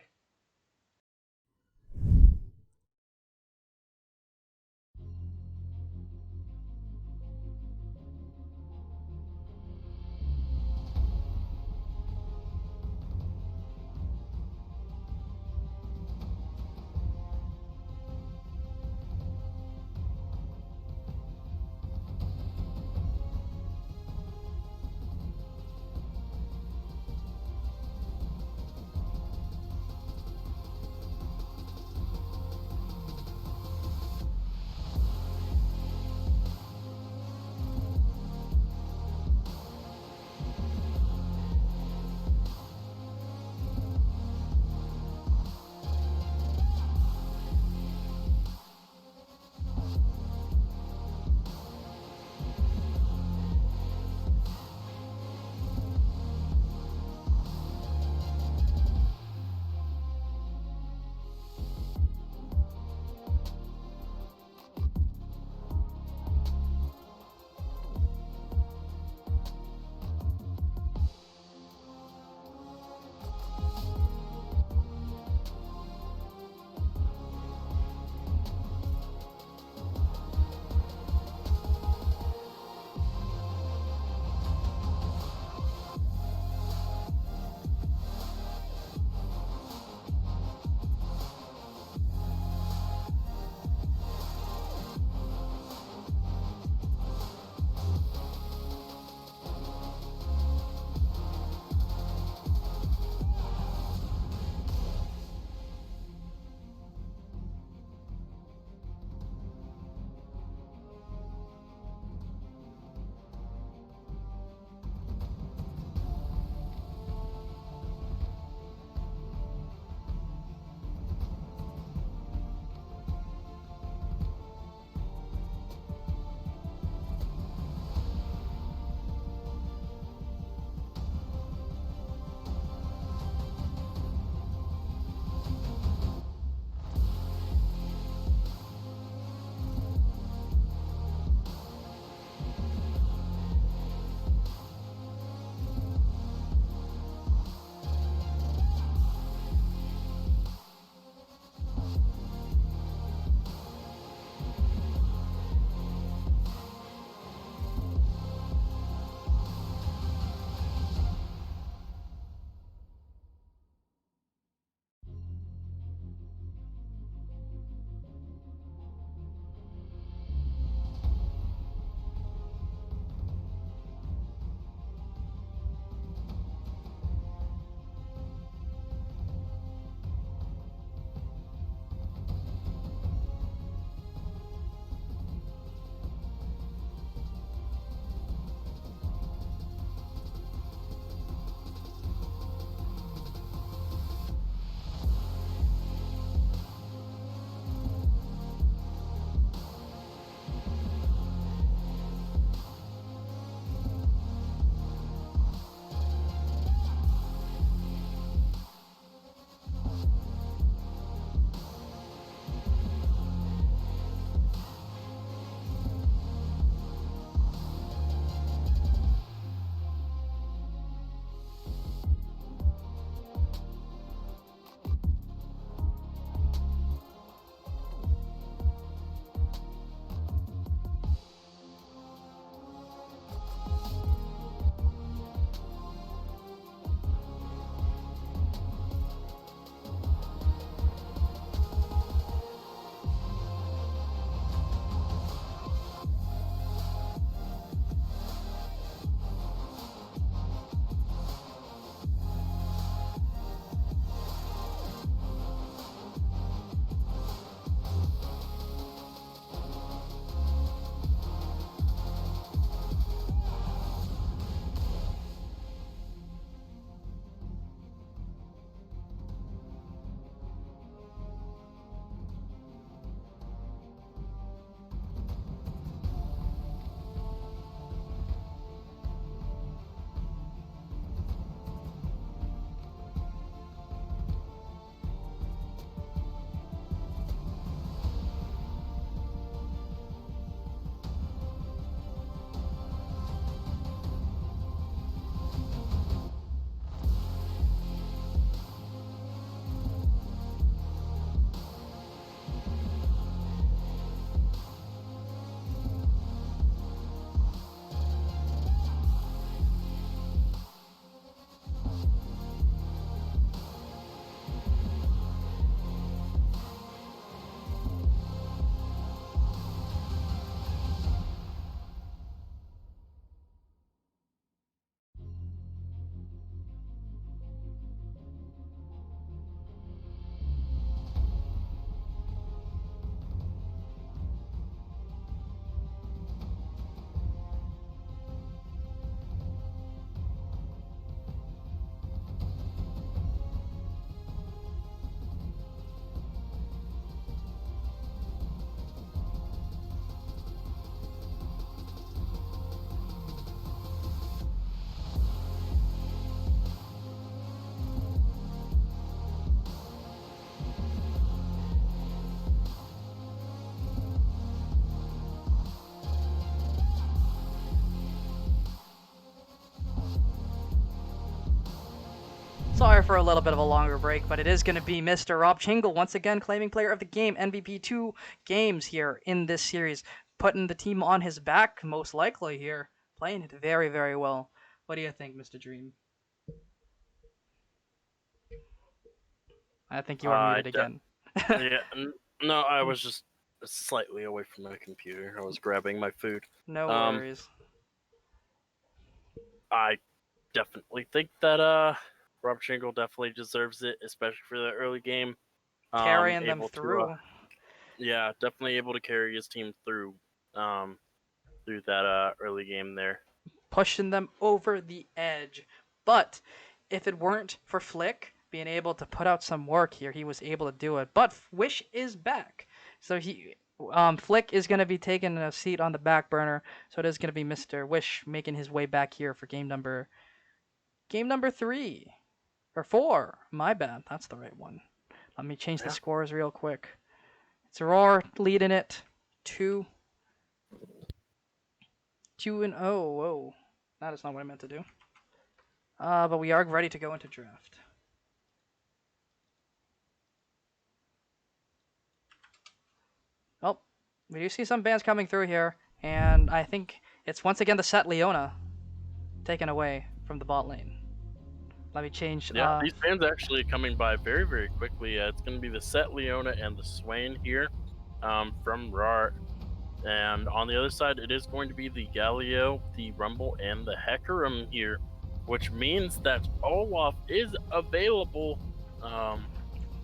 Sorry for a little bit of a longer break, but it is going to be Mr. Rob Chingle once again claiming player of the game, MVP 2 games here in this series, putting the team on his back most likely here, playing it very, very well. What do you think, Mr. Dream? I think you are muted again. Yeah, no, I was just slightly away from my computer. I was grabbing my food. No worries. I definitely think that Rob Shingle definitely deserves it, especially for the early game. Carrying them able through. To, yeah, definitely able to carry his team through that early game there. Pushing them over the edge. But if it weren't for Flick being able to put out some work here, he was able to do it. But Wish is back. So Flick is going to be taking a seat on the back burner. So it is going to be Mr. Wish making his way back here for game number 3 or 4. My bad. That's the right one. Let me change the scores real quick. It's RAWR leading it 2-0. Whoa. That is not what I meant to do. But we are ready to go into draft. Well, we do see some bands coming through here, and I think it's once again the set Leona taken away from the bot lane. Let me change. Yeah, these bands actually coming by very, very quickly. It's going to be the set Leona and the Swain here from RAWR. And on the other side, it is going to be the Galio, the Rumble, and the Hecarim here, which means that Olaf is available.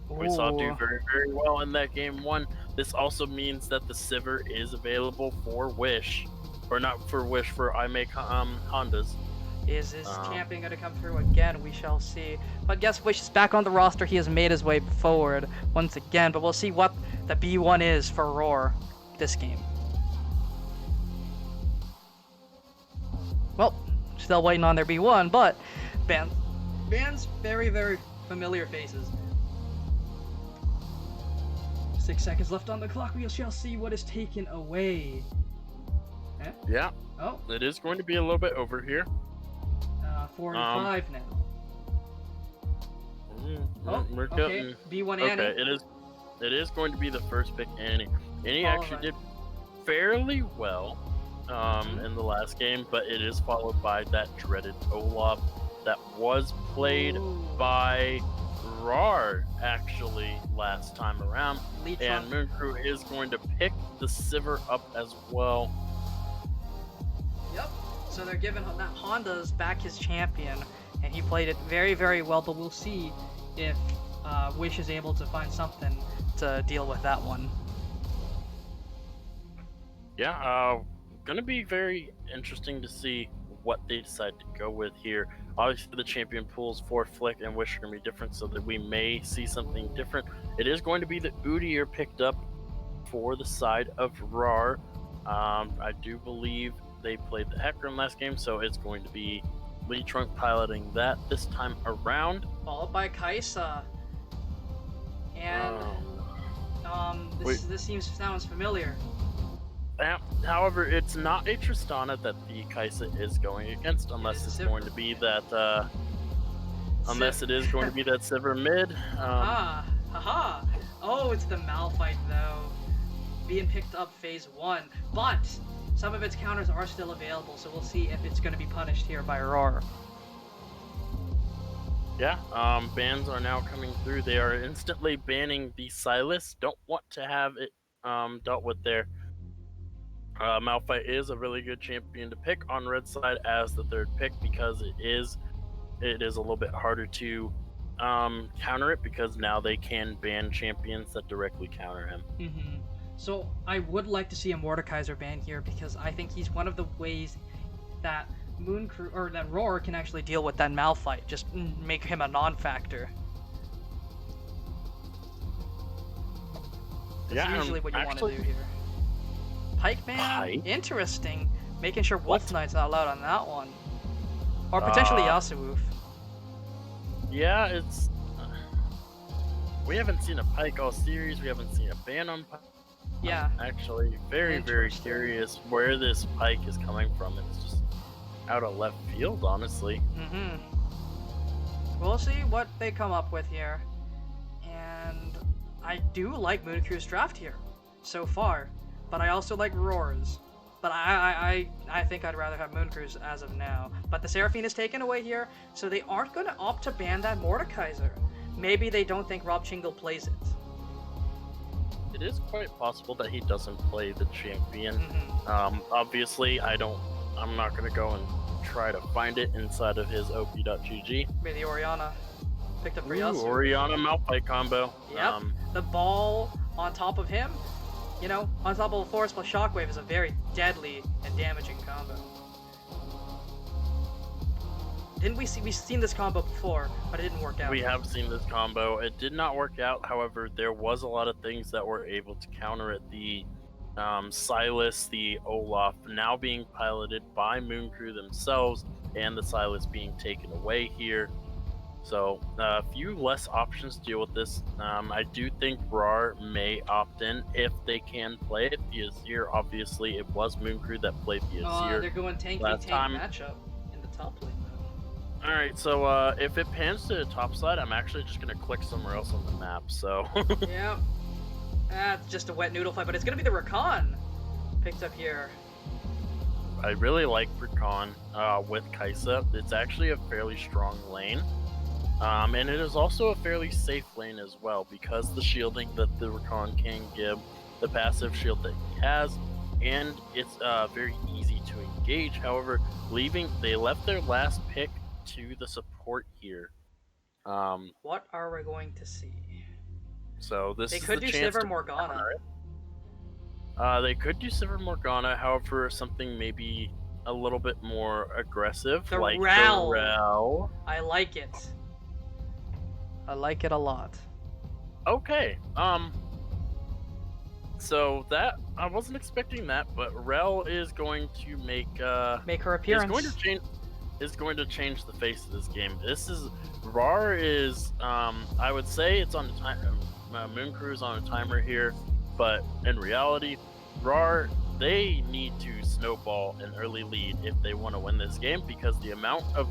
We saw do very, very well in that game 1. This also means that the Sivir is available for Wish, or not for Wish, for I Make Hondas. Is his champion going to come through again? We shall see. But guess Wish is back on the roster. He has made his way forward once again, but we'll see what the B1 is for RAWR this game. Well, still waiting on their B1, but bands very, very familiar faces. 6 seconds left on the clock. We shall see what is taken away. Eh? Yeah. Oh. It is going to be a little bit over here. 4 and 5 now. We're okay. getting B1 okay. Annie. It is going to be the first pick, Annie. Annie actually did fairly well in the last game, but it is followed by that dreaded Olaf that was played by RAWR actually last time around. And Moon Crew is going to pick the Sivir up as well. Yep. So they're giving that Honda's back his champion, and he played it very, very well, but we'll see if Wish is able to find something to deal with that one. Yeah, gonna be very interesting to see what they decide to go with here. Obviously, the champion pools for Flick and Wish are gonna be different, so that we may see something different. It is going to be the Udyr picked up for the side of RAWR. I do believe they played the Hecarim last game, so it's going to be Lee Trunk piloting that this time around. Followed by Kaisa. And this sounds familiar. However, it's not a Tristana that the Kaisa is going against, unless it's going to be that unless it is going to be that Sivir mid. Oh, it's the Malphite though, being picked up phase 1, but some of its counters are still available, so we'll see if it's going to be punished here by RAWR. Yeah, bans are now coming through. They are instantly banning the Silas. Don't want to have it dealt with there. Malphite is a really good champion to pick on red side as the third pick, because it is a little bit harder to counter it, because now they can ban champions that directly counter him. Mm-hmm. So I would like to see a Mordekaiser ban here, because I think he's one of the ways that Moon Crew or that RAWR can actually deal with that Malphite. Just make him a non-factor. That's usually what you want to do here. Pike ban? Interesting. Making sure Wolf Knight's not allowed on that one. Or potentially Yasuwoof. Yeah, it's... we haven't seen a Pike all series. We haven't seen a ban on Pike. Yeah. I'm actually very, very curious where this Pike is coming from. It's just out of left field, honestly. Mm-hmm. we'll see what they come up with here. And I do like Moon Crew's draft here so far, but I also like RAWR's. But I think I'd rather have Moon Crew's as of now. But the Seraphine is taken away here, so they aren't going to opt to ban that Mordekaiser. Maybe they don't think Rob Chingle plays it. It is quite possible that he doesn't play the champion. Obviously, I'm not gonna go and try to find it inside of his op.gg. Maybe the Oriana picked up for Ooh, Yasu. Oriana Malphite combo. Yep. The ball on top of him, you know, on top of a Force plus Shockwave is a very deadly and damaging combo. We've seen this combo before, but it didn't work out. We have seen this combo. It did not work out. However, there was a lot of things that were able to counter it. The Silas, the Olaf, now being piloted by Moon Crew themselves, and the Silas being taken away here. So a few less options to deal with this. I do think RAWR may opt in if they can play it. The Azir, obviously, it was Moon Crew that played the Azir. They're going tanky last tank time. matchup in the top lane. Alright, so if it pans to the top side, I'm actually just going to click somewhere else on the map, so... Yep. That's just a wet noodle fight, but it's going to be the Rakan picked up here. I really like Rakan with Kaisa. It's actually a fairly strong lane. And it is also a fairly safe lane as well, because the shielding that the Rakan can give, the passive shield that he has, and it's very easy to engage. However, they left their last pick to the support here. What are we going to see? So this They is could the do chance Sivir to Morgana. counter it. They could do Sivir Morgana, however, something maybe a little bit more aggressive, The like Rel. the Rel. I like it. I like it a lot. Okay. So that I wasn't expecting that, but Rel is going to make her appearance. Is going to change the face of this game. RAWR is I would say it's on the time. Moon Crew's on a timer here, but in reality, RAWR, they need to snowball an early lead if they want to win this game, because the amount of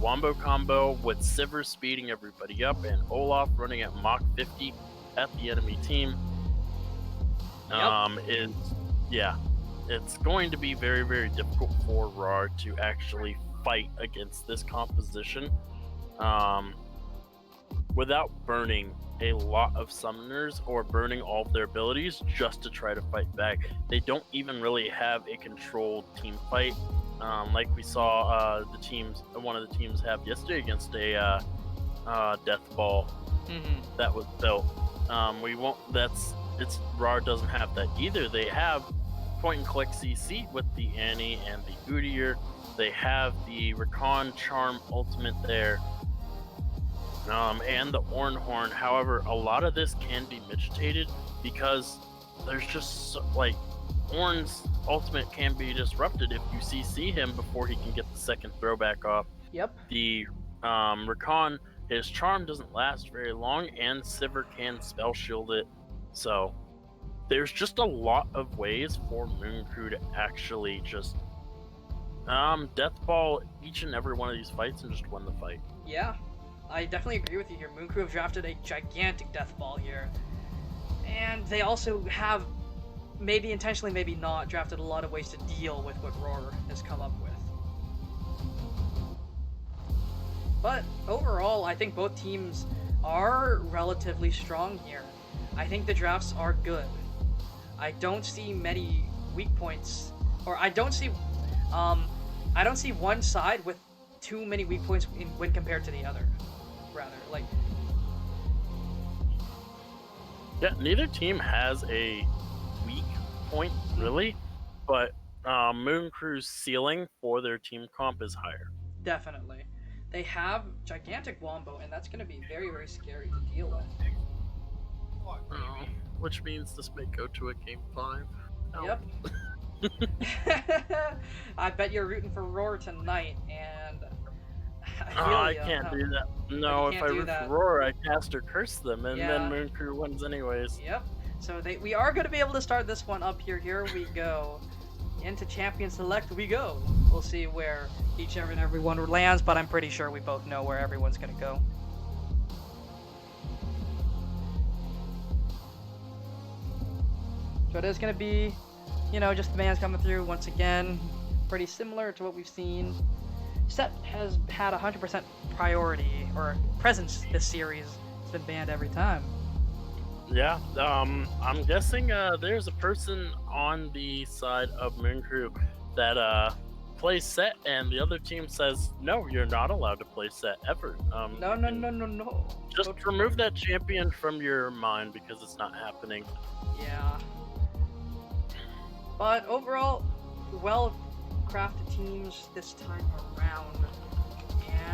wombo combo with Sivir speeding everybody up and Olaf running at Mach 50 at the enemy team it's going to be very, very difficult for RAWR to actually fight against this composition without burning a lot of summoners or burning all of their abilities just to try to fight back. They don't even really have a controlled team fight like we saw one of the teams have yesterday against a death ball that was built. RAWR doesn't have that either. They have point and click CC with the Annie and the Udyr. They have the Rakan Charm ultimate there, and the Ornhorn. However, a lot of this can be mitigated because there's just Ornn's ultimate can be disrupted if you CC him before he can get the second throwback off. Yep. The Rakan, his charm doesn't last very long, and Sivir can spell shield it. So there's just a lot of ways for Moon Crew to actually just death ball each and every one of these fights and just win the fight. Yeah, I definitely agree with you here. Moon Crew have drafted a gigantic death ball here, and they also have, maybe intentionally, maybe not, drafted a lot of ways to deal with what RAWR has come up with. But overall, I think both teams are relatively strong here. I think the drafts are good. I don't see many weak points, or I don't see one side with too many weak points when compared to the other. Rather, yeah, neither team has a weak point really, but Moon Crew's ceiling for their team comp is higher. Definitely, they have gigantic wombo, and that's going to be very, very scary to deal with. Which means this may go to a game 5. Oh. Yep. I bet you're rooting for RAWR tonight, and I can't do that. No, if I root for RAWR, I cast or curse them, and then Moon Crew wins anyways. Yep. So we are going to be able to start this one up here. Here we go. into Champion Select we go. We'll see where each and every one lands, but I'm pretty sure we both know where everyone's gonna go. So it is gonna be, you know, just the bans coming through once again. Pretty similar to what we've seen. Set has had 100% priority or presence this series. It's been banned every time. Yeah, I'm guessing there's a person on the side of Moon Crew that plays set, and the other team says, no, you're not allowed to play set ever. No. Just remove that champion from your mind because it's not happening. Yeah. But overall, well-crafted teams this time around.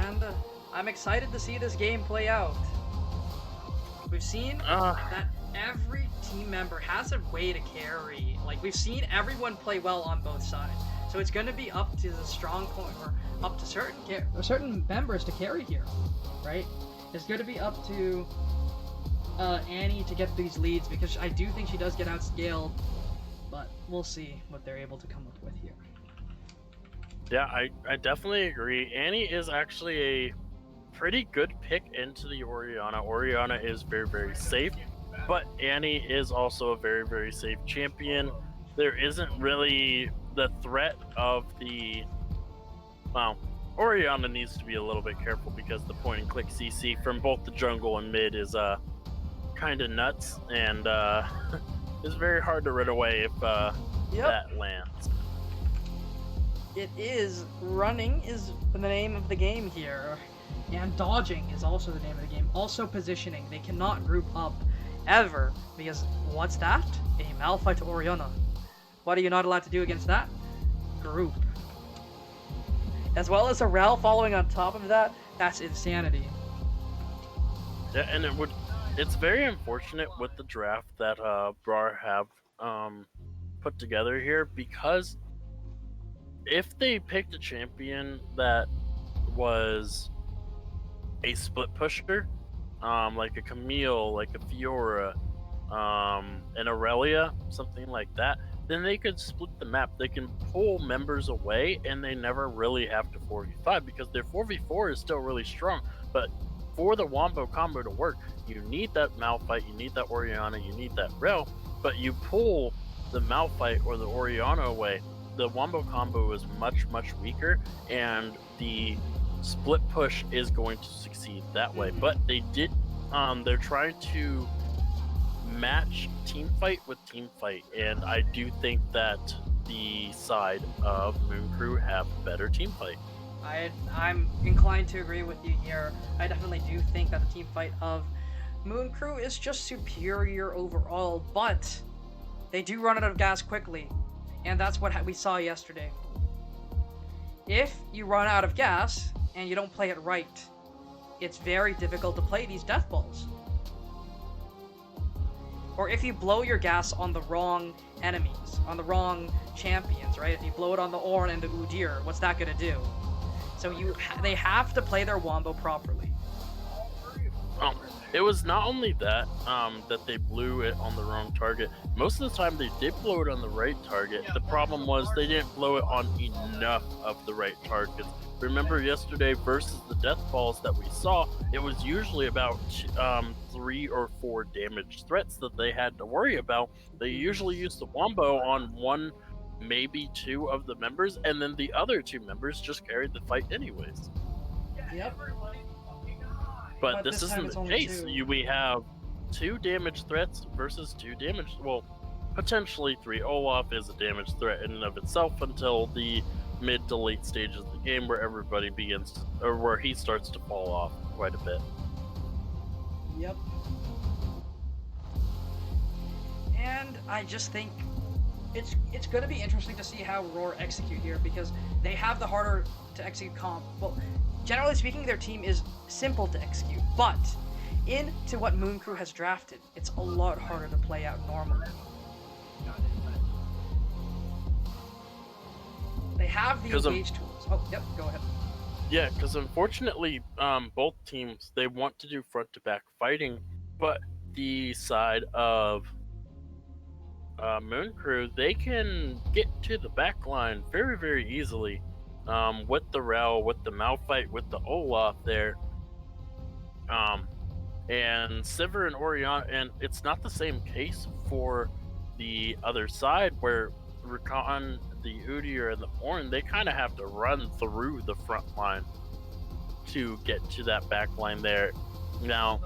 And I'm excited to see this game play out. We've seen that every team member has a way to carry. Like, we've seen everyone play well on both sides. So it's going to be up to the strong point, or up to certain members to carry here, right? It's going to be up to Annie to get these leads, because I do think she does get outscaled, but we'll see what they're able to come up with here. Yeah, I definitely agree. Annie is actually a pretty good pick into the Orianna. Orianna is very, very safe, but Annie is also a very, very safe champion. There isn't really the threat of the... Well, Orianna needs to be a little bit careful because the point-and-click CC from both the jungle and mid is kind of nuts, and it's very hard to run away if that lands. It is. Running is the name of the game here. And dodging is also the name of the game. Also positioning. They cannot group up ever, because what's that? A Malphite to Orianna. What are you not allowed to do against that? Group. As well as a Rel following on top of that, that's insanity. Yeah, and it's very unfortunate with the draft that RAWR have put together here, because if they picked a champion that was a split pusher, like a Camille, like a Fiora, an Aurelia, something like that, then they could split the map. They can pull members away, and they never really have to 4v5, because their 4v4 is still really strong. But for the Wombo combo to work, you need that Malphite, you need that Orianna, you need that Rel, but you pull the Malphite or the Orianna away, the Wombo combo is much, much weaker, and the split push is going to succeed that way. But they did, they're trying to match team fight with team fight, and I do think that the side of Moon Crew have better team fight. I'm inclined to agree with you here. I definitely do think that the team fight of Moon Crew is just superior overall, but they do run out of gas quickly, and that's what we saw yesterday. If you run out of gas and you don't play it right, it's very difficult to play these death balls. Or if you blow your gas on the wrong enemies, on the wrong champions, right? If you blow it on the Ornn and the Udyr, what's that gonna do? So they have to play their Wombo properly. It was not only that, that they blew it on the wrong target. Most of the time they did blow it on the right target. The problem was they didn't blow it on enough of the right targets. Remember yesterday versus the death balls that we saw, it was usually about 3 or 4 damage threats that they had to worry about. They usually used the Wombo on 1, maybe 2 of the members, and then the other 2 members just carried the fight anyways. Yep. But this isn't the case. We have 2 damage threats versus 2 damage, well, potentially 3. Olaf is a damage threat in and of itself until the mid to late stages of the game, where everybody begins to, or where he starts to fall off quite a bit. Yep. And I just think it's going to be interesting to see how RAWR execute here, because they have the harder to execute comp. Well, generally speaking, their team is simple to execute, but into what Moon Crew has drafted, it's a lot harder to play out normally. They have the engage tools. Oh, yep, go ahead. Yeah, because unfortunately, both teams, they want to do front-to-back fighting, but the side of Moon Crew, they can get to the back line very, very easily. With the RAWR, with the Malphite, with the Olaf there. And Sivir and Orion, and it's not the same case for the other side where Rakan, the Udyr, and the Ornn, they kind of have to run through the front line to get to that back line there. Now,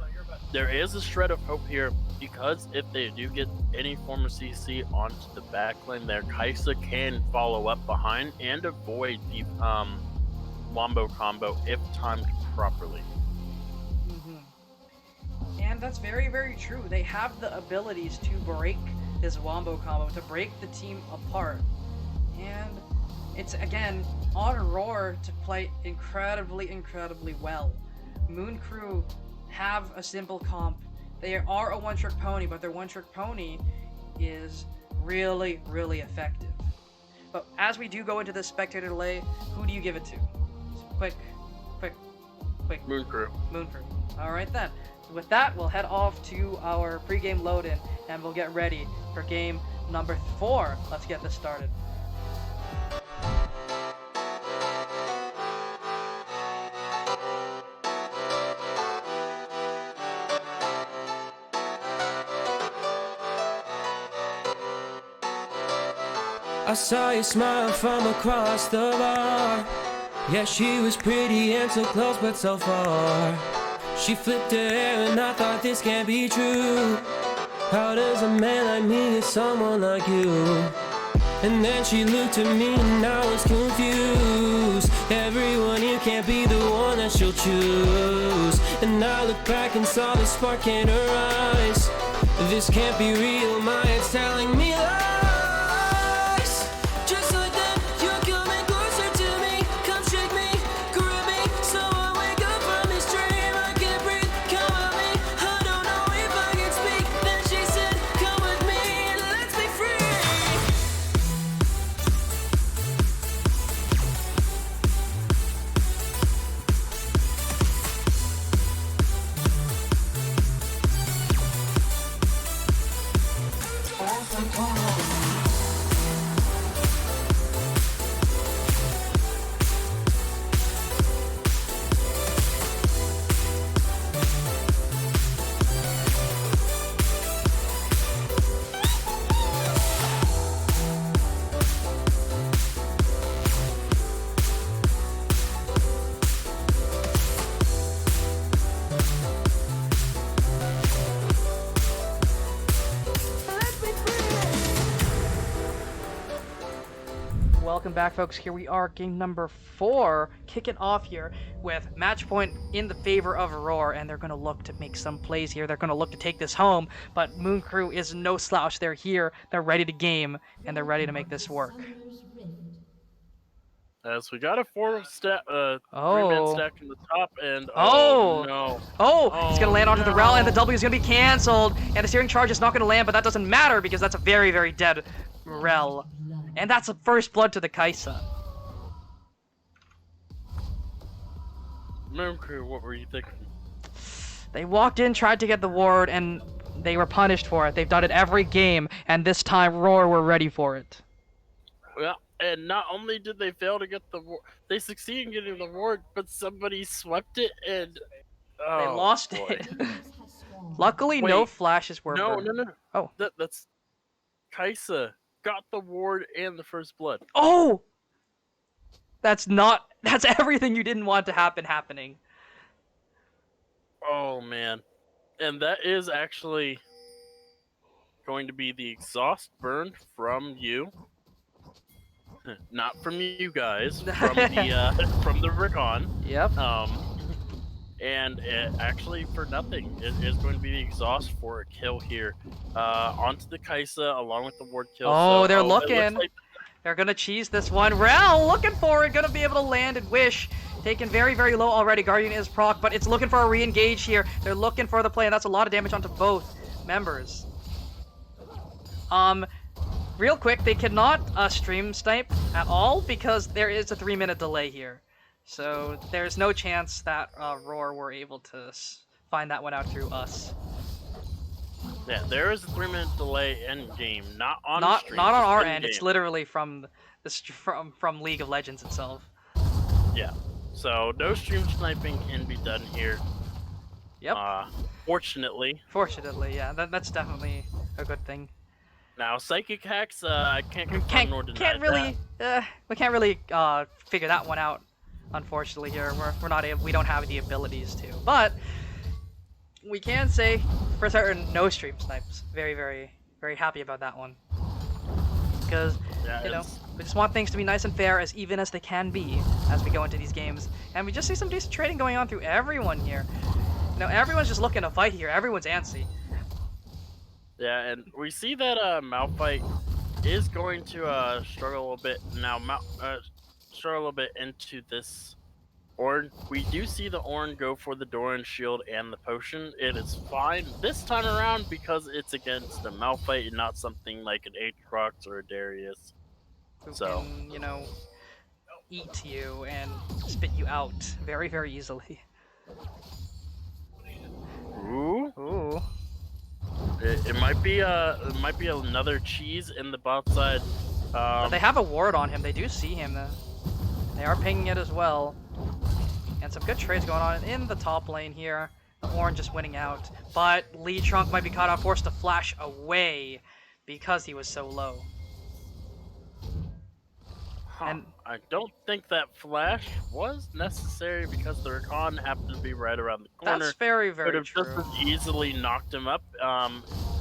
there is a shred of hope here because if they do get any form of CC onto the back line there, Kai'Sa can follow up behind and avoid the Wombo combo if timed properly. And that's very, very true. They have the abilities to break this Wombo combo, to break the team apart. And it's, again, on RAWR to play incredibly, incredibly well. Moon Crew have a simple comp. They are a one-trick pony, but their one-trick pony is really, really effective. But as we do go into this spectator delay, who do you give it to? Quick. Moon Crew. Moon Crew. Alright then. With that, we'll head off to our pregame load-in, and we'll get ready for game number 4. Let's get this started. I saw you smile from across the bar. Yeah, she was pretty and so close but so far. She flipped her hair and I thought this can't be true. How does a man like me get someone like you? And then she looked at me and I was confused. Everyone here can't be the one that she'll choose. And I looked back and saw the spark in her eyes. This can't be real, my head's telling me lies. Just like that, you're coming closer to me. Come shake me, grab me, so I wake up from this dream. I can't breathe, come with me. I don't know if I can speak. Then she said, come with me and let's be free. Welcome back, folks. Here we are, game number 4, kicking off here with match point in the favor of RAWR, and they're going to look to make some plays here. They're going to look to take this home, but Moon Crew is no slouch. They're here, they're ready to game, and they're ready to make this work. As we got a 3-man stack in the top, and Oh, no. He's going to land onto the RAL, and the W is going to be canceled, and the steering charge is not going to land, but that doesn't matter because that's a very, very dead REL. And that's a first blood to the Kai'Sa. Moon Crew, what were you thinking? They walked in, tried to get the ward, and they were punished for it. They've done it every game, and this time RAWR were ready for it. Well, and not only did they fail to get the ward, they succeeded in getting the ward, but somebody swept it and They lost boy. it. Luckily, no Wait, flashes were No. burned. Oh. That's Kai'Sa got the ward and the first blood. Oh! That's everything you didn't want to happen happening. Oh man. And that is actually going to be the exhaust burn from you. Not from you guys, from the from the Recon. Yep. And actually for nothing. It is going to be the exhaust for a kill here. Onto the Kai'Sa along with the ward kill. Oh, so, they're it looks looking. like They're gonna cheese this one. Rel looking for it, gonna be able to land and wish. Taken very, very low already. Guardian is proc, but it's looking for a re-engage here. They're looking for the play, and that's a lot of damage onto both members. Real quick, they cannot stream snipe at all because there is a 3-minute delay here. So there's no chance that RAWR were able to find that one out through us. Yeah, there is a 3-minute delay in game, not on Not stream. not on just our in end. It's game. literally from from League of Legends itself. Yeah. So no stream sniping can be done here. Yep. Fortunately. Fortunately, yeah, that's definitely a good thing. Now psychic hacks, I can't We confirm nor deny can't really we can't really figure that one out. Unfortunately, here we're not able, we don't have the abilities to, but we can say for certain no stream snipes. Very very happy about that one because Yeah, you know we just want things to be nice and fair as even as they can be as we go into these games, and we just see some decent trading going on through everyone here. You know, everyone's just looking to fight here. Everyone's antsy. Yeah, and we see that Malphite is going to struggle a little bit now. Struggle a little bit into this Ornn. We do see the Ornn go for the Doran shield and the potion. It is fine this time around because it's against a Malphite and not something like an Aatrox or a Darius. Who So can, you know, eat you and spit you out very very easily. ooh, Ooh. it might be another cheese in the bot side. But they have a ward on him. They do see him. They are pinging it as well. And some good trades going on in the top lane here. The Ornn just winning out. But Lee Trunk might be caught out, forced to flash away because he was so low. And I don't think that flash was necessary because the Rakan happened to be right around the corner. that's very Could very have true. just as easily knocked him up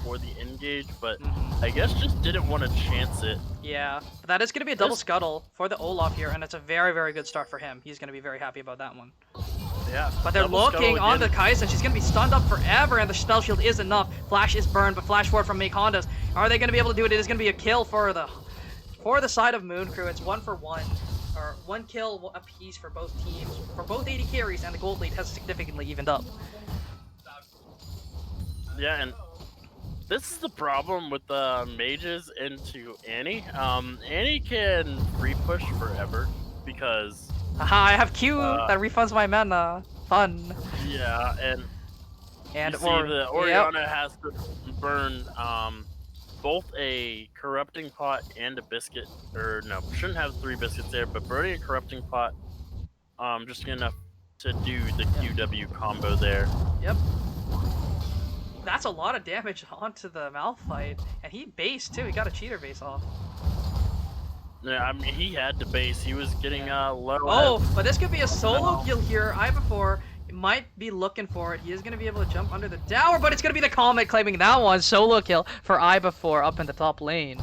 for the engage, but Mhm. I guess just didn't want to chance it. Yeah, but that is going to be a double This- scuttle for the Olaf here, and it's a very very good start for him. He's going to be very happy about that one. Yeah. But they're double scuttle looking on the again. Kai'Sa. She's going to be stunned up forever, and the spell shield is enough. Flash is burned, but flash forward from Make Hondas. Are they going to be able to do it? It is going to be a kill for the side of Moon Crew. It's 1-for-1, or 1 kill apiece for both teams, for both 80 carries, and the gold lead has significantly evened up. Yeah, and this is the problem with the mages into Annie. Annie can free push forever because Haha, I have Q that refunds my mana. Fun. yeah, and And you see the yep. Orianna has to burn both a corrupting pot and a biscuit, or no, shouldn't have 3 biscuits there, but burning a corrupting pot, just enough to do the QW combo there. Yep. That's a lot of damage onto the Malphite, and he based too. He got a cheater base off. Yeah, I mean he had to base. He was getting low. Oh, but this could be a solo kill here. Ivor might be looking for it. He is going to be able to jump under the tower, but it's going to be the Comet claiming that one. Solo kill for Ivor up in the top lane.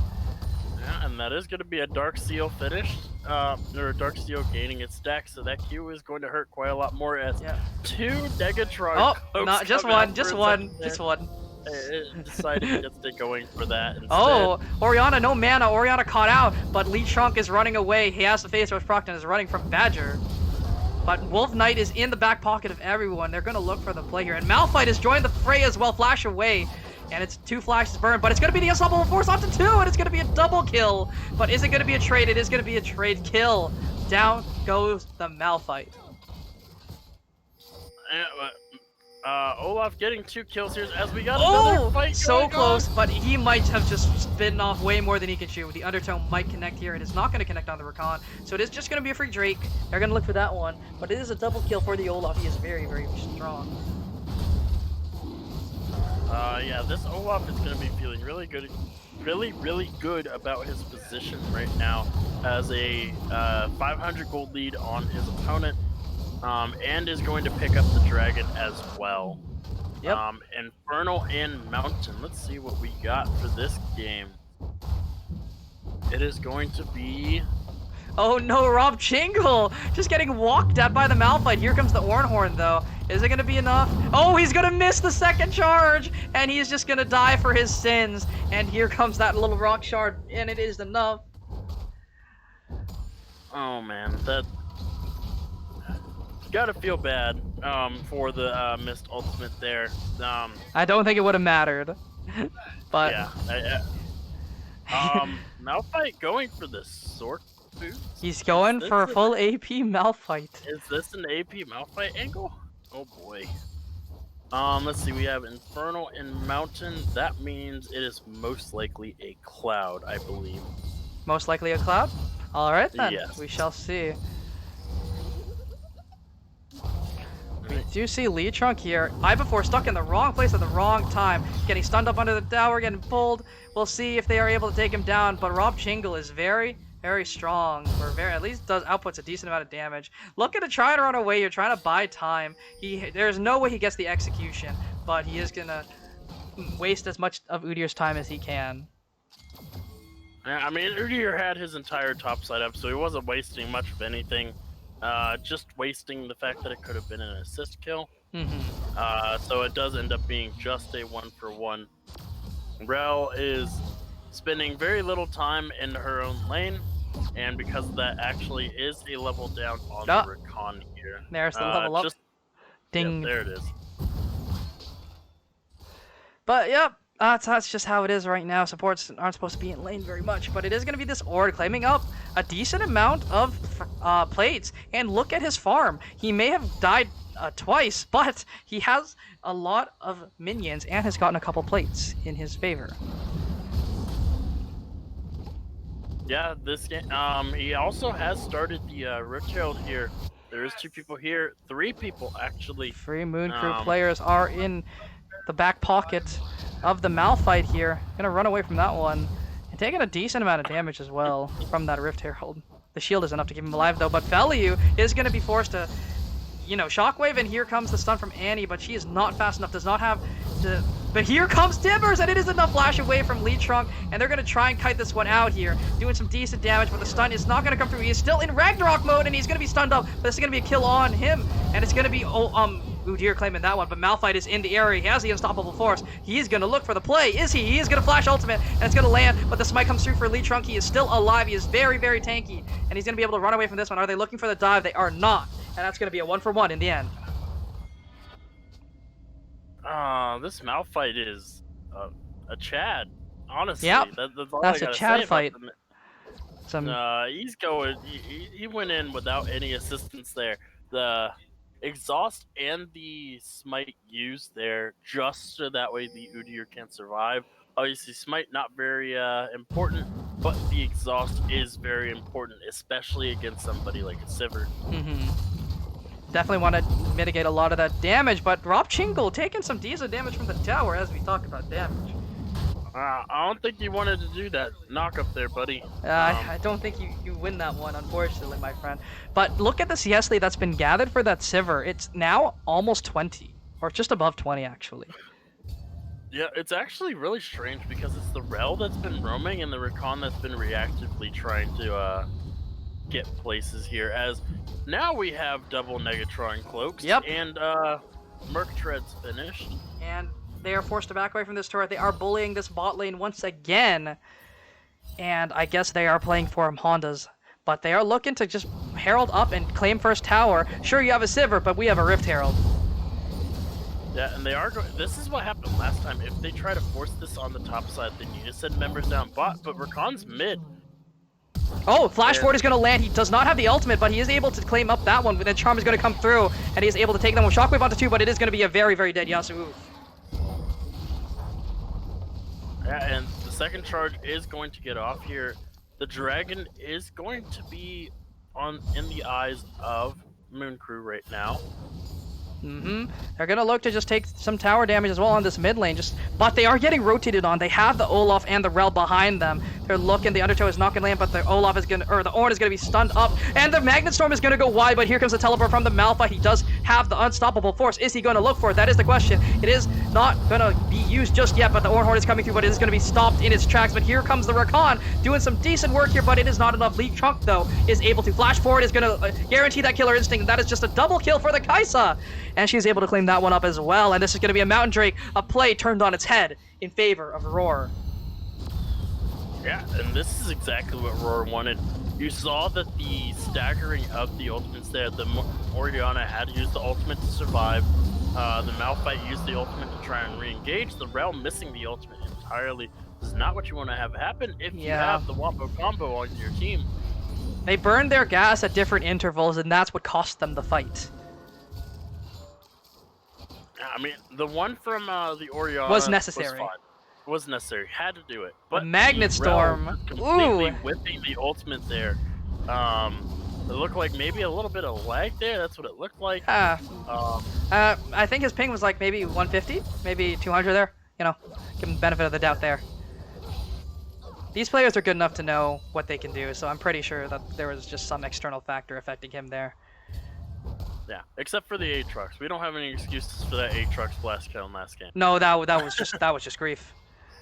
Yeah, and that is going to be a Dark Seal finish, or a Dark Seal gaining its stack, so that Q is going to hurt quite a lot more as 2 Negatron. Oh, not just come out one, for just a one, second there. just one. It decided to get going for that instead. Oh, Orianna, no mana. Orianna caught out, but Lee Trunk is running away. He has the face rush proc and is running from Badger. But Wolf Knight is in the back pocket of everyone. They're going to look for the play here. And Malphite has joined the fray as well. Flash away. And it's 2 flashes burned, but it's going to be the Unstoppable Force onto 2, and it's going to be a double kill. But is it going to be a trade? It is going to be a trade kill. Down goes the Malphite. Olaf getting 2 kills here as we got another fight so going close, on. but he might have just bitten off way more than he can chew. The Undertow might connect here. It is not going to connect on the Rakan, so it is just going to be a free Drake. They're going to look for that one, but it is a double kill for the Olaf. He is very, very strong. Yeah, this Olaf is going to be feeling really good, really good about his position right now as a 500 gold lead on his opponent, and is going to pick up the dragon as well. Yep. Infernal and Mountain. Let's see what we got for this game. It is going to be... Oh no, Rob Chingle just getting walked at by the Malphite. Here comes the Ornhorn though. Is it going to be enough? Oh, he's going to miss the second charge, and he's just going to die for his sins. And here comes that little rock shard, and it is enough. Oh man, that... Gotta feel bad for the missed ultimate there. I don't think it would have mattered. But yeah. Malphite going for the sword boost? he's going for a full AP Malphite. Is this an AP Malphite angle? Oh boy. Let's see, we have Infernal and Mountain. That means it is most likely a Cloud, I believe. Most likely a Cloud? Alright then, Yes. we shall see. We do see Lee Trunk here. Iberforce stuck in the wrong place at the wrong time. Getting stunned up under the tower, getting pulled. We'll see if they are able to take him down, but Rob Chingle is very, very strong. Or at least outputs a decent amount of damage. Looking to try and run away. You're trying to buy time. There's no way he gets the execution, but he is going to waste as much of Udyr's time as he can. Yeah, I mean, Udyr had his entire top side up, so he wasn't wasting much of anything. Just wasting the fact that it could have been an assist kill. So it does end up being just a 1-for-1. Rel is spending very little time in her own lane, and because of that, actually is a level down on the Recon here. There's the level up. Ding. Yeah, there it is. But yep, that's just how it is right now. Supports aren't supposed to be in lane very much, but it is going to be this Ord claiming up a decent amount of plates. And look at his farm. He may have died twice, but he has a lot of minions and has gotten a couple plates in his favor. Yeah, this game. He also has started the Rift Herald here. There is 2 people here, 3 people actually. 3 Moon Crew players are in the back pocket of the Malphite here. Gonna run away from that one. And taking a decent amount of damage as well from that Rift Herald. The shield is enough to keep him alive though, but Veliu is gonna be forced to, shockwave, and here comes the stun from Annie, but she is not fast enough, does not have the... But here comes Timbers, and it is enough flash away from Lee Trunk, and they're going to try and kite this one out here, doing some decent damage, but the stun is not going to come through. He is still in Ragnarok mode, and he's going to be stunned up, but this is going to be a kill on him, and it's going to be, Udyr claiming that one, but Malphite is in the area. He has the unstoppable force. He is going to look for the play. Is he? He is going to flash ultimate, and it's going to land, but the smite comes through for Lee Trunk. He is still alive. He is very, very tanky, and he's going to be able to run away from this one. Are they looking for the dive? They are not, and that's going to be a 1-for-1 in the end. This Malphite is a Chad, honestly. Yep, That's all that's I a gotta Chad say fight. He's going. He went in without any assistance there. The exhaust and the smite used there just so that way the Udyr can survive. Obviously, smite not very important, but the exhaust is very important, especially against somebody like a Sivir. Definitely want to mitigate a lot of that damage, but Rob Chingle taking some decent damage from the tower as we talk about damage. I don't think you wanted to do that knock up there, buddy. I don't think you win that one, unfortunately, my friend. But look at the CS lead that's been gathered for that Sivir. It's now almost 20, or just above 20, actually. Yeah, it's actually really strange because it's the Rel that's been roaming and the Recon that's been reactively trying to get places here, as now we have double Negatron cloaks. Yep. And Merc Tread's finished. And they are forced to back away from this turret. They are bullying this bot lane once again. And I guess they are playing for Hondas. But they are looking to just herald up and claim first tower. Sure, you have a Sivir, but we have a Rift Herald. Yeah, and they are going. This is what happened last time. If they try to force this on the top side, then you just send members down bot. But Rakan's mid. Oh, Flash Forward is going to land. He does not have the ultimate, but he is able to claim up that one. But then Charm is going to come through, and he is able to take them with Shockwave onto 2, but it is going to be a very, very dead Yasuo. Yeah, and the second charge is going to get off here. The dragon is going to be in the eyes of Moon Crew right now. They're going to look to just take some tower damage as well on this mid lane, but they are getting rotated on. They have the Olaf and the Rel behind them. They're looking, the Undertow is not going to land, but the Olaf is going to, or the Ornn is going to be stunned up, and the Magnet Storm is going to go wide, but here comes the teleport from the Malphite. He does have the unstoppable force. Is he going to look for it? That is the question. It is not going to be used just yet, but the Ornn Horn is coming through, but it is going to be stopped in its tracks. But here comes the Rakan doing some decent work here, but it is not enough. Lee Trunk, though, is able to flash forward, is going to guarantee that killer instinct, and that is just a double kill for the Kaisa. And she's able to claim that one up as well. And this is going to be a Mountain Drake, a play turned on its head in favor of RAWR. Yeah, and this is exactly what RAWR wanted. You saw that the staggering of the ultimates there, the Orianna had to use the ultimate to survive. The Malphite used the ultimate to try and re-engage. The Rel missing the ultimate entirely is not what you want to have happen if you have the Wombo combo on your team. They burned their gas at different intervals, and that's what cost them the fight. I mean, the one from the Oriana Was necessary. Was fine. Was necessary. Had to do it. But Magnet the Storm. Rel completely Ooh. whipping the ultimate there. It looked like maybe a little bit of lag there. That's what it looked like. I think his ping was like maybe 150, maybe 200 there. You know, give him the benefit of the doubt there. These players are good enough to know what they can do, so I'm pretty sure that there was just some external factor affecting him there. Yeah, except for the Aatrox. We don't have any excuses for that Aatrox blast kill in last game. No, that was just grief.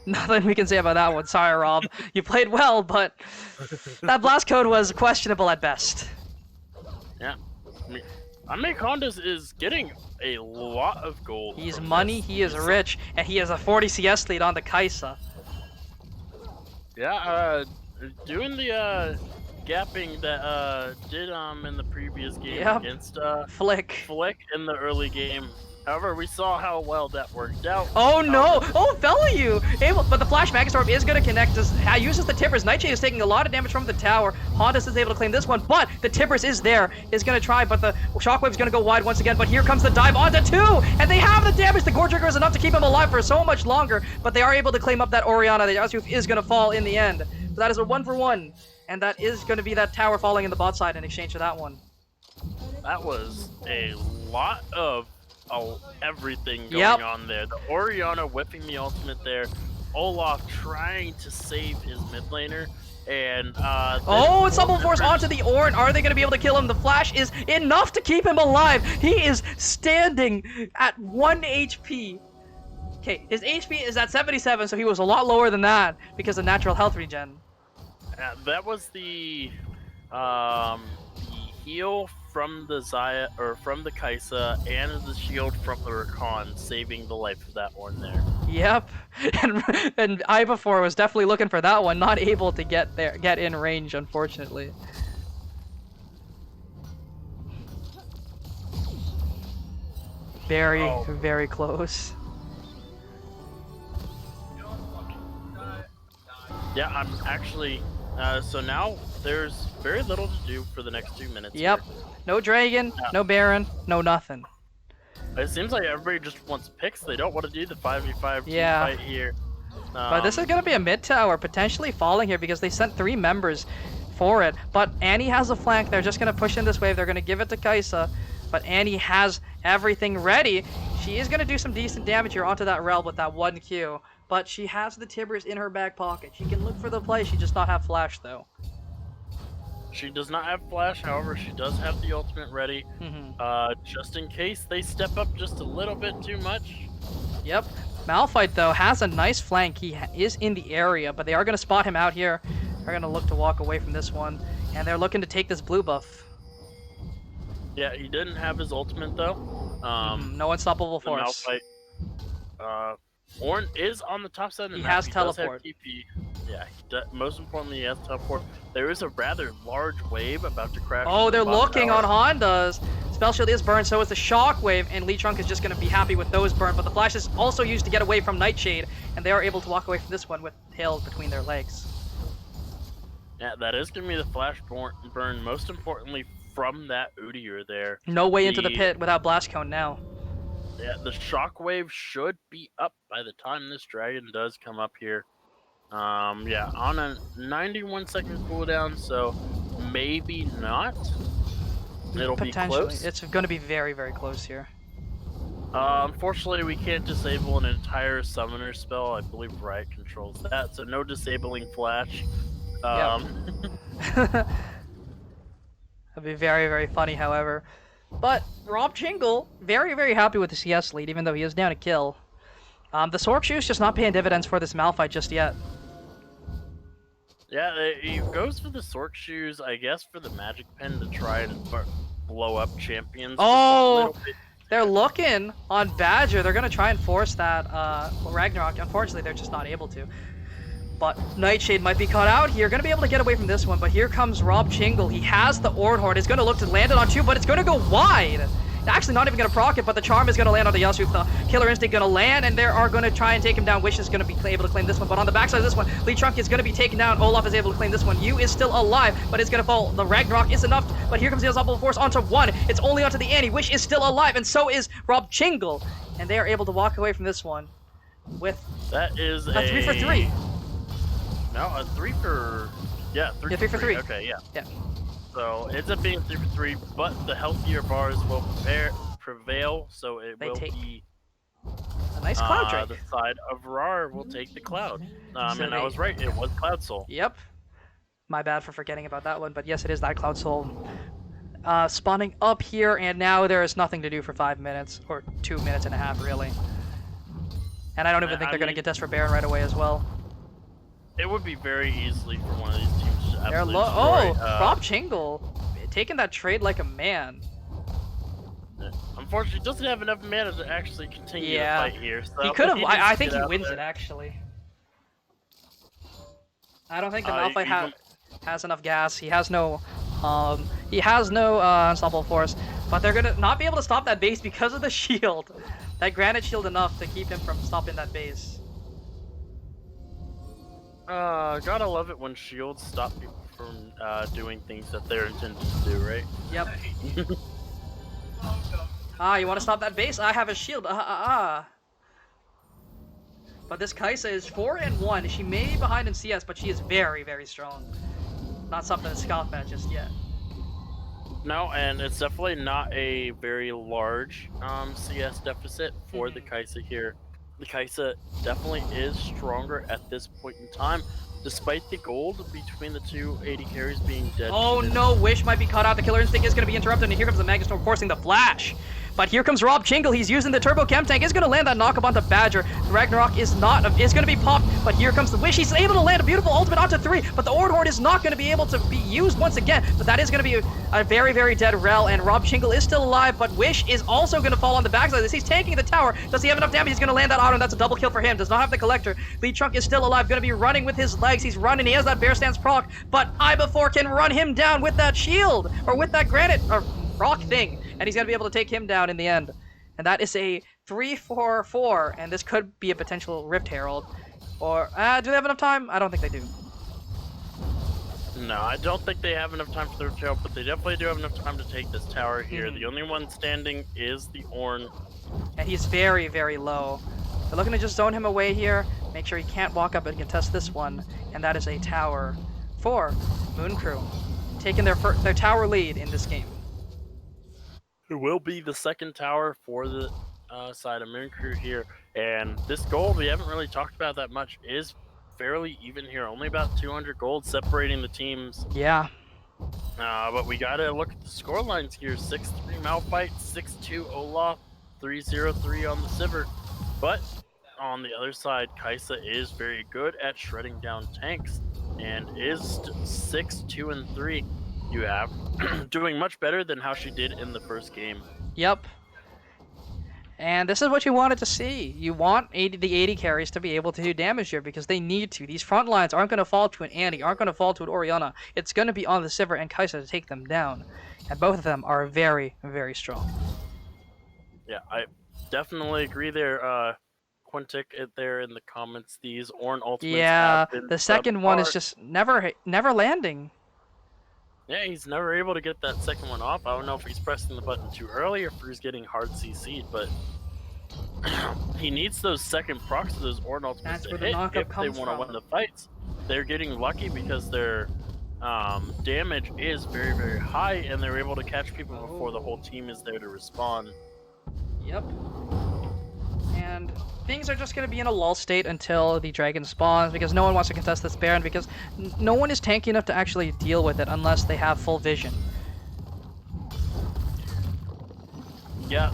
Nothing we can say about that one. Sorry, Rob. You played well, but that blast code was questionable at best. Yeah. I mean, Hondas is getting a lot of gold. He's money, he is rich, and he has a 40 CS lead on the Kaisa. Yeah, doing the gapping that did in the previous game against Flick in the early game. However, we saw how well that worked out. Oh no! Oh, Value! But the Flash Magistorm is going to connect. Uses the Tippers. Nightshade is taking a lot of damage from the tower. Hondas is able to claim this one, but the Tippers is there. Is going to try, but the Shockwave is going to go wide once again. But here comes the dive onto 2! And they have the damage! The Gore Trigger is enough to keep him alive for so much longer, but they are able to claim up that Oriana. The Yasuo is going to fall in the end. So that is a 1-for-1. And that is going to be that tower falling in the bot side in exchange for that one. That was a lot of everything going on there. The Oriana whipping the ultimate there. Olaf trying to save his mid laner. And it's Double Force onto the Ornn. Are they going to be able to kill him? The Flash is enough to keep him alive. He is standing at 1 HP. Okay, his HP is at 77, so he was a lot lower than that because of natural health regen. That was the heal from the Xayah, or from the Kaisa, and the shield from the Rakan, saving the life of that one there. Yep, and Ivafor was definitely looking for that one, not able to get in range, unfortunately. Very close. Yeah, I'm actually. So now there's very little to do for the next 2 minutes. Yep. Here. No Dragon, no Baron, no nothing. It seems like everybody just wants picks. They don't want to do the 5v5 team fight here. But this is going to be a mid tower potentially falling here because they sent 3 members for it. But Annie has a flank. They're just going to push in this wave. They're going to give it to Kaisa. But Annie has everything ready. She is going to do some decent damage here onto that Rel with that 1Q. But she has the Tibbers in her back pocket. She can look for the play. She does not have Flash, though. She does not have Flash, however, she does have the ultimate ready. Just in case they step up just a little bit too much. Yep. Malphite, though, has a nice flank. He is in the area, but they are going to spot him out here. They're going to look to walk away from this one. And they're looking to take this blue buff. Yeah, he didn't have his ultimate, though. No unstoppable force. Malphite. Ornn is on the top side of the map. Has teleport. Does have TP. Yeah, most importantly, he has teleport. There is a rather large wave about to crash. Oh, they're looking on Honda's. Spell Shield is burned, so is the Shockwave, and Lee Trunk is just going to be happy with those burned. But the Flash is also used to get away from Nightshade, and they are able to walk away from this one with tails between their legs. Yeah, that is going to be the Flash burn, most importantly, from that Udyr there. No way into the pit without Blast Cone now. Yeah, the Shockwave should be up by the time this Dragon does come up here. Yeah, on a 91-second cooldown, so maybe not. It'll be close. It's going to be very close here. Unfortunately, we can't disable an entire summoner spell. I believe Riot controls that, so no disabling Flash. That'd be very funny, however. But Rob Jingle, very happy with the CS lead, even though he is down a kill. The Sork Shoe's just not paying dividends for this Malphite just yet. Yeah, he goes for the Sork Shoes, I guess, for the Magic Pen to try and blow up champions. Oh, they're looking on Badger. They're going to try and force that Ragnarok. Unfortunately, they're just not able to. But Nightshade might be caught out here. Going to be able to get away from this one. But here comes Rob Jingle. He has the Ord Horde. He's going to look to land it on 2, but it's going to go wide. Actually, not even going to proc it, but the Charm is going to land on the Yasuo. The Killer Instinct going to land, and they are going to try and take him down. Wish is going to be able to claim this one, but on the backside of this one, Lee Trunk is going to be taken down. Olaf is able to claim this one. Yu is still alive, but it's going to fall. The Ragnarok is enough, but here comes the Unstoppable Force onto 1. It's only onto the Annie. Wish is still alive, and so is Rob Jingle. And they are able to walk away from this one with That is a 3 for 3. No, a 3 for... Yeah, 3 Yeah, 3 for 3. Okay, yeah. Yeah. So, ends up being 3 for 3, but the healthier bars will prevail, so it They will take be... A nice Cloud Drake. The side of RAWR will take the Cloud. So And I was right, it was Cloud Soul. Yep. My bad for forgetting about that one, but yes, it is that Cloud Soul. Spawning up here, and now there is nothing to do for 5 minutes, or 2 minutes and a half, really. And I don't even think they're going to get Desperate Baron right away as well. It would be very easily for one of these teams to They're absolutely low. destroy, Oh, Rob Chingle taking that trade like a man. Unfortunately, doesn't have enough mana to actually continue the fight here. So He could have. needs I to think get he out wins there. it, actually. I don't think the Malphite has enough gas. He has no unstoppable force, but they're gonna not be able to stop that base because of the shield. That granite shield enough to keep him from stopping that base. Gotta love it when shields stop people from doing things that they're intended to do, right? Yep. You want to stop that base? I have a shield. But this Kaisa is 4-1. She may be behind in CS, but she is very, very strong. Not something to scoff at just yet. No, and it's definitely not a very large CS deficit for the Kaisa here. The Kaisa definitely is stronger at this point in time, despite the gold between the two AD carries being dead. Oh no, Wish might be caught out. The Killer Instinct is going to be interrupted, and here comes the Magnustorm forcing the flash. But here comes Rob Chingle. He's using the Turbo Chem Tank. Is going to land that knockup onto Badger. The Ragnarok is not. Is going to be popped. But here comes the Wish. He's able to land a beautiful ultimate onto 3. But the Ord Horde is not going to be able to be used once again. But that is going to be a very, very dead Rel. And Rob Chingle is still alive. But Wish is also going to fall on the backside of this. He's tanking the tower. Does he have enough damage? He's going to land that auto. And that's a double kill for him. Does not have the Collector. Lead Trunk is still alive. Going to be running with his legs. He's running. He has that Bear Stance proc. But I4 can run him down with that shield. Or with that granite or rock thing. And he's going to be able to take him down in the end. And that is a 3-4-4, and this could be a potential Rift Herald. Or, do they have enough time? I don't think they do. No, I don't think they have enough time for the Rift Herald, but they definitely do have enough time to take this tower here. The only one standing is the Ornn. And he's very, very low. They're looking to just zone him away here, make sure he can't walk up and contest this one. And that is a tower for Moon Crew, taking their tower lead in this game. It will be the second tower for the side of Moon Crew here, and this gold we haven't really talked about that much is fairly even here, only about 200 gold separating the teams. Yeah. But we gotta look at the score lines here: 6-3 Malphite, 6-2 Olaf, 3-0-3 on the Sivert. But on the other side, Kaisa is very good at shredding down tanks and is 6-2-3. You have doing much better than how she did in the first game. Yep. And this is what you wanted to see. You want the AD carries to be able to do damage here because they need to. These front lines aren't going to fall to an Annie, aren't going to fall to an Orianna. It's going to be on the Sivert and Kaisa to take them down. And both of them are very, very strong. Yeah, I definitely agree there. Quintic there in the comments, these Ornn ultimates have been the second one is just never landing. Yeah, he's never able to get that second one off. I don't know if he's pressing the button too early or if he's getting hard CC'd, but he needs those second procs to those Ornn ultimates to hit if they want to win the fights. They're getting lucky because their damage is very, very high, and they're able to catch people before the whole team is there to respond. Yep. And things are just going to be in a lull state until the dragon spawns because no one wants to contest this Baron because no one is tanky enough to actually deal with it unless they have full vision. Yeah.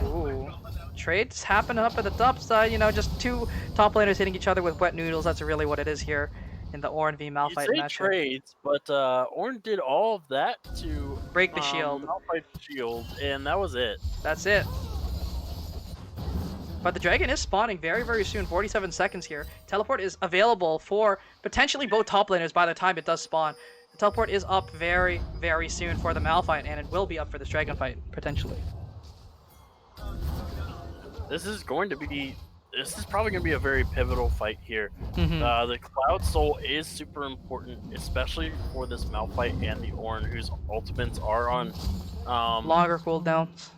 Ooh. Trades happen up at the top side, you know, just two top laners hitting each other with wet noodles. That's really what it is here in the Ornn v Malphite matchup. Trades, but Ornn did all of that to break the shield. Malphite's shield, and that was it. That's it. But the dragon is spawning very, very soon. 47 seconds here. Teleport is available for potentially both top laners by the time it does spawn. The teleport is up very, very soon for the Malphite, and it will be up for this dragon fight, potentially. This is probably going to be a very pivotal fight here. The Cloud Soul is super important, especially for this Malphite and the Ornn, whose ultimates are on... longer cooldowns.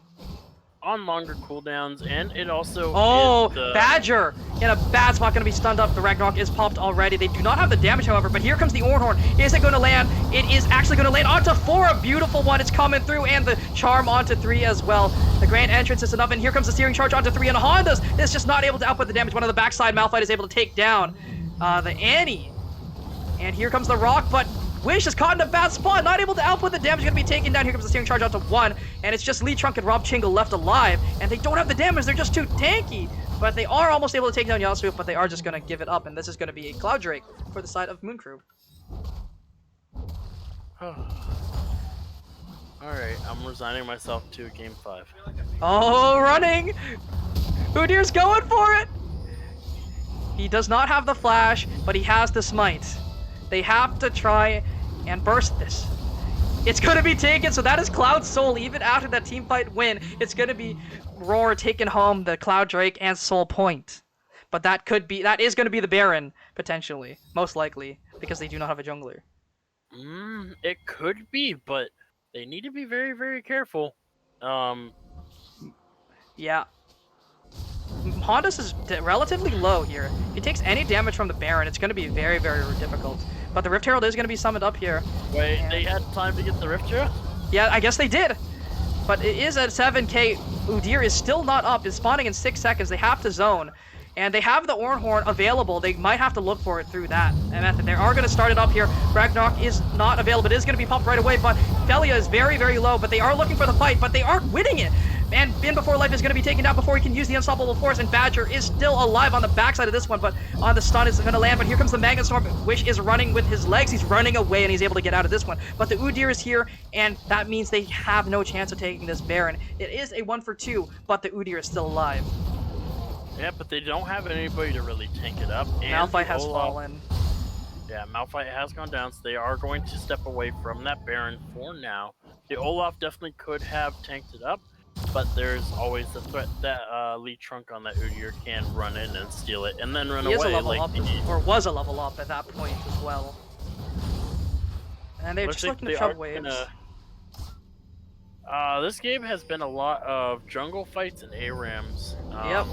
on longer cooldowns, and it also Oh, is the Badger in a bad spot, going to be stunned up. The Ragnarok is popped already. They do not have the damage, however, but here comes the Ornhorn. Is it going to land? It is actually going to land onto 4. A beautiful one. It's coming through, and the Charm onto 3 as well. The Grand Entrance is enough, and here comes the Searing Charge onto 3, and Honda's is just not able to output the damage. One of the backside Malphite is able to take down the Annie. And here comes the Rock, but Wish is caught in a bad spot, not able to output the damage, gonna be taken down. Here comes the Steering Charge out to 1, and it's just Lee Trunk and Rob Chingle left alive, and they don't have the damage, they're just too tanky. But they are almost able to take down Yasuo, but they are just gonna give it up, and this is gonna be a Cloud Drake for the side of Moon Crew. Alright, I'm resigning myself to Game 5. Oh, running! Udir's going for it! He does not have the flash, but he has the smite. They have to try and burst this. It's going to be taken, so that is Cloud Soul. Even after that team fight win, it's going to be RAWR taking home the Cloud Drake and Soul Point. But that is going to be the Baron, potentially. Most likely, because they do not have a jungler. It could be, but they need to be very, very careful. Yeah. Hondas is relatively low here. If he takes any damage from the Baron, it's going to be very, very difficult. But the Rift Herald is going to be summoned up here. Wait, and they had time to get the Rift Herald? yeah, I guess they did. But it is at 7k. Udyr is still not up. It's spawning in 6 seconds. They have to zone. And they have the Ornhorn available. They might have to look for it through that method. They are going to start it up here. Ragnarok is not available. It is going to be popped right away, but Felia is very, very low. But they are looking for the fight, but they aren't winning it. And In Before Life is going to be taken down before he can use the Unstoppable Force, and Badger is still alive on the backside of this one, but on the stun is going to land, but here comes the Magnet Storm. Wish is running with his legs. He's running away, and he's able to get out of this one. But the Udyr is here, and that means they have no chance of taking this Baron. It is a 1-for-2, but the Udyr is still alive. Yeah, but they don't have anybody to really tank it up. And Malphite has fallen. Yeah, Malphite has gone down, so they are going to step away from that Baron for now. The Olaf definitely could have tanked it up, but there's always the threat that Lee Trunk on that Udyr can run in and steal it, and then run He away. is a level like up, or was a level up at that point as well. And they're just looking to shove waves. This game has been a lot of jungle fights and ARAMs. Yep.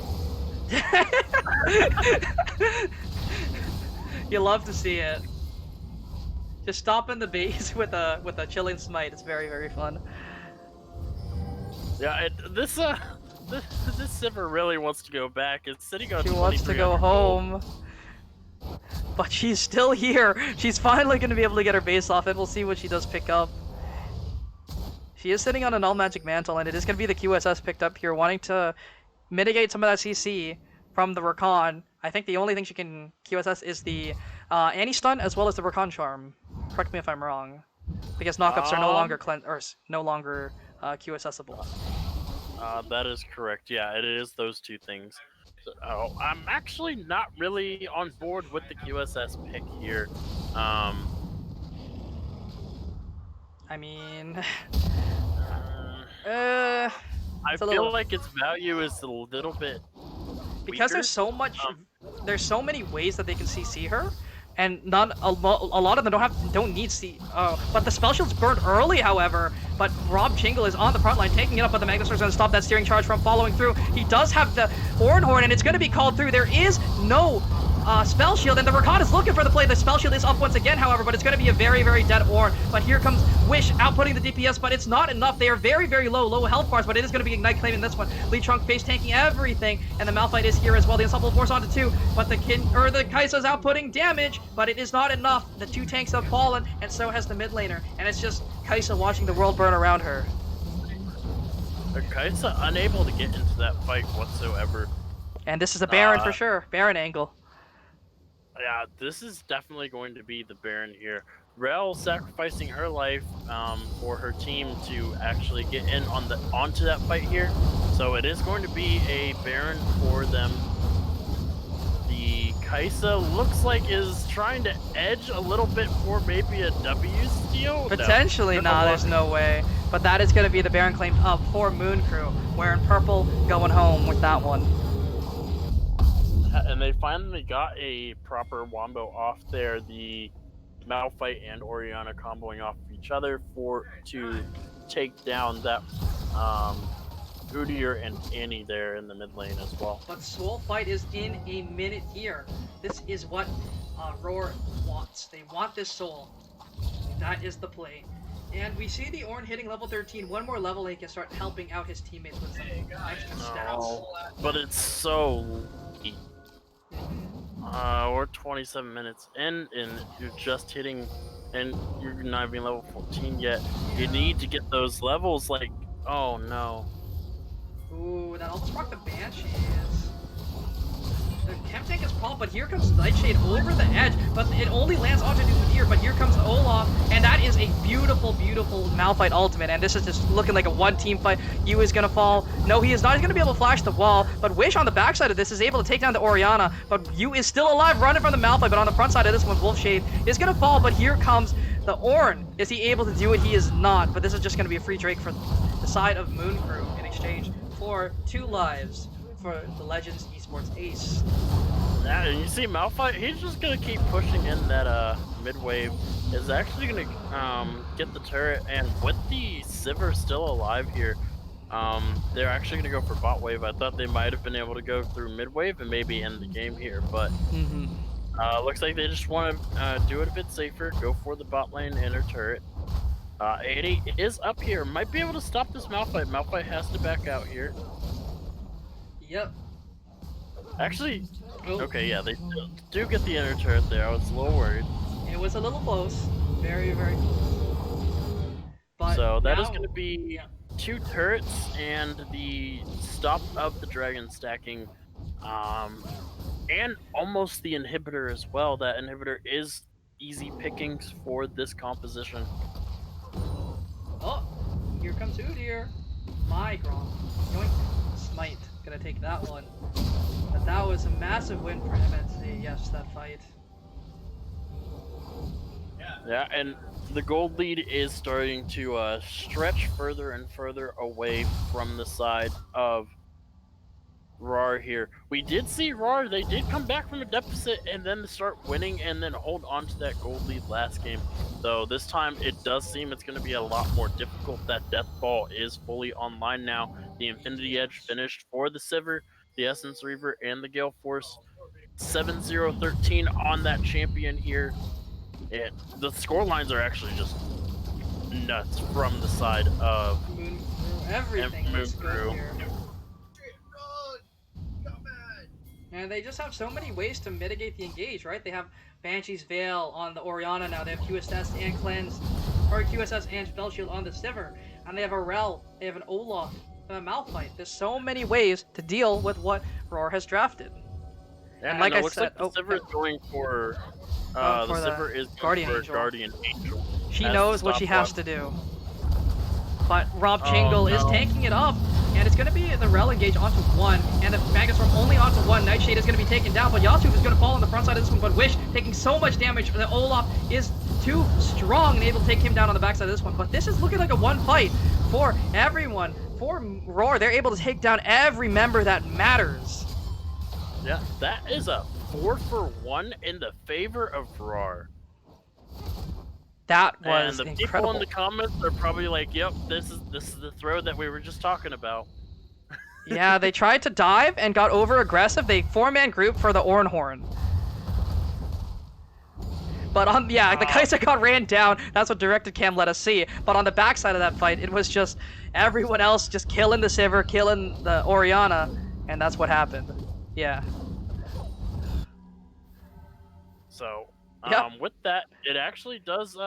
You love to see it. Just stopping the base with a chilling smite. It's very, very fun. Yeah, this Sivir really wants to go back. It's sitting on. She wants to go home, but she's still here. She's finally going to be able to get her base off, and we'll see what she does pick up. She is sitting on a Null Magic Mantle, and it is going to be the QSS picked up here, wanting to mitigate some of that CC from the Rakan. I think the only thing she can QSS is the Annie Stun as well as the Rakan Charm. Correct me if I'm wrong, because knockups are no longer QSSable. That is correct. Yeah, it is those two things. So, I'm actually not really on board with the QSS pick here. I mean, I feel like its value is a little bit because weaker. There's so many ways that they can CC her, and a lot of them don't need but the spell shield's burned early, however. But Rob Chingle is on the front line, taking it up, but the Magnus is going to stop that Steering Charge from following through. He does have the Ornhorn, and it's going to be called through. There is no spell shield, and the Rakan is looking for the play. The spell shield is up once again, however, but it's going to be a very, very dead Orn. But here comes Wish outputting the DPS, but it's not enough. They are very, very low health bars, but it is going to be Ignite claiming this one. Lee Trunk base tanking everything, and the Malphite is here as well. The Unstoppable Force onto 2, but the Kai'Sa is outputting damage, but it is not enough. The 2 tanks have fallen, and so has the mid laner, and it's just Kai'Sa watching the world burn around her. Kai'Sa unable to get into that fight whatsoever. And this is a Baron for sure. Baron angle. Yeah, this is definitely going to be the Baron here. Rel sacrificing her life for her team to actually get in onto that fight here. So it is going to be a Baron for them. The Kai'Sa looks like is trying to edge a little bit for maybe a W steal. Potentially, nah, there's no way. But that is going to be the Baron claimed up for Moon Crew, wearing purple, going home with that one. And they finally got a proper wombo off there. The Malphite and Orianna comboing off of each other to take down that Udyr and Annie there in the mid lane as well. But Soul Fight is in a minute here. This is what RAWR wants. They want this Soul. That is the play. And we see the Ornn hitting level 13. One more level, he can start helping out his teammates with some extra stats. Oh, but it's so late. We're 27 minutes in, and you're just hitting, and you're not even level 14 yet. You need to get those levels, like, oh no. Ooh, that almost brought the Banshees. The Chem Tank is pulled, but here comes Nightshade over the edge, but it only lands onto Udyr, but here comes Olaf, and that is a beautiful, beautiful Malphite ultimate, and this is just looking like a one-team fight. Yu is gonna fall. No, he is not. He's gonna be able to flash the wall, but Wish on the backside of this is able to take down the Orianna, but Yu is still alive, running from the Malphite, but on the front side of this one, Wolfshade is gonna fall, but here comes the Ornn. Is he able to do it? He is not, but this is just gonna be a free Drake for the side of Moon Crew in exchange for 2 lives for the Legends Esports Ace. Yeah, and you see Malphite, he's just gonna keep pushing in that mid wave. Is actually gonna get the turret, and with the Sivir still alive here, they're actually gonna go for bot wave. I thought they might have been able to go through mid wave and maybe end the game here, but looks like they just want to do it a bit safer, go for the bot lane and her turret. 80 is up here, might be able to stop this Malphite. Malphite has to back out here. Yep. Actually, okay, yeah, they do get the inner turret there. I was a little worried. It was a little close. Very, very close. But so that now, is going to be 2 turrets and the stop of the dragon stacking, and almost the inhibitor as well. That inhibitor is easy pickings for this composition. Oh, here comes Udyr. My Grom. Yoink. Smite. Gonna take that one. But that was a massive win for MNC. Yes, that fight. Yeah, and the gold lead is starting to stretch further and further away from the side of RAWR here. We did see RAWR, they did come back from a deficit and then start winning and then hold on to that gold lead last game. So this time it does seem it's going to be a lot more difficult. That Death Ball is fully online now. The Infinity Edge finished for the Sivir, the Essence Reaver, and the Gale Force. 7-0-13 on that champion here. And the score lines are actually just nuts from the side of Moon Crew. Everything is good here. And they just have so many ways to mitigate the engage, right? They have Banshee's Veil on the Orianna now. They have QSS and Cleanse, or QSS and Spell Shield on the Sivir. And they have a Rel, they have an Olaf, a Malphite. There's so many ways to deal with what RAWR has drafted. Yeah, and like I looks said, like the Sivir is going for the Sivir is Guardian for Angel. Guardian Angel. She knows what she has to do. But Rob Chingle is tanking it up, and it's going to be the Rel engage onto 1, and the Magus Storm only onto 1. Nightshade is going to be taken down, but Yasuo is going to fall on the front side of this one, but Wish taking so much damage that Olaf is too strong and able to take him down on the backside of this one. But this is looking like a one fight for everyone. For RAWR, they're able to take down every member that matters. Yeah, that is a 4-for-1 in the favor of RAWR. That was and the incredible. people in the comments are probably like, "Yep, this is the throw that we were just talking about." Yeah, they tried to dive and got over aggressive. They 4-man group for the Ornn Horn. But on the Kai'Sa got ran down. That's what directed cam let us see. But on the backside of that fight, it was just everyone else just killing the Sivir, killing the Orianna, and that's what happened. Yeah. So, Yep. with that, it actually does,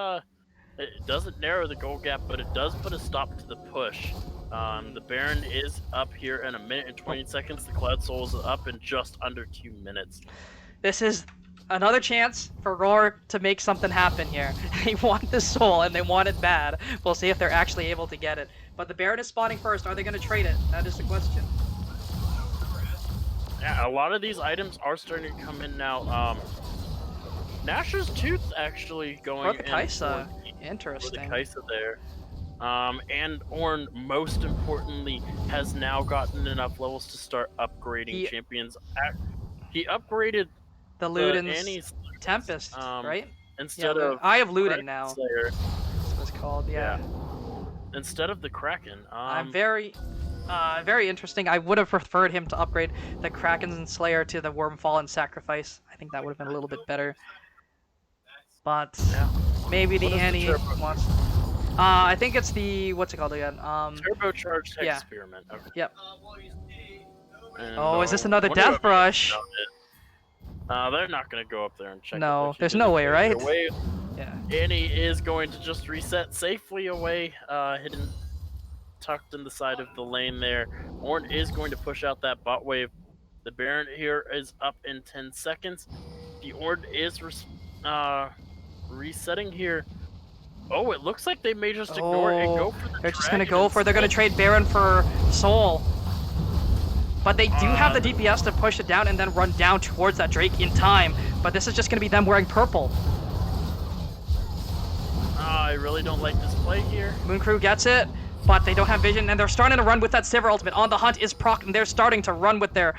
it doesn't narrow the goal gap, but it does put a stop to the push. The Baron is up here in 1 minute and 20 seconds. The Cloud Soul is up in just under 2 minutes. This is another chance for RAWR to make something happen here. They want the soul, and they want it bad. We'll see if they're actually able to get it. But the Baron is spawning first. Are they going to trade it? That is the question. Yeah, a lot of these items are starting to come in now. Nashor's Tooth actually going For the in Kai'Sa. for the Interesting. Kai'Sa there. And Ornn, most importantly, has now gotten enough levels to start upgrading champions. He upgraded The Luden's Annie's Tempest, right? instead of Eye of Luden Kraken now. Slayer. That's what it's called, yeah. Instead of the Kraken. I'm very Very interesting. I would have preferred him to upgrade the Kraken's and Slayer to the Wormfall and Sacrifice. I think that would have been a little bit better. But Yeah. maybe the What is the Annie turbo? wants. I think it's the what's it called again? Turbocharged yeah. experiment. Okay. Yep. And, Oh, is this another wonder what Death Rush? they're not gonna go up there and check. No, it. there's no way, right? Away. Yeah. Annie is going to just reset safely away, hidden, tucked in the side of the lane there. Orn is going to push out that bot wave. The Baron here is up in 10 seconds. The Orn is resetting here. Oh, it looks like they may just ignore it and go for the They're just gonna dragon go for. They're gonna instead. trade Baron for Soul. But they do have the DPS to push it down and then run down towards that Drake in time. But this is just gonna be them wearing purple. I really don't like this play here. Moon Crew gets it, but they don't have vision, and they're starting to run with that Sivir ultimate. On the Hunt is proc, and they're starting to run with their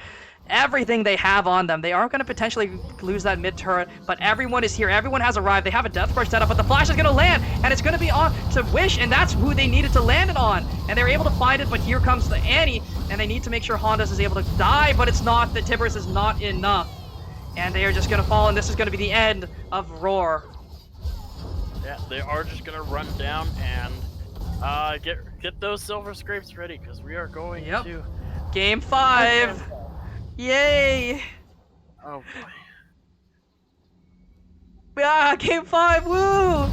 everything they have on them. They are going to potentially lose that mid turret, but everyone is here. Everyone has arrived. They have a Death Rush set up, but the Flash is going to land, and it's going to be on to Wish, and that's who they needed to land it on. And they were able to find it, but here comes the Annie, and they need to make sure Hondas is able to die, but it's not. The Tibbers is not enough. And they are just going to fall, and this is going to be the end of RAWR. Yeah, they are just gonna run down and get those silver scrapes ready because we are going to Game 5. Yay! Oh boy. Yeah, Game 5. Woo!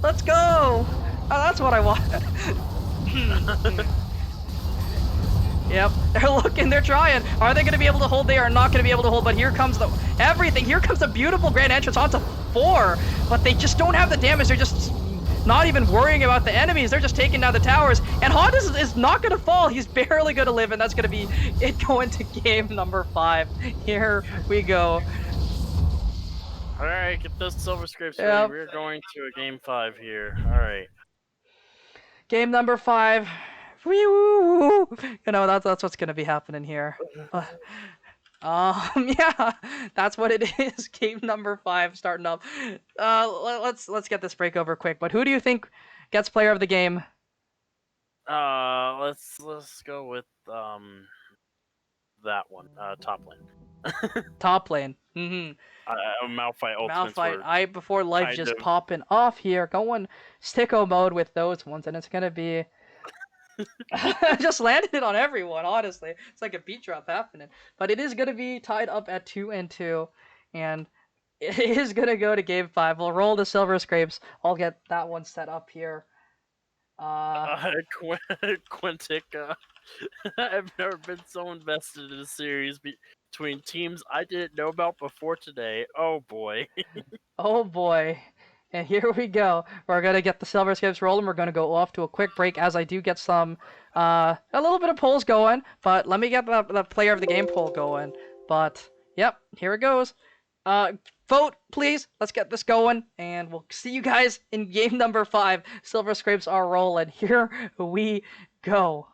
Let's go. Oh, that's what I want. Yep, they're looking, they're trying. Are they going to be able to hold? They are not going to be able to hold, but here comes the everything. Here comes the beautiful grand entrance onto 4, but they just don't have the damage. They're just not even worrying about the enemies. They're just taking down the towers, and Honda is not going to fall. He's barely going to live, and that's going to be it going to game number 5. Here we go. All right, get those silver scrapes Yep. ready. We're going to a game 5 here. All right. Game number 5. Wee-woo. You know, that's what's gonna be happening here. Yeah, that's what it is. Game number 5 starting up. Let's get this break over quick. But who do you think gets player of the game? Let's go with that one. Top lane. Top lane. Malphite ultimates were Malphite. Before life kind just of- popping off here, going sicko mode with those ones, and it's gonna be. Just landed it on everyone, honestly. It's like a beat drop happening. But it is going to be tied up at 2-2, and it is going to go to game 5. We'll roll the silver scrapes. I'll get that one set up here. Quintic, I've never been so invested in a series between teams I didn't know about before today. Oh boy. Oh boy. And here we go. We're going to get the silver scrapes rolling. We're going to go off to a quick break as I do get some, a little bit of polls going. But let me get the player of the game poll going. But, yep, here it goes. Vote, please. Let's get this going. And we'll see you guys in game number 5. Silver scrapes are rolling. Here we go.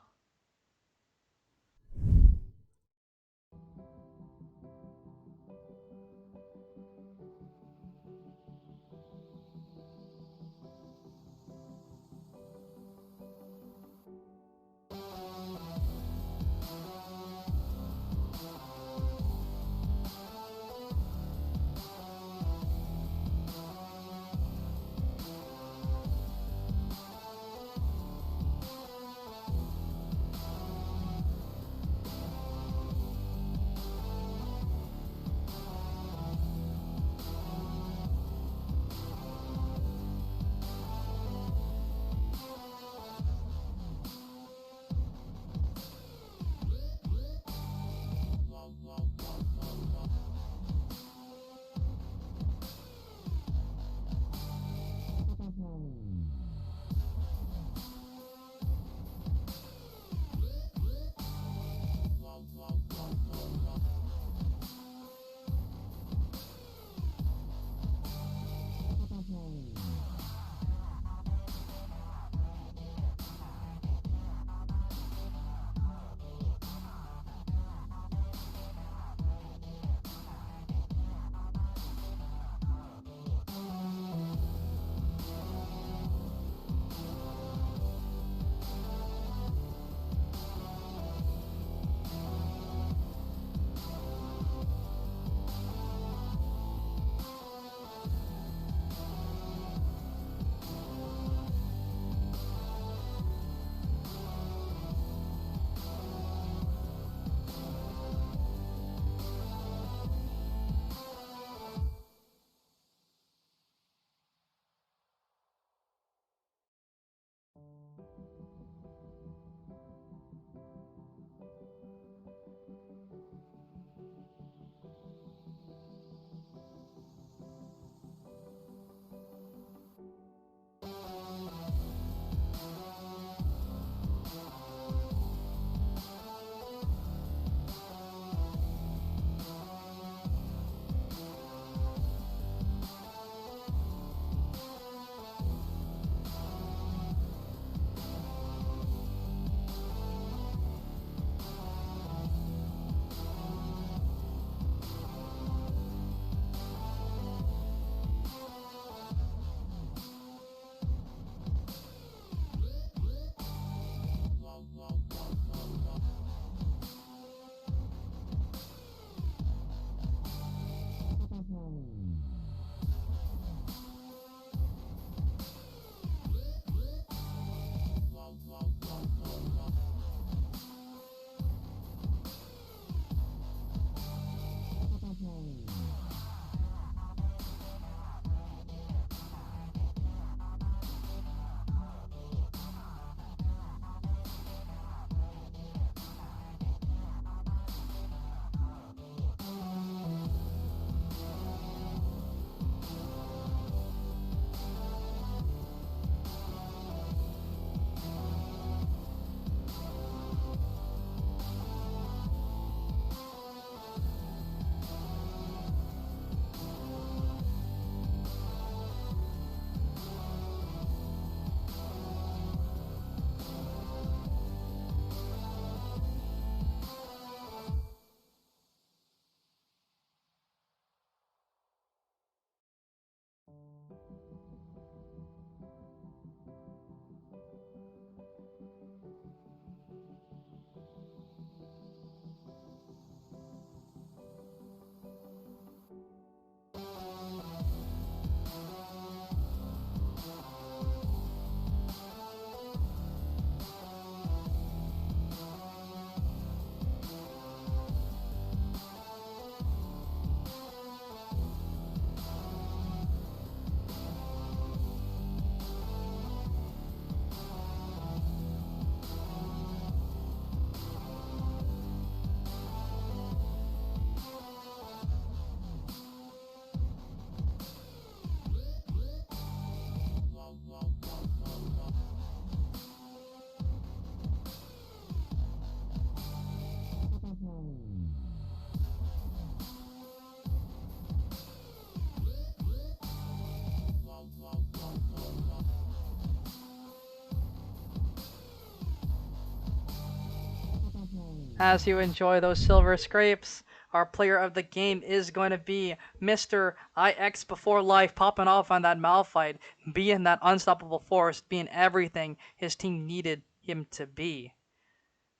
as you enjoy those silver scrapes, our player of the game is going to be Mr. IX Before Life, popping off on that Malphite, being that unstoppable force, being everything his team needed him to be.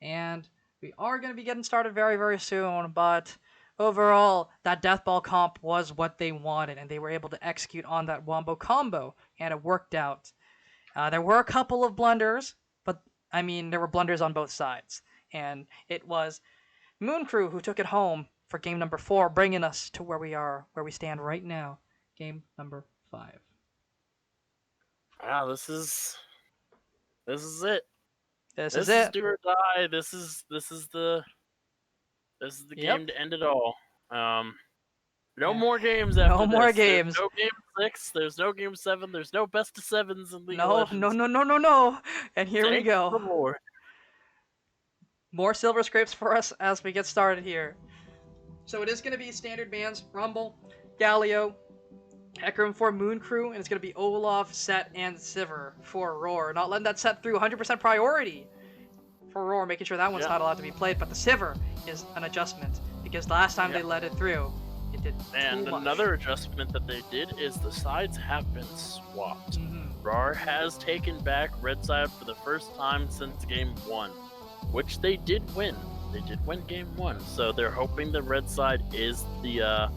And we are going to be getting started very, very soon, but overall, that Death Ball comp was what they wanted, and they were able to execute on that Wombo combo, and it worked out. There were a couple of blunders, but I mean, there were blunders on both sides. And it was Moon Crew who took it home for game number 4, bringing us to where we stand right now. Game number 5. Wow, this is it. This This is is it. do or die. This is the Yep. game to end it all. No Yeah. more games No after more this. games. There's no game 6. There's no game 7. There's no best of 7s in League of No, Legends. no, no, no, no, no. And here we Thank the go. Lord. More silver scrapes for us as we get started here. So it is going to be standard bans: Rumble, Galio, Hecarim for Moon Crew, and it's going to be Olaf, Set, and Sivir for RAWR. Not letting that Set through, 100% priority for RAWR, making sure that one's not allowed to be played. But the Sivir is an adjustment, because last time they let it through, it did And too much. another adjustment that they did is the sides have been swapped. RAWR has taken back red side for the first time since game 1, which they did win. They did win game 1, so they're hoping the red side is the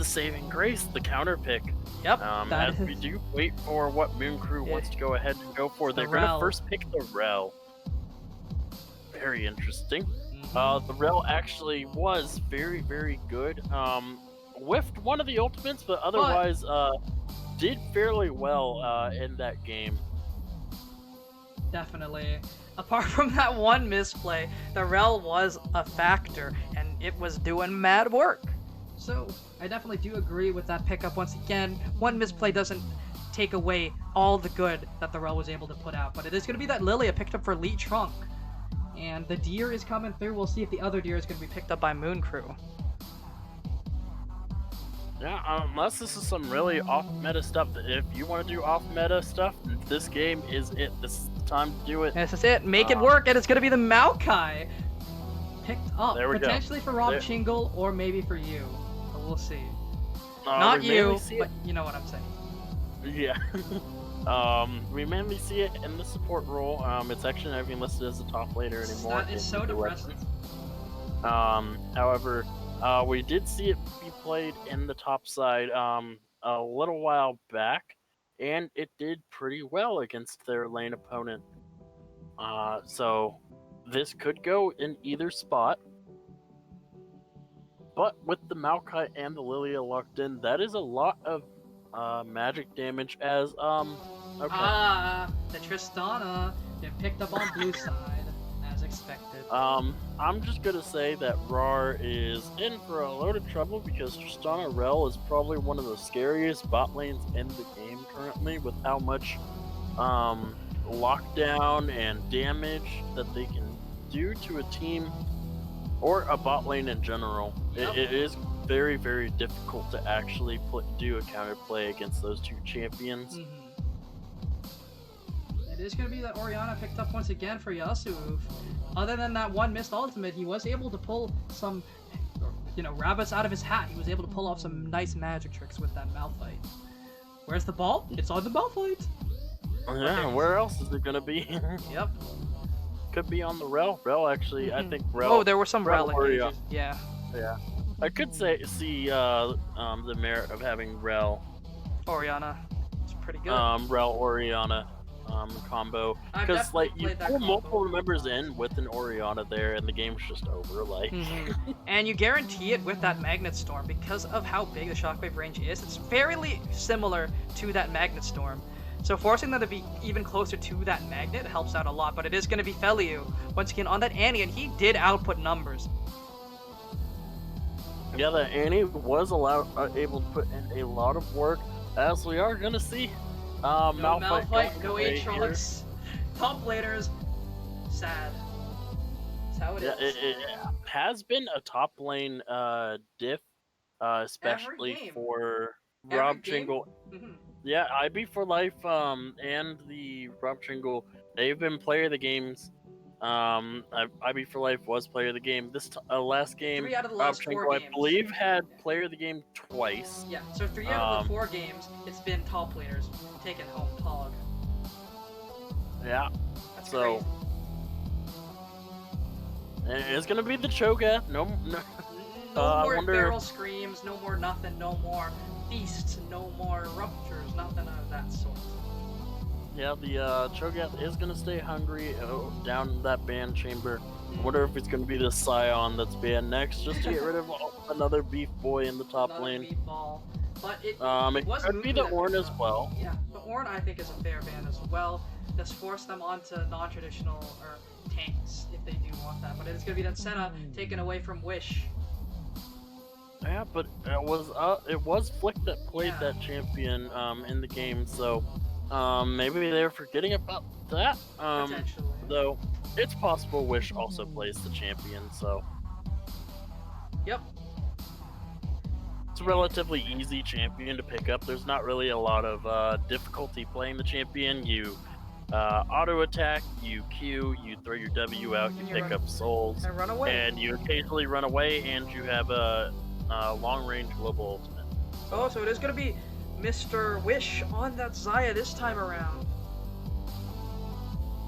saving grace, the counter pick. Yep. As we do wait for what Moon Crew wants to go ahead and go for, they're going to first pick the Rel. Very interesting. The Rel actually was very, very good. Whiffed one of the ultimates, but otherwise did fairly well in that game. Definitely. Apart from that one misplay, the Rel was a factor, and it was doing mad work. So, I definitely do agree with that pickup once again. One misplay doesn't take away all the good that the Rel was able to put out, but it is going to be that Lilia picked up for Elite Trunk. And the Deer is coming through. We'll see if the other Deer is going to be picked up by Moon Crew. Yeah, unless this is some really off-meta stuff. If you want to do off-meta stuff, this game is it. This is the time to do it. This is it. Make it work, and it's going to be the Maokai picked up. There we Potentially go. for Rob Chingle, or maybe for you. But we'll see. Not you, but you know what I'm saying. Yeah. We mainly see it in the support role. It's actually not even listed as a top laner anymore. That is so depressing. However, we did see it be played in the top side a little while back, and it did pretty well against their lane opponent. So this could go in either spot. But with the Maokai and the Lilia locked in, that is a lot of magic damage as okay. The Tristana been picked up on blue side as expected. I'm just gonna say that RAWR is in for a load of trouble because Tristana Rel is probably one of the scariest bot lanes in the game currently, with how much lockdown and damage that they can do to a team or a bot lane in general. Yep. It is very, very difficult to actually do a counterplay against those two champions. It is going to be that Orianna picked up once again for Yasuo. Other than that one missed ultimate, he was able to pull some, rabbits out of his hat. He was able to pull off some nice magic tricks with that Malphite. Where's the ball? It's on the Malphite. Yeah, Okay. where else is it gonna be? Yep. Could be on the Rel. Rel actually, I think Rel. Oh, there were some Rel Rel engages. Yeah. Yeah. I could see the merit of having Rel. Orianna. It's pretty good. Rel Orianna combo, I've because like definitely you played that pull combo. multiple members in with an Orianna there, and the game's just over. Like, And you guarantee it with that Magnet Storm because of how big the Shockwave range is. It's fairly similar to that Magnet Storm. So forcing them to be even closer to that Magnet helps out a lot, but it is going to be Feliu once again on that Annie, and he did output numbers. yeah, the Annie was able to put in a lot of work, as we are gonna see. Malphite, Go away Aatrox. Top laners, sad. That's how it here. is. Yeah, it has been a top lane diff, especially game. for Every Rob game. Chingle. Yeah, IB for Life and the Rob Chingle, they've been player of the games IB for Life was player of the game. This last game, 3 out of the last 4 Pachenko, I games. believe, had player of the game twice. Yeah, so 3 out of the 4 games, it's been top laners taking home Pog. Yeah. That's So crazy. it's gonna be the Choga. No. No more wonder barrel screams, no more nothing, no more feasts, no more ruptures, nothing of that sort. Yeah, the Cho'Gath is gonna stay hungry down in that ban chamber. I wonder if it's gonna be the Scion that's banned next, just to get rid of another beef boy in the top Another lane. meatball. But it was could be the Muku that Ornn picked as up. well. Yeah, the Ornn I think is a fair ban as well. Just force them onto non-traditional or tanks if they do want that. But it's gonna be that Senna taken away from Wish. Yeah, but it was Flick that played that champion in the game, so maybe they're forgetting about that. Potentially. Though it's possible Wish also plays the champion, so Yep. it's a relatively easy champion to pick up. There's not really a lot of difficulty playing the champion. You auto attack, you Q, you throw your W out, you pick up souls, And run away. and you occasionally run away, and you have a long range global ultimate. Oh, so it is gonna be Mr. Wish on that Xayah this time around.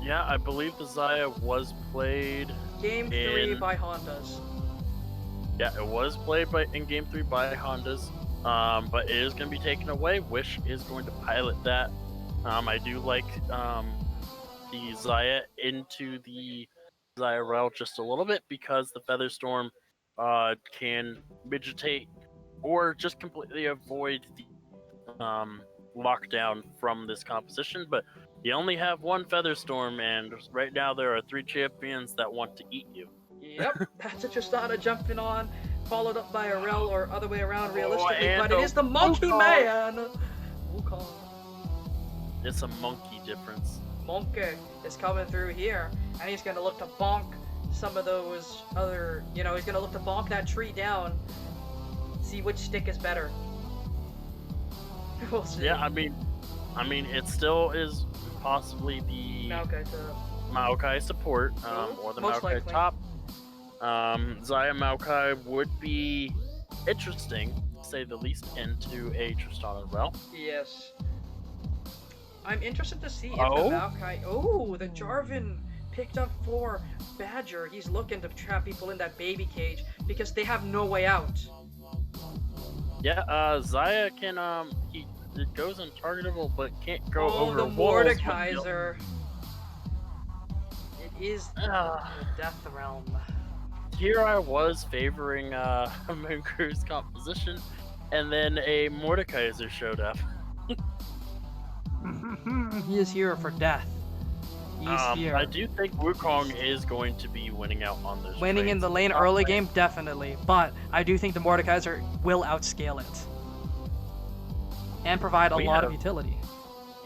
Yeah, I believe the Xayah was played. Game 3 by Hondas. Yeah, it was played in Game 3 by Hondas, but it is going to be taken away. Wish is going to pilot that. I do like the Xayah into the Xayah Rel just a little bit because the Featherstorm can midgetate or just completely avoid the lockdown from this composition, but you only have one Featherstorm, and right now there are 3 champions that want to eat you. Yep, that's a Tristana jumping on, followed up by a Rel or other way around realistically, and but it is the Monkey Wukong. Man! Wukong. It's a monkey difference. Monkey is coming through here, and he's gonna look to bonk some of those other, he's gonna look to bonk that tree down, see which stick is better. We'll see. Yeah, I mean, it still is possibly the Maokai support, or the most Maokai likely. top. Xayah Maokai would be interesting, to say the least, into a Tristana Rel. Yes. I'm interested to see if Oh? the Maokai... Oh, the Jarvan picked up for Badger. He's looking to trap people in that baby cage because they have no way out. Yeah, Xayah can, it goes untargetable, but can't go over the walls. Mordekaiser. It is the Ah. Death Realm. Here I was favoring Mooncrew's composition, and then a Mordekaiser showed up. He is here for death. He's here. I do think Wukong is going to be winning out on this. Winning in the lane early game, definitely. But I do think the Mordekaiser will outscale it. And provide a lot of utility.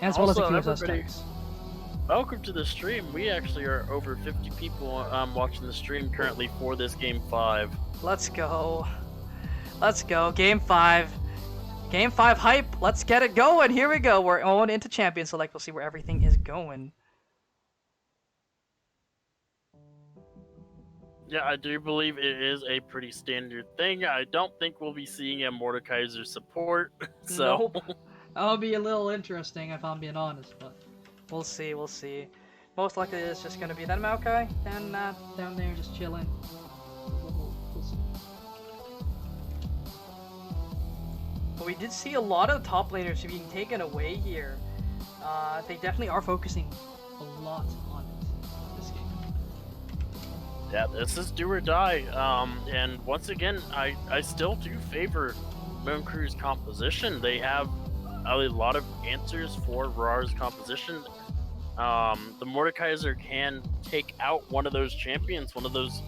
As well as a few of those tanks. Welcome to the stream. We actually are over 50 people watching the stream currently for this Game 5. Let's go. Let's go. Game 5. Game 5 hype. Let's get it going. Here we go. We're going into Champion Select. We'll see where everything is going. Yeah, I do believe it is a pretty standard thing. I don't think we'll be seeing a Mordekaiser support. So Nope. That'll be a little interesting if I'm being honest, but we'll see, we'll see. Most likely it's just gonna be that Maokai down there just chilling. We'll see. But we did see a lot of top laners being taken away here. They definitely are focusing a lot on it this game. yeah, this is do or die. And once again, I still do favor Mooncrew's composition. They have a lot of answers for RAWR's composition. The Mordekaiser can take out one of those champions, one of those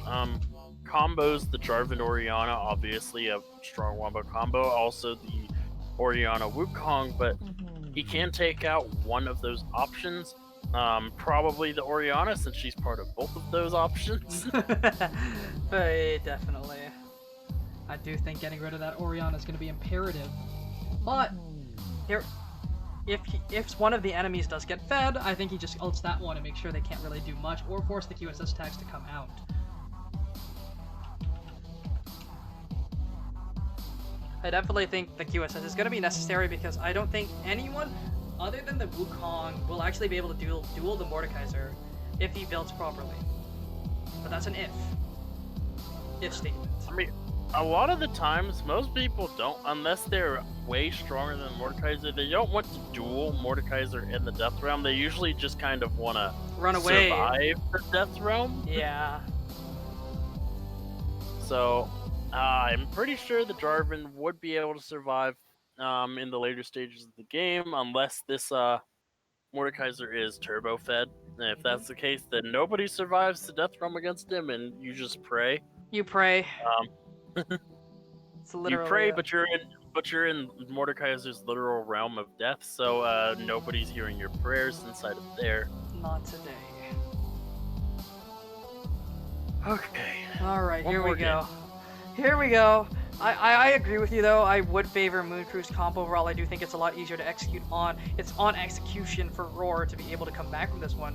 combos. The Jarvan Orianna, obviously a strong wombo combo. Also the Orianna Wukong, but he can take out one of those options. Probably the Orianna, since she's part of both of those options. But definitely. I do think getting rid of that Orianna is going to be imperative. But if one of the enemies does get fed, I think he just ults that one and make sure they can't really do much, or force the QSS tags to come out. I definitely think the QSS is going to be necessary because I don't think anyone other than the Wukong will actually be able to duel the Mordekaiser if he builds properly. But that's an if. If statement. I mean, a lot of the times, most people don't, unless they're way stronger than Mordekaiser, they don't want to duel Mordekaiser in the Death Realm. They usually just kind of want to run away, survive the Death Realm. Yeah. So, I'm pretty sure the Jarvan would be able to survive in the later stages of the game, unless this Mordekaiser is turbo fed. And if that's the case, then nobody survives the Death Realm against him, and you just pray. You pray. It's You literally pray, but you're in Mordekaiser's literal realm of death, so nobody's hearing your prayers inside of there. Not today. Okay. Alright, One here we more go. game. Here we go. I agree with you though. I would favor Mooncrew's comp overall. I do think it's a lot easier to execute on. It's on execution for RAWR to be able to come back from this one.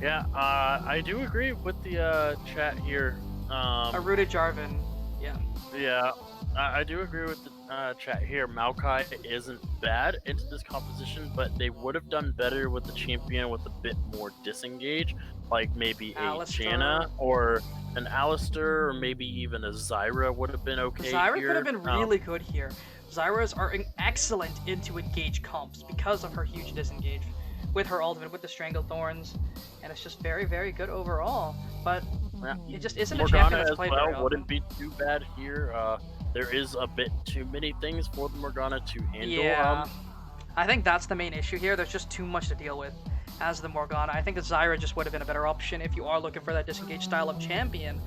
Yeah, I do agree with the chat here. A rooted Jarvan. Yeah. Yeah, I do agree with the chat here. Maokai isn't bad into this composition, but they would have done better with the champion with a bit more disengage, like maybe a Alistar. Janna or an Alistar, or maybe even a Zyra would have been okay. Zyra here. could have been really good here. Zyras are excellent into engage comps because of her huge disengage. With her ultimate, with the Strangled Thorns, and it's just very, very good overall. But Yeah. it just isn't a Morgana champion that's as played very well often. wouldn't be too bad here. There is a bit too many things for the Morgana to handle. Yeah, I think that's the main issue here. There's just too much to deal with as the Morgana. I think the Zyra just would have been a better option if you are looking for that disengage style of champion.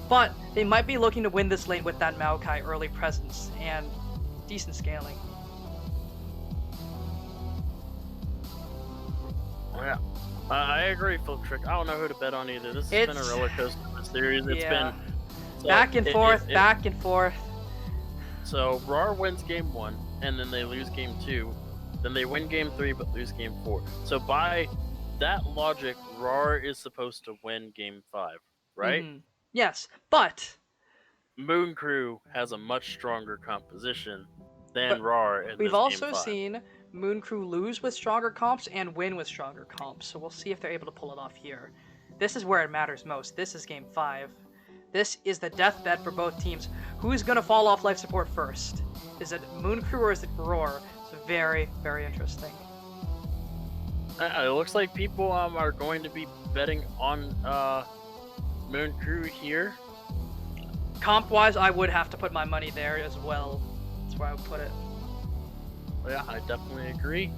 But they might be looking to win this lane with that Maokai early presence and decent scaling. Yeah, I agree, Phil Trick. I don't know who to bet on either. This has been a roller coaster of a series. It's Yeah. been so Back and forth, back and forth. So RAWR wins game 1, and then they lose game 2. Then they win game 3, but lose game 4. So by that logic, RAWR is supposed to win game 5, right? Mhm. Yes, but Moon Crew has a much stronger composition than But RAWR in we've this also game 5. seen Mooncrew lose with stronger comps and win with stronger comps, so we'll see if they're able to pull it off here. This is where it matters most. This is game 5. This is the deathbed for both teams. Who is going to fall off life support first? Is it Mooncrew or is it RAWR? It's very, very interesting. It looks like people are going to be betting on Moon Crew here. Comp-wise, I would have to put my money there as well. That's where I would put it. Yeah, I definitely agree.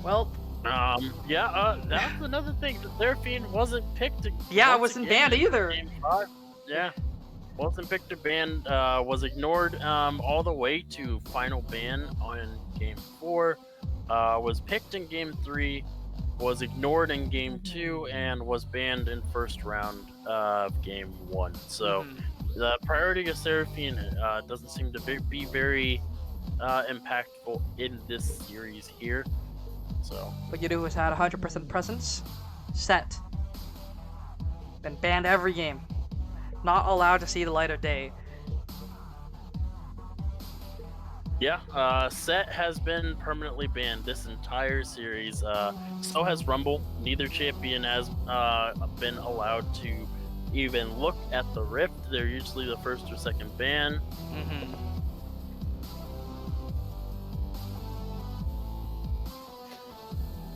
Well, that's another thing. The Seraphine wasn't picked. yeah, it once wasn't again banned in either. Game 5. Yeah, wasn't picked or banned. Was ignored all the way to final ban on game 4. Was picked in game 3. Was ignored in game 2 and was banned in first round of game 1. So the priority of Seraphine doesn't seem to be very impactful in this series here. So, But you know who's had 100% presence? Set. Been banned every game. Not allowed to see the light of day. yeah, Set has been permanently banned this entire series. So has Rumble. Neither champion has been allowed to even look at the Rift. They're usually the first or second ban.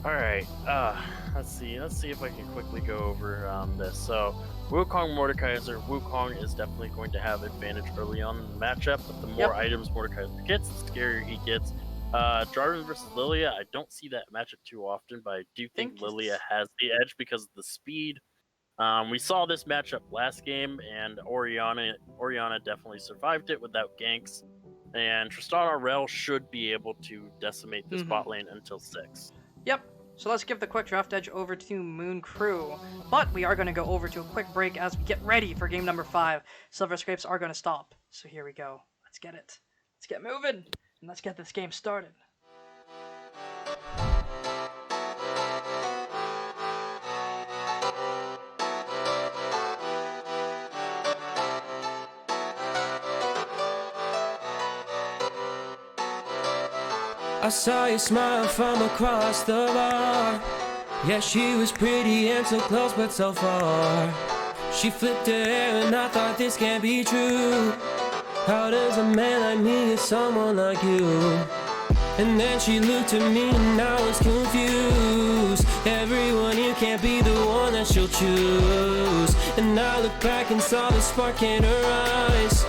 All right. Let's see if I can quickly go over this. So, Wukong Mordekaiser. Wukong is definitely going to have advantage early on in the matchup, but the more items Mordekaiser gets, the scarier he gets. Jarvan versus Lilia, I don't see that matchup too often, but I do think Lilia has the edge because of the speed. We saw this matchup last game, and Orianna definitely survived it without ganks. And Tristana Rel should be able to decimate this bot lane until 6. Yep. So let's give the quick draft edge over to Moon Crew. But we are going to go over to a quick break as we get ready for game number 5. Silver Scrapes are going to stop. So here we go. Let's get it. let's get moving and let's get this game started. I saw you smile from across the bar. Yeah, she was pretty and so close but so far. She flipped her hair and I thought this can't be true. How does a man like me get someone like you? And then she looked at me and I was confused. Everyone here can't be the one that she'll choose. And I looked back and saw the spark in her eyes.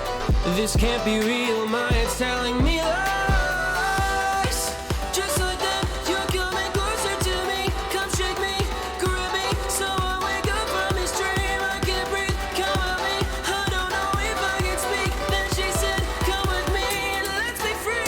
This can't be real, my head's telling me lies. Just like that, you're coming closer to me. Come shake me, grab me, so I wake up from this dream. I can't breathe, come with me. I don't know if I can speak. Then she said, come with me and let's be free.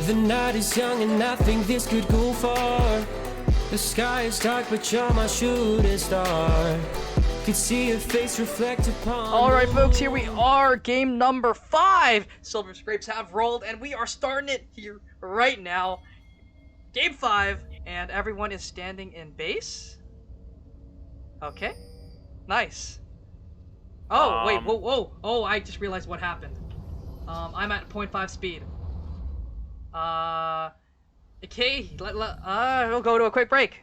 The night is young and I think this could go far. The sky is dark but you're my shooting star. Could see your face reflect upon. Alright folks, here we are, game number 5. Silver Scrapes have rolled and we are starting it here right now. Game 5, and everyone is standing in base. Okay, nice. Oh, wait, whoa. Oh, I just realized what happened. I'm at 0.5 speed. Okay, we'll go to a quick break.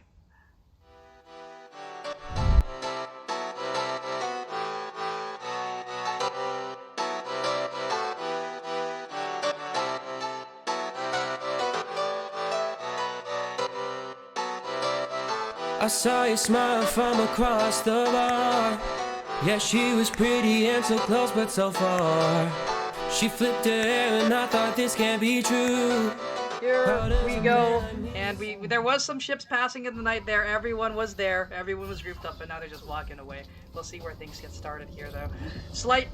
I saw you smile from across the bar. Yeah, she was pretty and so close but so far. She flipped her hair and I thought this can't be true. Here we go, and there was some ships passing in the night there. Everyone was there. Everyone was grouped up, and now they're just walking away. We'll see where things get started here, though. Slight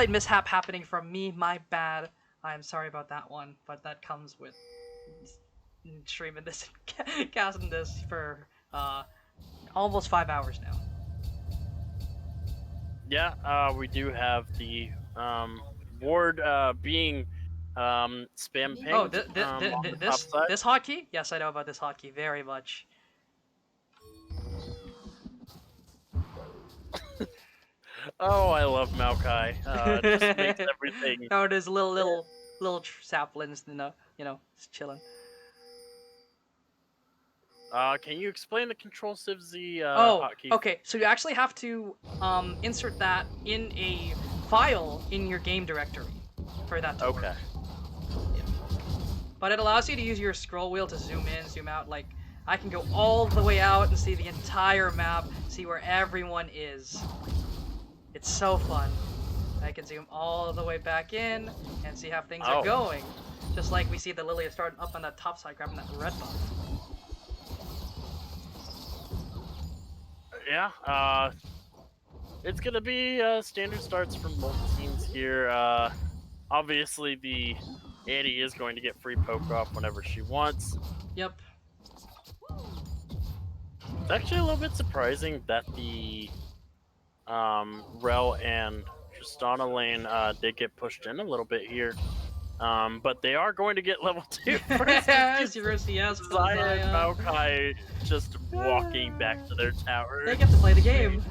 mishap happening from me. My bad. I'm sorry about that one, but that comes with streaming this and casting this for almost 5 hours now. Yeah, we do have the ward being spam pinged. Oh, on the top side. this hotkey? Yes, I know about this hotkey very much. Oh, I love Maokai. It just makes everything. Oh, there's little saplings, you know, just chilling. Can you explain the control civs hotkey? hotkey? Okay, so you actually have to insert that in a file in your game directory for that to work. Okay. Yeah. But it allows you to use your scroll wheel to zoom in, zoom out. Like, I can go all the way out and see the entire map, see where everyone is. It's so fun. I can zoom all the way back in and see how things are going. Just like we see the Lilia starting up on that top side, grabbing that red buff. Yeah, it's gonna be standard starts from both teams here. Obviously, the Annie is going to get free poke off whenever she wants. Yep. It's actually a little bit surprising that the Rel and Tristana lane did get pushed in a little bit here. But they are going to get level 2 first. Yes, Zaya and Maokai just walking back to their tower. They get to play the game.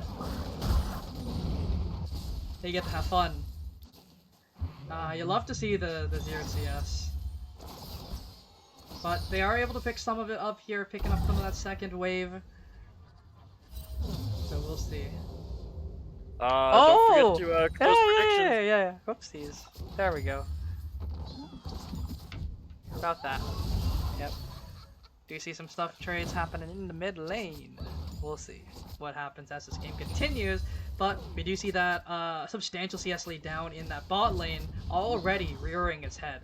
They get to have fun. You love to see the 0 CS. But they are able to pick some of it up here, picking up some of that second wave. So we'll see. Don't forget to close predictions. Yeah. Whoopsies. There we go. About that. Yep. Do you see some stuff trades happening in the mid lane? We'll see what happens as this game continues. But we do see that substantial CS lead down in that bot lane already rearing its head.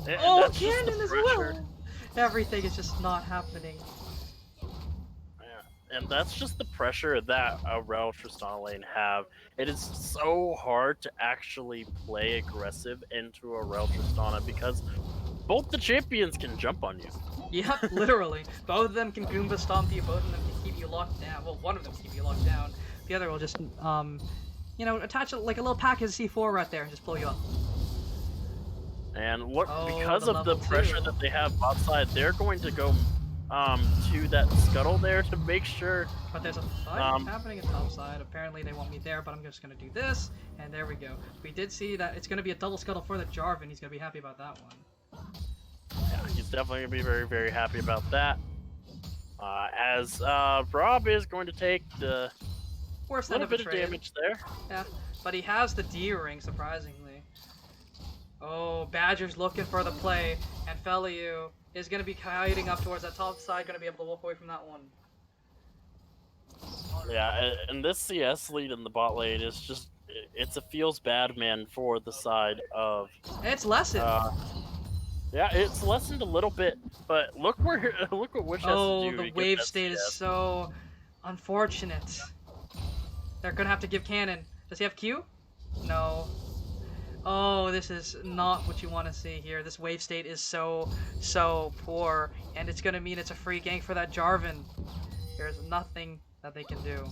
And Oh, that's just the Cannon as pressure. well! Everything is just not happening. Yeah, and that's just the pressure that a RAWR Tristana lane have. It is so hard to actually play aggressive into a RAWR Tristana because both the champions can jump on you. Yep, literally. Both of them can Goomba stomp you, both of them can keep you locked down. Well, one of them can keep you locked down. The other will just, you know, attach like a little pack of C4 right there and just blow you up. And what Oh, because the of the level pressure 2. that they have outside, they're going to go to that scuttle there to make sure. But there's a fight happening at top side. Apparently they want me there, but I'm just going to do this, and there we go. We did see that it's going to be a double scuttle for the Jarvan. He's going to be happy about that one. Yeah, he's definitely going to be very, very happy about that. As Rob is going to take the Worst end little of a bit of trade. damage there. Yeah, but he has the D ring, surprisingly. Oh, Badger's looking for the play, and Feliu is going to be kiting up towards that top side, going to be able to walk away from that one. Yeah, and this CS lead in the bot lane is just, it's a feels bad man for the side of... It's lessened. Yeah, it's lessened a little bit, but look what Wish has to do. The to get wave that state is CS. so unfortunate. They're going to have to give Cannon. Does he have Q? No. Oh, this is not what you want to see here. This wave state is so poor, and it's going to mean it's a free gank for that Jarvan. There's nothing that they can do.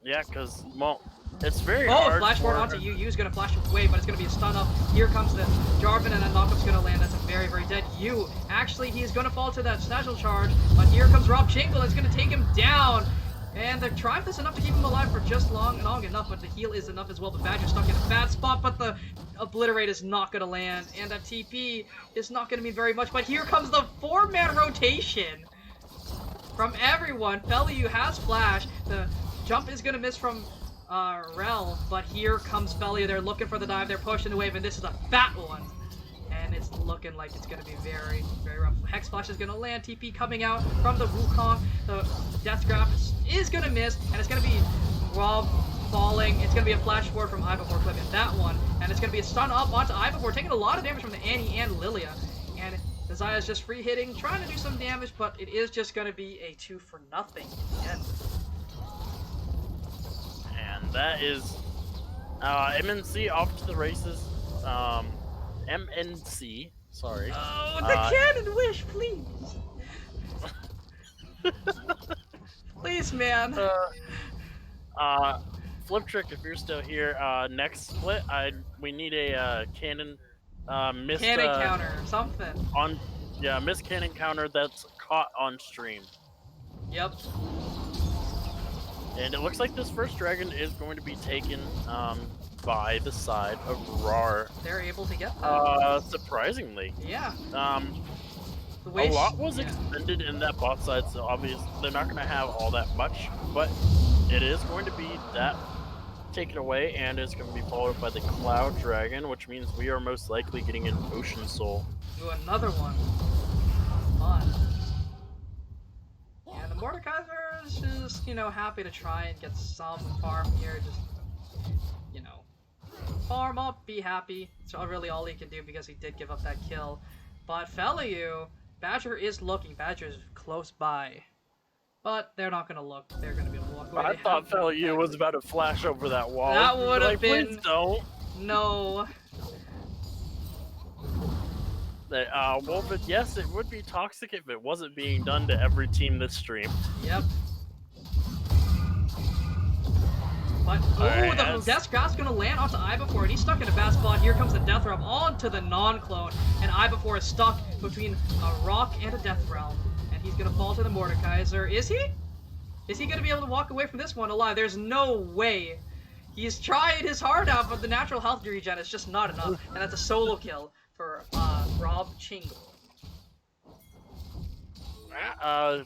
Yeah, because, well, it's very Oh, hard flash forward onto Yu's going to flash away, but it's going to be a stun up. Here comes the Jarvan, and that knockup's going to land. That's a very, very dead Yu. Actually, he's going to fall to that satchel charge, but here comes Rob Chingle. It's going to take him down. And the Triumph is enough to keep him alive for just long enough, but the heal is enough as well. The Badger's stuck in a bad spot, but the Obliterate is not going to land, and that TP is not going to mean very much. But here comes the 4-man rotation from everyone. Feliu has flash. The jump is going to miss from Rel, but here comes Feliu. They're looking for the dive. They're pushing the wave, and this is a fat one. And it's looking like it's going to be very, very rough. Hex Flash is going to land. TP coming out from the Wukong. The Death Grab is going to miss, and it's going to be Rob falling. It's going to be a flash forward from Ivapor clipping that one, and it's going to be a stun up onto Ivapor, taking a lot of damage from the Annie and Lilia. And the Zaya's just free hitting, trying to do some damage, but it is just going to be a 2 for nothing again. And that is MNC off to the races. MNC, sorry. Oh, the cannon wish, please. Please, man. Flip Trick, if you're still here, next split, we need a cannon missed Cannon counter or something. Missed cannon counter that's caught on stream. Yep. And it looks like this first dragon is going to be taken by the side of RAWR. They're able to get that. Surprisingly. Yeah. A lot was expended in that bot side, so obviously they're not going to have all that much, but it is going to be that taken away, and it's going to be followed by the Cloud Dragon, which means we are most likely getting an Ocean Soul. Ooh, another one. Fun. Yeah, the Mordekaiser is just, happy to try and get some farm here, just, farm up, be happy. It's really all he can do because he did give up that kill. But Feliu, Badger is looking. Badger is close by. But they're not going to look. They're going to be able to walk away. I thought Feliu was about to flash over that wall. That would have been... Please don't. No. Well, but yes, it would be toxic if it wasn't being done to every team this stream. Yep. But, the Death Grab's gonna land onto Ivapor, and he's stuck in a bad spot. Here comes the Death Realm onto the non-clone, and Ivapor is stuck between a rock and a Death Realm, and he's gonna fall to the Mordekaiser. Is he? Is he gonna be able to walk away from this one alive? There's no way He's trying his heart out, but the natural health regen is just not enough, and that's a solo kill for Rob Chingle.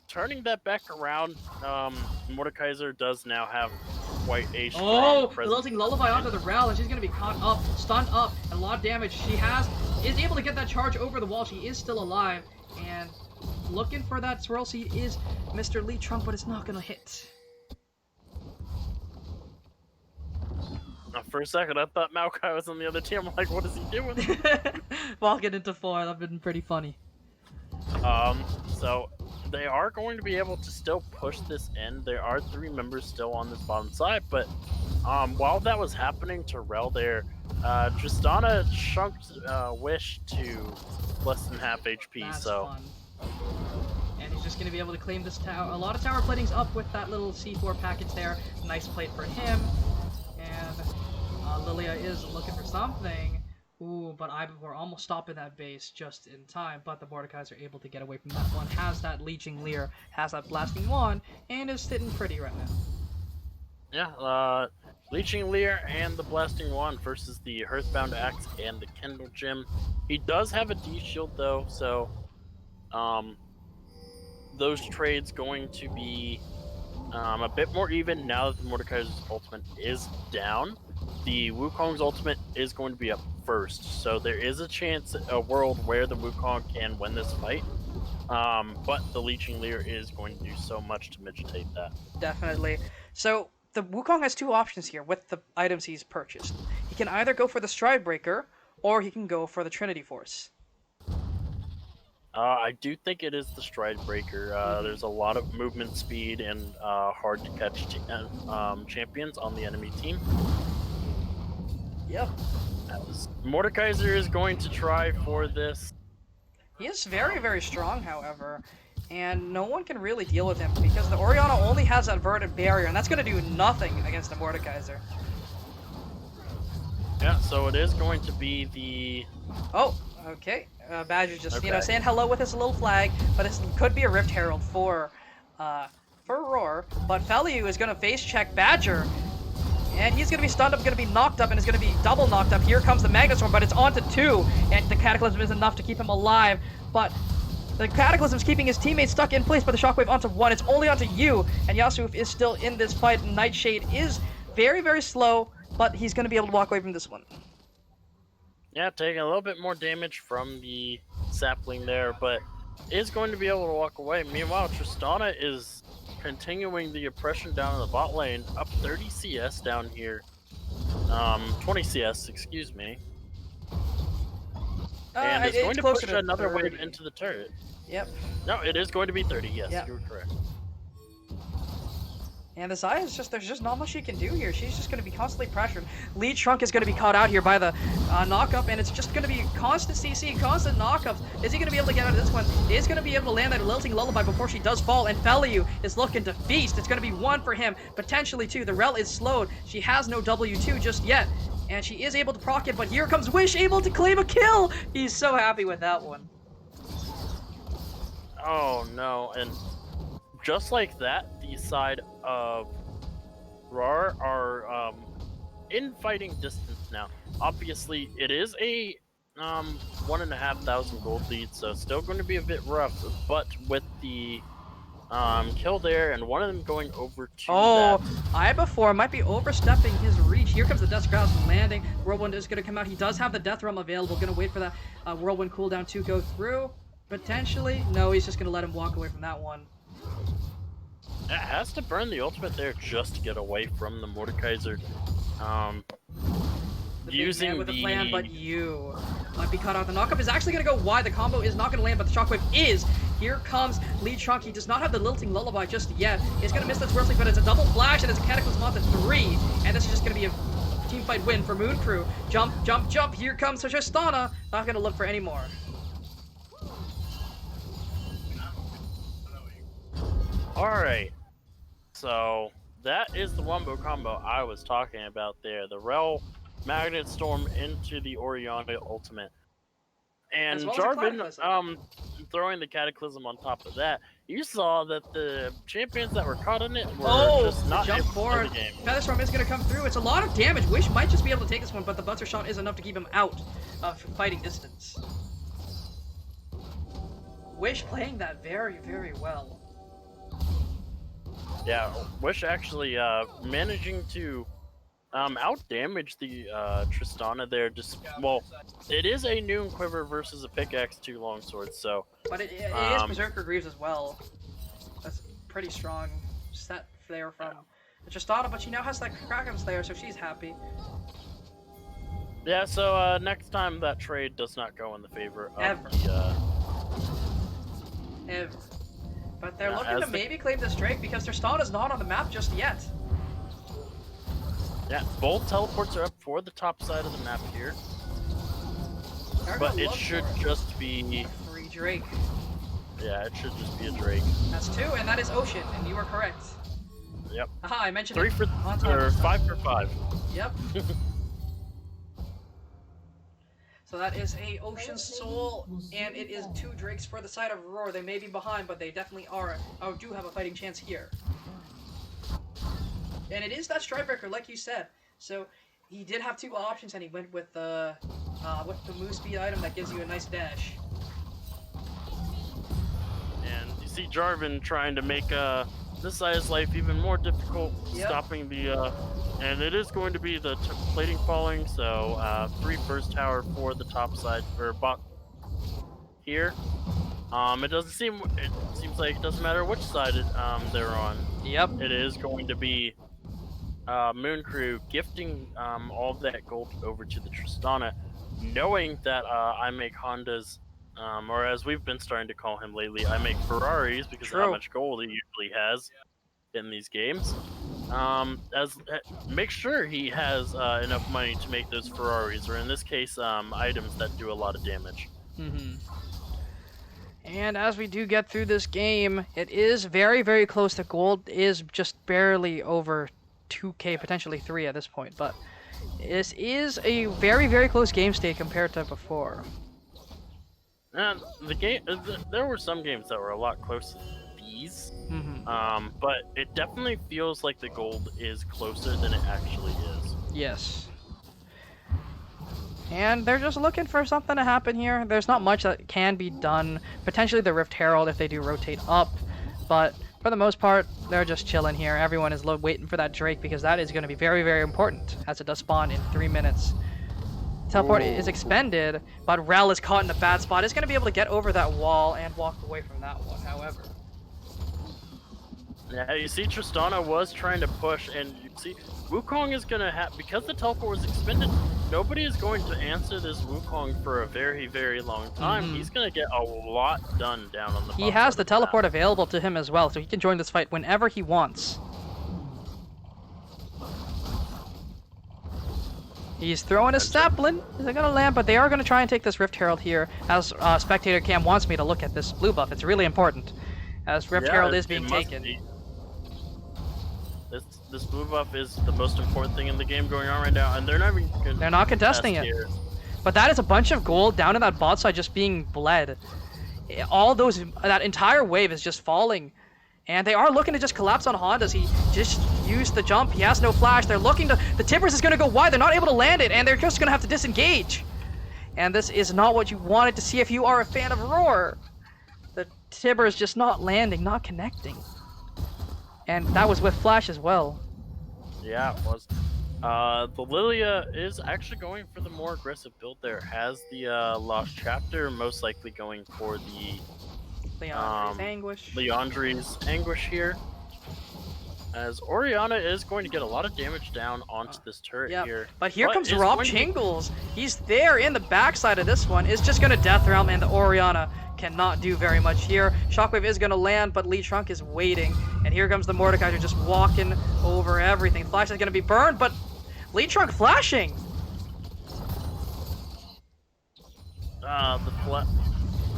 Turning that back around, Mordekaiser does now have quite a strong Oh, the presence. lilting lullaby onto the rail, and she's gonna be caught up, stunned up, and a lot of damage. She is able to get that charge over the wall. She is still alive, and looking for that swirl seed is Mr. Lee Trump, but it's not gonna hit. For a second, I thought Maokai was on the other team. I'm like, what is he doing? Walking into 4, that'd been pretty funny. So they are going to be able to still push this in. There are 3 members still on this bottom side, but while that was happening to Rel there, Tristana chunked Wish to less than half HP. That's so fun. And he's just going to be able to claim this tower. A lot of tower plating's up with that little C4 package there. Nice plate for him. And Lilia is looking for something. Ooh, but we're almost stopping that base just in time. But the Mordekaiser are able to get away from that one. Has that Leeching Leer, has that Blasting Wand, and is sitting pretty right now. yeah, Leeching Leer and the Blasting Wand versus the Hearthbound Axe and the Kendall Gem. He does have a D shield though, so those trades going to be a bit more even now that the Mordekaiser's ultimate is down. The Wukong's ultimate is going to be up first, so there is a chance, a world where the Wukong can win this fight. But the Leeching Leer is going to do so much to mitigate that. Definitely. So the Wukong has 2 options here with the items he's purchased. He can either go for the Stride Breaker, or he can go for the Trinity Force. I do think it is the Stride Breaker. There's a lot of movement speed and hard to catch champions on the enemy team. Yep. Mordekaiser is going to try for this. He is very, very strong, however, and no one can really deal with him because the Orianna only has that Verdant Barrier, and that's going to do nothing against the Mordekaiser. Yeah, so it is going to be the... Oh, okay. Badger just, saying hello with his little flag, but this could be a Rift Herald for RAWR, but Feliu is going to face check Badger. And he's going to be stunned up, going to be knocked up, and is going to be double knocked up. Here comes the Magnustorm, but it's on to 2, and the Cataclysm is enough to keep him alive. But the Cataclysm's keeping his teammates stuck in place, but the Shockwave onto 1. It's only onto you, and Yasuo is still in this fight. Nightshade is very, very slow, but he's going to be able to walk away from this one. Yeah, taking a little bit more damage from the sapling there, but is going to be able to walk away. Meanwhile, Tristana is continuing the oppression down in the bot lane, up 30 CS down here. 20 CS, excuse me. And it's going to push another wave into the turret. Yep. No, it is going to be 30, yes, Yep. you're correct. And the Xayah is just, there's just not much she can do here. She's just going to be constantly pressured. Lead Trunk is going to be caught out here by the knock-up, and it's just going to be constant CC, constant knock-ups. Is he going to be able to get out of this one? He is going to be able to land that Lilting Lullaby before she does fall, and Feliu is looking to feast. It's going to be 1 for him, potentially 2. The Rel is slowed. She has no W2 just yet, and she is able to proc it, but here comes Wish, able to claim a kill! He's so happy with that one. Oh no, and just like that, the side of RAWR are in fighting distance now. Obviously, it is a 1,500 gold lead, so still going to be a bit rough, but with the kill there and one of them going over to Ibafor might be overstepping his reach. Here comes the Death Grasp landing. Whirlwind is going to come out. He does have the Death Realm available. Going to wait for that Whirlwind cooldown to go through. Potentially. No, he's just going to let him walk away from that one. It has to burn the ultimate there just to get away from the Mordekaiser. Using with the plan, but you might be cut out. The knockup is actually going to go wide. The combo is not going to land, but the shockwave is. Here comes Lee Trunk. He does not have the Lilting Lullaby just yet. He's going to miss that Swirl Sleep, but it's a double flash, and it's a Cataclysm on to 3. And this is just going to be a team fight win for Moon Crew. Jump, jump, jump. Here comes Tristana. Not going to look for any more. Alright. So, that is the wombo combo I was talking about there. The Rel Magnet Storm into the Orianna ultimate. And As well as a Jarvan, Cataclysm. throwing the Cataclysm on top of that, you saw that the champions that were caught in it were Oh, just the not jump able to play forward. the game. Featherstorm is going to come through. It's a lot of damage. Wish might just be able to take this one, but the Buzzer Shot is enough to keep him out of fighting distance. Wish playing that very, very well. Yeah, Wish actually managing to out-damage the Tristana there. Just well, it is a Noon Quiver versus a Pickaxe 2 Longsword, so... But it is Berserker Greaves as well. That's pretty strong set there from the Tristana, but she now has that Kraken Slayer, so she's happy. Yeah, so next time that trade does not go in the favor of Ever. the... Ever. But they're Yeah, looking as to the- maybe claim this Drake because Tristana's not on the map just yet. Yeah, both teleports are up for the top side of the map here, They're but gonna it look should for just be... free Drake. Yeah, it should just be a Drake. That's 2, and that is Ocean, and you are correct. Yep. Aha, I mentioned 3 it for... on time. or 5 for 5. Yep. So that is a Ocean Soul, and it is 2 Drakes for the side of RAWR. They may be behind, but they definitely do have a fighting chance here. And it is that Strikebreaker, like you said. So he did have 2 options, and he went with the Moose Speed item that gives you a nice dash. And you see Jarvan trying to make this side's life even more difficult, Yep. stopping the... and it is going to be the plating falling, so 3 first tower for the top side, or bot here. It seems like it doesn't matter which side they're on. Yep. It is going to be Moon Crew gifting all of that gold over to the Tristana, knowing that I make Hondas, or as we've been starting to call him lately, I make Ferraris because of how True. much gold he usually has in these games. Make sure he has enough money to make those Ferraris, or in this case, items that do a lot of damage. And as we do get through this game, it is very, very close. The gold is just barely over 2k, potentially 3 at this point. But this is a very, very close game state compared to before. And the game, there were some games that were a lot closer than these. But it definitely feels like the gold is closer than it actually is. Yes. And they're just looking for something to happen here. There's not much that can be done. Potentially the Rift Herald if they do rotate up. But for the most part, they're just chilling here. Everyone is waiting for that Drake because that is going to be very, very important as it does spawn in 3 minutes. Teleport is expended, but Rel is caught in a bad spot. Is going to be able to get over that wall and walk away from that one, however. Yeah, you see Tristana was trying to push, and you see Wukong is going to have, because the teleport was expended, nobody is going to answer this Wukong for a very, very long time. He's going to get a lot done down on the He bottom has of the map. teleport available to him as well, so he can join this fight whenever he wants. He's throwing a sapling. Is it going to land? But they are going to try and take this Rift Herald here, as Spectator Cam wants me to look at this blue buff. It's really important, as Rift Herald is being it must taken. be. This blue buff is the most important thing in the game going on right now, and they're not even They're not contesting it. here. But that is a bunch of gold down in that bot side just being bled. All those, that entire wave is just falling. And they are looking to just collapse on Hondas. He just used the jump. He has no flash. They're looking to, the Tibbers is going to go wide. They're not able to land it, and they're just going to have to disengage. And this is not what you wanted to see if you are a fan of RAWR. The Tibbers just not landing, not connecting. And that was with flash as well. Yeah, it was. The Lilia is actually going for the more aggressive build there. Has the Lost Chapter, most likely going for the Leandre's Anguish. Leandre's Anguish here. As Orianna is going to get a lot of damage down onto this turret here. But here comes is Rob going to- Chingles. He's there in the backside of this one. Is just going to Death Realm, and the Orianna cannot do very much here. Shockwave is going to land, but Lee Trunk is waiting. And here comes the Mordekaiser just walking over everything. Flash is going to be burned, but Lee Trunk flashing.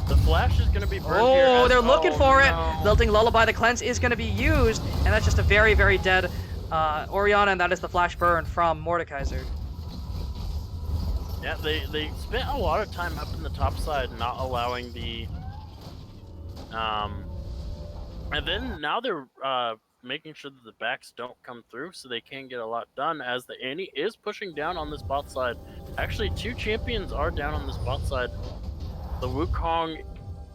The flash is going to be burned here. Oh, as- they're looking for it. no. Lilting Lullaby, the cleanse is going to be used, and that's just a very, very dead Orianna, and that is the flash burn from Mordekaiser. Yeah, they spent a lot of time up in the top side, not allowing the and then now they're making sure that the backs don't come through, so they can get a lot done. As the Annie is pushing down on this bot side. Actually, 2 champions are down on this bot side. The Wukong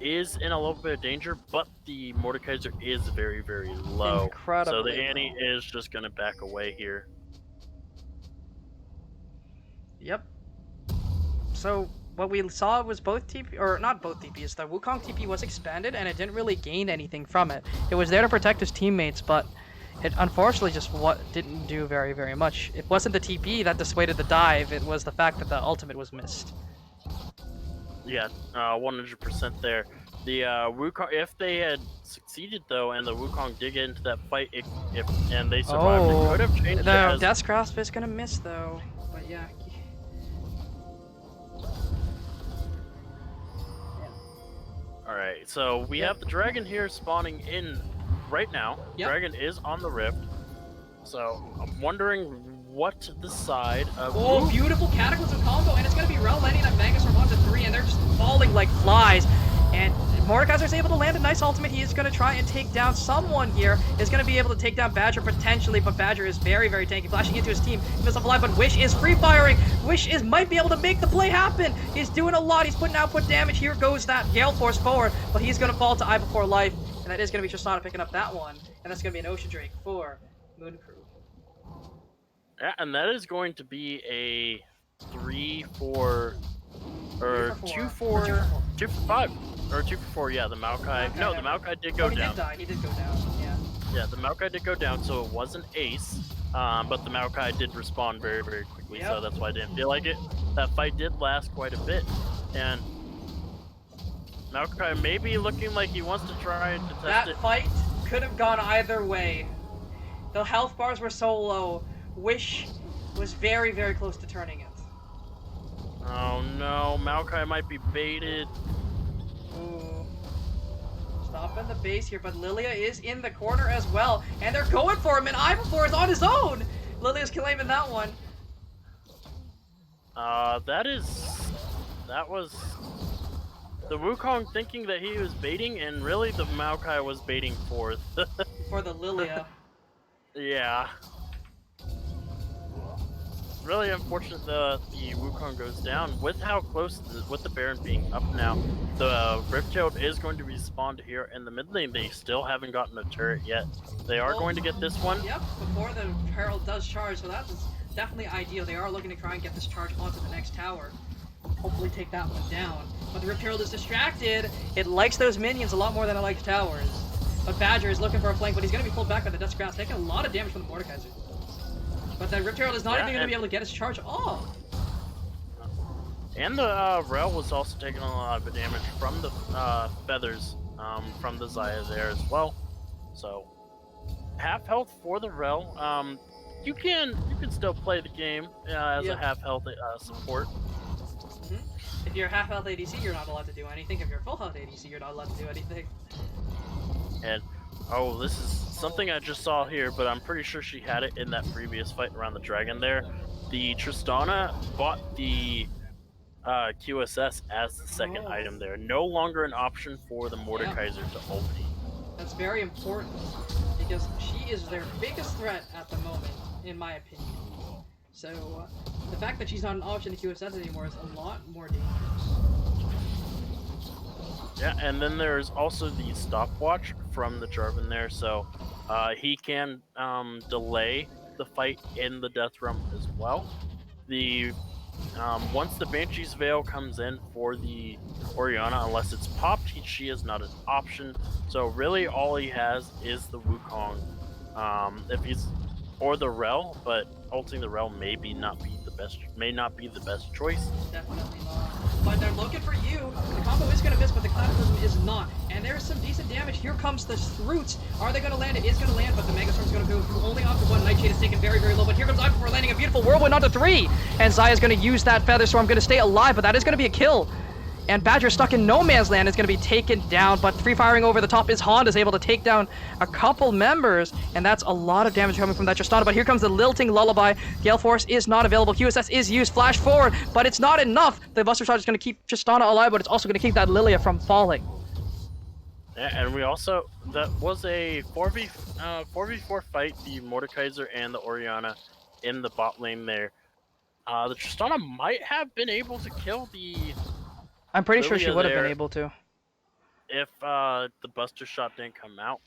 is in a little bit of danger, but the Mordekaiser is very, very low. Incredibly So the Annie low. is just going to back away here. Yep. So what we saw was both TP, or not both TPs, the Wukong TP was expanded and it didn't really gain anything from it. It was there to protect his teammates, but it unfortunately just didn't do very, very much. It wasn't the TP that dissuaded the dive, it was the fact that the ultimate was missed. Yeah, 100% there. The Wukong, if they had succeeded though, and the Wukong did get into that fight, and they survived, it could have changed. No, Death's Grasp is gonna miss though, but yeah. Alright, so we have the dragon here spawning in right now. Yep. Dragon is on the rift. So I'm wondering what the side of... Oh, beautiful Cataclysm combo, and it's going to be Rel landing that Magus from 1 to 3, and they're just falling like flies. And Mordekaiser's able to land a nice ultimate. He is going to try and take down someone here. Is going to be able to take down Badger potentially, but Badger is very, very tanky. Flashing into his team. He misses alive, but Wish is free firing. Wish might be able to make the play happen. He's doing a lot. He's putting output damage. Here goes that Gale Force forward, but he's going to fall to Eye Before Life. And that is going to be Tristana picking up that one. And that's going to be an Ocean Drake for Moon Crew. Yeah, and that is going to be a 3-4... Or 2-4... 2-5. Or 2-4, yeah, the Maokai. No, the Maokai did go down. He did go down, yeah. Yeah, the Maokai did go down, so it was an ace. But the Maokai did respawn very, very quickly, so that's why I didn't feel like it. That fight did last quite a bit. And Maokai may be looking like he wants to try and test it. That fight could have gone either way. The health bars were so low. Wish was very, very close to turning it. Oh no, Maokai might be baited. Ooh. Stopping the base here, but Lilia is in the corner as well. And they're going for him, and Ivor is on his own! Lilia's claiming that one. That was the Wukong thinking that he was baiting, and really the Maokai was baiting fourth. For the Lilia. Yeah. Really unfortunate the Wukong goes down. With how close, with the Baron being up now, the Rifttailed is going to be spawned here in the mid lane. They still haven't gotten a turret yet. They are going to get this one. Yep, before the Herald does charge, so that's definitely ideal. They are looking to try and get this charge onto the next tower. Hopefully take that one down. But the Rift Herald is distracted. It likes those minions a lot more than it likes towers. But Badger is looking for a flank, but he's going to be pulled back by the Death's Grasp, taking a lot of damage from the Mordekaiser. But the Rift Herald is not even going to be able to get his charge off. And the Rel was also taking a lot of damage from the feathers from the Xayah there as well. So half health for the Rel. You can still play the game as a half health support. If you're half health ADC, you're not allowed to do anything. If you're full health ADC, you're not allowed to do anything. And oh, this is something I just saw here, but I'm pretty sure she had it in that previous fight around the dragon there. The Tristana bought the QSS as the second item there. No longer an option for the Mordekaiser to ulti. That's very important, because she is their biggest threat at the moment, in my opinion. So, the fact that she's not an option to QSS anymore is a lot more dangerous. Yeah, and then there's also the stopwatch from the Jarvan there, so he can delay the fight in the Death Realm as well. The once the Banshee's Veil comes in for the Orianna, unless it's popped, she is not an option. So really all he has is the Wukong, or the Rel, but ulting the Rel may not be the best choice. Definitely not. But they're looking for you. The combo is going to miss, but the Cataclysm is not. And there's some decent damage. Here comes the Roots. Are they going to land? It is going to land, but the Megastorm's going to go through only onto one. Nightshade is taken very, very low. But here comes Ivor landing a beautiful Whirlwind onto 3. And Xayah's going to use that Feather Storm. Going to stay alive, but that is going to be a kill. and Badger stuck in no man's land is going to be taken down, but free firing over the top is Honda's able to take down a couple members, and that's a lot of damage coming from that Tristana. But here comes the Lilting Lullaby. Gale Force is not available. QSS is used. Flash forward, but it's not enough. The Buster Shot is going to keep Tristana alive, but it's also going to keep that Lilia from falling. Yeah, and we also, that was a 4v4 fight, the Mordekaiser and the Orianna in the bot lane there. The Tristana might have been able to kill the I'm pretty sure she Lilia would have been there able to. if the Buster Shot didn't come out.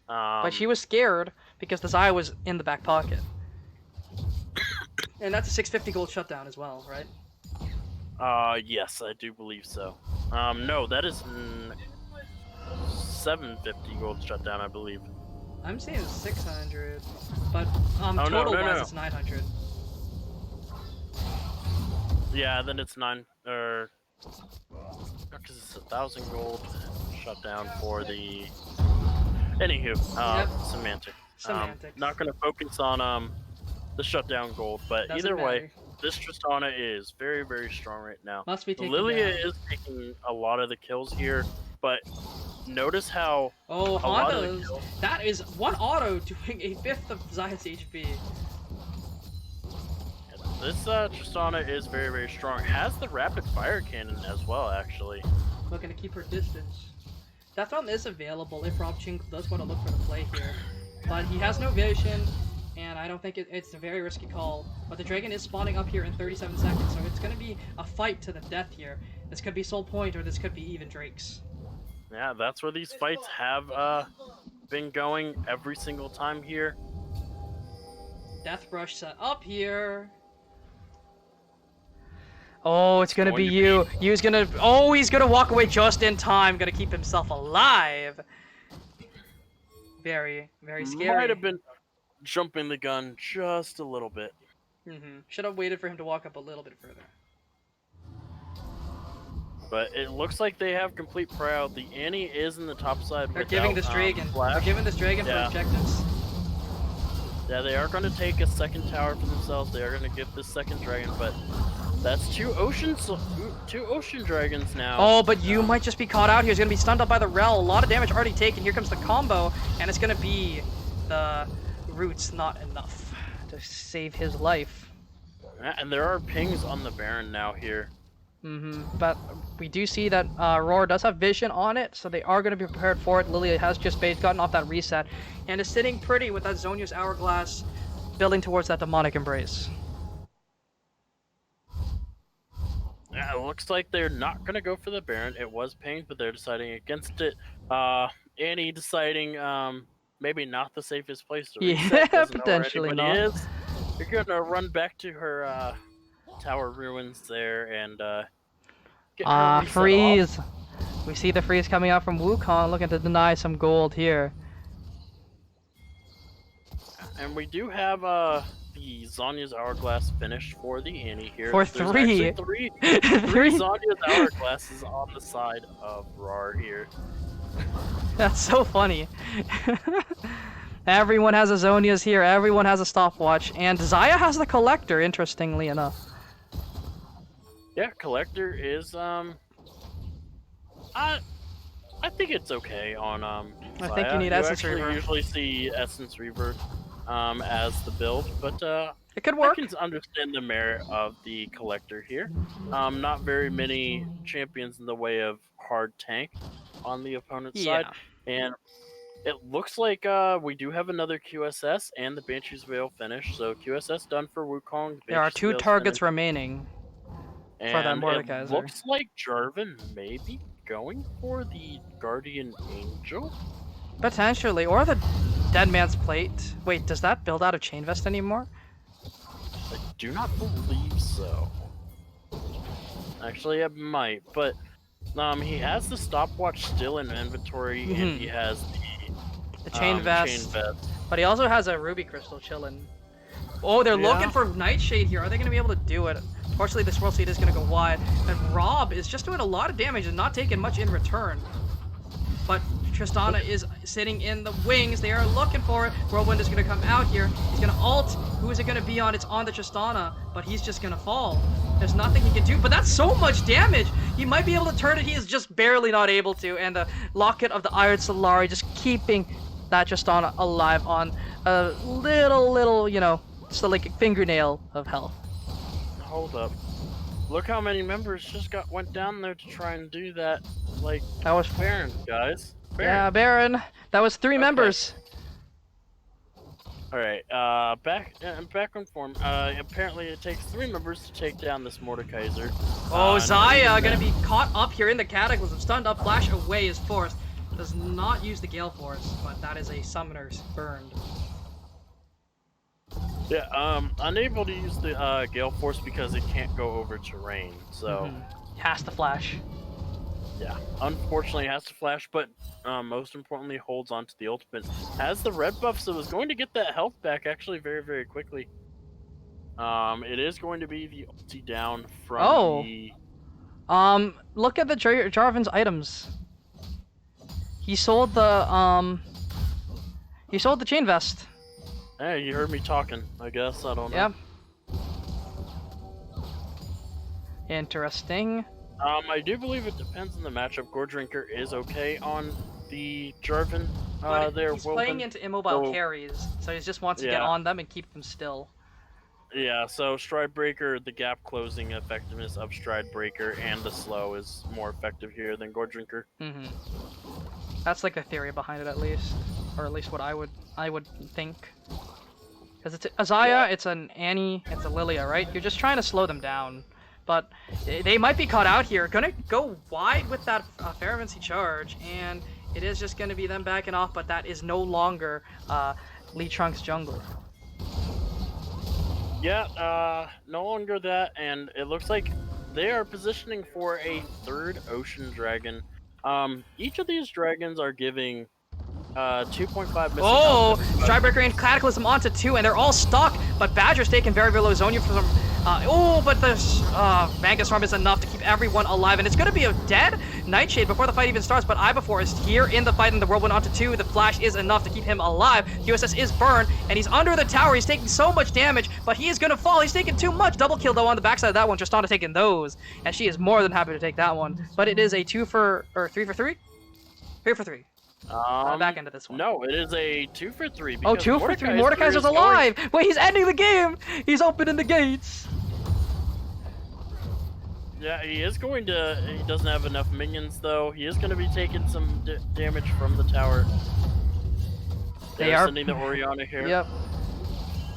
But she was scared because the Xayah was in the back pocket. And that's a 650 gold shutdown as well, right? Yes, I do believe so. No, that is 750 gold shutdown, I believe. I'm saying it's 600, but no, total-wise it's 900. Yeah, then it's 9, or because it's 1,000 gold shutdown for the. Anywho, semantic. Semantics. Not gonna focus on the shutdown gold, but Doesn't either way, matter. this Tristana is very, very strong right now. Must be taken Lilia down. is taking a lot of the kills here, but notice how Oh, a lot of the Honda's. kills. That is one auto doing a fifth of Xayah's HP. This Tristana is very, very strong. Has the rapid fire cannon as well, actually. Looking to keep her distance. Death Realm is available if Rob Chink does want to look for the play here. But he has no vision, and I don't think it's a very risky call. But the Dragon is spawning up here in 37 seconds, so it's going to be a fight to the death here. This could be Soul Point, or this could be even Drake's. Yeah, that's where these fights have been going every single time here. Death Rush set up here. Oh, it's gonna be you. He's gonna walk away just in time. Gonna keep himself alive. Very, very scary. Might have been jumping the gun just a little bit. Should have waited for him to walk up a little bit further. But it looks like they have complete proud. The Annie is in the top side. They're giving this dragon. They're giving this dragon for objectives. Yeah, they are going to take a second tower for themselves. They are going to give this second dragon, but that's two ocean dragons now. Oh, but you might just be caught out here. He's going to be stunned up by the Rel. A lot of damage already taken. Here comes the combo, and it's going to be the roots not enough to save his life. Yeah, and there are pings on the Baron now here. But we do see that RAWR does have vision on it, so they are going to be prepared for it. Lilia has just gotten off that reset, and is sitting pretty with that Zhonya's Hourglass, building towards that Demonic Embrace. Yeah, it looks like they're not going to go for the Baron. It was pinged, but they're deciding against it. Annie deciding maybe not the safest place to reset. Yeah, potentially not. Is. You're going to run back to her tower ruins there and get her reset freeze. off. We see the freeze coming out from Wukong, looking to deny some gold here. And we do have the Zhonya's Hourglass finished for the Annie here. For There's three. actually three Zhonya's Hourglasses on the side of RAWR here. That's so funny. Everyone has a Zhonya's here, everyone has a stopwatch, and Xayah has the Collector, interestingly enough. Yeah, Collector is I think it's okay on I think you need Essence Reaver. You usually see Essence Reaver as the build, but It could work. I can understand the merit of the Collector here. Not very many champions in the way of hard tank on the opponent's side, and it looks like we do have another QSS and the Banshee's Veil finished. So QSS done for Wukong. There are 2 targets remaining for that and Mordekaiser. it looks like Jarvan may be going for the Guardian Angel. Potentially, or the Dead Man's Plate. Wait, does that build out a Chain Vest anymore? I do not believe so. Actually, it might, but he has the stopwatch still in inventory, and he has the Chain Vest. But he also has a Ruby Crystal chilling. Oh, they're looking for Nightshade here. Are they going to be able to do it? Unfortunately, this World Seed is going to go wide. And Rob is just doing a lot of damage and not taking much in return. But Tristana is sitting in the wings. They are looking for it. Whirlwind is going to come out here. He's going to ult. Who is it going to be on? It's on the Tristana, but he's just going to fall. There's nothing he can do, but that's so much damage. He might be able to turn it. He is just barely not able to, and the Locket of the Iron Solari just keeping that Tristana alive on a little, you know, just like a fingernail of health. Hold up. Look how many members just went down there to try and do that. Like, That was Baron, guys. Baron. Yeah, Baron. That was 3 members. Alright, back on form. Apparently it takes 3 members to take down this Mordekaiser. Oh, Zaya gonna be caught up here in the Cataclysm. Stunned up, flash away is forced. Does not use the Gale Force, but that is a Summoner's burned. Yeah, unable to use the Gale Force because it can't go over terrain, so... Has to flash. Yeah, unfortunately has to flash, but most importantly holds on to the ultimate. Has the red buff, so is going to get that health back actually very, very quickly. It is going to be the ulti down from the... Look at the Jarvan's items. He sold the chain vest. Hey, you heard me talking, I guess, I don't know. Yep. Interesting. I do believe it depends on the matchup. Gordrinker is okay on the Jarvan. He's playing into immobile carries, so he just wants to get on them and keep them still. Yeah, so Stride Breaker, the gap closing effectiveness of Stride Breaker and the slow is more effective here than Gordrinker. That's like the theory behind it, at least, or at least what I would think. Because it's a Zaya, it's an Annie, it's a Lilia, right? You're just trying to slow them down. But they might be caught out here. Gonna go wide with that Fervency charge, and it is just gonna be them backing off, but that is no longer Lee Trunk's jungler. Yeah, no longer that, and it looks like they are positioning for a 3rd Ocean Dragon. Each of these dragons are giving 2.5 missing health. Stridebreaker and Cataclysm onto 2, and they're all stuck, but Badger's taking very, very low Zonia from but the Manga Storm is enough to keep everyone alive, and it's going to be a dead Nightshade before the fight even starts, but Iberforce is here in the fight, and the Whirlwind onto 2. The flash is enough to keep him alive. QSS is burned, and he's under the tower. He's taking so much damage, but he is going to fall. He's taking too much. Double kill, though, on the backside of that one. Tristana taking those, and she is more than happy to take that one. But it is a 3 for 3? 3 for 3. Back into this one. No, it is a 2 for 3. Oh, 2 for 3. Mordekaiser's alive! Wait, he's ending the game! He's opening the gates! Yeah, he is going to... He doesn't have enough minions, though. He is going to be taking some damage from the tower. They are sending the Orianna here. Yep.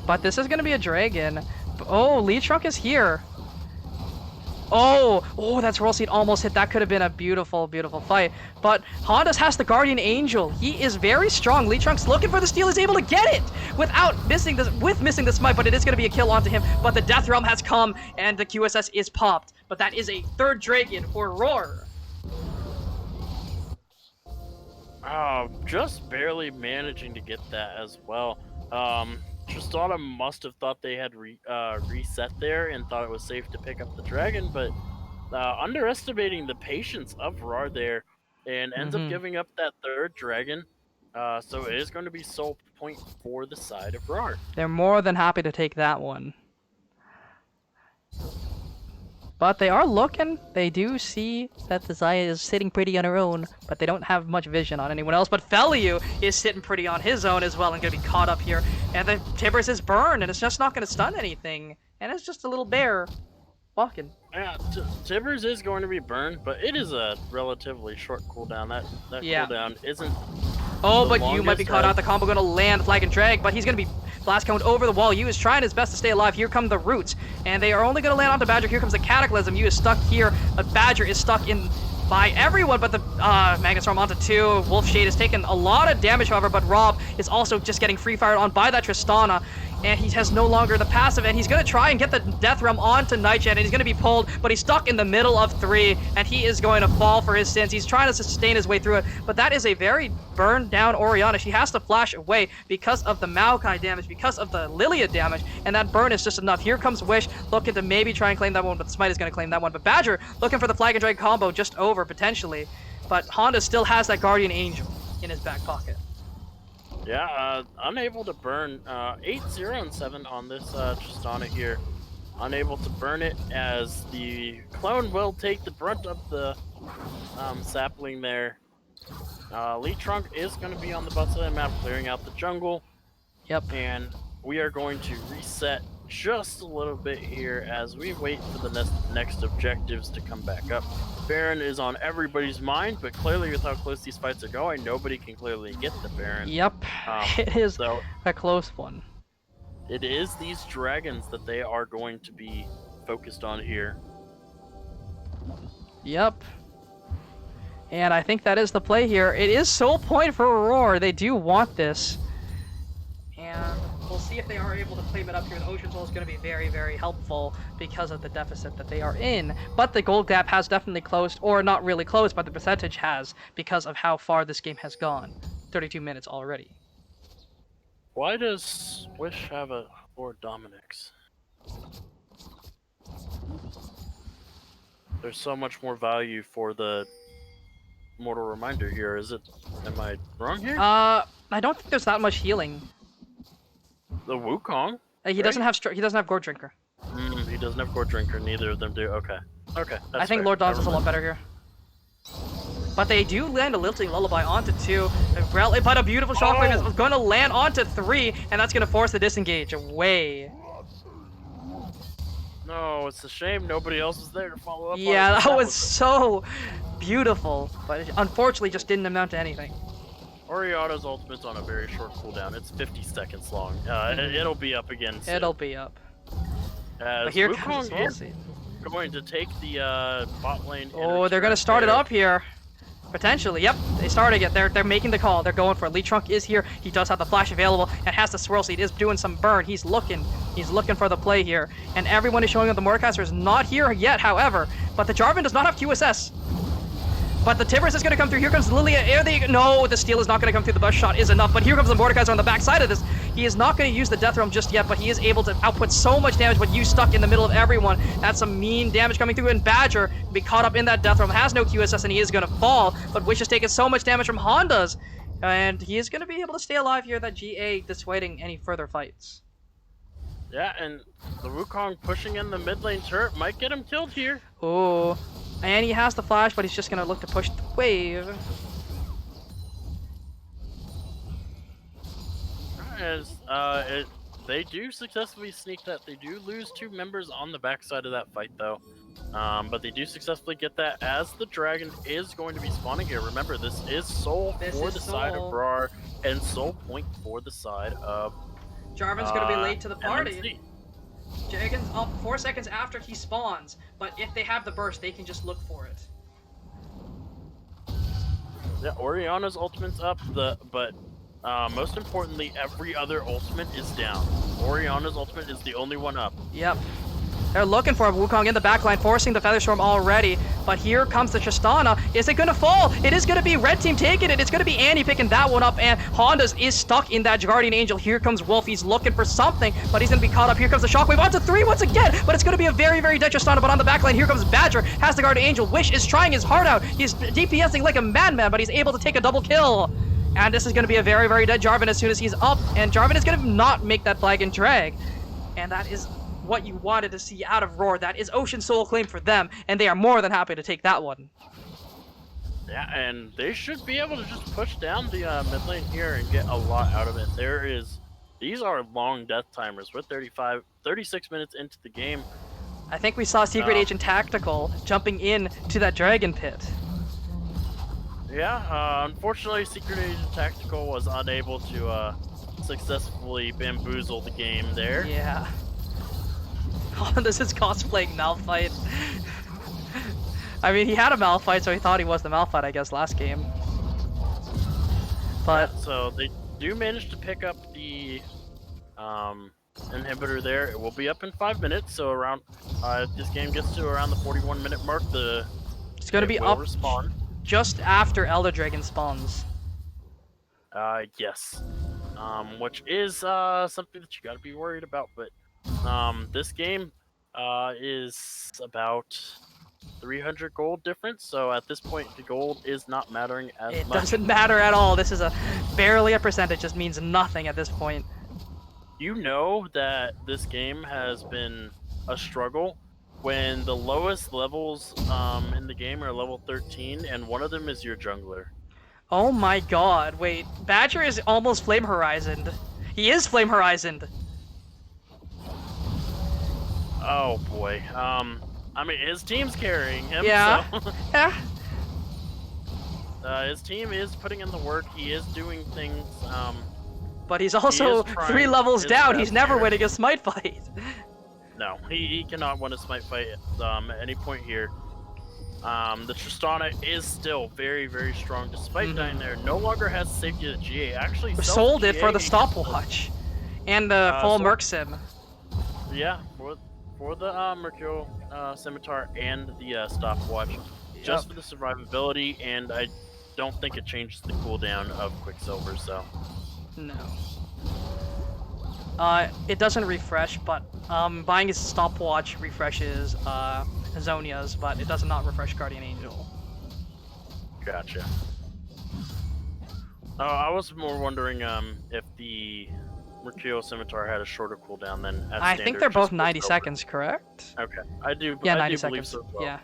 But this is going to be a dragon. Oh, Lee Trunk is here. Oh, that's Roll Seed almost hit. That could have been a beautiful, beautiful fight. But Hondas has the Guardian Angel. He is very strong. Lee Trunk's looking for the steal. He's able to get it without missing the smite, but it is going to be a kill onto him. But the Death Realm has come, and the QSS is popped. But that is a 3rd dragon for RAWR. Just barely managing to get that as well. Tristana must have thought they had reset there and thought it was safe to pick up the dragon, but underestimating the patience of RAWR there, and ends up giving up that 3rd dragon. So it is going to be soul point for the side of RAWR. They're more than happy to take that one. But they are looking. They do see that the Zaya is sitting pretty on her own, but they don't have much vision on anyone else. But Feliu is sitting pretty on his own as well and going to be caught up here. And the Tibbers is burned, and it's just not going to stun anything. And it's just a little bear walking. Yeah, Tibbers is going to be burned, but it is a relatively short cooldown. That cooldown isn't... Oh, but you might be caught out. The combo going to land Flag and Drag, but he's going to be blast coned over the wall. Yu is trying his best to stay alive. Here come the Roots, and they are only going to land onto Badger. Here comes the Cataclysm. Yu is stuck here. Badger is stuck in by everyone, but the Manga Storm onto 2. Wolf Shade is taking a lot of damage, however, but Rob is also just getting free fired on by that Tristana. And he has no longer the passive, and he's going to try and get the Death Realm onto Nightshade, and he's going to be pulled, but he's stuck in the middle of 3, and he is going to fall for his sins. He's trying to sustain his way through it, but that is a very burned down Orianna. She has to flash away because of the Maokai damage, because of the Lilia damage, and that burn is just enough. Here comes Wish, looking to maybe try and claim that one, but the Smite is going to claim that one. But Badger looking for the Flag and Drag combo just over, potentially, but Honda still has that Guardian Angel. in his back pocket. Yeah, unable to burn 8-0 and 7 on this Tristana here. Unable to burn it as the clone will take the brunt of the sapling there. Lee Trunk is going to be on the butt side of the map, clearing out the jungle. Yep. And we are going to reset just a little bit here as we wait for the next objectives to come back up. Baron is on everybody's mind, but clearly with how close these fights are going, nobody can clearly get the Baron. Yep. It is So a close one. it is these dragons that they are going to be focused on here. Yep. And I think that is the play here. It is soul point for RAWR. They do want this. And we'll see if they are able to claim it up here. The Ocean Soul is going to be very, very helpful because of the deficit that they are in. But the gold gap has definitely closed, or not really closed, but the percentage has because of how far this game has gone. 32 minutes already. Why does Wish have a Lord Dominic's? There's so much more value for the Mortal Reminder here. Am I wrong here? I don't think there's that much healing. The Wukong? He doesn't have Gourd Drinker. He doesn't have Gourd Drinker. Neither of them do. Okay. Okay. I think Lord Dons is a lot better here. But they do land a Lilting Lullaby onto 2. But a beautiful Shockwave is going to land onto 3, and that's going to force the disengage away. No, it's a shame nobody else was there to follow up. Yeah, that was so beautiful, but it unfortunately just didn't amount to anything. Oriana's ultimate's on a very short cooldown. It's 50 seconds long. It'll be up again soon. It'll be up. As But here Wukong comes the is going to take the bot lane. Oh, they're going to start it up here. Potentially, yep. They started it. They're making the call. They're going for it. Lee Trunk is here. He does have the flash available and has the swirl seed. Is doing some burn. He's looking for the play here. And everyone is showing up. The Mordekaiser is not here yet, however. But the Jarvan does not have QSS. But the Tibbers is going to come through. Here comes Lilia. No, the steal is not going to come through. The bus shot is enough. But here comes the Mordekaiser on the backside of this. He is not going to use the Death Realm just yet, but he is able to output so much damage with you stuck in the middle of everyone. That's some mean damage coming through, and Badger will be caught up in that Death Realm. Has no QSS, and he is going to fall. But Wish has taken so much damage from Honda's, and he is going to be able to stay alive here. That GA dissuading any further fights. Yeah, and the Wukong pushing in the mid lane turret might get him killed here. Oh. And he has the flash, but he's just going to look to push the wave. As they do successfully sneak that. They do lose 2 members on the backside of that fight, though. But they do successfully get that as the dragon is going to be spawning here. Remember, this is Soul for the side of RAWR and Soul Point for the side of Jarvan's going to be late to the party. MNC. Dragon's up 4 seconds after he spawns, but if they have the burst, they can just look for it. Yeah, Oriana's ultimate's up, but most importantly, every other ultimate is down. Oriana's ultimate is the only one up. Yep. They're looking for Wukong in the backline, forcing the Featherstorm already. But here comes the Tristana. Is it going to fall? It is going to be Red Team taking it. It's going to be Annie picking that one up, and Honda's is stuck in that Guardian Angel. Here comes Wolf. He's looking for something, but he's going to be caught up. Here comes the Shockwave onto 3 once again, but it's going to be a very, very dead Tristana. But on the backline, here comes Badger. Has the Guardian Angel. Wish is trying his heart out. He's DPSing like a madman, but he's able to take a double kill. And this is going to be a very, very dead Jarvan as soon as he's up. And Jarvan is going to not make that flag and drag. And that is what you wanted to see out of RAWR. That is Ocean Soul claim for them, and they are more than happy to take that one. Yeah, and they should be able to just push down the mid lane here and get a lot out of it. These are long death timers. We're 36 minutes into the game. I think we saw Secret Agent Tactical jumping in to that Dragon Pit. Yeah, unfortunately, Secret Agent Tactical was unable to successfully bamboozle the game there. Yeah. Oh, this is cosplaying Malphite. I mean, he had a Malphite, so he thought he was the Malphite, I guess, last game. But yeah, so they do manage to pick up the inhibitor there. It will be up in 5 minutes, so around if this game gets to around the 41-minute mark, it's going to be up respawn just after Elder Dragon spawns. Yes. Which is something that you got to be worried about, but this game is about 300 gold difference, so at this point the gold is not mattering as It much. doesn't matter at all. This is barely a percentage. Just means nothing at this point. You know that this game has been a struggle when the lowest levels in the game are level 13, and one of them is your jungler. Oh my god, wait. Badger is almost Flame Horizoned. He is Flame Horizoned. Oh boy. I mean, his team's carrying him. Yeah. So. Yeah. His team is putting in the work. He is doing things. But he's also trying 3 levels his down. best He's never here. winning a smite fight. No, he cannot win a smite fight at any point here. The Tristana is still very, very strong despite dying there. No longer has the safety of the GA. Actually, Sold it GA. for the stopwatch. And the full Merc Sim. Yeah, for the Mercurial Scimitar and the stopwatch, just for the survivability, and I don't think it changes the cooldown of Quicksilver. So No. It doesn't refresh, but buying his stopwatch refreshes Zonia's, but it does not refresh Guardian Angel. gotcha. I was more wondering if the Mercurial Scimitar had a shorter cooldown than at I standard, think they're just both 90 Quicksilver. seconds, correct? Okay, I do. Yeah, I 90 do believe seconds. so as well. Yeah.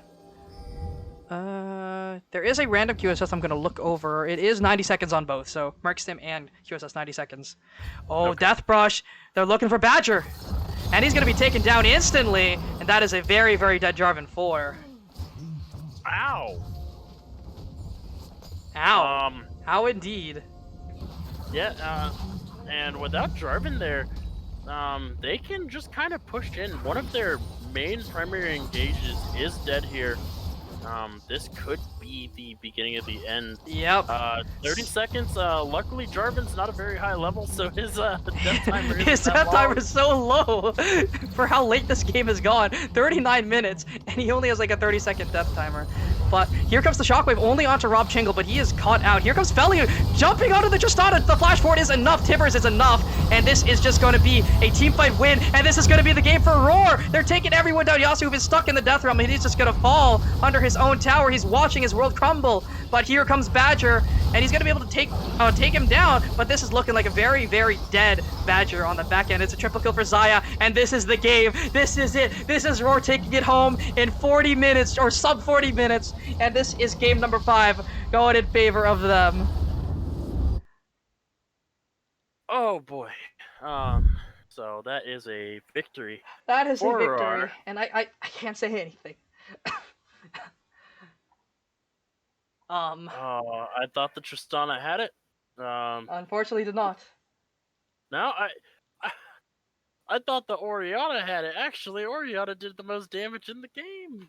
There is a random QSS I'm going to look over. It is 90 seconds on both, so Merc Sim and QSS 90 seconds. Oh, Okay. Death Brush. They're looking for Badger. And he's going to be taken down instantly, and that is a very, very dead Jarvan 4. Ow. Ow. How indeed. Yeah, and without Jarvan there, they can just kind of push in. One of their main primary engages is dead here. This could be the beginning of the end. Yep. 30 seconds. Luckily, Jarvan's not a very high level, so his death timer isn't His that death long. timer is so low for how late this game has gone. 39 minutes, and he only has like a 30-second death timer. But here comes the Shockwave only onto Rob Chingle, but he is caught out. Here comes Felly jumping onto the Tristana. The flash forward is enough. Tibbers is enough, and this is just going to be a team fight win, and this is going to be the game for RAWR. They're taking everyone down. Yasuo is stuck in the death realm, and he's just going to fall under his own tower. He's watching his world crumble, but here comes Badger, and he's going to be able to take him down, but this is looking like a very, very dead Badger on the back end. It's a triple kill for Xayah, and this is the game. This is it. This is RAWR taking it home in 40 minutes, or sub 40 minutes, and this is game number 5 going in favor of them. Oh boy. So that is a victory. That is a For victory, RAWR. and I can't say anything. I thought the Tristana had it. Unfortunately did not. Now I thought the Orianna had it. Actually, Orianna did the most damage in the game.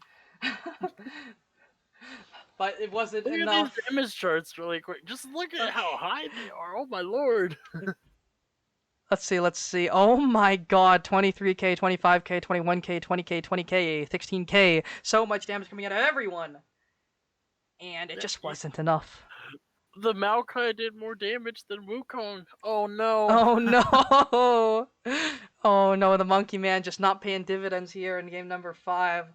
But it wasn't Look enough. at these damage charts really quick. Just look at how high they are. Oh my lord. Let's see. Oh my god, 23k, 25k, 21k, 20k, 20k, 16k. So much damage coming out of everyone. And it just wasn't enough. The Maokai did more damage than Wukong. Oh no. Oh no! Oh no, the Monkey Man just not paying dividends here in game number 5.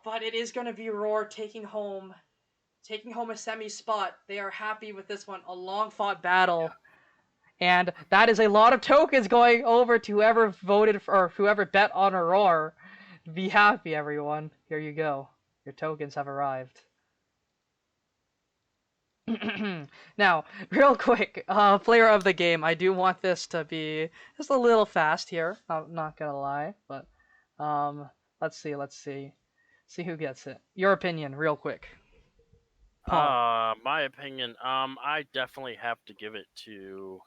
But it is going to be RAWR taking home a semi spot. They are happy with this one. A long fought battle. And that is a lot of tokens going over to whoever voted for, or whoever bet on RAWR. Be happy, everyone. Here you go. Your tokens have arrived. Now, real quick, player of the game. I do want this to be just a little fast here. I'm not gonna lie, but let's see. See who gets it. Your opinion, real quick. Paul. My opinion. I definitely have to give it to.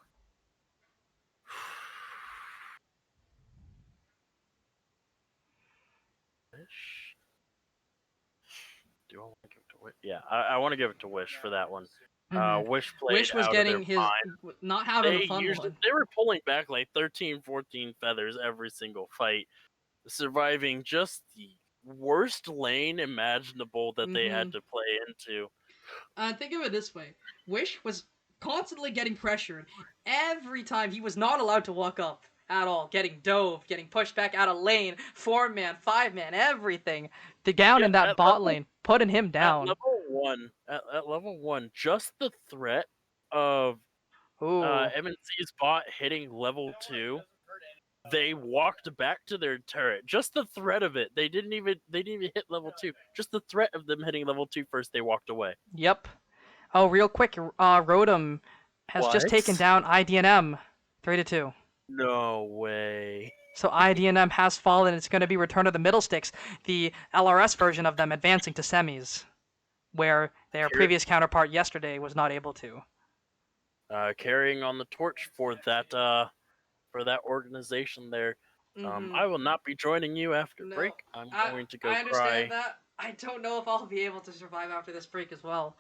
Wish. Do I want to give it to Wish? Yeah, I want to give it to Wish for that one. Wish played Wish was out getting of his their mind. not having a fun one. They were pulling back like 13, 14 feathers every single fight, surviving just the worst lane imaginable that they had to play into. Think of it this way. Wish was constantly getting pressured every time he was not allowed to walk up. at all. Getting dove, getting pushed back out of lane, 4-man, 5-man, everything. Down in that bot lane, putting him down. At level 1, just the threat of Ooh. MNC's bot hitting level 2, they walked back to their turret. Just the threat of it. They didn't even hit level 2. Just the threat of them hitting level 2 first, they walked away. Yep. Oh, real quick, Rotom has just taken down IDNM 3-2. No way. So IDNM has fallen. It's going to be Return of the Middle Sticks, the LRS version of them advancing to semis, where their previous counterpart yesterday was not able to. Carrying on the torch for that organization there. I will not be joining you after break. I'm going to go I understand cry. that. I don't know if I'll be able to survive after this break as well.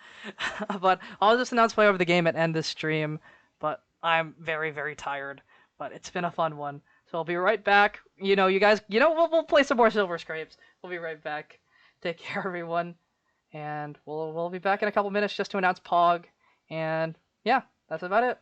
But I'll just announce play over the game and end this stream. But I'm very, very tired. But it's been a fun one. So I'll be right back. You guys, we'll play some more Silver Scrapes. We'll be right back. Take care, everyone. And we'll be back in a couple minutes just to announce Pog. And yeah, that's about it.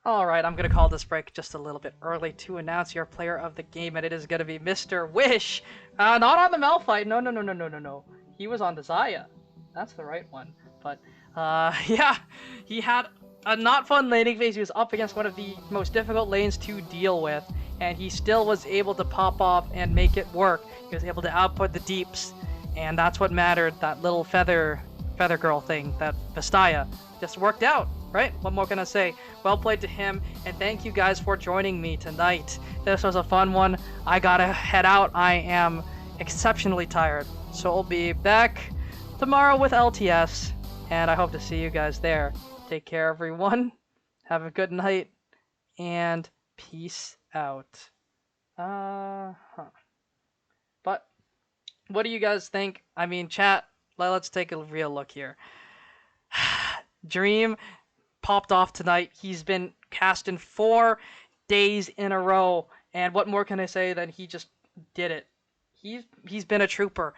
Alright, I'm going to call this break just a little bit early to announce your player of the game, and it is going to be Mr. Wish! Not on the Malphite, no. He was on the Zaya. That's the right one. But, yeah, he had a not fun laning phase. He was up against one of the most difficult lanes to deal with, and he still was able to pop off and make it work. He was able to output the deeps, and that's what mattered. That little feather girl thing, that Vestaya, just worked out. Right? What more can I say? Well played to him, and thank you guys for joining me tonight. This was a fun one. I gotta head out. I am exceptionally tired. So I'll be back tomorrow with LTS, and I hope to see you guys there. Take care, everyone. Have a good night, and peace out. But what do you guys think? I mean, chat, let's take a real look here. Dream popped off tonight. He's been casting 4 days in a row, and what more can I say than he just did it. He's been a trooper,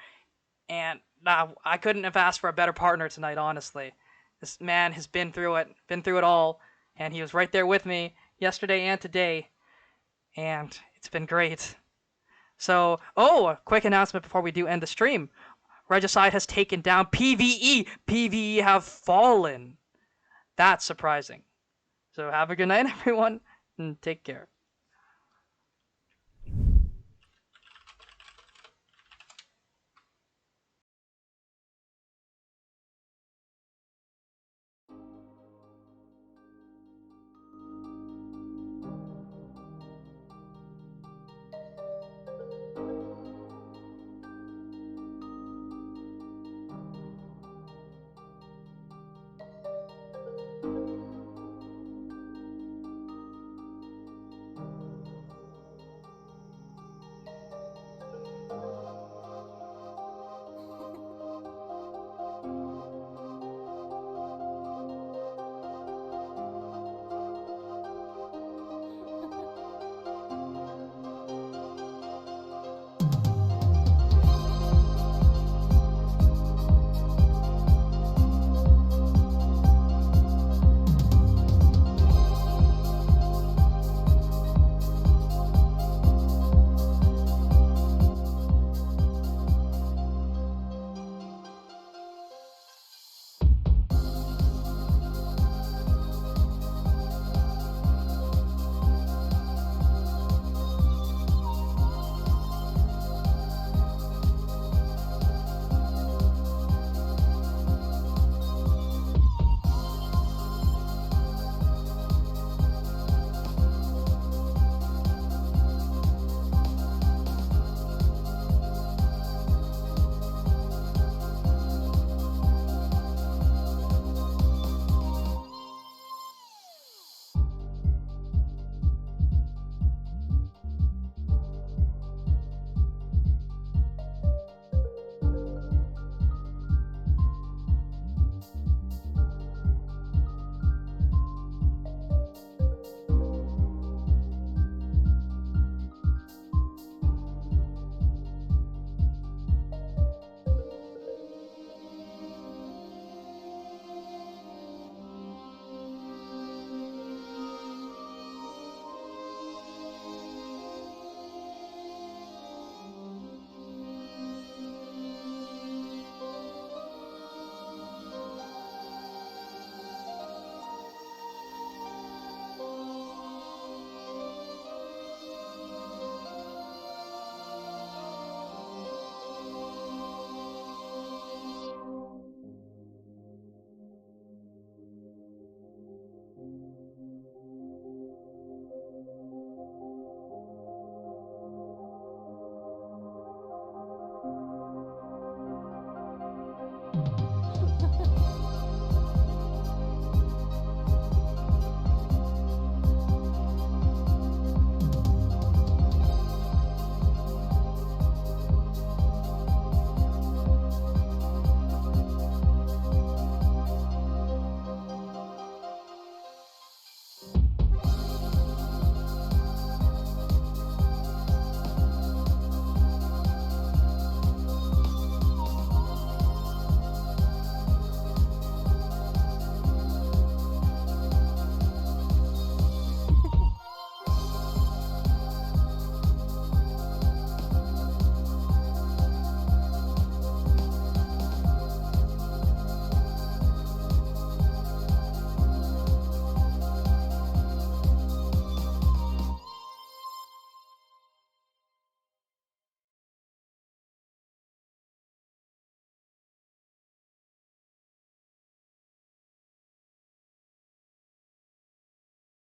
and I couldn't have asked for a better partner tonight, honestly. This man has been through it all, and he was right there with me yesterday and today, and it's been great. So, a quick announcement before we do end the stream. Regicide has taken down PvE. PvE have fallen. That's surprising. So have a good night, everyone, and take care.